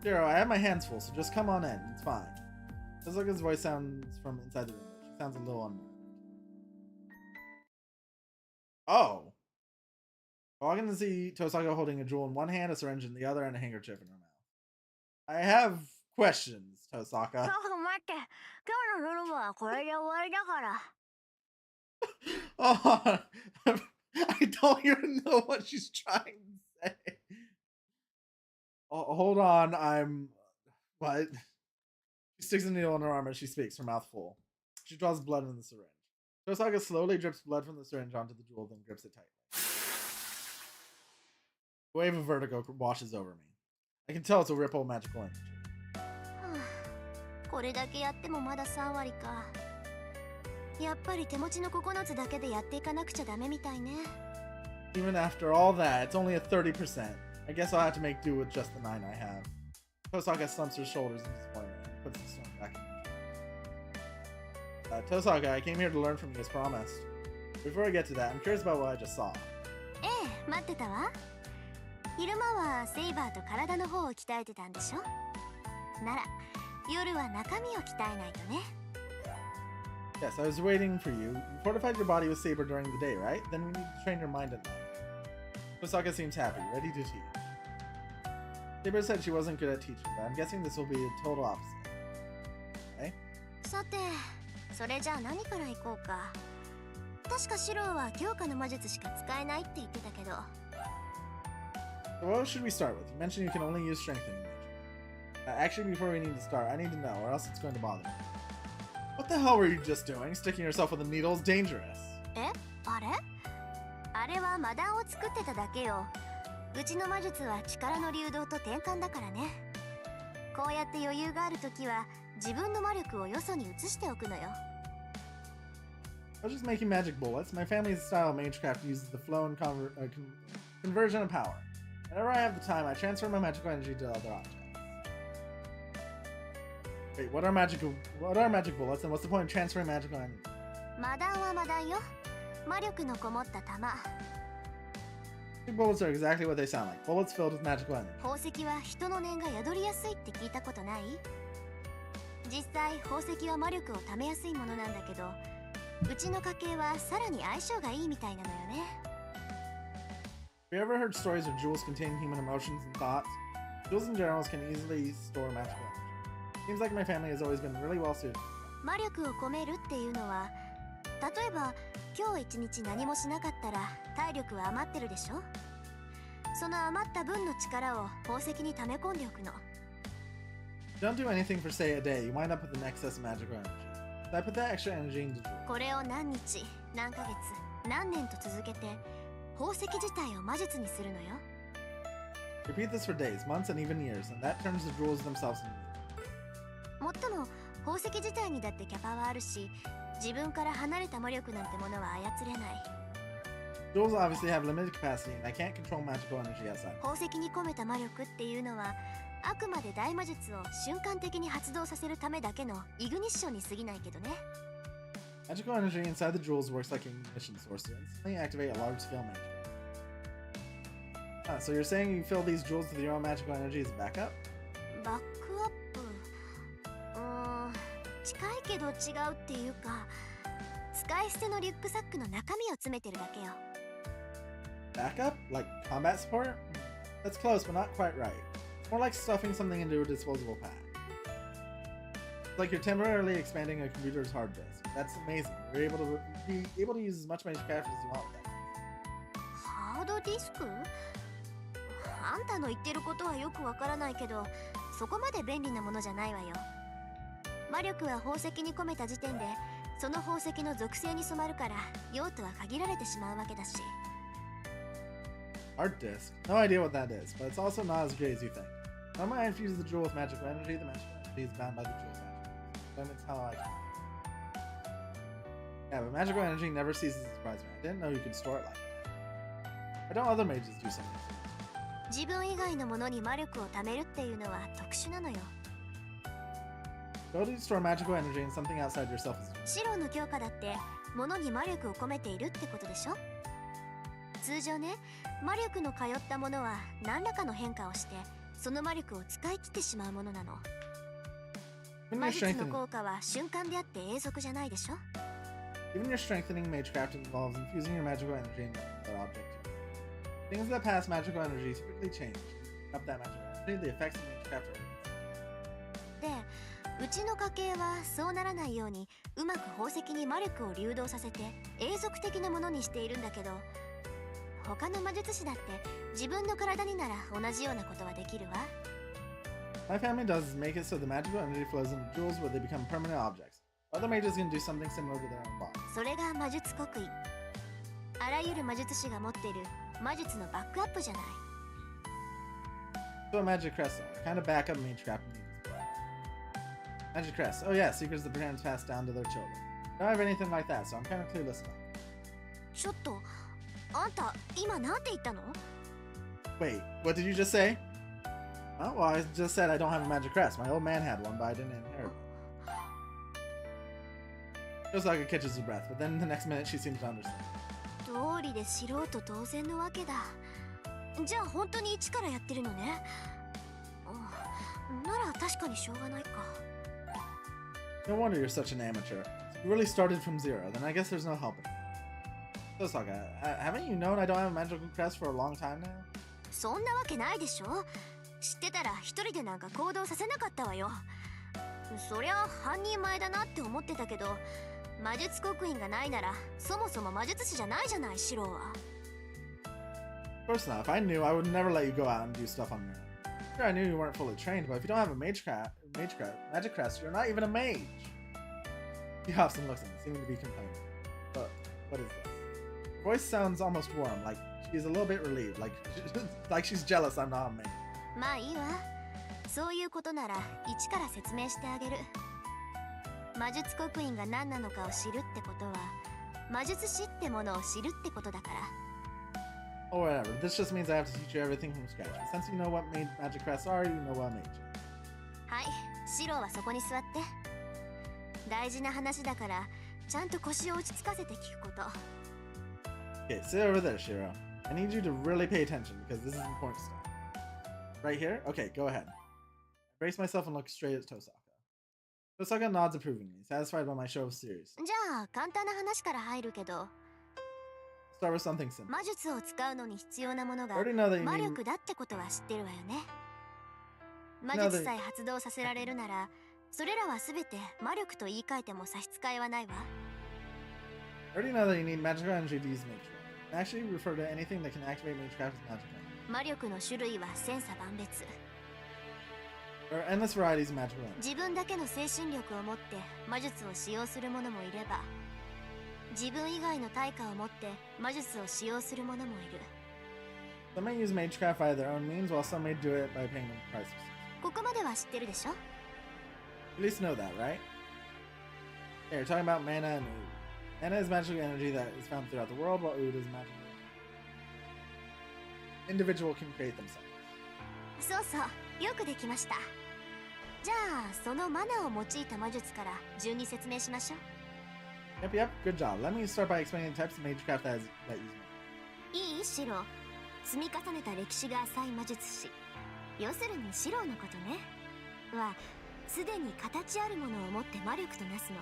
Shiro, I have my hands full, so just come on in. It's fine. Tosaka's voice sounds from inside the window. She sounds a little unnerved. Oh. I walk in to see Tosaka holding a jewel in one hand, a syringe in the other, and a handkerchief in her mouth. I have questions, Tosaka. 待って今日の夜はこれで終わりだから。 Oh, I don't even know what she's trying to say. Oh, hold on, what? She sticks a needle in her arm as she speaks, her mouth full. She draws blood in the syringe. Tosaka slowly drips blood from the syringe onto the jewel, then grips it tightly. A wave of vertigo washes over me. I can tell it's a ripple of magical energy. これだけやってもまだ3割か。やっぱり手持ちの9つだけでやっていかなくちゃダメみたいね。 Even after all that, it's only a 30%. I guess I'll have to make do with just the 9 I have. Tosaka slumps her shoulders in disappointment and puts the stone back in her. Tosaka, I came here to learn from you as promised. Before I get to that, I'm curious about what I just saw. ええ、待ってたわ。昼間はセイバーと体の方を鍛えてたんでしょ。なら、夜は中身を鍛えないとね。 Yes, I was waiting for you. You fortified your body with Saber during the day, right? Then we need to train your mind at night. Tosaka seems happy, ready to teach. Saber said she wasn't good at teaching, but I'm guessing this will be a total opposite. Okay? さて、それじゃあ何から行こうか。確かシローは強化の魔術しか使えないって言ってたけど。 So what should we start with? You mentioned you can only use strengthening magic. Actually, before we need to start, I need to know, or else it's going to bother me. What the hell were you just doing? Sticking yourself with a needle is dangerous. え、あれ？あれは魔弾を作ってただけよ。うちの魔術は力の流動と転換だからね。こうやって余裕があるときは自分の魔力をよそに移しておくのよ。 I was just making magic bullets. My family's style of magecraft uses the flow and conversion of power. Whenever I have the time, I transfer my magical energy to other objects. Wait, what are magic bullets, and what's the point of transferring magical energy? 魔弾は魔弾よ。魔力のこもった弾。 Magic bullets are exactly what they sound like. Bullets filled with magical energy. 宝石は人の念が宿りやすいって聞いたことない？実際宝石は魔力を貯めやすいものなんだけど、うちの家系はさらに相性がいいみたいなのよね。 Have you ever heard stories where jewels contain human emotions and thoughts? Jewels in general can easily store magical energy. Seems like my family has always been really well suited. 魔力を込めるっていうのは、例えば今日一日何もしなかったら体力は余ってるでしょ。その余った分の力を宝石に溜め込んでおくの。 If you don't do anything for say a day, you wind up with an excess of magical energy. So I put that extra energy into jewels. これを何日、何ヶ月、何年と続けて宝石自体を魔術にするのよ。 Repeat this for days, months, and even years, and that turns the jewels themselves into. もっとも宝石自体にだってキャパはあるし、自分から離れた魔力なんてものは操れない。 Jewels obviously have limited capacity, and I can't control magical energy outside. 宝石に込めた魔力っていうのは、あくまで大魔術を瞬間的に発動させるためだけのイグニッションに過ぎないけどね。 Magical energy inside the jewels works like an ignition source to instantly activate a large-scale magic. So you're saying you fill these jewels with your own magical energy as a backup? バックアップ、近いけど違うっていうか、使い捨てのリュックサックの中身を詰めてるだけよ。Backup? Like combat support? That's close, but not quite right. More like stuffing something into a disposable pack. It's like you're temporarily expanding a computer's hard disk. That's amazing. You're able to be able to use as much Magecraft as you want with that. ハードディスク？あんたの言ってることはよくわからないけど、そこまで便利なものじゃないわよ。魔力は宝石に込めた時点で、その宝石の属性に染まるから、用途は限られてしまうわけだし。Hard disk? No idea what that is, but it's also not as great as you think. When I infuse the jewel with magical energy, the magical energy is bound by the jewel's magic. Limits how I can. Yeah, but magical energy never ceases to surprise me. I didn't know you could store it like that. Why don't other mages do something similar? 自分以外のものに魔力を貯めるっていうのは特殊なのよ。Ability to store magical energy in something outside yourself is シロの強化だって物に魔力を込めているってことでしょ。通常ね、魔力の通ったものは何らかの変化をしてその魔力を使い切ってしまうものなの。魔術の効果は瞬間であって永続じゃないでしょ。Even your strengthening magecraft involves infusing your magical energy into another object. Things that pass magical energy typically change. Up that magical energy, the effects of magecraft are で、うちの家系はそうならないようにうまく宝石に魔力を流動させて永続的なものにしているんだけど、他の魔術師だって自分の体になら同じようなことはできるわ。My family does is make it so the magical energy flows into jewels where they become permanent objects. Other mages can do something similar to their own body. それが魔術刻印。あらゆる魔術師が持っている魔術のバックアップじゃない。So a magic crest, a kind of backup magecraft. Magic crest. Oh yeah, secrets the parents pass down to their children. I don't have anything like that, so I'm kind of clueless about it. ちょっと、あんた今なんて言ったの？ Wait, what did you just say? Oh, well, I just said I don't have a magic crest. My old man had one, but I didn't inherit it. Yosaka catches her breath, but then the next minute she seems to understand. 道理で素人同然のわけだ。じゃあ本当に一からやってるのね。なら確かにしょうがないか。No wonder you're such an amateur. You really started from zero, then I guess there's no helping. Yosaka, haven't you known I don't have a magical crest for a long time now? そんなわけないでしょ。知ってたら一人でなんか行動させなかったわよ。そりゃ半人前だなって思ってたけど、魔術刻印がないならそもそも魔術師じゃないじゃない、シロは。Of course not. If I knew, I would never let you go out and do stuff on your own. Sure, I knew you weren't fully trained, but if you don't have a magic crest, you're not even a mage. He huffs and looks at me, seeming to be complaining. But what is this? Her voice sounds almost warm, like she's a little bit relieved, like she's jealous I'm not a mage. まあいいわ。そういうことなら一から説明してあげる。魔術刻印が何なのかを知るってことは魔術師ってものを知るってことだから。Oh, whatever. This just means I have to teach you everything from scratch. But since you know what magic crests are, you know what mage is. はい、シロはそこに座って。大事な話だからちゃんと腰を落ち着かせて聞くこと。Okay, sit over there, Shiro. I need you to really pay attention because this is important stuff. Right here? Okay, go ahead. I brace myself and look straight at Tosaka. Tosaka nods approvingly, satisfied by my show of seriousness. じゃあ簡単な話から入るけど、 Start with something simple. 魔術を使うのに必要なものが I already know that you 魔 need... 力だってことは知ってるわよね。魔術さえ発動させられるならそれらは全て魔力と言い換えても差し支えはないわ。 I already know that you need magical energy to use magecraft. I actually refer to anything that can activate magecraft as magic energy. 魔力の種類は千差万別。 There are endless varieties of magical energy. 自分だけの精神力を持って魔術を使用する者もいれば、自分以外の対価を持って魔術を使用する者もいる。 Some may use magecraft by their own means, while some may do it by paying them prices. ここまでは知ってるでしょ。 At least know that, right? Yeah, you're talking about mana and oud. Mana is magical energy that is found throughout the world, while oud is magical energy individual can create themselves. そうそう、よくできました。じゃあそのマナを用いた魔術から順に説明しましょう。 Yep, good job. Let me start by explaining the types of magecraft that use mana. いいシロ、積み重ねた歴史が浅い魔術師、要するにシロのことねはすでに形あるものを持って魔力となすの。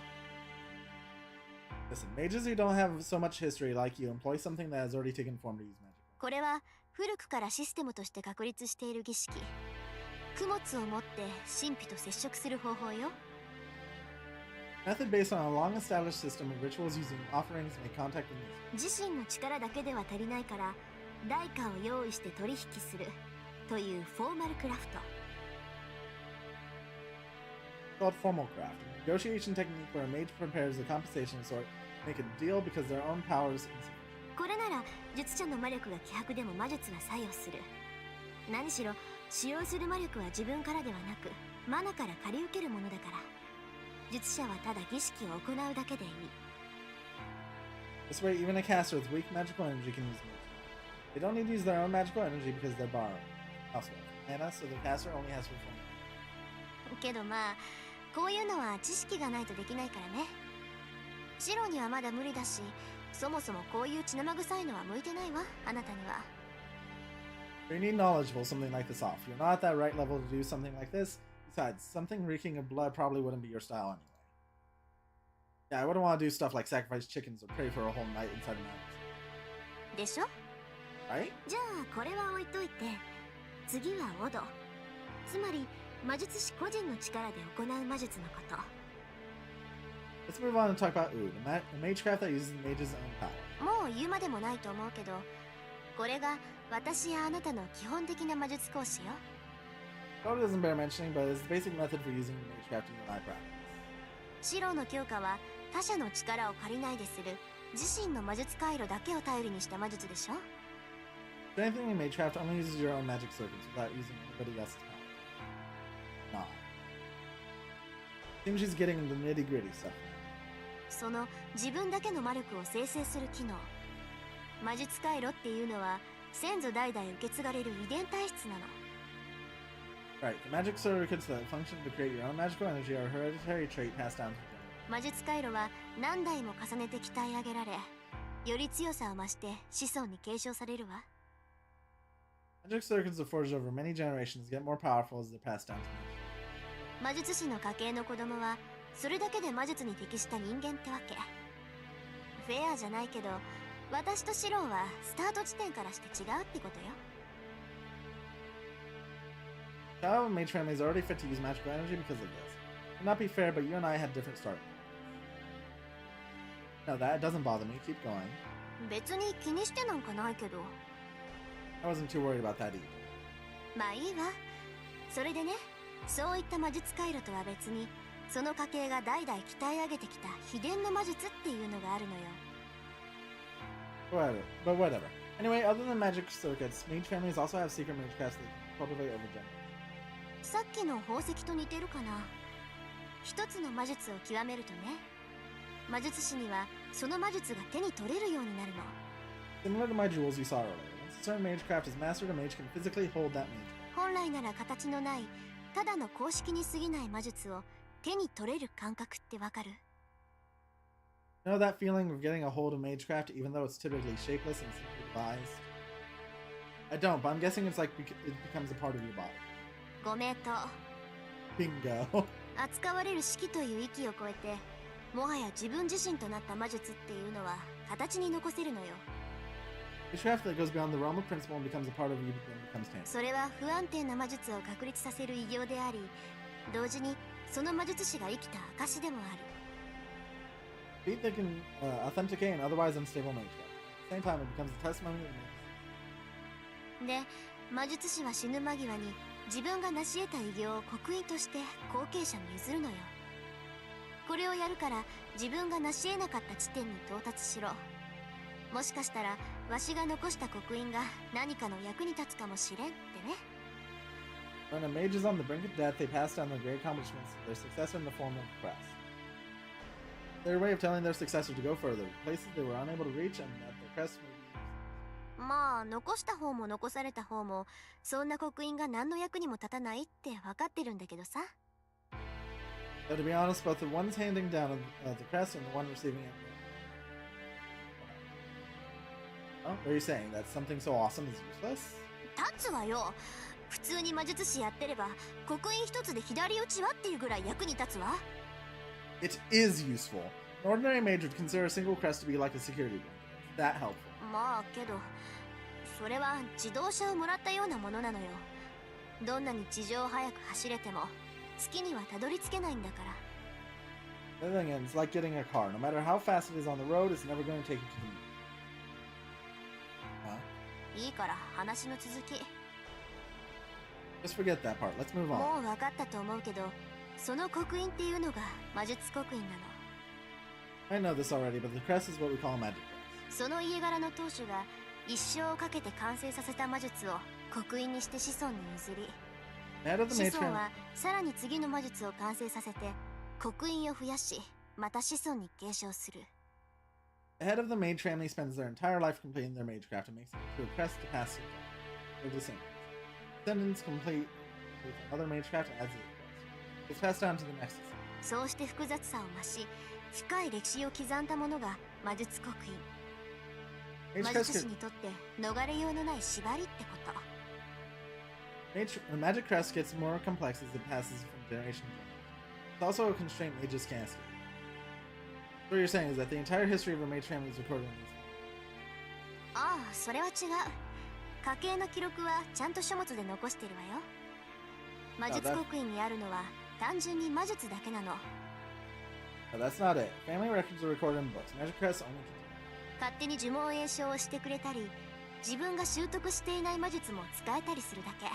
Listen, mages who don't have so much history like you employ something that has already taken form to use magic. これは古くからシステムとして確立している儀式。供物を持って神秘と接触する方法よ。Method based on a long-established system of rituals using offerings to make contact with nature. 自身の力だけでは足りないから代価を用意して取引するというフォーマルクラフト。Called formal craft, a negotiation technique where a mage prepares a compensation of sort to make a deal because their own powers. これなら術者の魔力が希薄でも魔術は作用する。何しろ使用する魔力は自分からではなくマナから借り受けるものだから、術者はただ儀式を行うだけでいい。 This way, even a caster with weak magical energy can use magic. They don't need to use their own magical energy because they're borrowing elsewhere from mana, so the caster only has to perform. けどまあこういうのは知識がないとできないからね。シロにはまだ無理だし、そもそもこういう血生臭いのは向いてないわ、あなたには。You need knowledge to pull something like this off. You're not at that right level to do something like this. Besides, something reeking of blood probably wouldn't be your style anyway. Yeah, I wouldn't want to do stuff like sacrifice chickens or pray for a whole night inside a mountain. でしょ。 Right? じゃあこれは置いといて、次はオド。つまり魔術師個人の力で行う魔術のこと。 Let's move on and talk about Ood, a magecraft that uses the mage's own power. もう言うまでもないと思うけど、これが私やあなたの基本的な魔術講師よ。 Probably doesn't bear mentioning, but it's the basic method for using the magecraft in the live practice. シロの強化は他者の力を借りないでする自身の魔術回路だけを頼りにした魔術でしょ。 Anything in magecraft only uses your own magic circuits without using anybody else's power. Nah. Seems she's getting into the nitty-gritty stuff. その自分だけの魔力を生成する機能、魔術回路っていうのは先祖代々受け継がれる遺伝体質なの。 Right, the magic circuits that function to create your own magical energy are a hereditary trait passed down to generation. 魔術回路は何代も重ねて鍛え上げられ、より強さを増して子孫に継承されるわ。 Magic circuits are forged over many generations get more powerful as they're passed down to nature. 魔術師の家系の子供はそれだけで魔術に適した人間ってわけ。フェアじゃないけど、私とシローはスタート地点からして違うってことよ。 Child of mage family is already fit to use magical energy because of this. It would not be fair, but you and I had different starting points. No, that doesn't bother me. Keep going. 別に気にしてなんかないけど。 I wasn't too worried about that either. まあいいわ。それでね、そういった魔術回路とは別に、その家系が代々鍛え上げてきた秘伝の魔術っていうのがあるのよ。 Whatever. Anyway, other than magic circuits, mage families also have secret magecrafts they can cultivate over generations. さっきの宝石と似てるかな。一つの魔術を極めるとね、魔術師にはその魔術が手に取れるようになるの。 Similar to my jewels you saw earlier, once a certain magecraft is mastered, a mage can physically hold that magecraft. 本来なら形のないただの公式に過ぎない魔術を手に取れる感覚ってわかる？ You know that feeling of getting a hold of magecraft even though it's typically shapeless and simply devised? I don't, but I'm guessing it's like it becomes a part of your body. ご名答。 Bingo. 扱われる式という域を超えて、もはや自分自身となった魔術っていうのは形に残せるのよ。 Magecraft that goes beyond the realm of principle and becomes a part of you and becomes tangible. それは不安定な魔術を確立させる偉業であり、同時にその魔術師が生きた証でもある。 Feat that can authenticate an otherwise unstable magecraft. At the same time, it becomes a testimony of で、魔術師は死ぬ間際に自分が成し得た偉業を刻印として後継者に譲るのよ。これをやるから自分が成し得なかった地点に到達しろ。もしかしたらわしが残した刻印が何かの役に立つかもしれんってね。 When a mage is on the brink of death, they pass down their great accomplishments to their successor in the form of a crest. Their way of telling their successor to go further, places they were unable to reach, and that their crest may be used. まあ残した方も残された方もそんな刻印が何の役にも立たないって分かってるんだけどさ。 Though to be honest, both the ones handing down the crest and the one receiving it. Oh, what are you saying? That something so awesome is useless? 立つわよ。普通に魔術師やってれば刻印一つで左打ちはっていうぐらい役に立つわ。 It is useful. An ordinary mage would consider a single crest to be like a security blanket. It's that helpful. まあけどそれは自動車をもらったようなものなのよ。どんなに地上を速く走れても月にはたどり着けないんだから。The thing is, it's like getting a car. No matter how fast it is on the road, it's never going to take you to the moon. Huh? いいから話の続き。 Just forget that part. Let's move も on. う分かったと思うけど、その刻印っていうのが魔術刻印なの。 I know this already, but the crest is what we call a magic crest. その家柄の当主が一生をかけて完成させた魔術を刻印にして子孫に譲り、 The head of the 子 mage 孫 family. はさらに次の魔術を完成させて刻印を増やし、また子孫に継承する。 The head of the mage family spends their entire life completing their magecraft and makes it into a crest to pass to their descendants. Descendants complete with another magecraft and adds it to the crest. It's passed down to the next descendant. そうして複雑さを増し、深い歴史を刻んだものが魔術刻印。 Mage 魔 crest 術師 get, にとって逃れようのない縛りってこと。 the magic crest gets more complex as it passes from generation to generation. It's also a constraint mages can't escape. So what you're saying is that the entire history of a mage family is recorded in these. ああ、それは違う。家系の記録はちゃんと書物で残してるわよ。魔術刻印にあるのは単純に魔術だけなの。 No, that's not it. Family records are recorded in books. Magic crests only contain. 勝手に呪文詠唱をしてくれたり、自分が習得していない魔術も使えたりするだけ。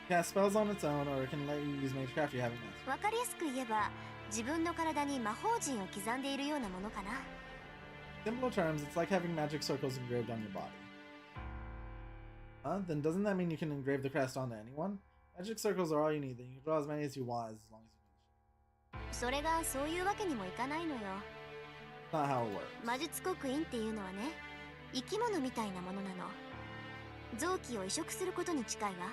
Cast spells on its own, or it can let you use magecraft you haven't mastered. わかりやすく言えば、自分の体に魔法陣を刻んでいるようなものかな。 In simple terms, it's like having magic circles engraved on your body. Huh? Then doesn't that mean you can engrave the crest onto anyone? Magic circles are all you need, then you can draw as many as you want as long as you finish. それがそういうわけにもいかないのよ。 That's not how it works. 魔術刻印っていうのはね、生き物みたいなものなの。臓器を移植することに近いわ。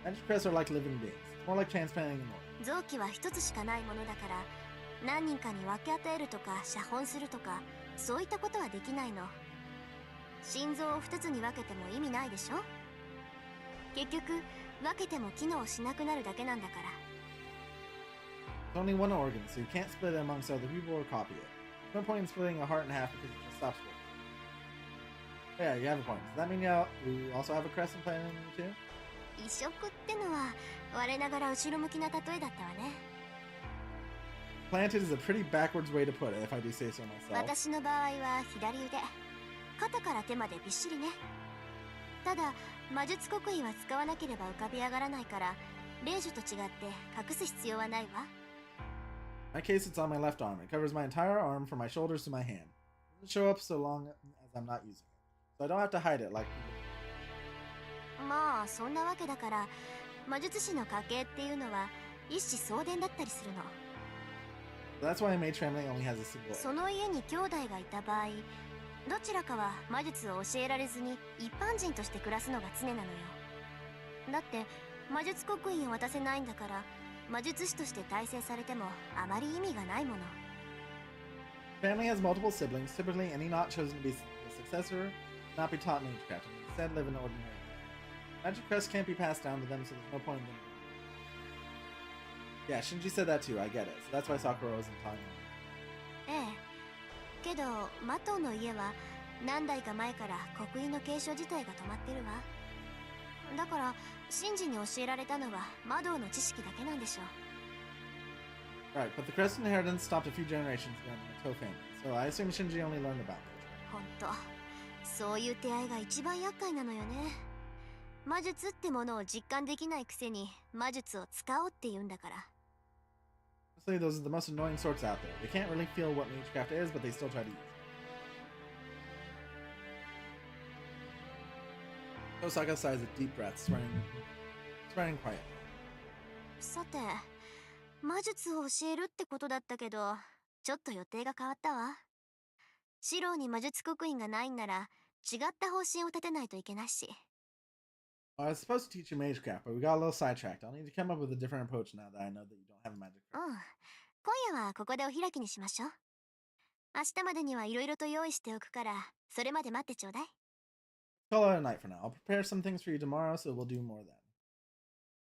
Magic crests are like living beings. It's more like transplanting an organ. 臓器は一つしかないものだから、何人かに分け与えるとか写本するとか、そういったことはできないの。心臓を二つに分けても意味ないでしょ。結局分けても機能しなくなるだけなんだから。 It's only one organ, so you can't split it amongst other people or copy it. There's no point in splitting a heart in half because it just stops working. Yeah, you have a point. Does that mean you also have a crest implanted in you too? 移植ってのは我ながら後ろ向きな例えだったわね。 Planted is a pretty backwards way to put it, if I do say so myself. 私の場合は左腕、肩から手までびっしりね。ただ魔術刻印は使わなければ浮かび上がらないから、霊樹と違って隠す必要はないわ。 In my case, it's on my left arm. It covers my entire arm from my shoulders to my hand. It doesn't show up so long as I'm not using it. So I don't have to hide it like people. まあそんなわけだから、魔術師の家系っていうのは一子相伝だったりするの。 So that's why a mage family only has a single. その家に兄弟がいた場合、どちらかは魔術を教えられずに一般人として暮らすのが常なのよ。だって魔術刻印を渡せないんだから、魔術師として大成されてもあまり意味がないもの。 Family has multiple siblings. Typically, any not chosen to be the successor not be taught magecraft, and instead live an ordinary life. Magic crest can't be passed down to them, so there's no point in them. Yeah, Shinji said that too. I get it. So that's why Sakura wasn't telling him. ええ。けどマトウの家は何代か前から刻印の継承自体が止まってるわ。だからシンジに教えられたのは魔導の知識だけなんでしょう。 Right, but the crest inheritance stopped a few generations ago in the Toe family, so I assume Shinji only learned about it. ほんと、そういう手合いが一番厄介なのよね。魔術ってものを実感できないくせに魔術を使おうって言うんだから。 Honestly, those are the most annoying sorts out there. They can't really feel what magecraft is, but they still try to use it. Osaka sighs a deep breath, swearing quietly. さて、魔術を教えるってことだったけど、ちょっと予定が変わったわ。シローに魔術刻印がないんなら、違った方針を立てないといけないし。 I was supposed to teach you magecraft, but we got a little sidetracked. I'll need to come up with a different approach now that I know that you don't have a magic う craft. ん。今夜はここでお開きにしましょう。明日までにはいろいろと用意しておくから、それまで待ってちょうだい。Call it a night for now. I'll prepare some things for you tomorrow, so we'll do more then.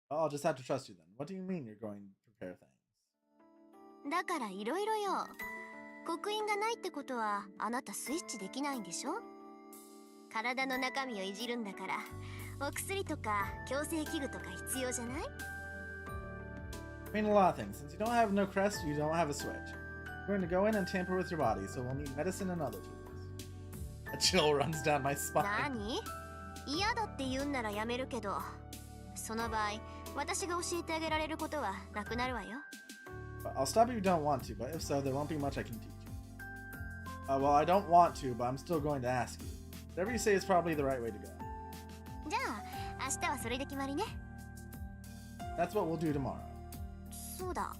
I'll just have to trust you then. What do you mean you're going to prepare things? だからいろいろよ。刻印がないってことは、あなたスイッチできないんでしょ？体の中身をいじるんだから、お薬とか矯正器具とか必要じゃない？ I mean a lot of things. Since you don't have no crest, you don't have a switch. We're going to go in and tamper with your body, so we'll need medicine and other tools. A chill runs down my spine. 何？嫌だって言うんならやめるけど、その場合、私が教えてあげられることはなくなるわよ。I'll stop if you don't want to, but if so, there won't be much I can teach you. Well, I don't want to, but I'm still going to ask you. Whatever you say is probably the right way to go. じゃあ、明日はそれで決まりね。That's what we'll do tomorrow. そうだ。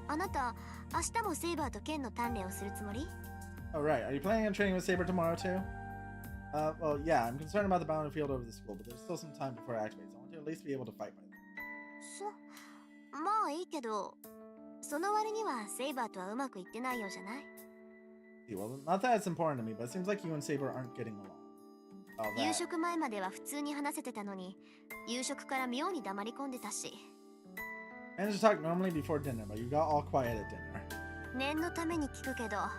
あなた、明日もセイバーと剣の鍛錬をするつもり？ Oh, right. Are you planning on training with Saber tomorrow, too? Well, yeah, I'm concerned about the battlefield over the school, but there's still some time before it activates. I want to at least be able to fight by then. まあいいけど、その割にはセイバーとはうまくいってないようじゃない？ Well, not that it's important to me, but it seems like you and Saber aren't getting along. Oh, 夕 that. 食前までは普通に話せてたのに、夕食から妙に黙り込んでたし。I managed to talk normally before dinner, but you got all quiet at dinner. 念のために聞くけど、あ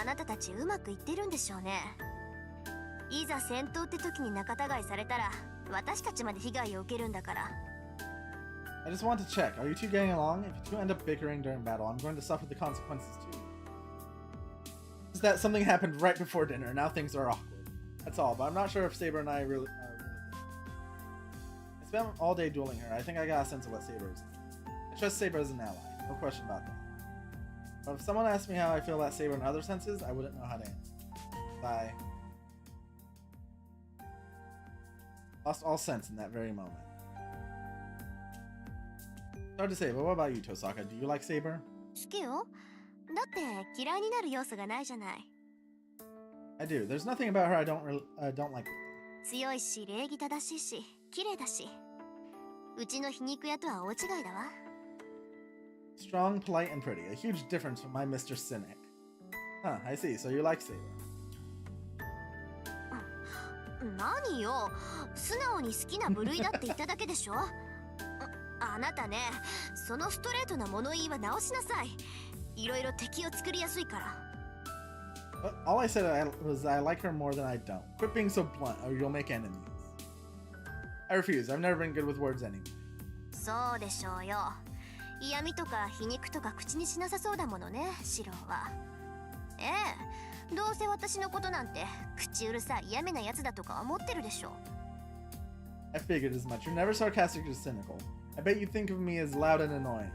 なたたちうまくいってるんでしょうね。いざ戦闘って時に仲違いされたら、私たちまで被害を受けるんだから。I just want to check. Are you two getting along? If you two end up bickering during battle, I'm going to suffer the consequences too. Just that something happened right before dinner, and now things are awkward. That's all, but I'm not sure if Saber and I really I spent all day dueling her. I think I got a sense of what Saber is. I trust Saber as an ally, no question about that. But if someone asked me how I feel about Saber in other senses, I wouldn't know how to answer. I lost all sense in that very moment. It's hard to say, but what about you, Tosaka? Do you like Saber? 好きよ。だって嫌いになる要素がないじゃない。I do. There's nothing about her I don't like. 強いし礼儀正しいし綺麗だし、うちの皮肉屋とは大違いだわ。Strong, polite, and pretty. A huge difference from my Mr. Cynic. Huh, I see. So you like Saber. 何よ、素直に好きな部類だって言っただけでしょ。あなたね、そのストレートな物言いは直しなさい。いろいろ敵を作りやすいから。All I said was I like her more than I don't. Quit being so blunt, or you'll make enemies. I refuse. I've never been good with words anyway. そうでしょうよ。嫌味とか皮肉とか口にしなさそうだものね、シロは。ええ、どうせ私のことなんて口うるさい嫌味なやつだとか思ってるでしょ。I figured as much. You're never sarcastic or cynical. I bet you think of me as loud and annoying.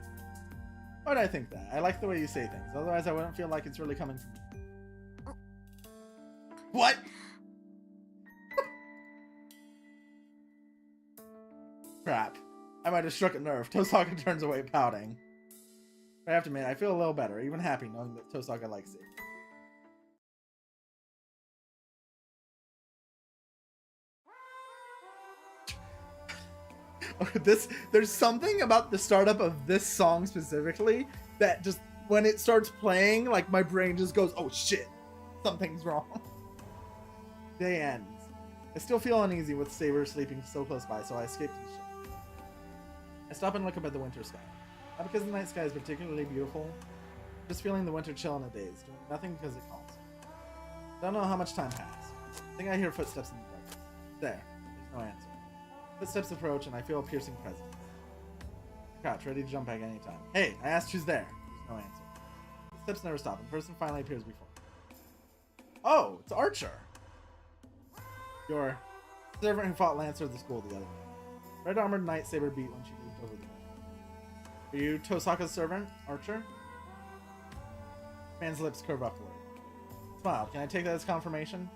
Why would I think that? I like the way you say things. Otherwise, I wouldn't feel like it's really coming from you. What? Crap. I might have struck a nerve. Tosaka turns away pouting. But I have to admit, I feel a little better, even happy knowing that Tosaka likes it. There's something about the startup of this song specifically that just when it starts playing, like my brain just goes, oh shit, something's wrong. Day ends. I still feel uneasy with Saber sleeping so close by, so I escape to the ship. I stop and look up at the winter sky. Not because the night sky is particularly beautiful, just feeling the winter chill in the days, doing nothing because it calls. Don't know how much time passed. I think I hear footsteps in the darkness. There. There's no answer. Footsteps approach and I feel a piercing presence. I crouch, ready to jump back any time. Hey, I asked who's there. There's no answer. Footsteps never stop, and the person finally appears before me. Oh, it's Archer! Your servant who fought Lancer at the school the other day. Red armored knight Saber beat when she moved over the way. Are you Tosaka's servant, Archer? Man's lips curve upward. Smile. Can I take that as confirmation?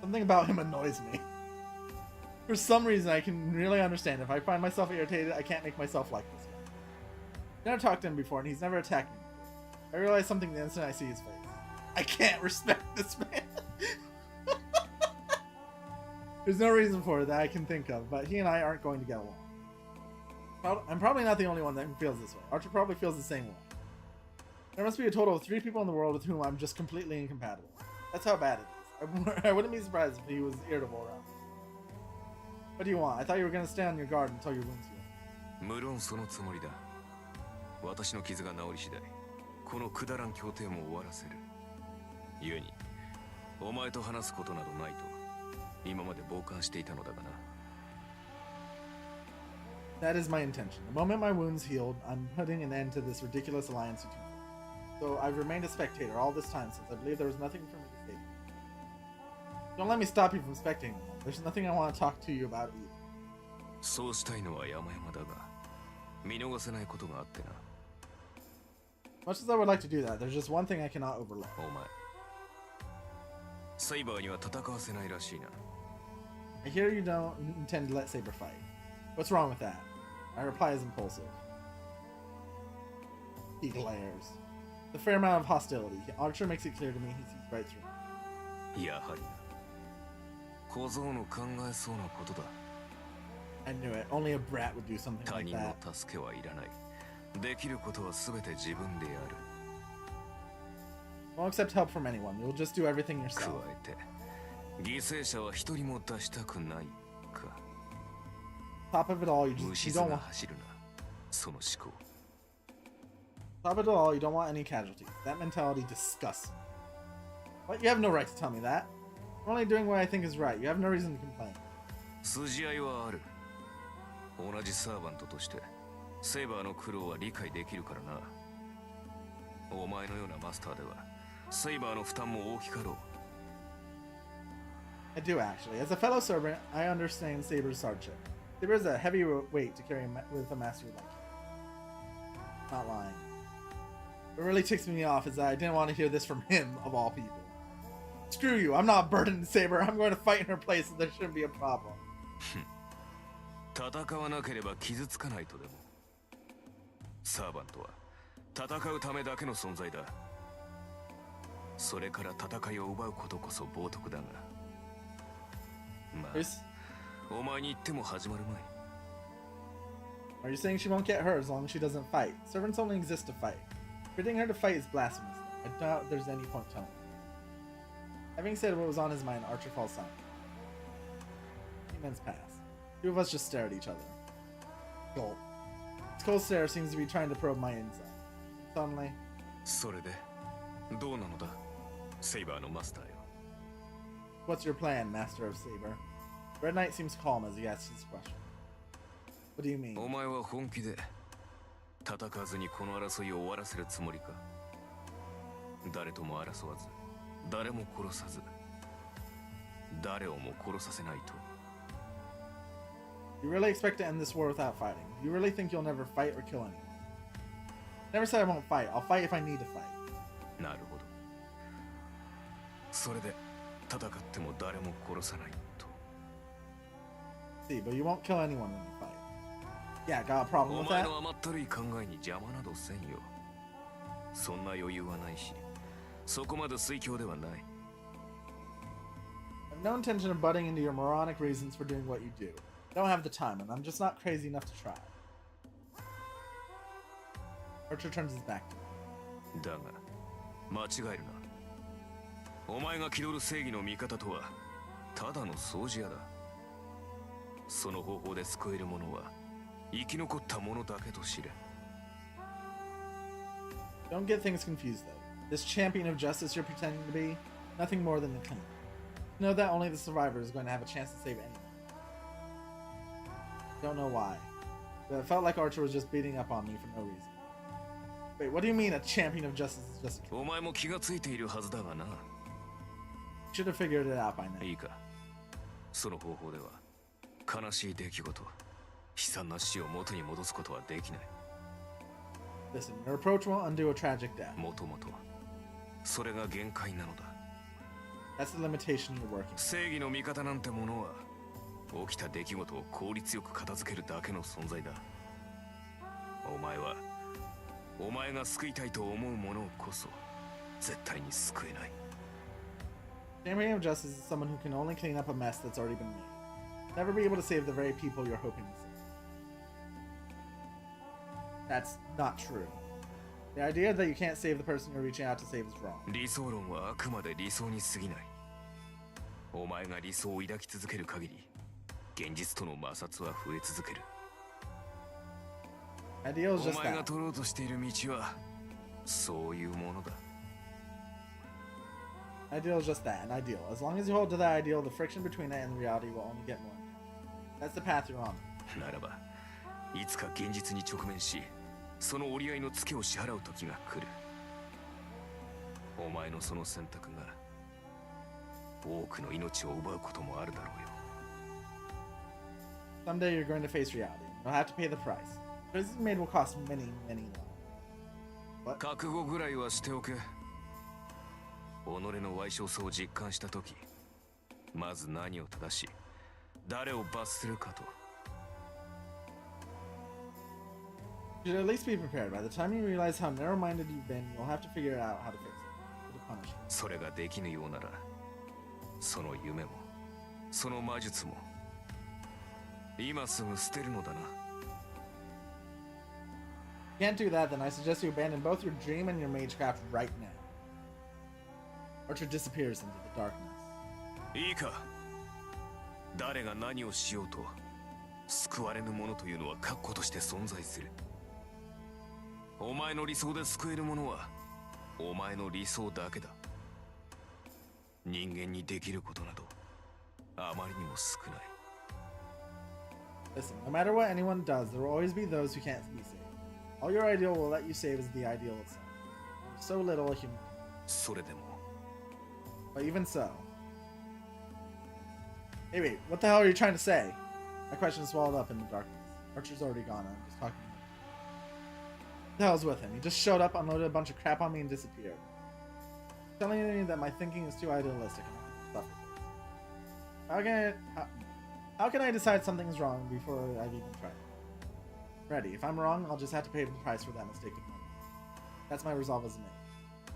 Something about him annoys me. For some reason, I can really understand. If I find myself irritated, I can't make myself like this guy. I've never talked to him before, and he's never attacked me before. I realize something the instant I see his face. I can't respect this man. There's no reason for it that I can think of, but he and I aren't going to get along. I'm probably not the only one that feels this way. Archer probably feels the same way. There must be a total of 3 people in the world with whom I'm just completely incompatible. That's how bad it is. I wouldn't be surprised if he was irritable around me. What do you want? I thought you were going to stay on your guard until your wounds heal. 無論そのつもりだ。私の傷が治り次第、このくだらん協定も終わらせる。故に、お前と話すことなどないと今まで傍観していたのだがな。 That is my intention. The moment my wounds healed, I'm putting an end to this ridiculous alliance between them. So I've remained a spectator all this time since I believe there was nothing for me to say. Don't let me stop you from spectating. There's nothing I want to talk to you about either. そうしたいのは山々だが見逃せないことがあってな。 Much as I would like to do that, there's just one thing I cannot overlook. お前サイバーには戦わせないらしいな。 I hear you don't intend to let Saber fight. What's wrong with that? My reply is impulsive. He glares. The fair amount of hostility. Archer makes it clear to me he sees right through me. やはりな。小僧の考えそうなことだ。 I knew it. Only a brat would do something 他 like 人の that. 助けはいらない。できることは全て自分でやる。 Won't accept help from anyone. You'll just do everything 加 yourself. えて犠牲者は一人も出したくないか。 Top of it all, you 虫 don't 唾が want. 走るな。その思考。 Top of it all, you don't want any casualties. That mentality disgusts me. What? You have no right to tell me that. I'm only doing what I think is right. You have no reason to complain. 筋合いはある。同じサーバントとしてセイバーの苦労は理解できるからな。お前のようなマスターではセイバーの負担も大きかろう。 I do actually. As a fellow servant, I understand Saber's hardship. Saber is a heavy weight to carry with a master like you. Not lying. What really ticks me off is that I didn't want to hear this from him, of all people. Screw you, I'm not burdened, Saber. I'm going to fight in her place, so there shouldn't be a problem. 戦わなければ傷つかないとでも。サーバントは戦うためだけの存在だ。それから戦いを奪うことこそ冒涜だが。ま Is- あ、お前に言っても始まる前。 Are you saying she won't get hurt as long as she doesn't fight? Servants only exist to fight. Forbidding her to fight is blasphemous. I doubt there's any point telling me. Having said what was on his mind, Archer falls silent. A few minutes pass. Two of us just stare at each other. Gulp. His cold stare seems to be trying to probe my inside. Suddenly, それでどうなのだセイバーのマスターよ。 what's your plan, Master of Saber? Red Knight seems calm as he asks his question. What do you mean? お前は本気で戦わずにこの争いを終わらせるつもりか。誰とも争わず誰も殺さず誰をも殺させないと。 You really expect to end this war without fighting? You really think you'll never fight or kill anyone? Never said I won't fight. I'll fight if I need to fight. なるほど。それで戦っても誰も殺さないと。 See, but you won't kill anyone when you fight. Yeah, got a problem お with 前 that? の甘ったるい考えに邪魔などせんよ。そんな余裕はないしそこまで推強ではない。 I have no intention of butting into your moronic reasons for doing what you do. I don't have the time, and I'm just not crazy enough to try. Archer turns his back to me. だが間違えるな。お前が気取る正義の味方とはただの掃除屋だ。その方法で救える者は生き残った者だけと知れ。 Don't get things confused, though. This champion of justice you're pretending to be, nothing more than the clean. Know that only the survivor is going to have a chance to save anyone. Don't know why, but it felt like Archer was just beating up on me for no reason. Wait, what do you mean a champion of justice is just a kid? お前も気がついているはずだがな。 Should have figured it out by now. いいか。その方法では悲しい出来事、悲惨な死を元に戻すことはできない。 Listen, your approach won't undo a tragic death. もともとそれが限界なのだ。 That's the limitation you're working. 正義の味方なんてものは起きた出来事を効率よく片付けるだけの存在だ。お前が救いたいと思うものこそ絶対に救えない。 Champion of justice is someone who can only clean up a mess that's already been made. Never be able to save the very people you're hoping to save. That's not true. The idea that you can't save the person you're reaching out to save is wrong. 理想論はあくまで理想に過ぎない。お前が理想を抱き続ける限り現実との摩擦は増え続ける。 Ideal is お just 前が that. 取ろうとしている道はそういうものだ。Ideal is just that, an ideal. As long as you hold to that ideal, the friction between it and reality will only get more intense. That's the path you're on. ならばいつか現実に直面しその折り合いのツケを支払う時が来る。お前のその選択が多くの命を奪うこともあるだろうよ。 Someday you're going to face reality. You'll have to pay the price. Choices made will cost many, many lives. 覚悟ぐらいはしておけ。己の歪小さを実感した時、まず何を正し、誰を罰するかと。You should at least be prepared. By the time you realize how narrow-minded you've been, you'll have to figure out how to fix it. How to punish it. それができぬようなら、その夢も、その魔術も、今すぐ捨てるのだな。If you can't do that, then I suggest you abandon both your dream and your magecraft right now. Archer disappears into the darkness. いいか。誰が何をしようと、救われぬ者というのは確固として存在する。お前の理想で救えるものは、お前の理想だけだ。人間にできることなど、あまりにも少ない。Listen, no matter what anyone does, there will always be those who can't be saved. All your ideal will let you save is the ideal itself. So little a human. それでも。 But even so. Hey, wait, what the hell are you trying to say? My question is swallowed up in the darkness. Archer's already gone. I'm just talking. What the hell's with him? He just showed up, unloaded a bunch of crap on me, and disappeared. Telling me that my thinking is too idealistic and I suffer. How can I decide something's wrong before I've even tried? Ready. If I'm wrong, I'll just have to pay the price for that mistake of mine. That's my resolve as a man.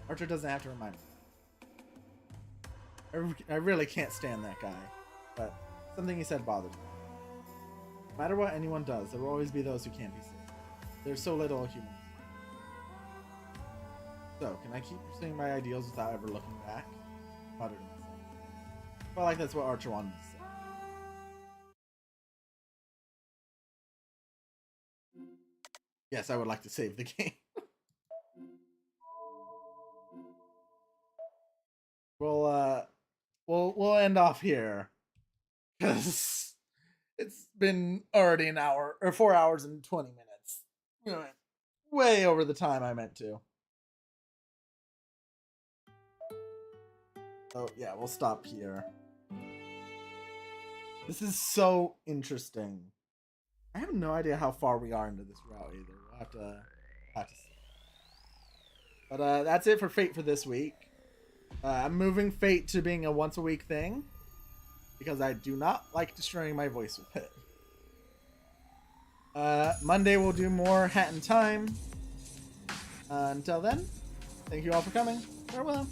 Archer doesn't have to remind me. I really can't stand that guy, but something he said bothered me. No matter what anyone does, there will always be those who can't be saved. There's so little human. So, can I keep pursuing my ideals without ever looking back? Muttered to myself. Felt like that's what Archer wanted to say. Yes, I would like to save the game. We'll end off here because it's been already an hour or 4 hours and 20 minutes. We went way over the time I meant to. So yeah, we'll stop here. This is so interesting. I have no idea how far we are into this route either. We'll have to see. But that's it for Fate for this week. I'm moving Fate to being a once a week thing because I do not like destroying my voice with it. Monday we'll do more Hat in Time. Until then, thank you all for coming. Farewell.